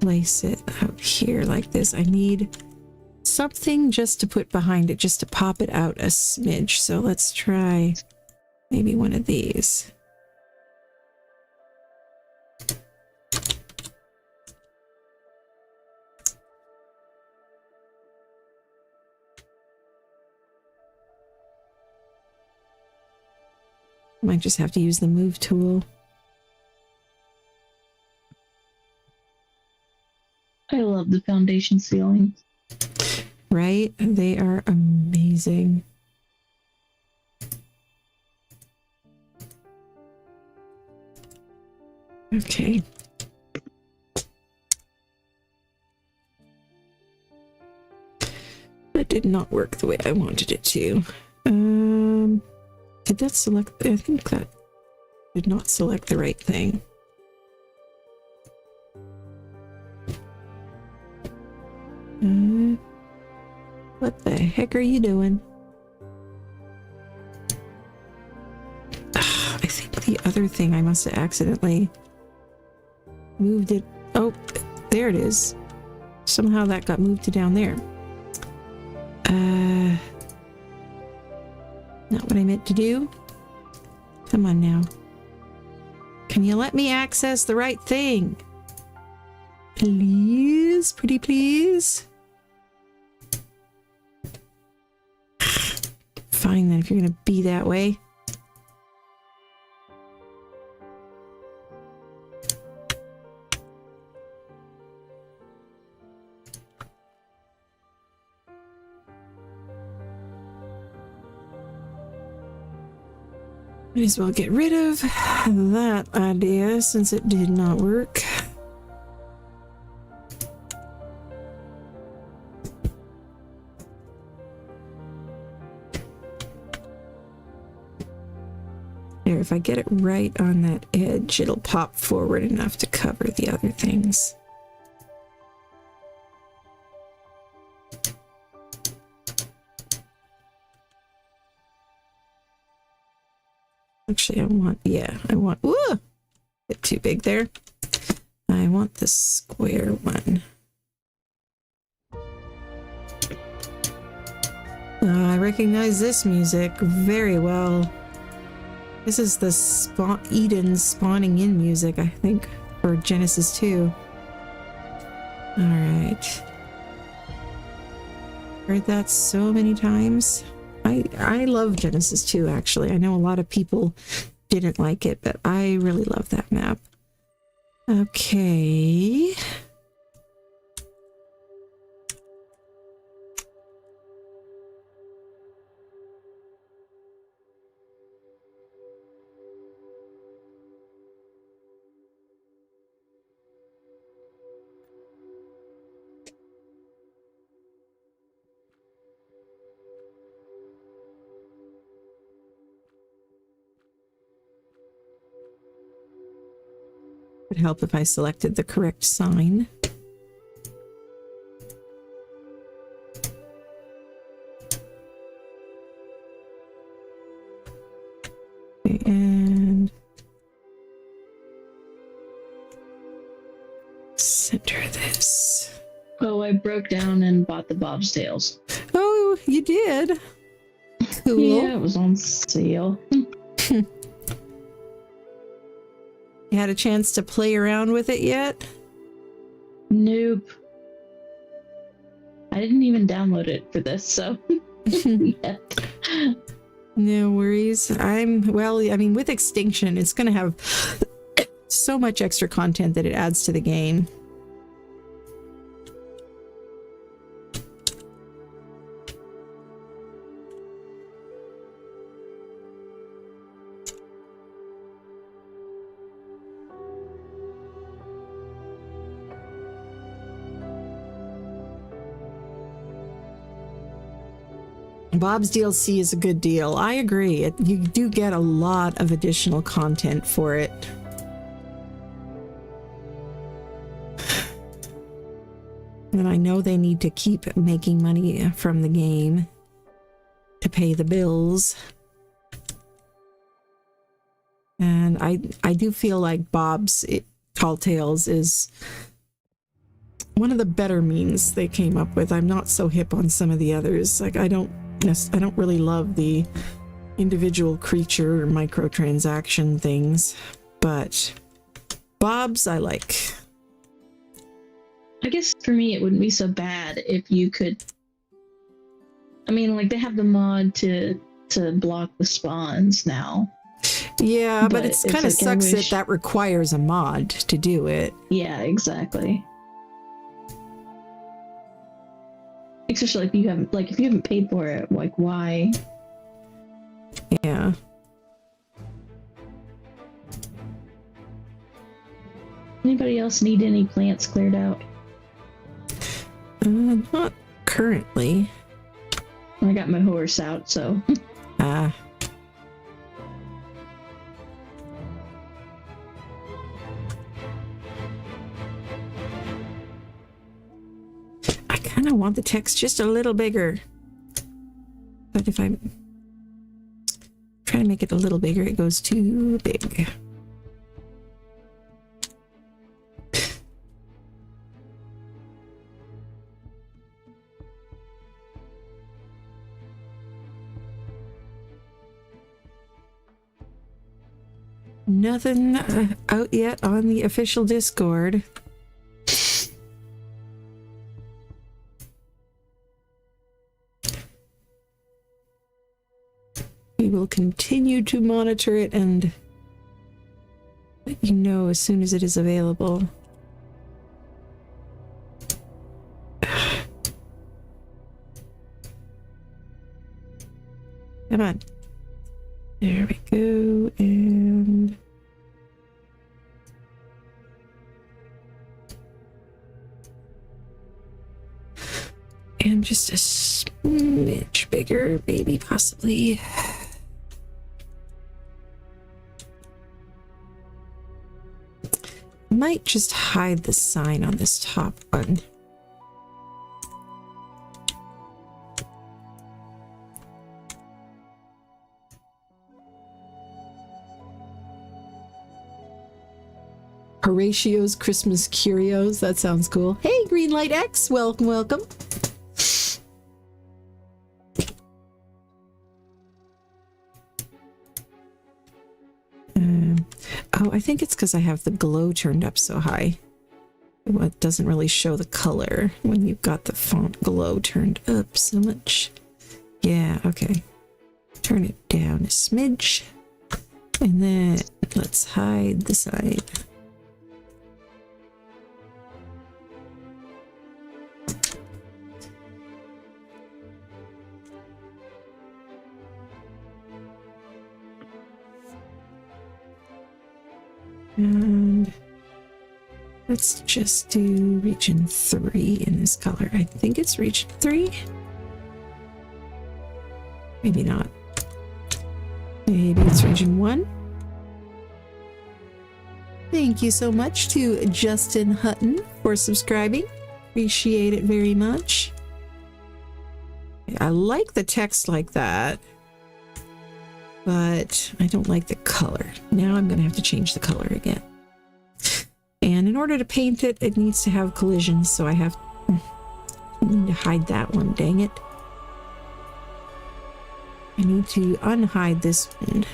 place it out here like this. I need something just to put behind it, just to pop it out a smidge. So let's try maybe one of these. Might just have to use the move tool. I love the foundation ceilings. Right? They are amazing. Okay. That did not work the way I wanted it to. Did that select? I think that did not select the right thing. What the heck are you doing? I think the other thing I must have accidentally moved it. Oh, there it is. Somehow that got moved to down there. Not what I meant to do. Come on now. Can you let me access the right thing? Please? Pretty please? Fine then, if you're gonna be that way. Might as well get rid of that idea since it did not work. There, if I get it right on that edge, it'll pop forward enough to cover the other things. Actually, I want, ooh, a bit too big there. I want the square one. I recognize this music very well. This is the Eden spawning in music, I think, for Genesis 2. Alright. Heard that so many times. I love Genesis 2, actually. I know a lot of people didn't like it, but I really love that map. Okay. Would help if I selected the correct sign. And center this. Oh, I broke down and bought the Bob's Tales. Oh, you did? Cool. Yeah, it was on sale. You had a chance to play around with it yet? Nope. I didn't even download it for this, so yet. No worries. I mean, with Extinction, it's going to have so much extra content that it adds to the game. Bob's DLC is a good deal. I agree. You do get a lot of additional content for it. And I know they need to keep making money from the game to pay the bills. And I do feel like Bob's Tall Tales is one of the better means they came up with. I'm not so hip on some of the others. Like I don't really love the individual creature or microtransaction things, but Bob's I like. I guess for me it wouldn't be so bad if you could. I mean, like they have the mod to block the spawns now. Yeah, but it's kind of like, sucks that requires a mod to do it. Yeah, exactly. Especially if you haven't paid for it, like why? Yeah. Anybody else need any plants cleared out? Not currently. I got my horse out, so. Ah. I kind of want the text just a little bigger. But if I try to make it a little bigger, it goes too big. Nothing out yet on the official Discord. We will continue to monitor it and let you know as soon as it is available. Come on. There we go, and just a smidge bigger, maybe, possibly. Might just hide the sign on this top one. Horatio's Christmas Curios. That sounds cool. Hey, Greenlight X. Welcome, welcome. Oh, I think it's because I have the glow turned up so high. It doesn't really show the color when you've got the font glow turned up so much. Yeah, okay. Turn it down a smidge. And then let's hide the side. And let's just do region 3 in this color. I think it's region 3. Maybe not. Maybe it's region 1. Thank you so much to Justin Hutton for subscribing. Appreciate it very much. I like the text like that, but I don't like the color. Now I'm going to have to change the color again. And in order to paint it, it needs to have collisions, so I need to hide that one, dang it. I need to unhide this one.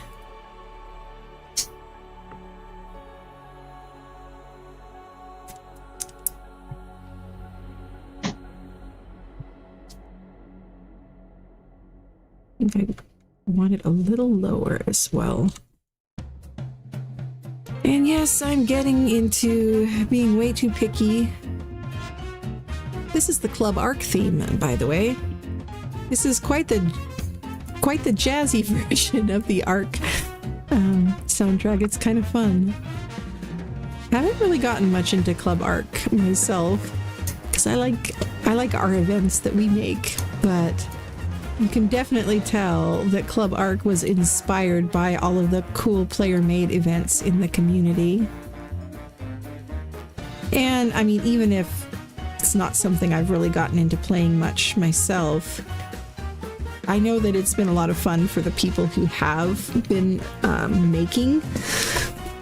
I think I want it a little lower as well. And yes, I'm getting into being way too picky. This is the Club Arc theme, by the way. This is quite the jazzy version of the Arc soundtrack. It's kind of fun. I haven't really gotten much into Club Arc myself because I like our events that we make, but you can definitely tell that Club Arc was inspired by all of the cool player-made events in the community. And I mean, even if it's not something I've really gotten into playing much myself, I know that it's been a lot of fun for the people who have been making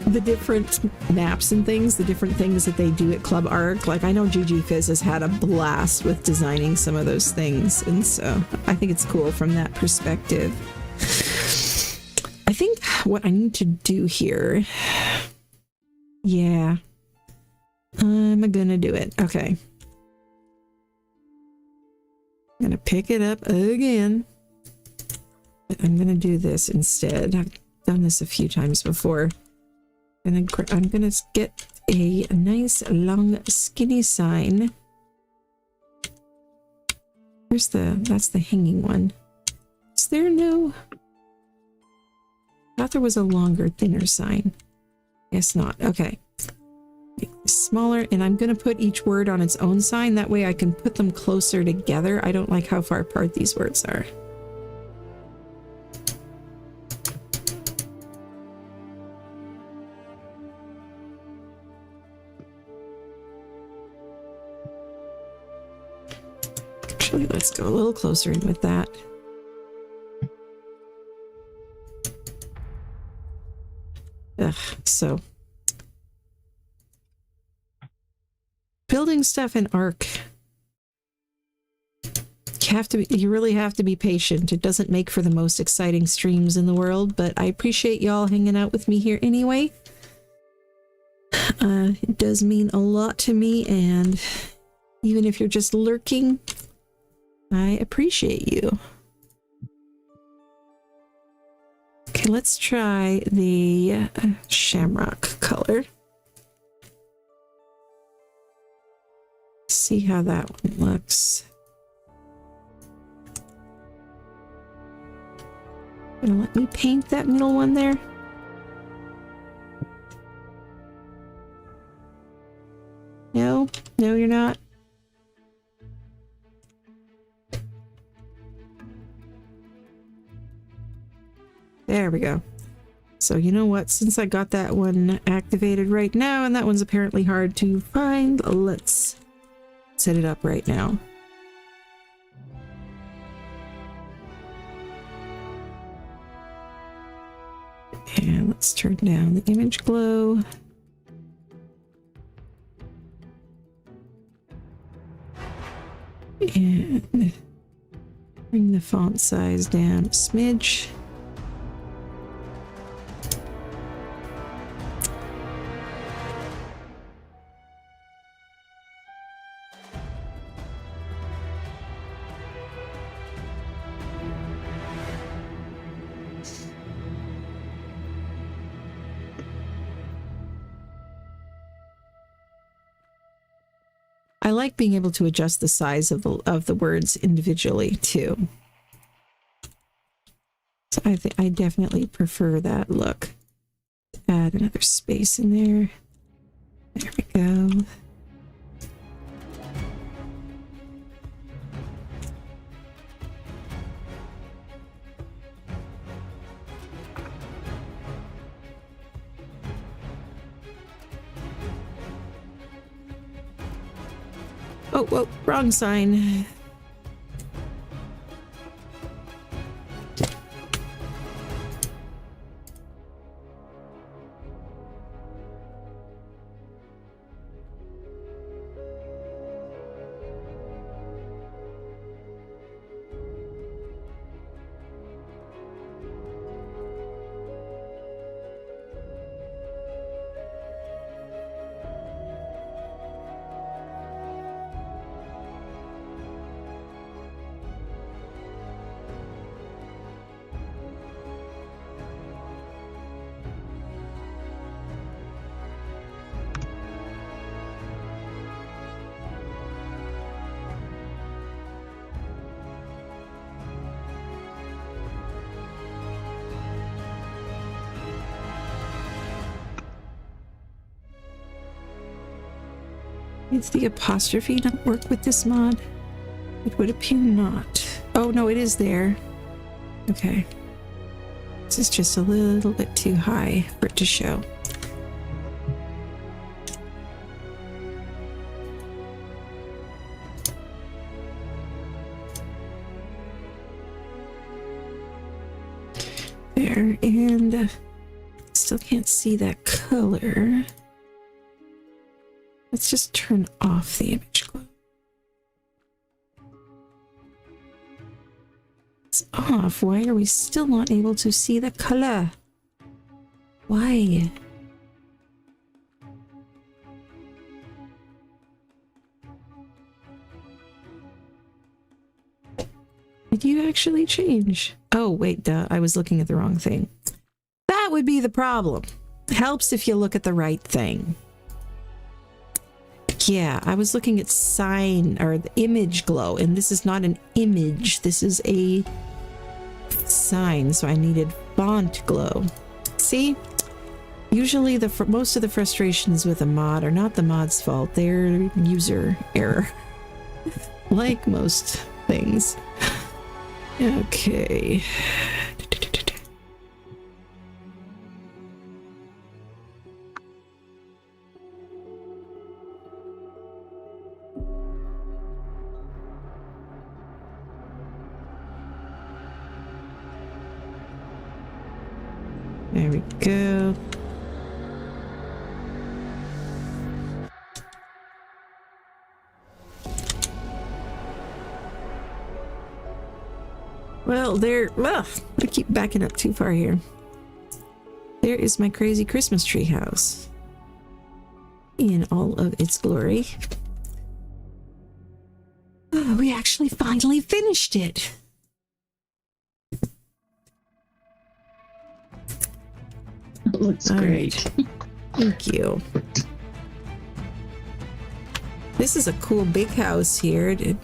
the different maps and things, the different things that they do at Club Arc. Like, I know GG Fizz has had a blast with designing some of those things, and so I think it's cool from that perspective. I think what I need to do here... Yeah. I'm gonna do it. Okay. I'm gonna pick it up again. But I'm gonna do this instead. I've done this a few times before. And then I'm gonna get a nice long skinny sign. That's the hanging one. Is there no? I thought there was a longer, thinner sign. Guess not. Okay. Make this smaller, and I'm gonna put each word on its own sign. That way I can put them closer together. I don't like how far apart these words are. Actually, let's go a little closer in with that. So building stuff in Arc you really have to be patient. It doesn't make for the most exciting streams in the world, but I appreciate y'all hanging out with me here anyway. It does mean a lot to me, and even if you're just lurking, I appreciate you. Okay, let's try the shamrock color. See how that one looks. Gonna let me paint that middle one there. No, no, you're not. There we go. So you know what? Since I got that one activated right now, and that one's apparently hard to find, let's set it up right now. And let's turn down the image glow. And bring the font size down a smidge. I like being able to adjust the size of the words individually too. So I definitely prefer that look. Add another space in there. There we go. Oh, whoa, wrong sign. Does the apostrophe not work with this mod? It would appear not. Oh no, it is there. Okay. This is just a little bit too high for it to show. There, and still can't see that color. Let's just turn off the image glow. It's off. Why are we still not able to see the color? Why? Did you actually change? Oh, wait, duh. I was looking at the wrong thing. That would be the problem. Helps if you look at the right thing. Yeah, I was looking at sign or the image glow, and this is not an image. This is a sign, so I needed font glow. See? Usually most of the frustrations with a mod are not the mod's fault. They're user error. Like most things. Okay. There we go. Well, I keep backing up too far here. There is my crazy Christmas tree house in all of its glory. Oh, we actually finally finished it. It looks All great. right. Thank you. This is a cool big house here that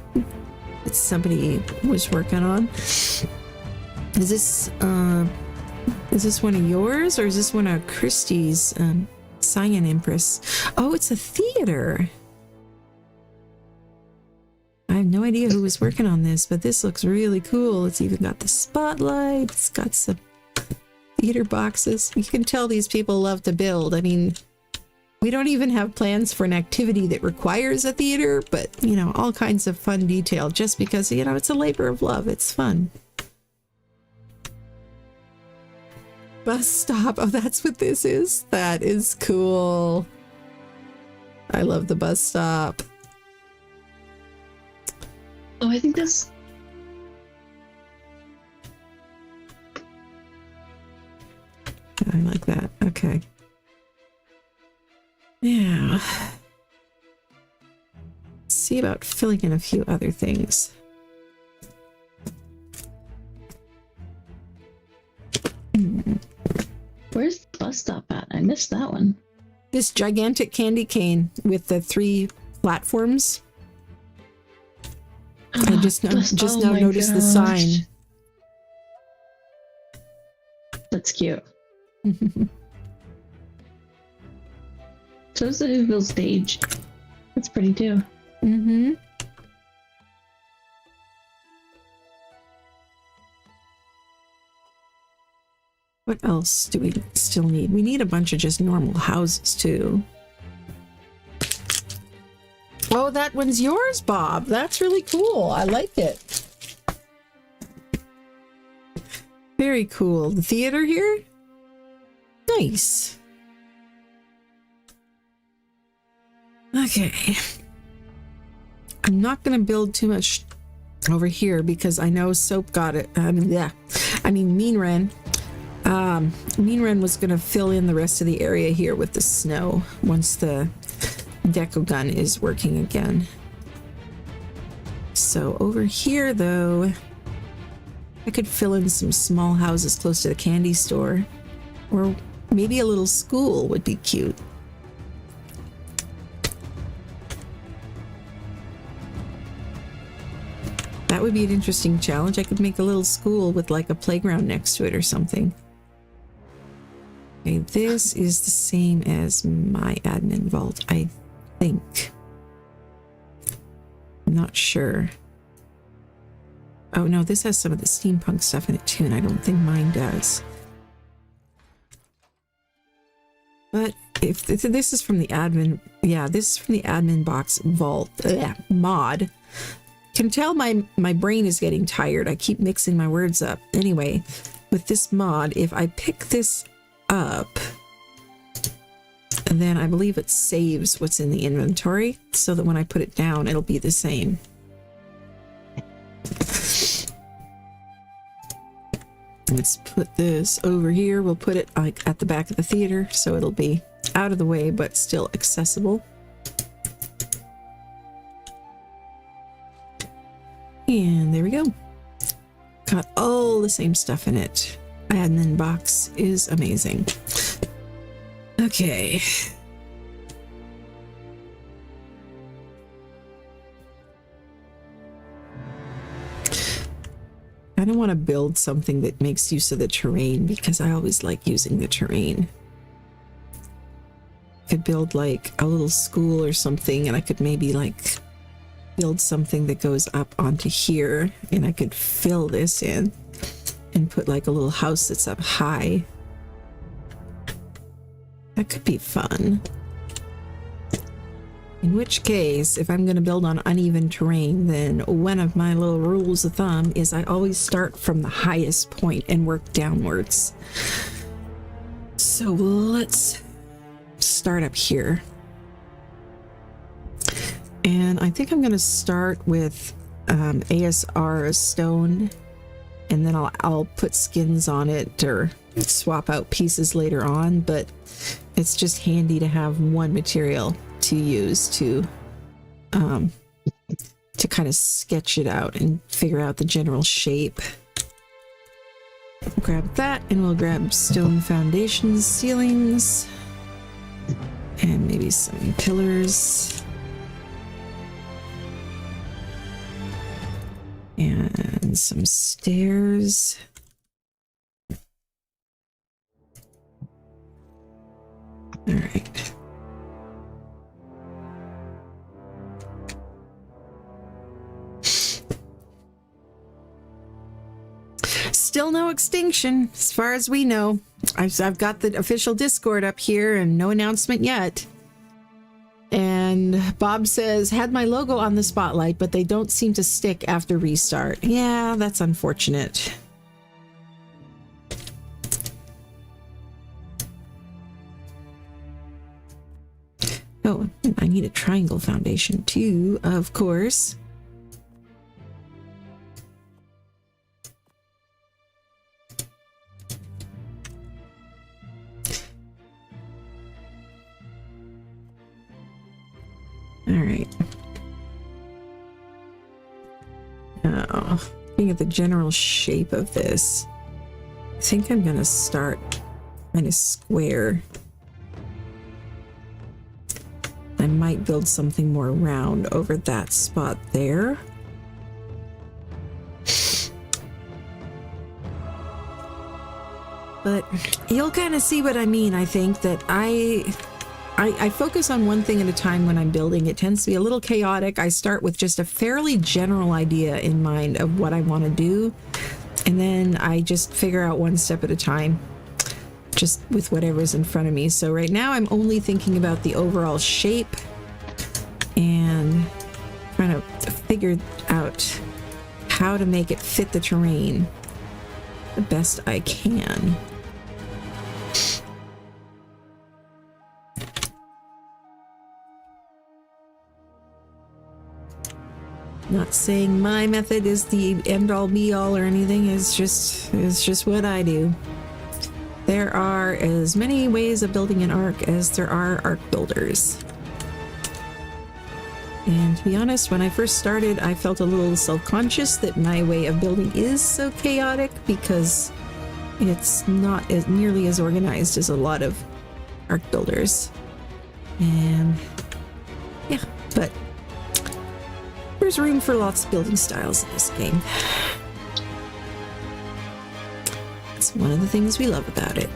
somebody was working on. Is this one of yours, or is this one of Christie's, Cyan Empress? Oh, it's a theater. I have no idea who was working on this, but this looks really cool. It's even got the spotlight. It's got some theater boxes. You can tell these people love to build. I mean, we don't even have plans for an activity that requires a theater, but, you know, all kinds of fun detail just because, you know, it's a labor of love. It's fun. Bus stop. Oh, that's what this is? That is cool. I love the bus stop. Oh, I think this. I like that. Okay. Yeah. Let's see about filling in a few other things. Where's the bus stop at? I missed that one. This gigantic candy cane with the 3 platforms. I just now noticed the sign. That's cute. So is the Whoville stage. That's pretty too. Mm-hmm. What else do we still need? We need a bunch of just normal houses too. Oh, that one's yours, Bob. That's really cool. I like it. Very cool. The theater here? Nice. Okay. I'm not going to build too much over here because I know Soap got it. Mean Ren. Mean Ren was going to fill in the rest of the area here with the snow once the deco gun is working again. So over here, though, I could fill in some small houses close to the candy store, or maybe a little school would be cute. That would be an interesting challenge. I could make a little school with like a playground next to it or something. Okay, this is the same as my admin vault, I think. I'm not sure. Oh no, this has some of the steampunk stuff in it too, and I don't think mine does. But if this is from the admin, yeah, this is from the admin box vault mod. Can tell my brain is getting tired. I keep mixing my words up. Anyway, with this mod, if I pick this up, and then I believe it saves what's in the inventory so that when I put it down, it'll be the same. Let's put this over here. We'll put it like at the back of the theater so it'll be out of the way but still accessible. And there we go. Got all the same stuff in it. Admin box is amazing. Okay. I don't want to build something that makes use of the terrain because I always like using the terrain. I could build like a little school or something, and I could maybe like build something that goes up onto here, and I could fill this in and put like a little house that's up high. That could be fun. In which case, if I'm going to build on uneven terrain, then one of my little rules of thumb is I always start from the highest point and work downwards. So let's start up here. And I think I'm going to start with ASR stone and then I'll put skins on it or swap out pieces later on, but it's just handy to have one material to use to kind of sketch it out and figure out the general shape. Grab that, and we'll grab stone foundations, ceilings, and maybe some pillars. And some stairs. All right. Still no extinction, as far as we know. I've got the official Discord up here and no announcement yet. And Bob says, had my logo on the spotlight, but they don't seem to stick after restart. Yeah, that's unfortunate. Oh, I need a triangle foundation too, of course. All right. Now, looking at the general shape of this, I think I'm gonna start kind of square. I might build something more round over that spot there. But you'll kind of see what I mean. I think that I focus on one thing at a time when I'm building. It tends to be a little chaotic. I start with just a fairly general idea in mind of what I want to do, and then I just figure out one step at a time, just with whatever's in front of me. So right now I'm only thinking about the overall shape and trying to figure out how to make it fit the terrain the best I can. Not saying my method is the end-all be-all or anything. It's just what I do. There are as many ways of building an arc as there are arc builders. And to be honest, when I first started, I felt a little self-conscious that my way of building is so chaotic because it's not as nearly as organized as a lot of arc builders. And yeah, but there's room for lots of building styles in this game. It's one of the things we love about it.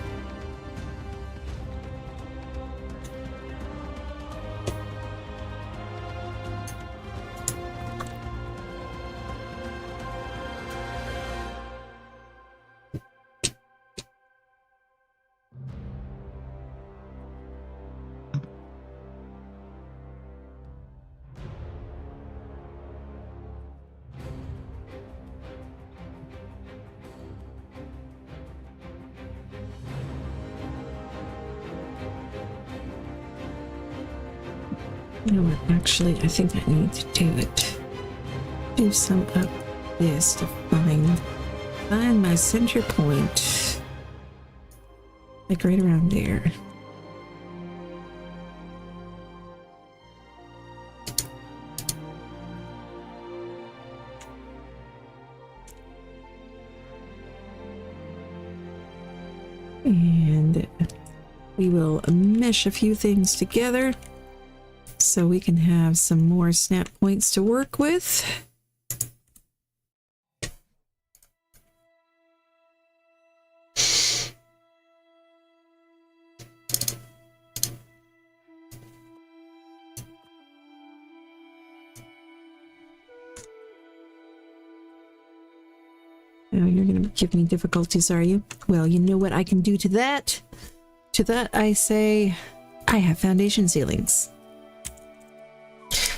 You know what, actually, I think I need to do some of this to find my center point. Like right around there. And we will mesh a few things together so we can have some more snap points to work with. Oh, you're going to give me difficulties, are you? Well, you know what I can do to that? To that I say, I have foundation ceilings.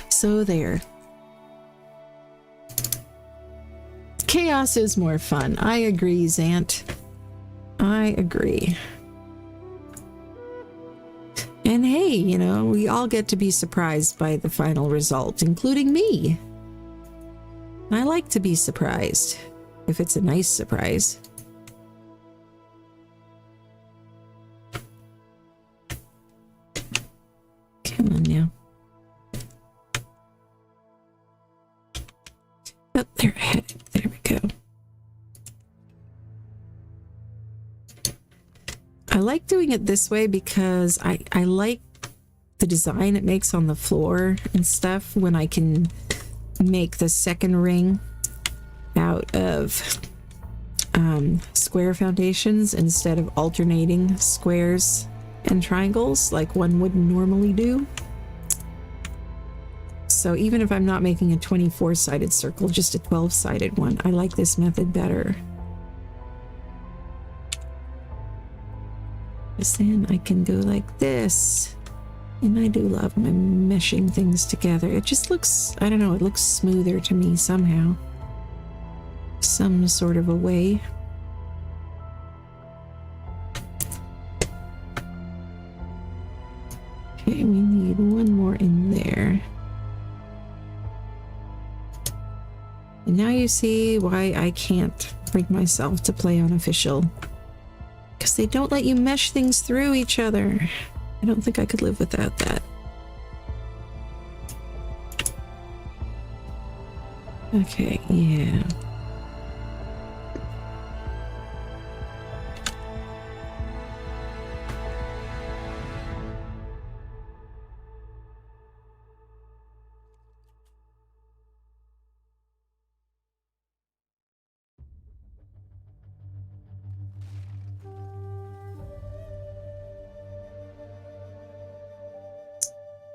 So there. Chaos is more fun. I agree, Zant. I agree. And hey, you know, we all get to be surprised by the final result, including me. I like to be surprised. if it's a nice surprise. Come on now. Oh, there I had it. There we go. I like doing it this way because I like the design it makes on the floor and stuff when I can make the second ring out of square foundations instead of alternating squares and triangles like one would normally do. So even if I'm not making a 24-sided circle, just a 12-sided one, I like this method better. Because then I can go like this. And I do love my meshing things together. It just looks, I don't know, it looks smoother to me somehow. Some sort of a way. Okay, we need one more in there. And now you see why I can't bring myself to play unofficial. Because they don't let you mesh things through each other. I don't think I could live without that. Okay, yeah.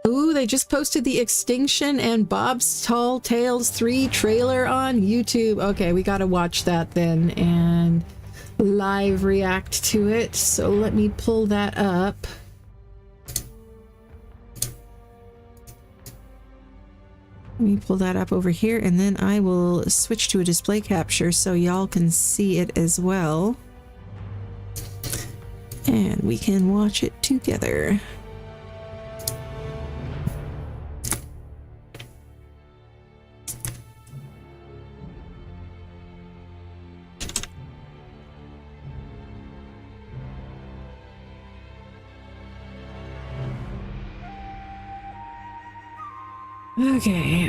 Ooh, they just posted the Extinction and Bob's Tall Tales 3 trailer on YouTube. Okay, we gotta watch that then and live react to it. So let me pull that up. Let me pull that up over here and then I will switch to a display capture so y'all can see it as well. And we can watch it together. Okay,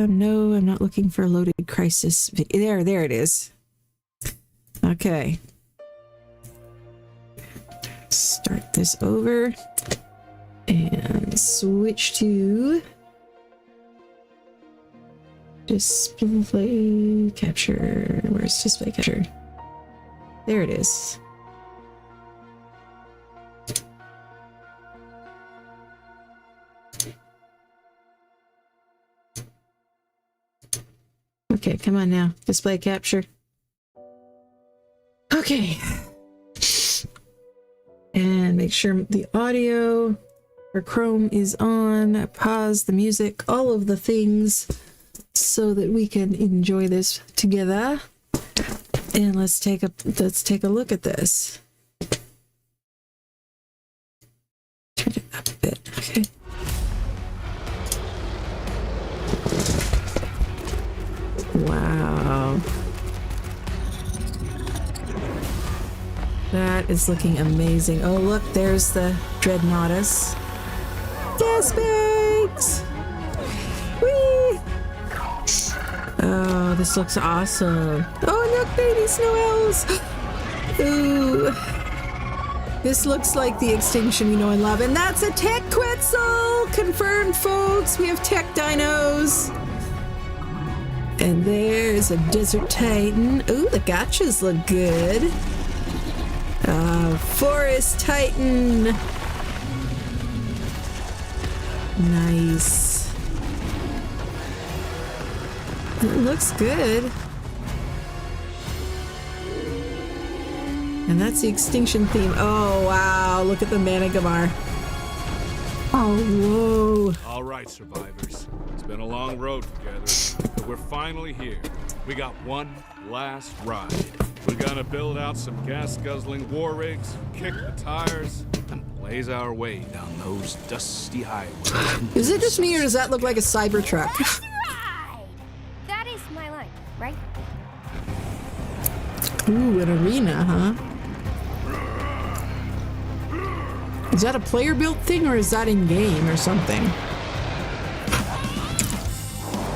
no, I'm not looking for a loaded crisis video. There it is. Okay. Start this over and switch to display capture. Where's display capture? There it is. Okay, come on now. Display capture. Okay. And make sure the audio or Chrome is on. Pause the music, all of the things so that we can enjoy this together. And let's take a look at this. Turn it up a bit. Okay. Wow. That is looking amazing. Oh, look, there's the Dreadnoughtus. Yes, Banks! Whee! Oh, this looks awesome. Oh, look, baby snow elves! Ooh. This looks like the Extinction we know and love. And that's a Tech Quetzal! Confirmed, folks. We have Tech Dinos. And there's a Desert Titan. Ooh, the gotchas look good. Forest Titan. Nice. It looks good. And that's the Extinction theme. Oh, wow. Look at the Manigamar. Oh, whoa. All right, survivors. It's been a long road together, but we're finally here. We got one last ride. We're gonna build out some gas-guzzling war rigs, kick the tires, and blaze our way down those dusty highways. Is it just me, or does that look like a Cybertruck? That's right! That is my line, right? Ooh, an arena, huh? Is that a player-built thing, or is that in-game or something?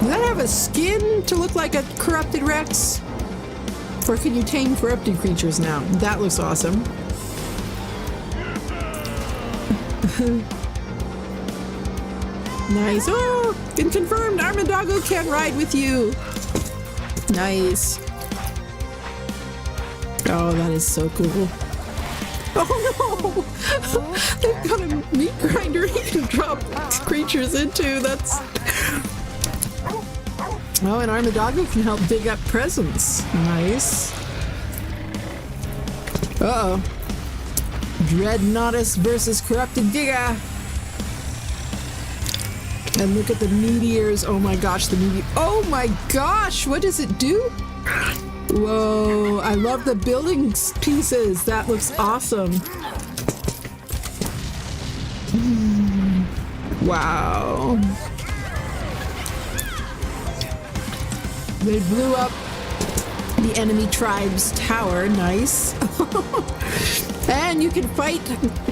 Does that have a skin to look like a corrupted Rex? Or can you tame corrupted creatures now? That looks awesome. Nice. Oh, been confirmed. Armadago can ride with you. Nice. Oh, that is so cool. Oh no! They've got a meat grinder he can drop creatures into. That's... Oh, and Armadago can help dig up presents. Nice. Uh-oh. Dreadnoughtus versus Corrupted Giga. And look at the meteors. Oh my gosh, the meteor. Oh my gosh, what does it do? Whoa, I love the building pieces. That looks awesome. Wow. They blew up the enemy tribe's tower. Nice. And you can fight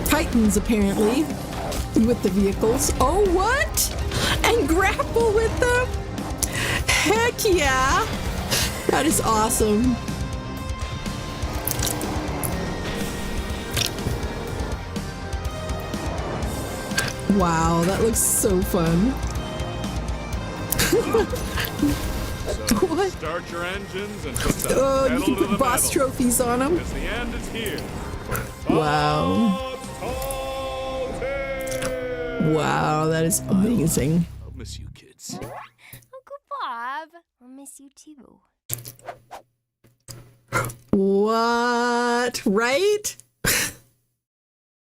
titans, apparently, with the vehicles. Oh, what? And grapple with them? Heck yeah. That is awesome. Wow, that looks so fun. What? Start your engines and put the Oh, you pedal can to the put boss metal, trophies on them. because the end is here. Wow. Wow, that is amazing. I'll miss you kids. Uncle Bob, I'll miss you too. What? Right?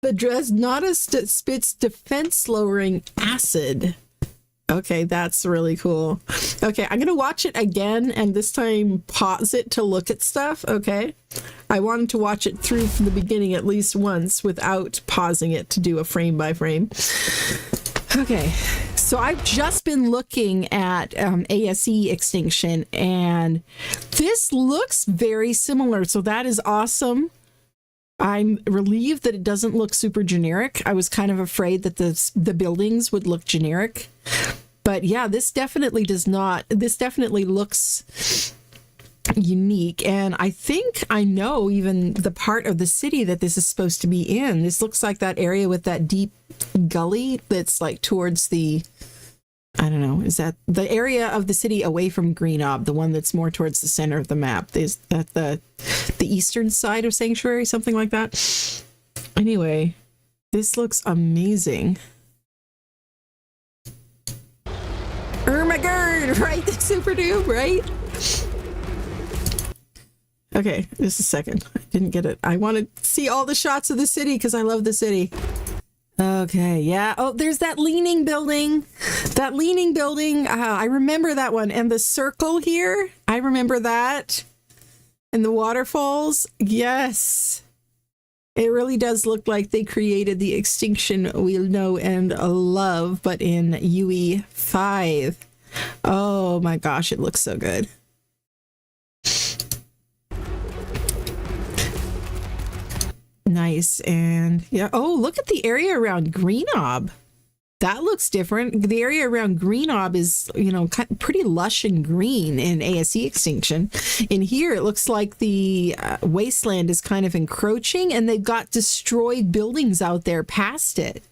The Dreadnoughtus spits defense-lowering acid. Okay, that's really cool. Okay, I'm gonna watch it again and this time pause it to look at stuff, okay? I wanted to watch it through from the beginning at least once without pausing it to do a frame by frame. Okay, so I've just been looking at ASE Extinction, and this looks very similar, so that is awesome. I'm relieved that it doesn't look super generic. I was kind of afraid that the buildings would look generic. But yeah, this definitely does not. This definitely looks unique. And I think I know even the part of the city that this is supposed to be in. This looks like that area with that deep gully that's like towards the, I don't know, is that the area of the city away from Greenob, the one that's more towards the center of the map? Is that the eastern side of Sanctuary, something like that? Anyway, this looks amazing. Ermagerd, right? The super noob, right? Okay, just a second. I didn't get it. I want to see all the shots of the city because I love the city. Okay, yeah. Oh, there's that leaning building. That leaning building. I remember that one. And the circle here. I remember that. And the waterfalls. Yes. It really does look like they created the Extinction we know and love, but in UE 5. Oh my gosh, it looks so good. Nice. And yeah, oh, look at the area around Greenob. That looks different. The area around Greenob is, you know, pretty lush and green in ASE Extinction. In here, it looks like the wasteland is kind of encroaching, and they've got destroyed buildings out there past it.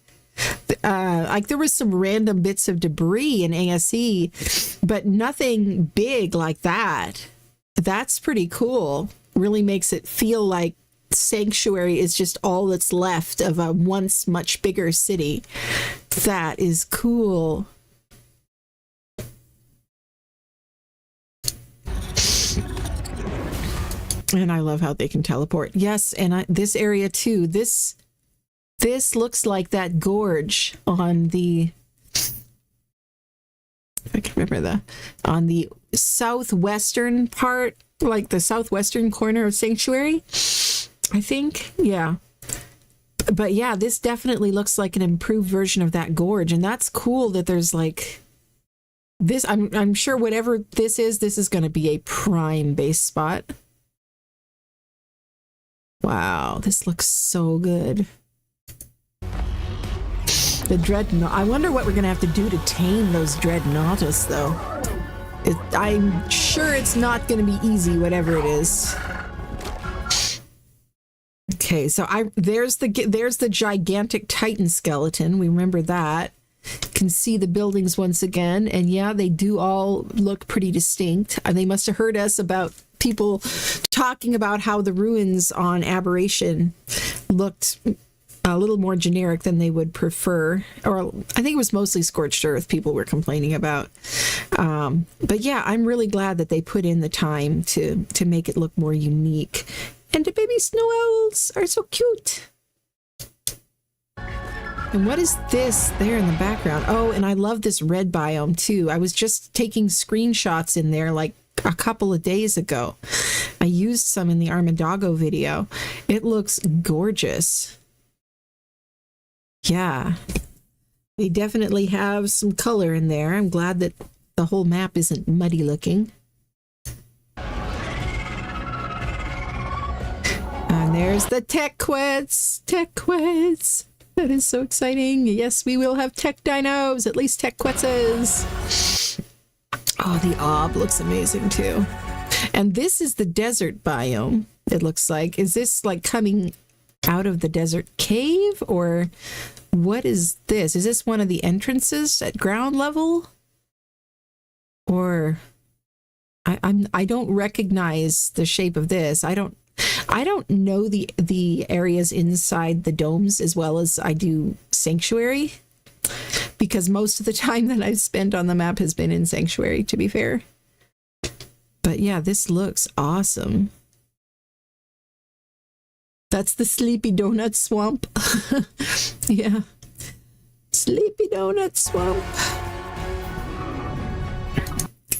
Like there was some random bits of debris in ASE, but nothing big like that. That's pretty cool. Really makes it feel like Sanctuary is just all that's left of a once much bigger city. That is cool. And I love how they can teleport. Yes, and this area too. This looks like that gorge on the, I can remember on the southwestern part, like the southwestern corner of Sanctuary. I think, yeah. But yeah, this definitely looks like an improved version of that gorge, and that's cool that there's like this. I'm sure whatever this is going to be a prime base spot. Wow, this looks so good. The Dreadnought. I wonder what we're going to have to do to tame those Dreadnoughtus, though. I'm sure it's not going to be easy, whatever it is. Okay, so there's the gigantic Titan skeleton. We remember that. Can see the buildings once again, and yeah, they do all look pretty distinct. They must have heard us about people talking about how the ruins on Aberration looked a little more generic than they would prefer, or I think it was mostly Scorched Earth people were complaining about. But yeah, I'm really glad that they put in the time to make it look more unique. And the baby snow owls are so cute. And what is this there in the background? Oh, and I love this red biome too. I was just taking screenshots in there like a couple of days ago. I used some in the Armadago video. It looks gorgeous. Yeah, they definitely have some color in there. I'm glad that the whole map isn't muddy looking. And there's the tech quets. Tech quets. That is so exciting. Yes, we will have tech dinos, at least tech quetzes. Oh, the ob looks amazing too. And this is the desert biome, it looks like. Is this like coming out of the desert cave, or what is this? Is this one of the entrances at ground level? Or I don't recognize the shape of this. I don't know the areas inside the domes as well as I do Sanctuary, because most of the time that I've spent on the map has been in Sanctuary, to be fair. But yeah, this looks awesome. That's the Sleepy Donut Swamp. Yeah. Sleepy Donut Swamp.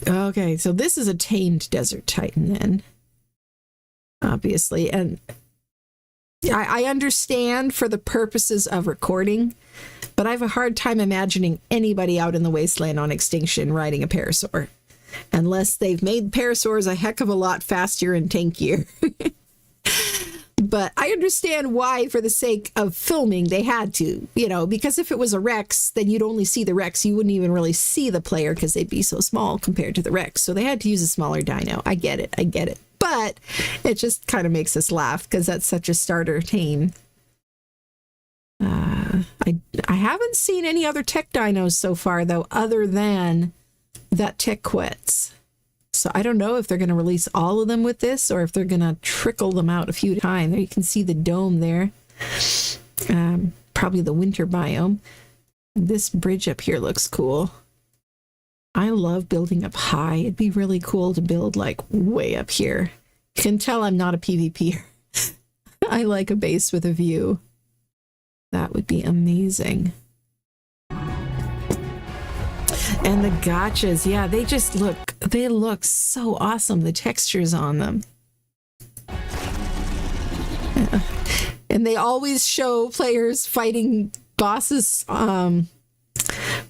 Okay, so this is a tamed desert titan then. Obviously, and I understand for the purposes of recording, but I have a hard time imagining anybody out in the wasteland on Extinction riding a parasaur, unless they've made parasaurs a heck of a lot faster and tankier. But I understand why, for the sake of filming, they had to, because if it was a Rex, then you'd only see the Rex. You wouldn't even really see the player because they'd be so small compared to the Rex. So they had to use a smaller dino. I get it. But it just kind of makes us laugh because that's such a starter tame. I haven't seen any other tech dinos so far, though, other than that tech quets. So I don't know if they're going to release all of them with this or if they're going to trickle them out a few times. There you can see the dome there. Probably the winter biome. This bridge up here looks cool. I love building up high. It'd be really cool to build like way up here. You can tell I'm not a PvPer. I like a base with a view. That would be amazing. And the gotchas, yeah, they look so awesome. The textures on them. Yeah. And they always show players fighting bosses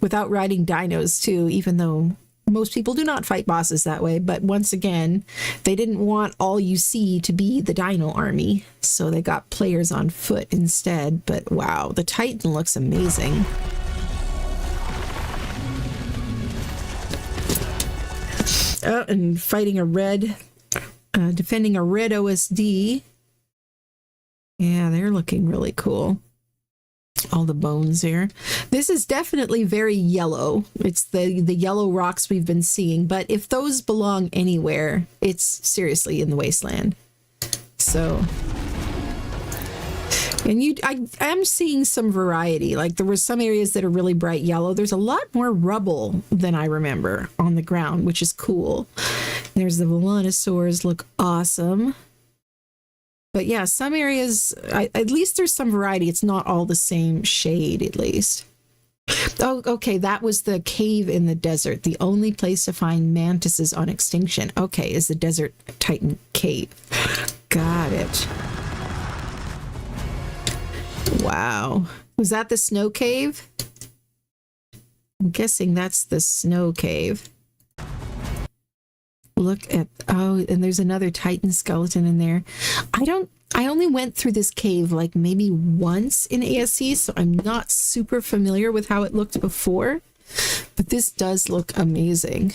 without riding dinos too, even though most people do not fight bosses that way. But once again, they didn't want all you see to be the dino army, so they got players on foot instead. But wow, the Titan looks amazing. Oh, and fighting a red, defending a red OSD. Yeah, they're looking really cool. All the bones here. This is definitely very yellow. It's the yellow rocks we've been seeing, but if those belong anywhere, it's seriously in the wasteland. So, and I'm seeing some variety. Like there were some areas that are really bright yellow. There's a lot more rubble than I remember on the ground, which is cool. There's the Volanosaurs, look awesome. But yeah, some areas, at least there's some variety. It's not all the same shade, at least. Oh, okay, that was the cave in the desert. The only place to find mantises on Extinction. Okay, is the Desert Titan Cave. Got it. Wow. Was that the snow cave? I'm guessing that's the snow cave. Look at, oh, and there's another Titan skeleton in there. I only went through this cave like maybe once in ASC, so I'm not super familiar with how it looked before, but this does look amazing.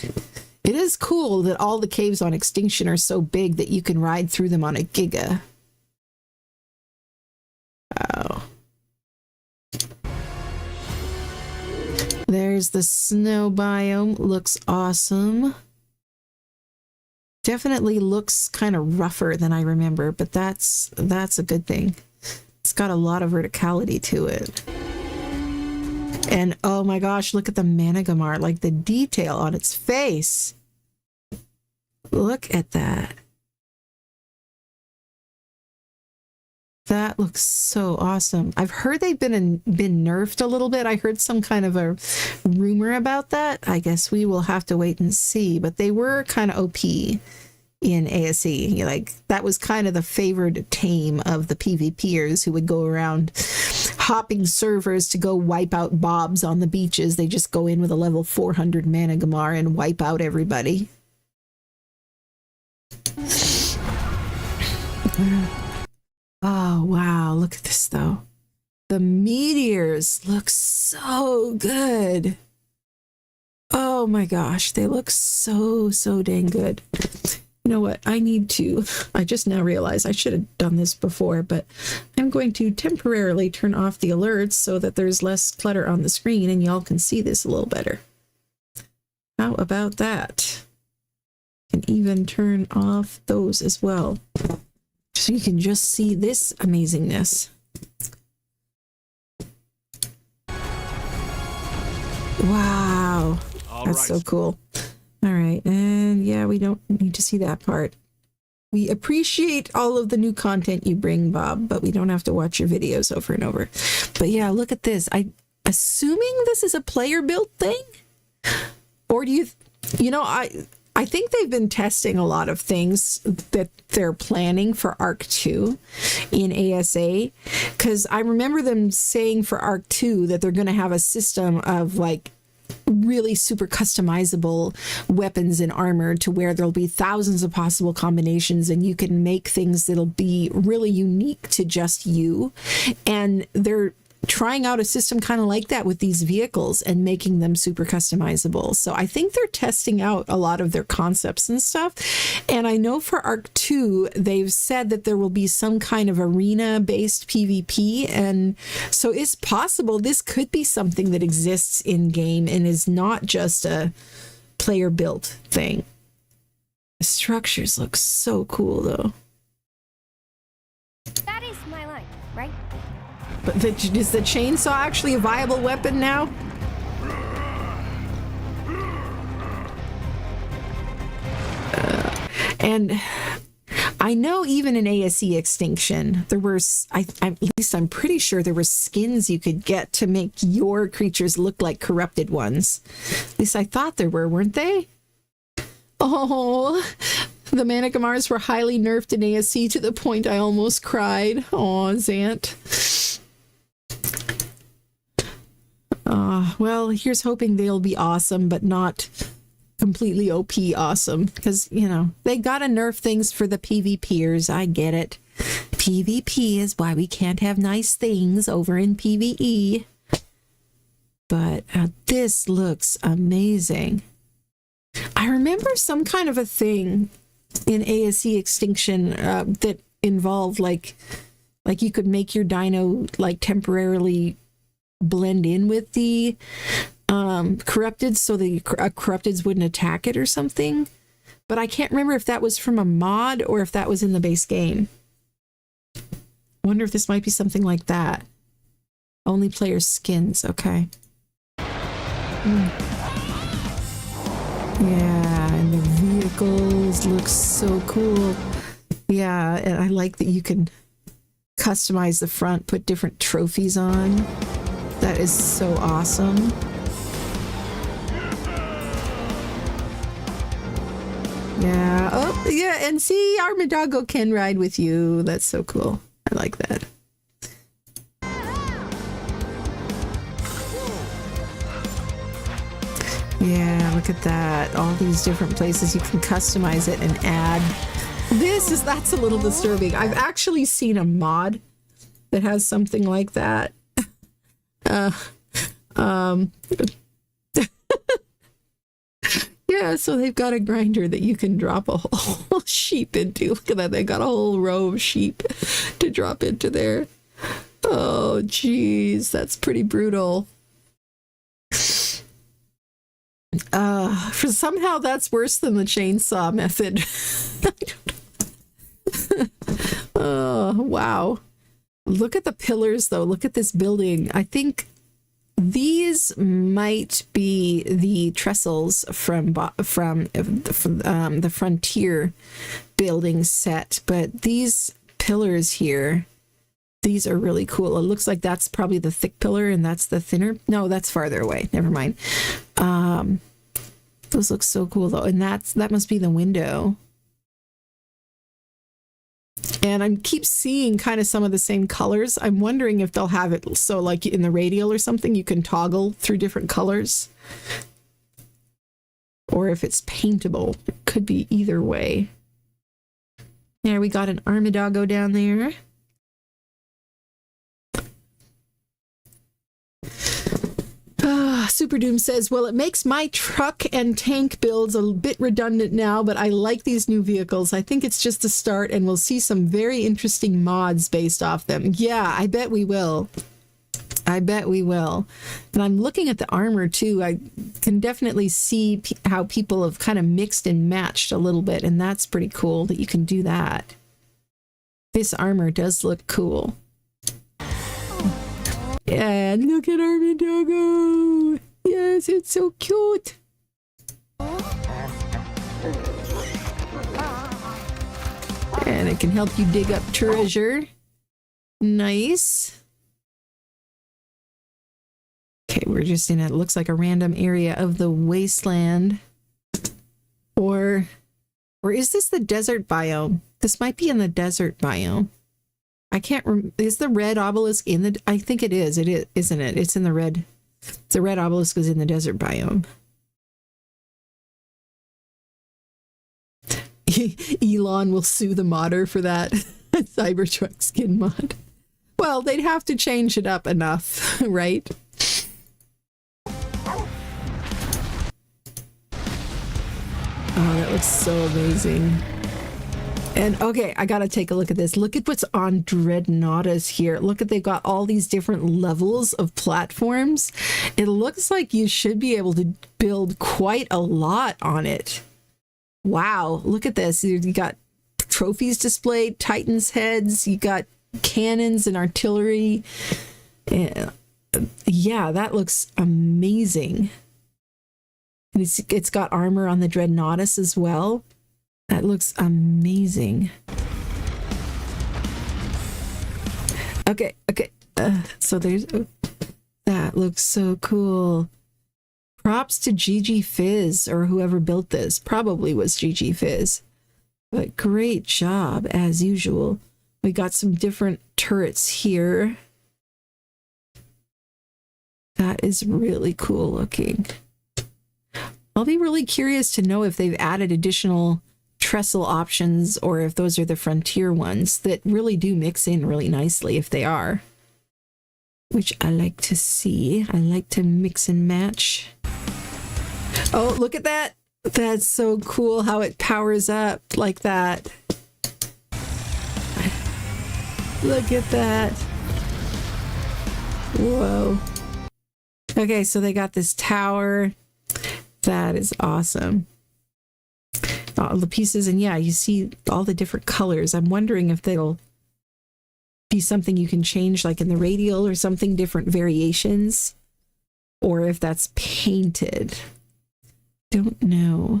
It is cool that all the caves on Extinction are so big that you can ride through them on a Giga. Wow. There's the snow biome. Looks awesome. Definitely looks kind of rougher than I remember, but that's a good thing. It's got a lot of verticality to it. And oh my gosh, look at the Managamar, like the detail on its face. Look at that. That looks so awesome. I've heard they've been nerfed a little bit. I heard some kind of a rumor about that. I guess we will have to wait and see, but they were kind of OP in ASE. Like, that was kind of the favored tame of the PvPers who would go around hopping servers to go wipe out bobs on the beaches. They just go in with a level 400 Managamar and wipe out everybody. Oh, wow. Look at this, though. The meteors look so good. Oh, my gosh. They look so dang good. You know what? I just now realized I should have done this before, but I'm going to temporarily turn off the alerts so that there's less clutter on the screen and y'all can see this a little better. How about that? Can even turn off those as well, so you can just see this amazingness. Wow. That's so cool. All right. And yeah, we don't need to see that part. We appreciate all of the new content you bring, Bob, but we don't have to watch your videos over and over. But yeah, look at this. Assuming this is a player built thing? Or do you know, I think they've been testing a lot of things that they're planning for Arc 2 in ASA, because I remember them saying for Arc 2 that they're going to have a system of like really super customizable weapons and armor to where there'll be thousands of possible combinations and you can make things that'll be really unique to just you. And they're trying out a system kind of like that with these vehicles and making them super customizable. So I think they're testing out a lot of their concepts and stuff. And I know for Arc 2, they've said that there will be some kind of arena-based PvP. And so it's possible this could be something that exists in-game and is not just a player-built thing. The structures look so cool, though. That is my line, right? But is the chainsaw actually a viable weapon now? And I know even in ASE Extinction, there were, at least I'm pretty sure there were skins you could get to make your creatures look like corrupted ones. At least I thought there were, weren't they? Oh, the Managamars were highly nerfed in ASE to the point I almost cried. Aw, Zant. Well, here's hoping they'll be awesome, but not completely OP awesome. Because, you know, they gotta nerf things for the PvPers. I get it. PvP is why we can't have nice things over in PvE. But this looks amazing. I remember some kind of a thing in ASE Extinction that involved like you could make your dino like temporarily blend in with the corrupted so the corrupteds wouldn't attack it or something. But I can't remember if that was from a mod or if that was in the base game. Wonder if this might be something like that. Only player skins, okay. Yeah, and the vehicles look so cool. Yeah, and I like that you can customize the front, put different trophies on. That is so awesome. Yeah. Oh, yeah. And see, our Midago can ride with you. That's so cool. I like that. Yeah, look at that. All these different places you can customize it and add That's a little disturbing. I've actually seen a mod that has something like that. Yeah, so they've got a grinder that you can drop a whole sheep into. Look at that. They got a whole row of sheep to drop into there. Oh, geez. That's pretty brutal. For somehow that's worse than the chainsaw method. Oh, wow. Look at the pillars, though. Look at this building. I think these might be the trestles from the Frontier building set, but these pillars here, these are really cool. It looks like that's probably the thick pillar and that's the thinner. No, that's farther away. Never mind. Those look so cool, though. And that must be the window. And I keep seeing kind of some of the same colors. I'm wondering if they'll have it so like in the radial or something, you can toggle through different colors. Or if it's paintable. It could be either way. There, we got an Armadoggo down there. Super Doom says, well, it makes my truck and tank builds a bit redundant now, but I like these new vehicles. I think it's just a start and we'll see some very interesting mods based off them. Yeah, I bet we will. I bet we will. And I'm looking at the armor too. I can definitely see how people have kind of mixed and matched a little bit, and that's pretty cool that you can do that. This armor does look cool. And look at Armadoggo! Yes, it's so cute! And it can help you dig up treasure. Nice. Okay, we're just in it looks like a random area of the wasteland. Or is this the desert biome? This might be in the desert biome. I can't remember. Is the red obelisk in the... I think it is. It is, isn't it? It's in the red... The red obelisk is in the desert biome. Elon will sue the modder for that Cybertruck skin mod. Well, they'd have to change it up enough, right? Oh, that looks so amazing. And okay, I gotta take a look at this. Look at what's on Dreadnoughtus here. Look at, they've got all these different levels of platforms. It looks like you should be able to build quite a lot on it. Wow, look at this. You got trophies displayed, Titans heads, you got cannons and artillery. Yeah, that looks amazing. It's got armor on the Dreadnoughtus as well. That looks amazing. Okay. So there's... that looks so cool. Props to GG Fizz, or whoever built this. Probably was GG Fizz. But great job, as usual. We got some different turrets here. That is really cool looking. I'll be really curious to know if they've added additional trestle options or if those are the Frontier ones that really do mix in really nicely if they are. Which I like to see. I like to mix and match. Oh, look at that. That's so cool how it powers up like that. Look at that. Whoa. Okay, so they got this tower. That is awesome. All the pieces, and yeah, you see all the different colors. I'm wondering if they'll be something you can change like in the radial or something, different variations, or if that's painted. Don't know.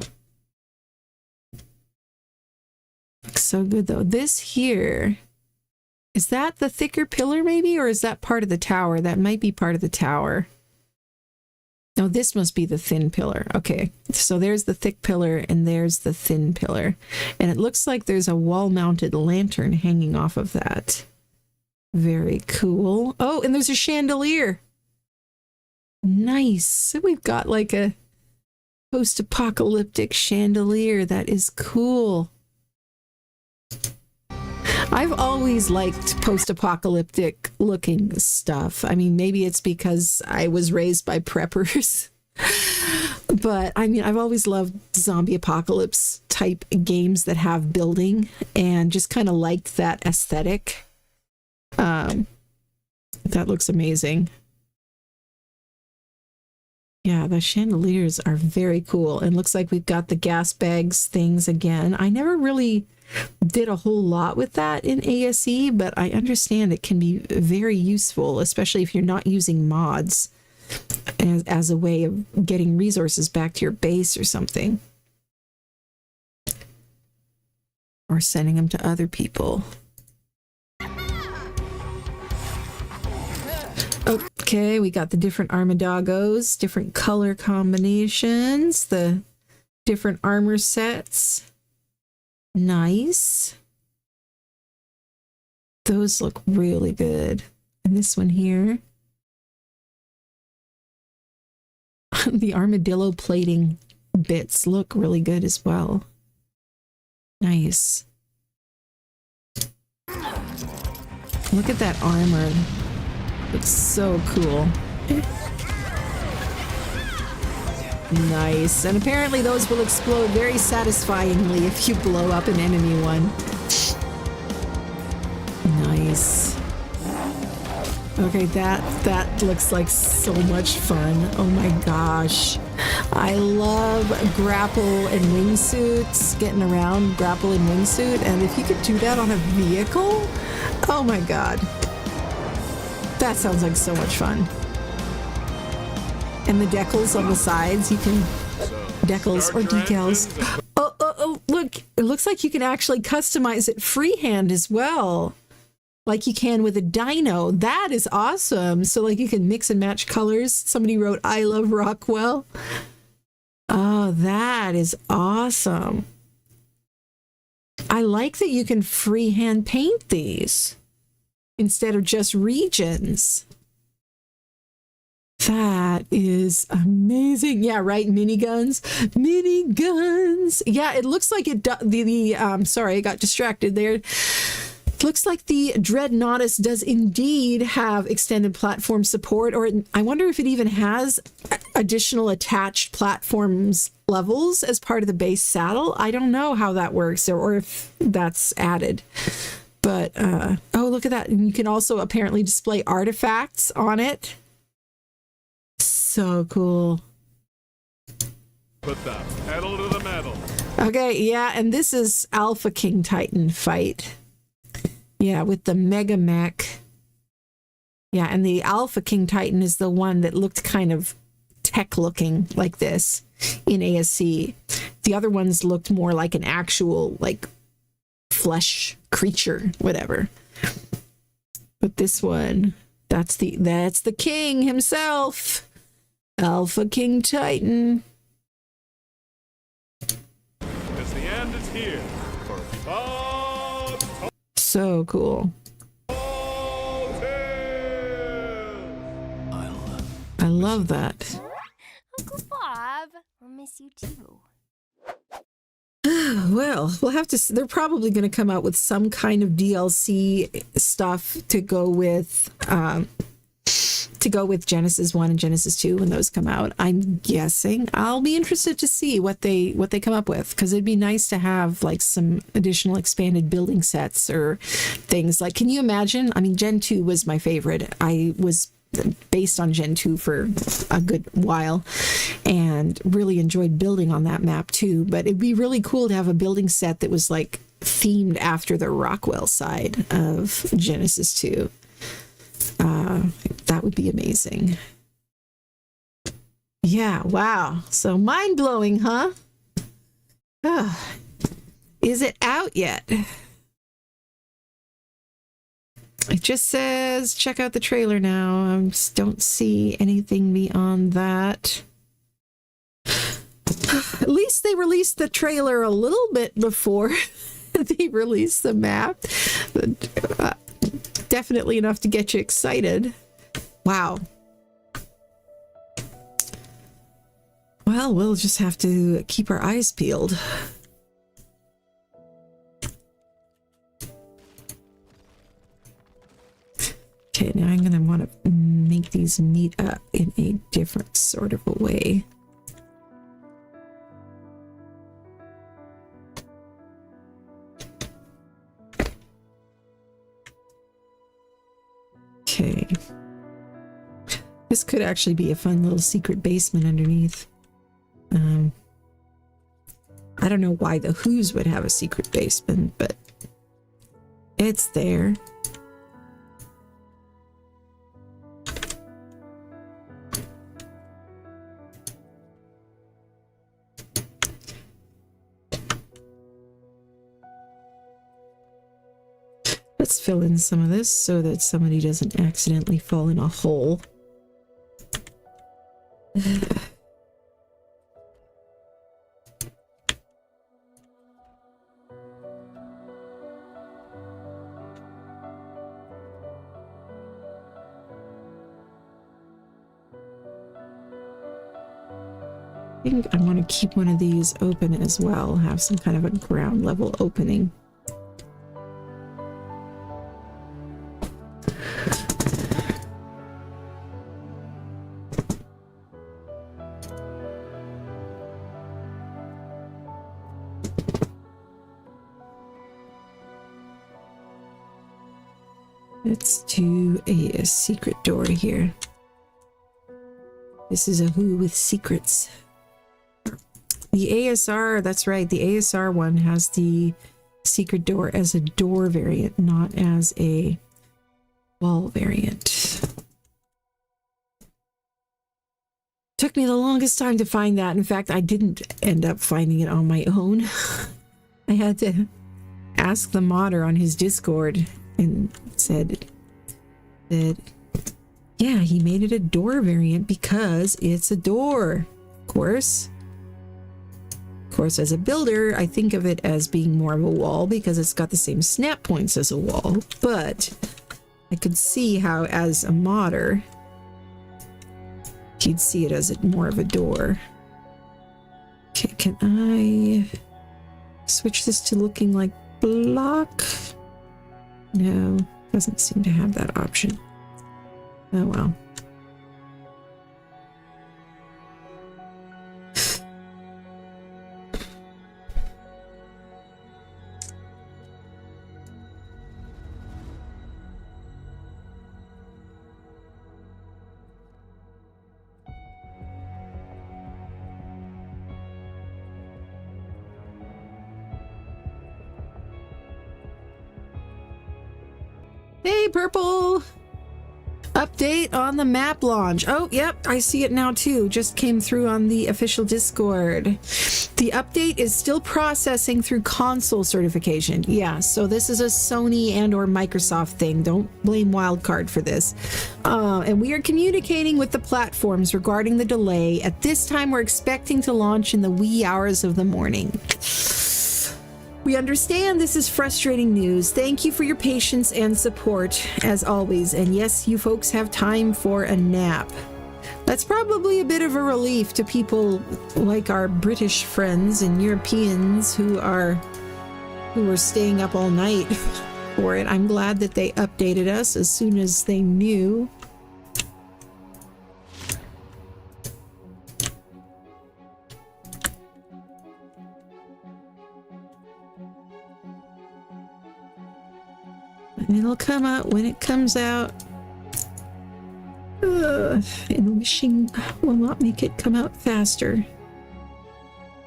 Looks so good though. This here, is that the thicker pillar maybe, or is that part of the tower? That might be part of the tower. No, this must be the thin pillar. Okay, so there's the thick pillar and there's the thin pillar. And it looks like there's a wall-mounted lantern hanging off of that. Very cool. Oh, and there's a chandelier. Nice. So we've got like a post-apocalyptic chandelier. That is cool. I've always liked post-apocalyptic looking stuff. I mean, maybe it's because I was raised by preppers. But I mean, I've always loved zombie apocalypse type games that have building and just kind of liked that aesthetic. That looks amazing. Yeah, the chandeliers are very cool. And looks like we've got the gas bags things again. I never really did a whole lot with that in ASE, but I understand it can be very useful, especially if you're not using mods as a way of getting resources back to your base or something. Or sending them to other people. Okay, we got the different Armadagos, different color combinations, the different armor sets. Nice. Those look really good. And this one here. The armadillo plating bits look really good as well. Nice. Look at that armor. It's so cool. Nice. And apparently those will explode very satisfyingly if you blow up an enemy one. Nice. Okay, that looks like so much fun. Oh my gosh. I love grapple and wingsuits, getting around grapple and wingsuit, and if you could do that on a vehicle, oh my god. That sounds like so much fun. And the decals on the sides, you can decals or decals. Oh, look, it looks like you can actually customize it freehand as well. Like you can with a dino. That is awesome. So like you can mix and match colors. Somebody wrote, I love Rockwell. Oh, that is awesome. I like that you can freehand paint these instead of just regions. That is amazing. Yeah, right. Miniguns. Miniguns. Yeah, it looks like it sorry, I got distracted there. Looks like the Dreadnoughtus does indeed have extended platform support, or I wonder if it even has additional attached platforms levels as part of the base saddle. I don't know how that works or if that's added. But, oh, look at that. And you can also apparently display artifacts on it. So cool. Put the pedal to the metal. Okay, yeah, and this is Alpha King Titan fight. Yeah, with the Mega Mech. Yeah, and the Alpha King Titan is the one that looked kind of tech looking like this in ASC. The other ones looked more like an actual, like, flesh creature, whatever. But this one, that's the king himself. Alpha King Titan. Because the end is here. For so cool. I love that. Uncle Bob, I'll miss you too. Well, we'll have to. They're probably going to come out with some kind of DLC stuff to go with Genesis 1 and Genesis 2 when those come out. I'm guessing. I'll be interested to see what they come up with, because it'd be nice to have like some additional expanded building sets or things. Like, can you imagine? I mean, Gen 2 was my favorite. I was based on Gen 2 for a good while and really enjoyed building on that map too. But it'd be really cool to have a building set that was like themed after the Rockwell side of Genesis 2. That would be amazing. Yeah, wow. So mind-blowing, huh? Is it out yet? It just says, check out the trailer now. I just don't see anything beyond that. At least they released the trailer a little bit before they released the map. Definitely enough to get you excited. Wow. Well, we'll just have to keep our eyes peeled. these meet up in a different sort of a way. Okay. This could actually be a fun little secret basement underneath. I don't know why the Who's would have a secret basement, but it's there. Let's fill in some of this so that somebody doesn't accidentally fall in a hole. I think I want to keep one of these open as well, have some kind of a ground level opening. Let's do a secret door here. This is a Who with secrets. The ASR, that's right, the ASR one has the secret door as a door variant, not as a wall variant. Took me the longest time to find that. In fact, I didn't end up finding it on my own. I had to ask the modder on his Discord and said that, yeah, he made it a door variant because it's a door, of course. Of course, as a builder, I think of it as being more of a wall because it's got the same snap points as a wall, but I could see how, as a modder, he'd see it as more of a door. Okay, can I switch this to looking like block? No, doesn't seem to have that option. Oh well. Hey, Purple! Update on the map launch. Oh, yep, I see it now too. Just came through on the official Discord. The update is still processing through console certification. Yeah, so this is a Sony and or Microsoft thing. Don't blame Wildcard for this. And we are communicating with the platforms regarding the delay. At this time, we're expecting to launch in the wee hours of the morning. We understand this is frustrating news. Thank you for your patience and support, as always. And yes, you folks have time for a nap. That's probably a bit of a relief to people like our British friends and Europeans who are staying up all night for it. I'm glad that they updated us as soon as they knew. And it'll come out when it comes out. And wishing will not make it come out faster.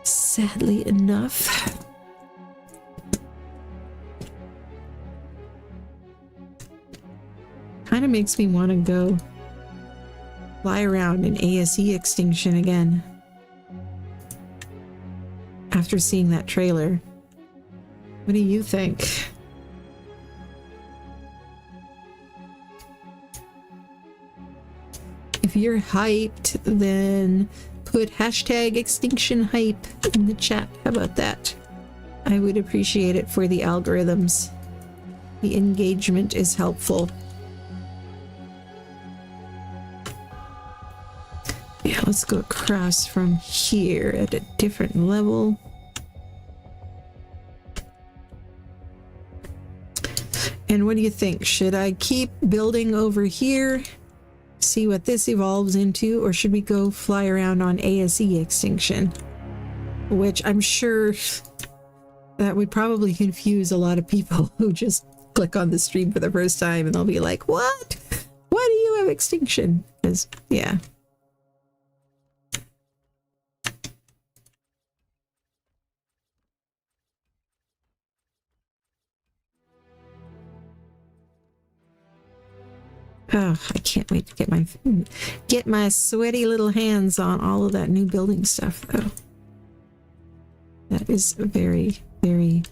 Sadly enough. Kind of makes me want to go fly around in ASE Extinction again. After seeing that trailer. What do you think? If you're hyped, then put hashtag Extinction Hype in the chat. How about that? I would appreciate it for the algorithms. The engagement is helpful. Yeah, let's go across from here at a different level. And what do you think? Should I keep building over here see what this evolves into, or should we go fly around on ASE Extinction? Which I'm sure that would probably confuse a lot of people who just click on the stream for the first time and they'll be like, what? Why do you have Extinction? Because, yeah. Oh, I can't wait to get my sweaty little hands on all of that new building stuff, though. That is very, very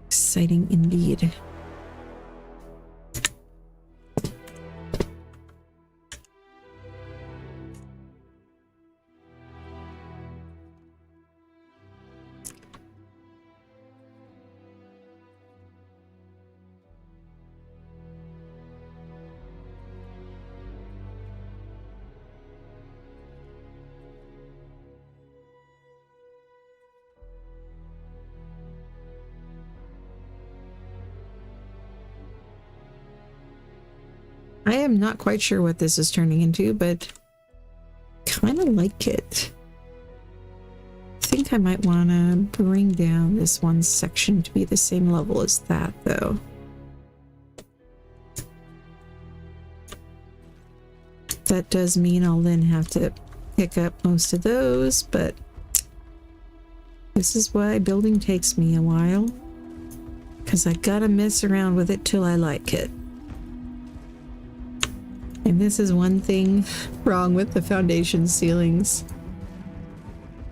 exciting indeed. I am not quite sure what this is turning into, but kind of like it. I think I might want to bring down this one section to be the same level as that, though. That does mean I'll then have to pick up most of those, but this is why building takes me a while, because I gotta mess around with it till I like it. And this is one thing wrong with the foundation ceilings.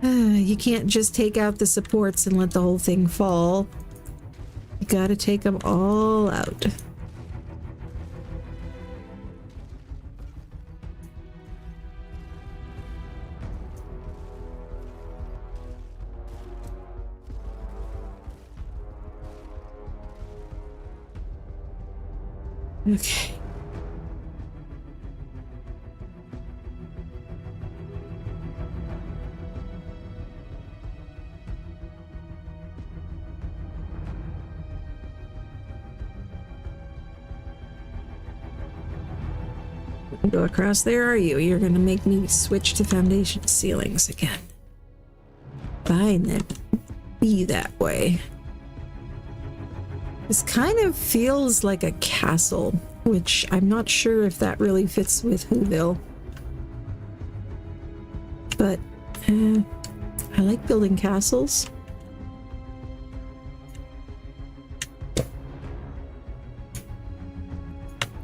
You can't just take out the supports and let the whole thing fall. You gotta take them all out. Okay. Go across there, are you? You're gonna make me switch to foundation ceilings again. Fine then. Be that way. This kind of feels like a castle, which I'm not sure if that really fits with Whoville. But I like building castles.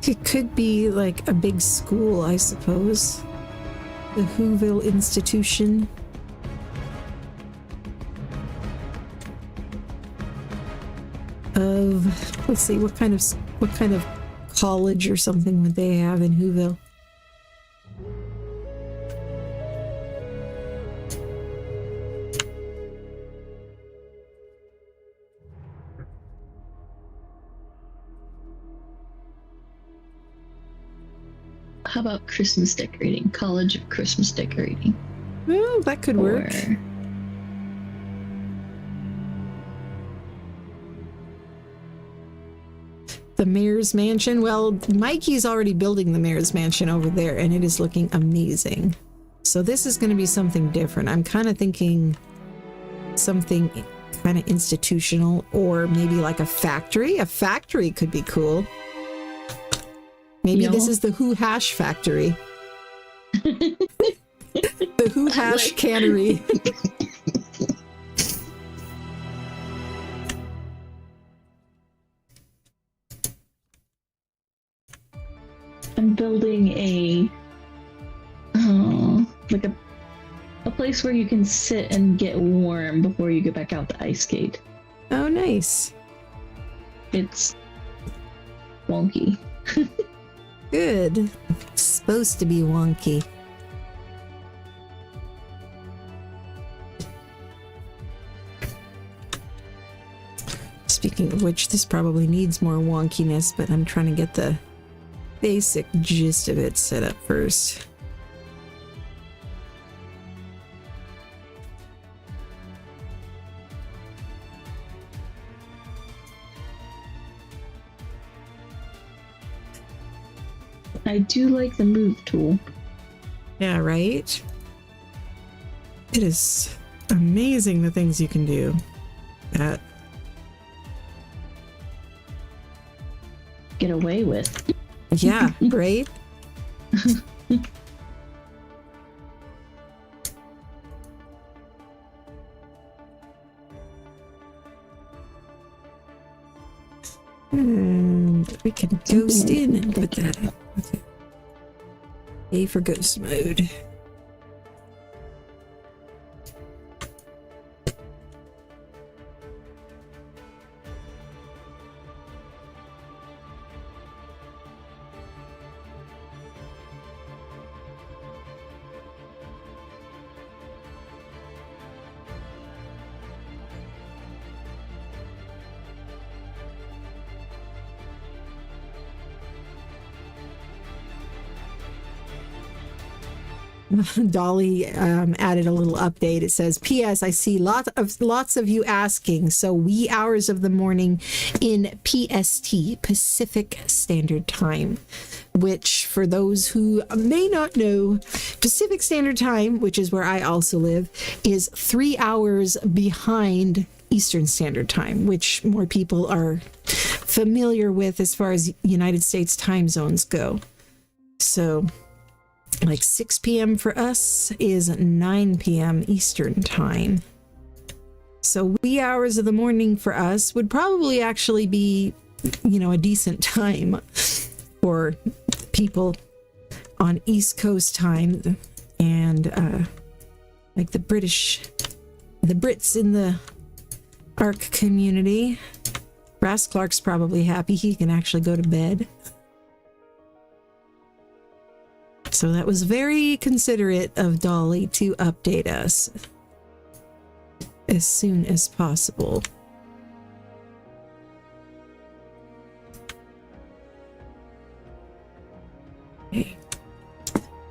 It could be like a big school, I suppose. The Whoville Institution. Let's see, what kind of college or something would they have in Whoville? How about Christmas decorating? College of Christmas decorating. Well, that could work. The mayor's mansion. Well, Mikey's already building the mayor's mansion over there, and it is looking amazing. So this is going to be something different. I'm kind of thinking something kind of institutional, or maybe like a factory. A factory could be cool. Maybe this is the Who Hash factory. The Who Hash cannery. I'm building a like a place where you can sit and get warm before you get back out the ice skate. Oh, nice. It's wonky. Good. It's supposed to be wonky. Speaking of which, this probably needs more wonkiness, but I'm trying to get the basic gist of it set up first. I do like the move tool. Yeah, right? It is amazing the things you can do. That Get away with. yeah, right? And we can ghost in and put that in. Okay. A for ghost mode. Dolly added a little update. It says, P.S. I see lots of you asking. So wee hours of the morning in PST, Pacific Standard Time, which for those who may not know, Pacific Standard Time, which is where I also live, is 3 hours behind Eastern Standard Time, which more people are familiar with as far as United States time zones go. So like 6 p.m. for us is 9 p.m. Eastern time. So wee hours of the morning for us would probably actually be, a decent time for people on East Coast time and like the Brits in the ARC community. Brass Clark's probably happy he can actually go to bed. So that was very considerate of Dolly to update us as soon as possible. Okay.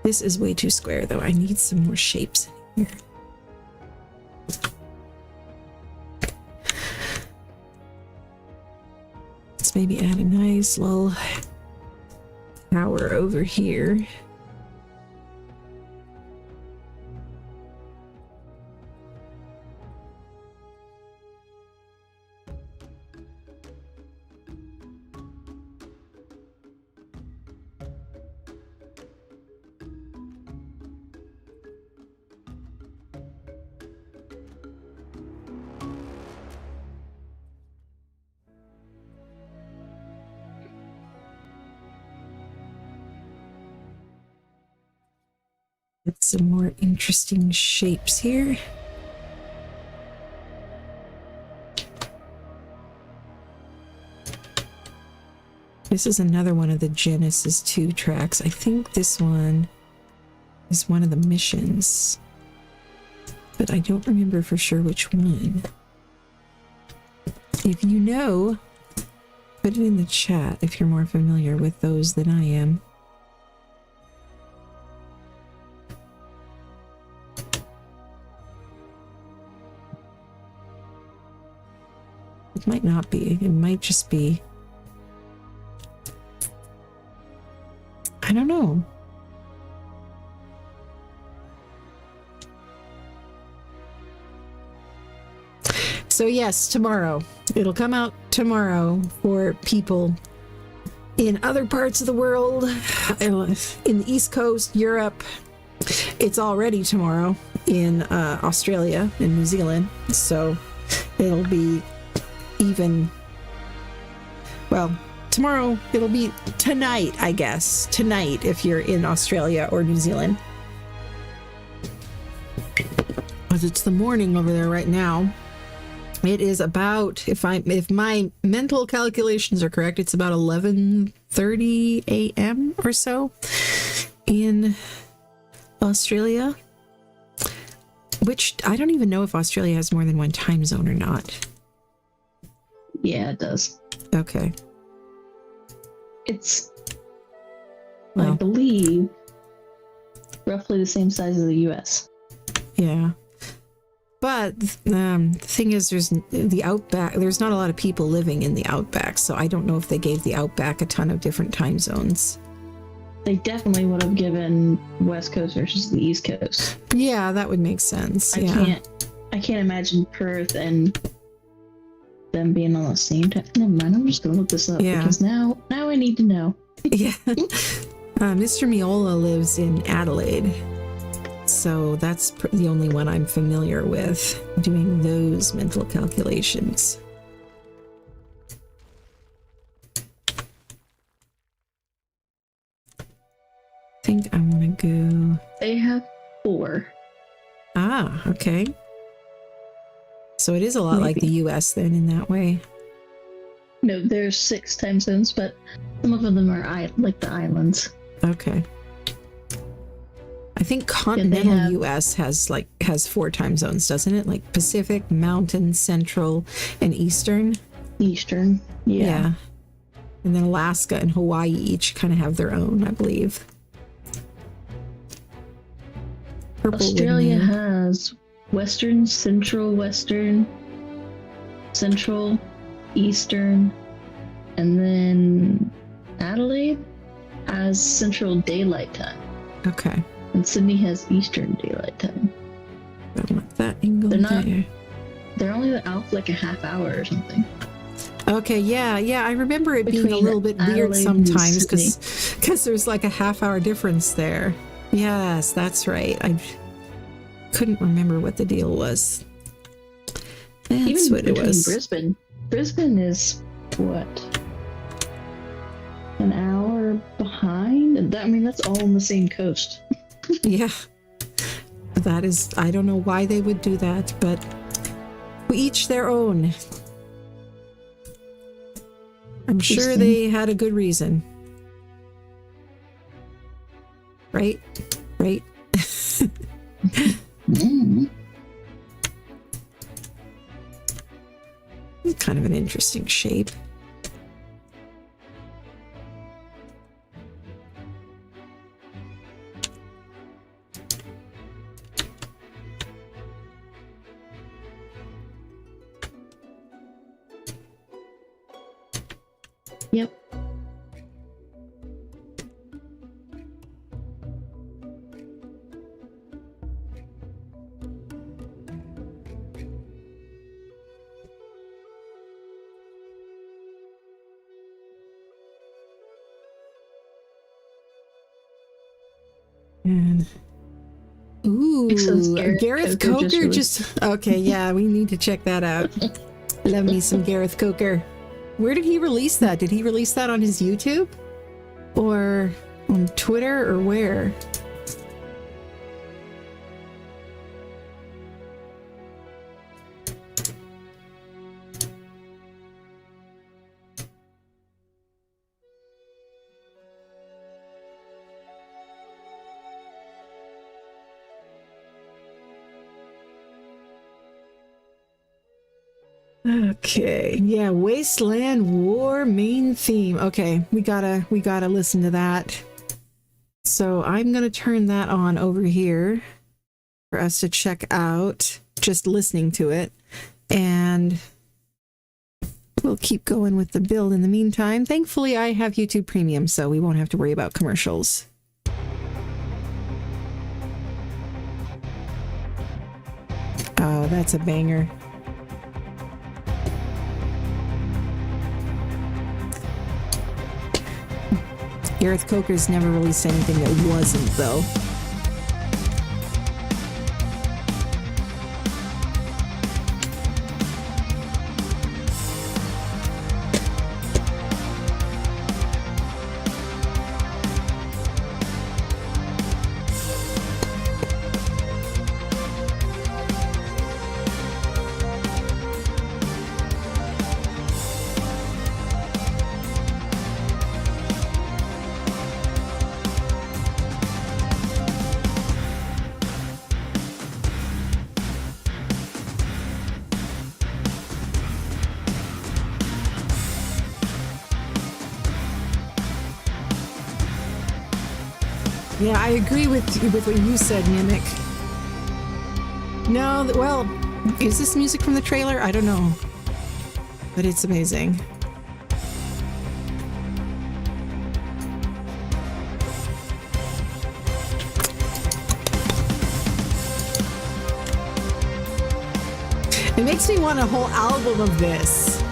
This is way too square, though. I need some more shapes in here. Let's maybe add a nice little tower over here. Get some more interesting shapes here. This is another one of the Genesis 2 tracks. I think this one is one of the missions, but I don't remember for sure which one. If you know, put it in the chat if you're more familiar with those than I am. It might not be. It might just be. I don't know. So yes, tomorrow. It'll come out tomorrow for people in other parts of the world, in the East Coast, Europe. It's already tomorrow in Australia and New Zealand. So it'll be even, well, tomorrow, it'll be tonight, I guess. Tonight, if you're in Australia or New Zealand. Because it's the morning over there right now. It is about, if my mental calculations are correct, it's about 11:30 a.m. or so in Australia. Which, I don't even know if Australia has more than one time zone or not. Yeah, it does. Okay. It's, well, I believe, roughly the same size as the US. Yeah. But the thing is, there's the Outback, there's not a lot of people living in the Outback, so I don't know if they gave the Outback a ton of different time zones. they definitely would have given West Coast versus the East Coast. Yeah, that would make sense. I can't imagine Perth and them being on the same time. Never mind, I'm just gonna look this up because now I need to know. Yeah. Mr. Miola lives in Adelaide. So that's the only one I'm familiar with doing those mental calculations. I think I want to go. They have 4. Ah, okay. So it is a lot like the US then in that way. No, there's 6 time zones, but some of them are like the islands. Okay. I think continental US has 4 time zones, doesn't it? Like Pacific, Mountain, Central, and Eastern. Eastern, yeah. And then Alaska and Hawaii each kind of have their own, I believe. Australia has Western, Central, Eastern, and then Adelaide has Central Daylight Time. Okay. And Sydney has Eastern Daylight Time. Don't want that angle there. They're only out like a half hour or something. Okay, yeah. I remember it being a little bit weird sometimes because there's like a half hour difference there. Yes, that's right. I couldn't remember what the deal was. That's even what it was. Brisbane is what? An hour behind? I mean, that's all on the same coast. Yeah. That is, I don't know why they would do that, but we each their own. I'm sure they had a good reason. Right? Kind of an interesting shape. Yep. And Gareth Coker just okay, yeah, we need to check that out. Love me some Gareth Coker. Where did he release that? Did he release that on his YouTube? Or on Twitter, or where? Okay, yeah, Wasteland War main theme. Okay, we gotta listen to that. So I'm gonna turn that on over here for us to check out, just listening to it, and we'll keep going with the build in the meantime. Thankfully, I have YouTube Premium, so we won't have to worry about commercials. Oh, that's a banger. Gareth Coker's never released anything that wasn't, though. Yeah, I agree with what you said, Mimic. No, well, is this music from the trailer? I don't know. But it's amazing. makes me want a whole album of this.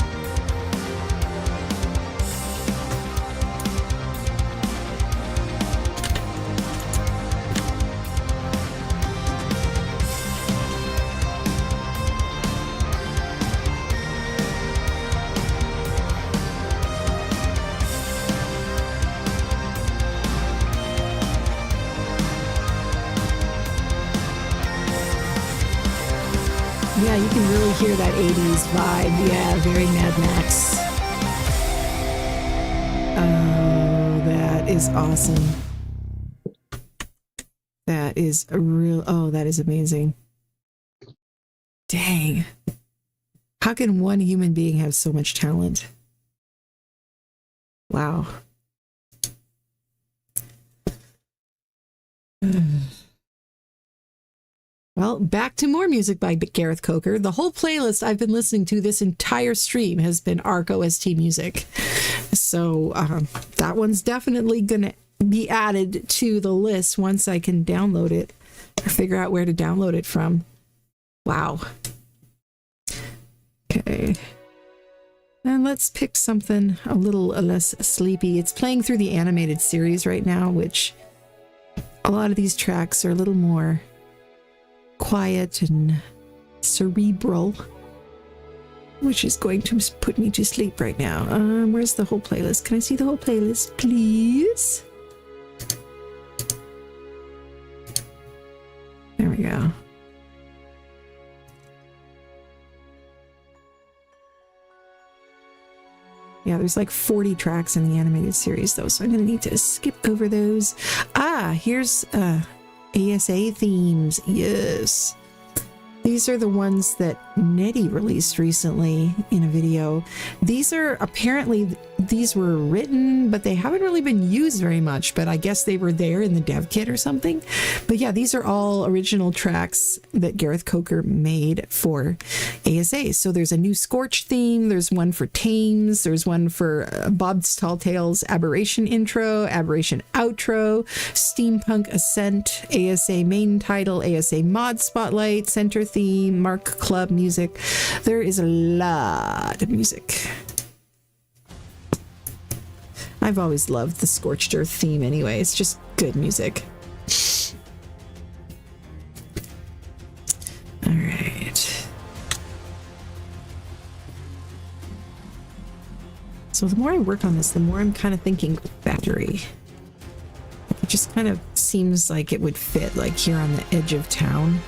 Yeah, you can really hear that 80s vibe. Yeah, very Mad Max. Oh, that is awesome. That is a real... Oh, that is amazing. Dang. How can one human being have so much talent? Wow. Well, back to more music by Gareth Coker. The whole playlist I've been listening to this entire stream has been ARC OST music. So that one's definitely going to be added to the list once I can download it or figure out where to download it from. Wow. Okay. And let's pick something a little less sleepy. It's playing through the animated series right now, which a lot of these tracks are a little more quiet and cerebral, which is going to put me to sleep right now. Where's the whole playlist? Can I see the whole playlist, please? There we go. Yeah, there's like 40 tracks in the animated series though, so I'm gonna need to skip over those. Here's ASA themes. Yes. These are the ones that Nettie released recently in a video. These are apparently, these were written, but they haven't really been used very much, but I guess they were there in the dev kit or something. But yeah, these are all original tracks that Gareth Coker made for ASA. So there's a new Scorch theme, there's one for Thames, there's one for Bob's Tall Tales Aberration intro, Aberration outro, Steampunk Ascent, ASA main title, ASA mod spotlight, center theme, Mark Club music. There is a lot of music. I've always loved the Scorched Earth theme anyway. It's just good music. All right. So the more I work on this, the more I'm kind of thinking factory. It just kind of seems like it would fit like here on the edge of town.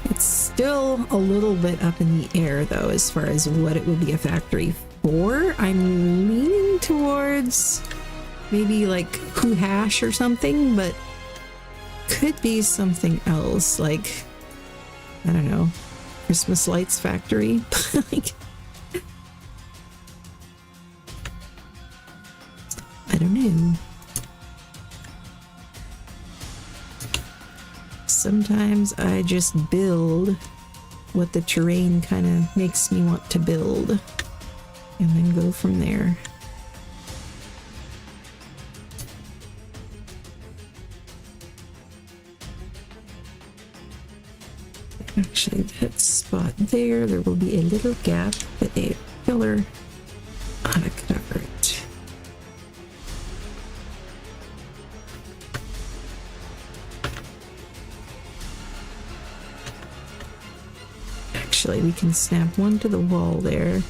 It's still a little bit up in the air though as far as what it would be a factory for. I'm leaning towards maybe like Who Hash or something, but could be something else like, I don't know, Christmas Lights Factory. Like, I don't know. Sometimes I just build what the terrain kind of makes me want to build and then go from there. Actually, that spot there will be a little gap, but a pillar ought to cover it. Actually, we can snap one to the wall there,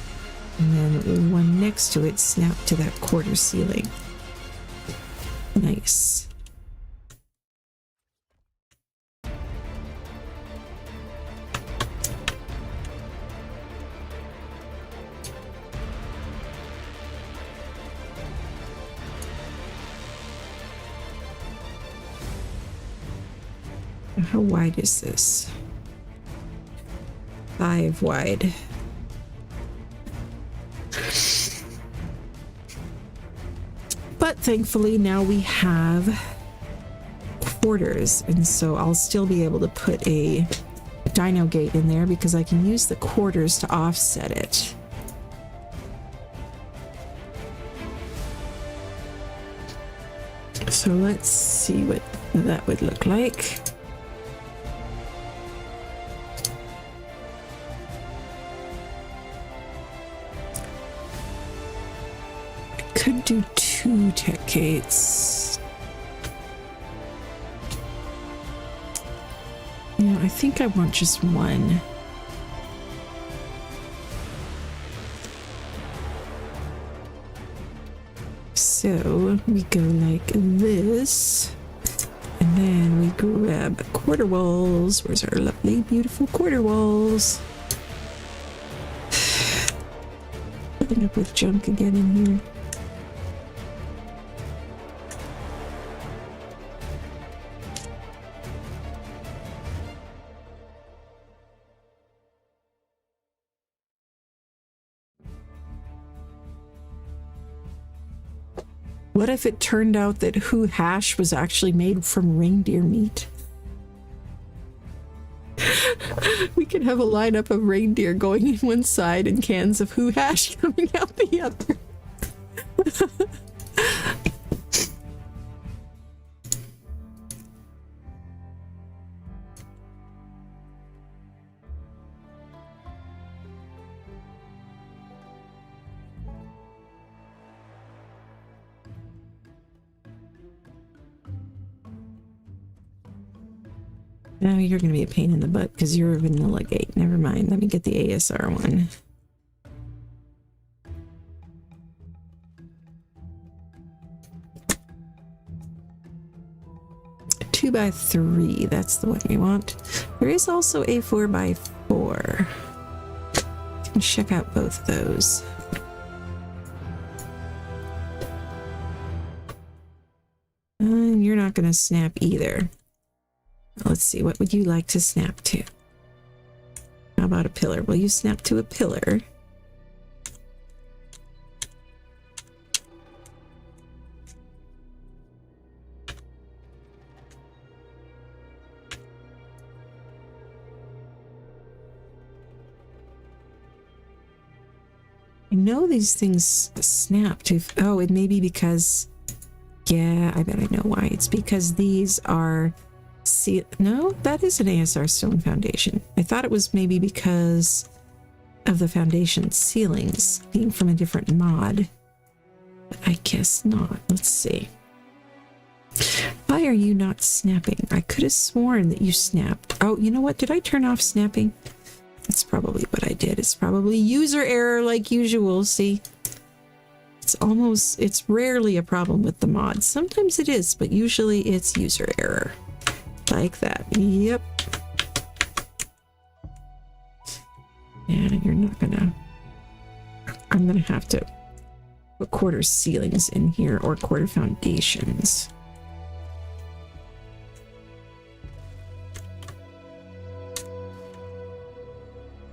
and then one next to it snap to that quarter ceiling. Nice. How wide is this? 5 wide. But thankfully now we have quarters, and so I'll still be able to put a dino gate in there because I can use the quarters to offset it. So let's see what that would look like. do 2 tech gates. Yeah, I think I want just 1. So we go like this, and then we grab quarter walls. Where's our lovely, beautiful quarter walls? Filling up with junk again in here. What if it turned out that Who hash was actually made from reindeer meat? We could have a lineup of reindeer going in one side and cans of Who hash coming out the other. No, you're going to be a pain in the butt because you're a vanilla gate. Never mind. Let me get the ASR one. A 2x3. That's the one we want. There is also a 4x4. You can check out both of those. And you're not going to snap either. Let's see, what would you like to snap to? How about a pillar? Will you snap to a pillar? I know these things snap to... Oh, it may be because... Yeah, I bet I know why. It's because these are... See, no, that is an ASR stone foundation. I thought it was maybe because of the foundation ceilings being from a different mod. But I guess not. Let's see. Why are you not snapping? I could have sworn that you snapped. Oh, you know what? Did I turn off snapping? That's probably what I did. It's probably user error like usual. See? It's rarely a problem with the mod. Sometimes it is, but usually it's user error. Like that. Yep. And you're not gonna... I'm gonna have to put quarter ceilings in here or quarter foundations.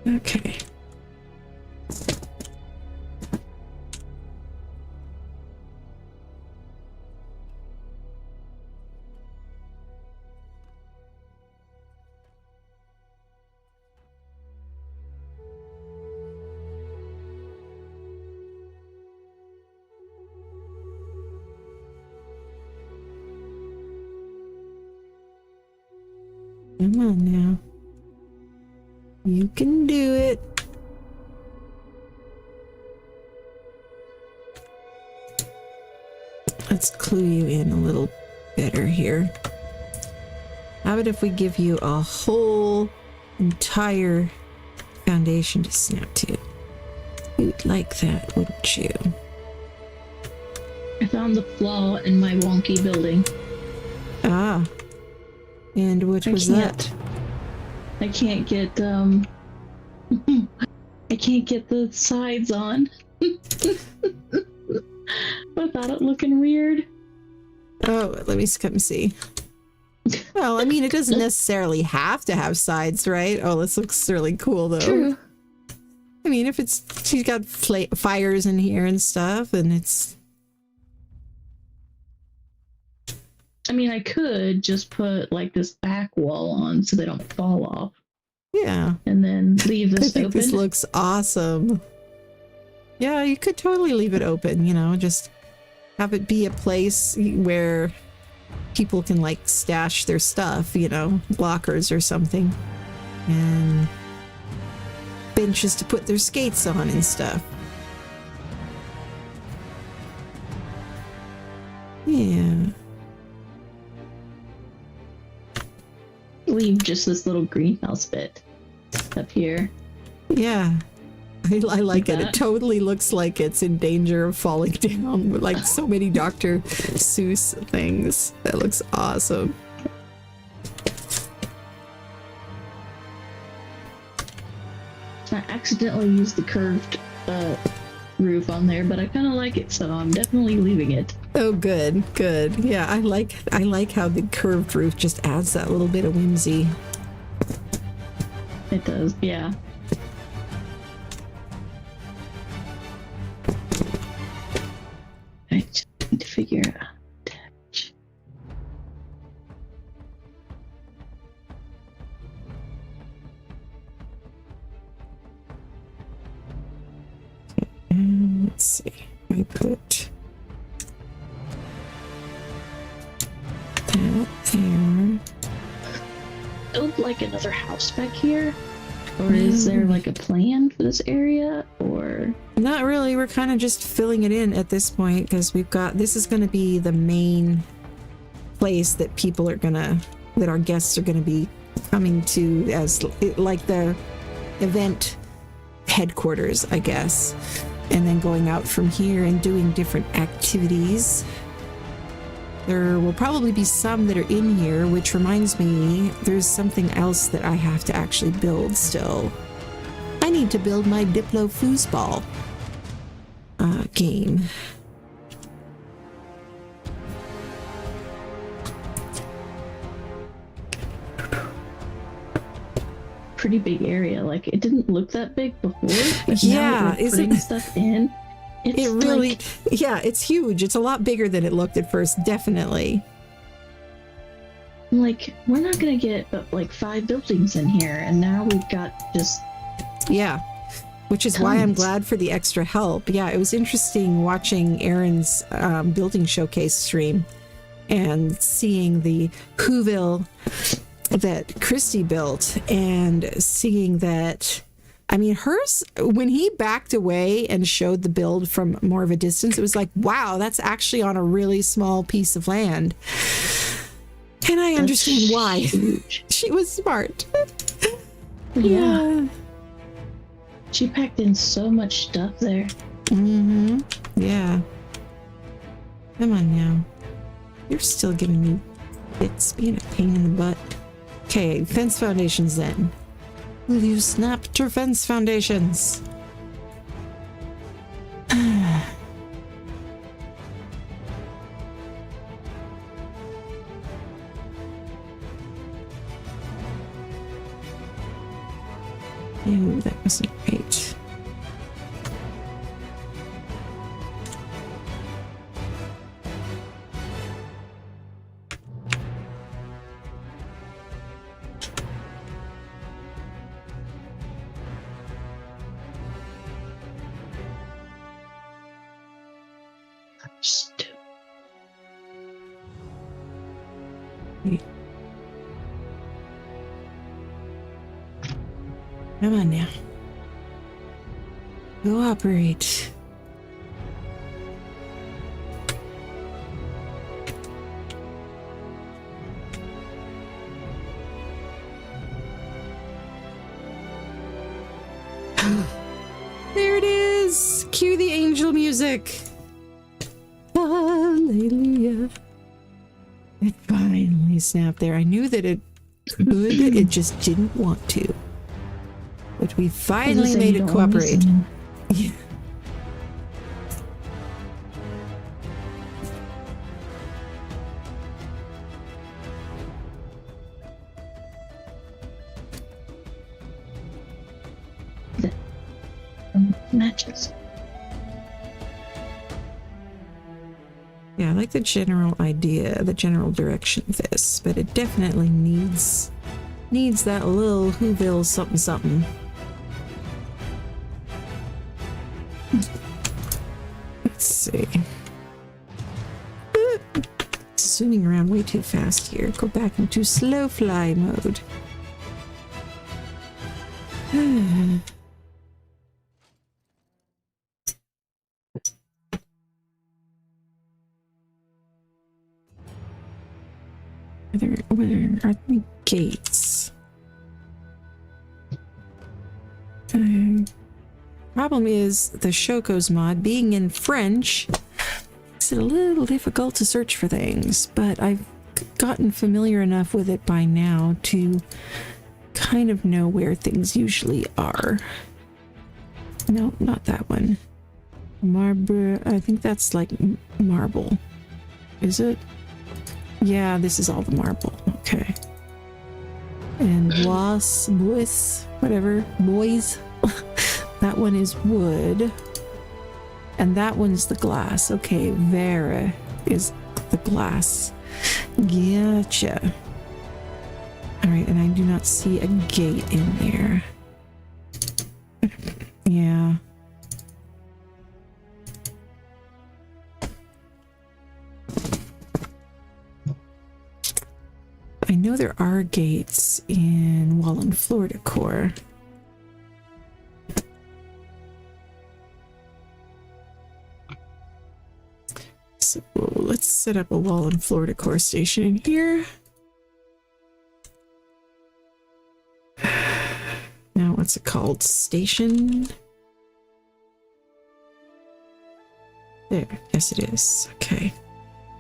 Okay. Come on now. You can do it. Let's clue you in a little better here. How about if we give you a whole entire foundation to snap to? You'd like that, wouldn't you? I found the flaw in my wonky building. Ah. And what was that? I can't get I can't get the sides on without it looking weird. Oh, let me come see. Well, I mean, it doesn't necessarily have to have sides, right? Oh, this looks really cool, though. True. I mean, if it's... She's got fires in here and stuff, and it's... I mean, I could just put, like, this back wall on so they don't fall off. Yeah. And then leave this I think open. this looks awesome. Yeah, you could totally leave it open, you know, just have it be a place where people can, like, stash their stuff, you know, lockers or something. And benches to put their skates on and stuff. Yeah. Leave just this little greenhouse bit up here. Yeah. I like it. that? It totally looks like it's in danger of falling down with like so many Dr. Seuss things. That looks awesome. I accidentally used the curved roof on there, but I kind of like it, so I'm definitely leaving it. Oh, good, good. Yeah, I like how the curved roof just adds that little bit of whimsy. It does, yeah. I just need to figure out. And let's see. I put that there. Build like another house back here? Or is there like a plan for this area? Or Not really. We're kind of just filling it in at this point because we've got, this is going to be the main place that people are gonna, that our guests are going to be coming to as like the event headquarters, I guess. And then going out from here and doing different activities. There will probably be some that are in here, which reminds me, there's something else that I have to actually build still. I need to build my Diplo foosball game. pretty big area. Like, it didn't look that big before. But Yeah, now that we're putting stuff in. It's it really, like, yeah, it's huge. It's a lot bigger than it looked at first, definitely. like, we're not gonna get but like 5 buildings in here, and now we've got just Yeah, which is why I'm tons. glad for the extra help. Yeah, it was interesting watching Aaron's building showcase stream and seeing the Whoville that Christy built and seeing that, I mean, hers, when he backed away and showed the build from more of a distance, it was like, wow, that's actually on a really small piece of land. And I understand why. huge. She was smart. Yeah. She packed in so much stuff there. Mm-hmm. Yeah. Come on now. You're still giving me bits, being a pain in the butt. Okay, fence foundations then. Will you snap to fence foundations? Ew, that wasn't right. Stupid. Come on now. Cooperate. There it is! Cue the angel music. Hallelujah. It finally snapped there. I knew that it could, it just didn't want to. But we finally made it cooperate. Yeah. Matches. Yeah, I like the general idea, the general direction of this, but it definitely needs that little Whoville something something. Let's see. Zooming around way too fast here. Go back into slow fly mode. Where are the gates? Problem is the Shoko's mod being in French makes it a little difficult to search for things, but I've gotten familiar enough with it by now to kind of know where things usually are. No, not that one. Marble, I think that's like marble. Is it? Yeah, this is all the marble. Okay. And bois, whatever, boys. That one is wood. And that one's the glass. Okay, Vera is the glass. Gotcha. Alright, and I do not see a gate in there. Yeah. I know there are gates in Wallen floor decor. So let's set up a Wallen floor decor station in here. Now what's it called? Station? There, yes it is. Okay.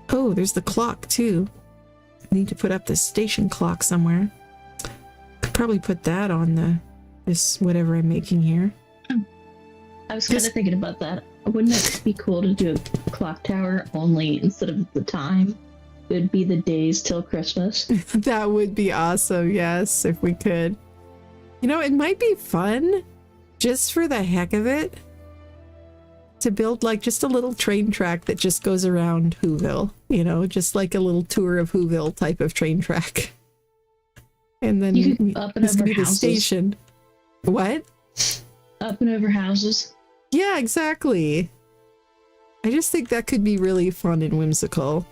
Oh, there's the clock too. I need to put up the station clock somewhere. Could probably put that on this whatever I'm making here. I was kind of thinking about that. Wouldn't it be cool to do a clock tower only instead of the time? It would be the days till Christmas. That would be awesome, yes, if we could. You know, it might be fun, just for the heck of it, to build like just a little train track that just goes around Whoville. You know, just like a little tour of Whoville type of train track. And then you could up and this could over be the houses. station. What? Up and over houses. Yeah, exactly. I just think that could be really fun and whimsical.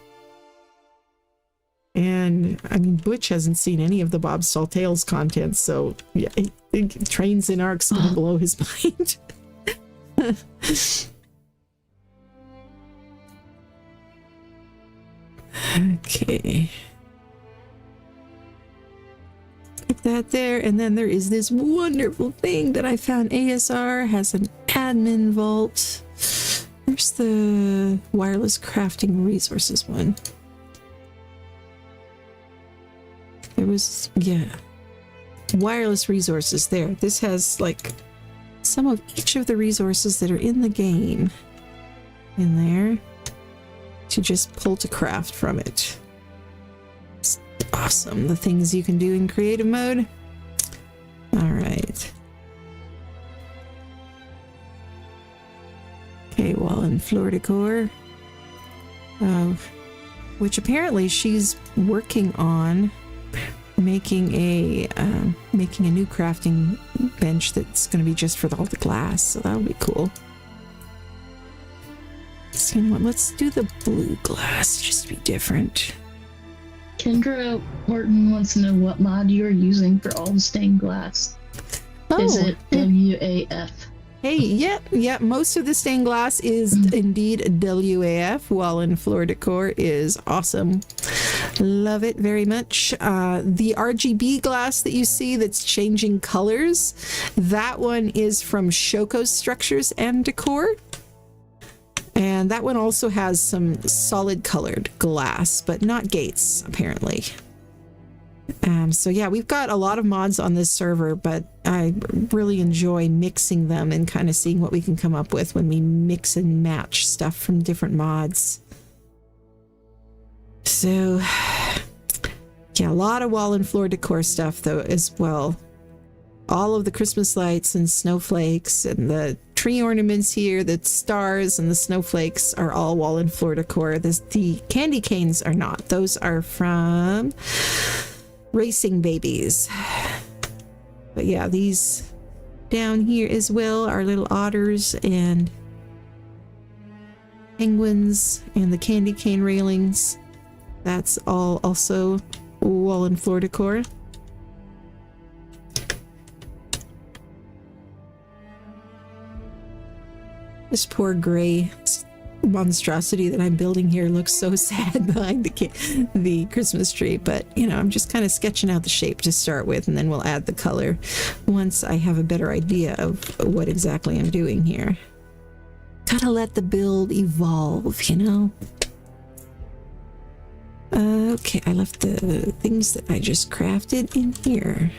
And I mean, Butch hasn't seen any of the Bob Saltales content, so yeah, I think trains and arcs gonna blow his mind. Okay. Put that there, and then there is this wonderful thing that I found. ASR has an admin vault. Where's the wireless crafting resources one? There was, yeah. Wireless resources there. This has like some of each of the resources that are in the game in there to just pull to craft from it. It's awesome, the things you can do in creative mode. All right. Okay, Wallen floor decor, which apparently she's working on making a new crafting bench that's going to be just for all the glass, so that'll be cool. So, you know what, let's do the blue glass just to be different. Kendra Morton wants to know what mod you are using for all the stained glass. Is it WAF? Hey, yep, most of the stained glass is indeed WAF. Wallen floor decor is awesome. Love it very much. The RGB glass that you see that's changing colors, that one is from Shoko's Structures and Decor. And that one also has some solid colored glass, but not gates, apparently. So yeah, we've got a lot of mods on this server, but I really enjoy mixing them and kind of seeing what we can come up with when we mix and match stuff from different mods. So yeah, a lot of wall and floor decor stuff though as well. All of the Christmas lights and snowflakes and the tree ornaments here, the stars and the snowflakes are all wall and floor decor. The candy canes are not. Those are from Racing Babies. But yeah, these down here as well are little otters and penguins and the candy cane railings. That's all also wall and floor decor. This poor gray monstrosity that I'm building here looks so sad behind the Christmas tree, but you know, I'm just kind of sketching out the shape to start with, and then we'll add the color once I have a better idea of what exactly I'm doing here. Gotta let the build evolve, you know? Okay, I left the things that I just crafted in here.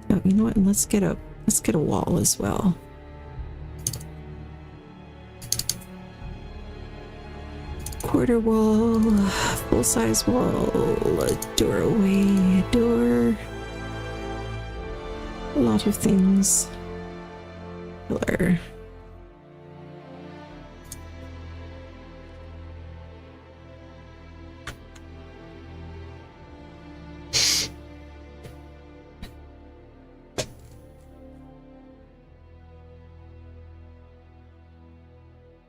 Oh, you know what? Let's get a wall as well. Quarter wall, full-size wall, a doorway, a door. A lot of things. Pillar.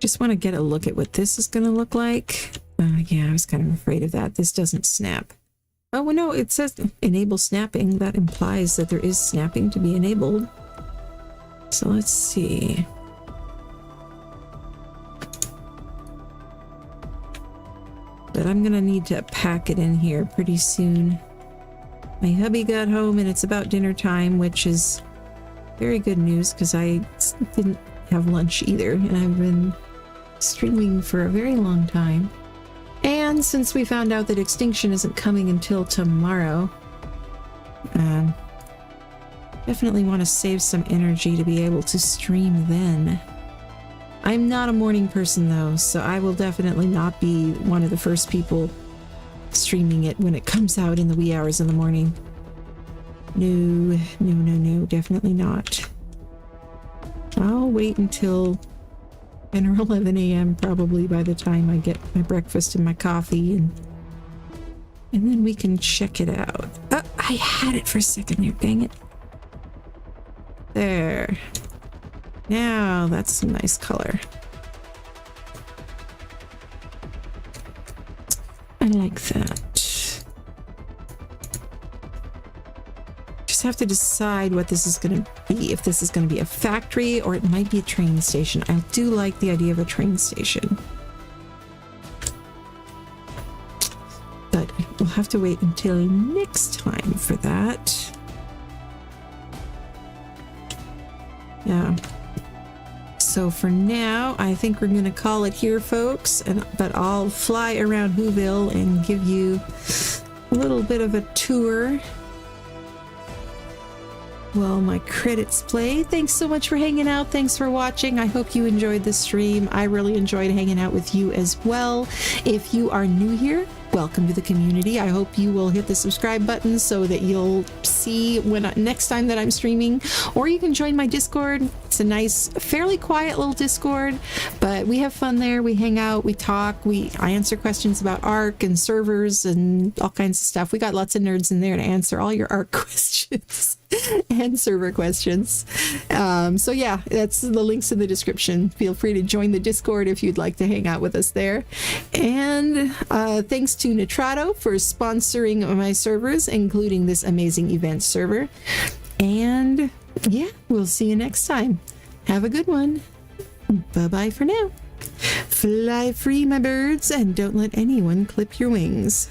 Just want to get a look at what this is going to look like. Yeah, I was kind of afraid of that. This doesn't snap. Oh, well, no, it says enable snapping. That implies that there is snapping to be enabled. So let's see. But I'm going to need to pack it in here pretty soon. My hubby got home and it's about dinner time, which is very good news because I didn't have lunch either, and I've been streaming for a very long time. And since we found out that Extinction isn't coming until tomorrow, definitely want to save some energy to be able to stream then. I'm not a morning person though, so I will definitely not be one of the first people streaming it when it comes out in the wee hours in the morning. No, definitely not. I'll wait until 10 or 11 a.m. probably by the time I get my breakfast and my coffee, and then we can check it out. Oh, I had it for a second there, dang it. There. Now that's some nice color. I like that. Have to decide what this is going to be, if this is going to be a factory or it might be a train station. I do like the idea of a train station, but we'll have to wait until next time for that. Yeah, so for now I think we're going to call it here, folks, but I'll fly around Whoville and give you a little bit of a tour. Well, my credits play. Thanks so much for hanging out. Thanks for watching. I hope you enjoyed the stream. I really enjoyed hanging out with you as well. If you are new here, welcome to the community. I hope you will hit the subscribe button so that you'll see when next time that I'm streaming, or you can join my Discord. It's a nice, fairly quiet little Discord, but we have fun there. We hang out, we talk, I answer questions about ARC and servers and all kinds of stuff. We got lots of nerds in there to answer all your ARC questions and server questions. So yeah, that's the links in the description. Feel free to join the Discord if you'd like to hang out with us there. And thanks to Nitrato for sponsoring my servers, including this amazing event server. And yeah, we'll see you next time. Have a good one. Bye-bye for now. Fly free, my birds, and don't let anyone clip your wings.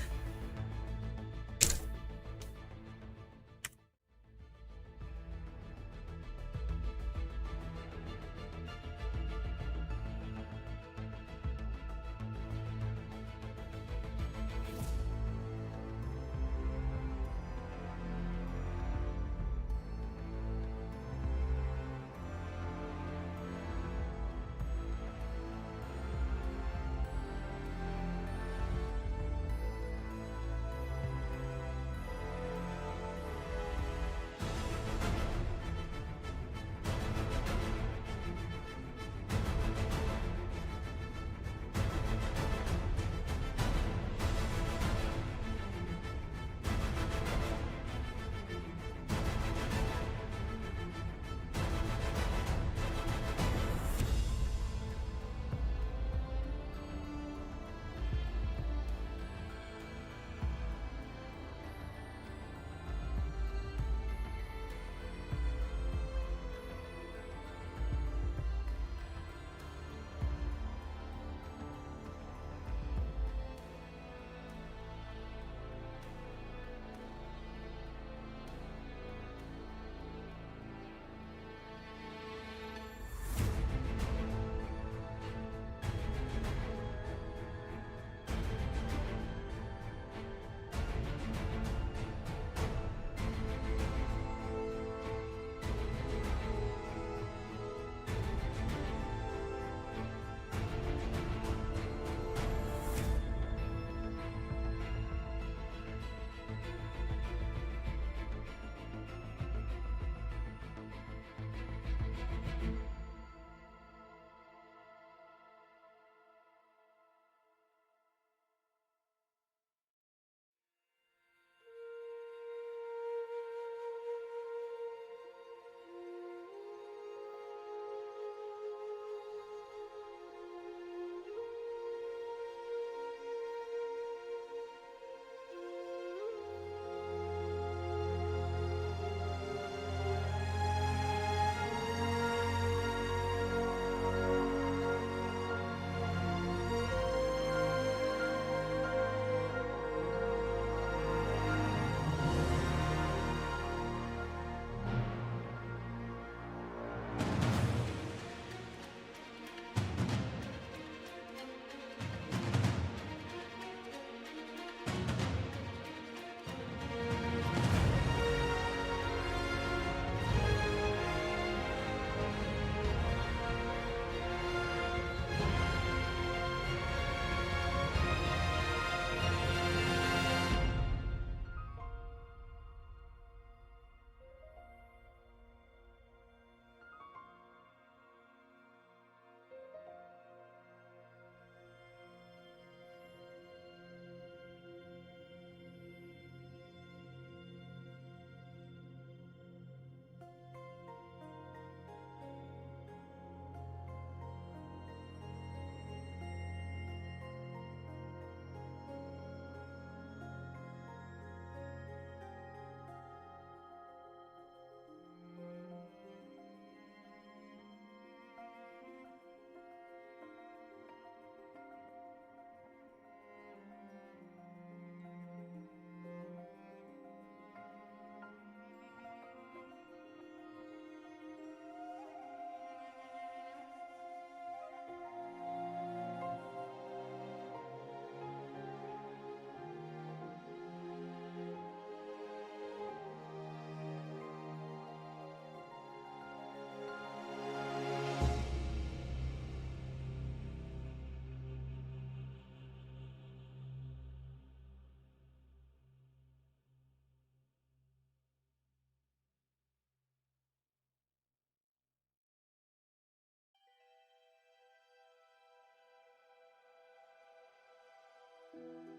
Bye.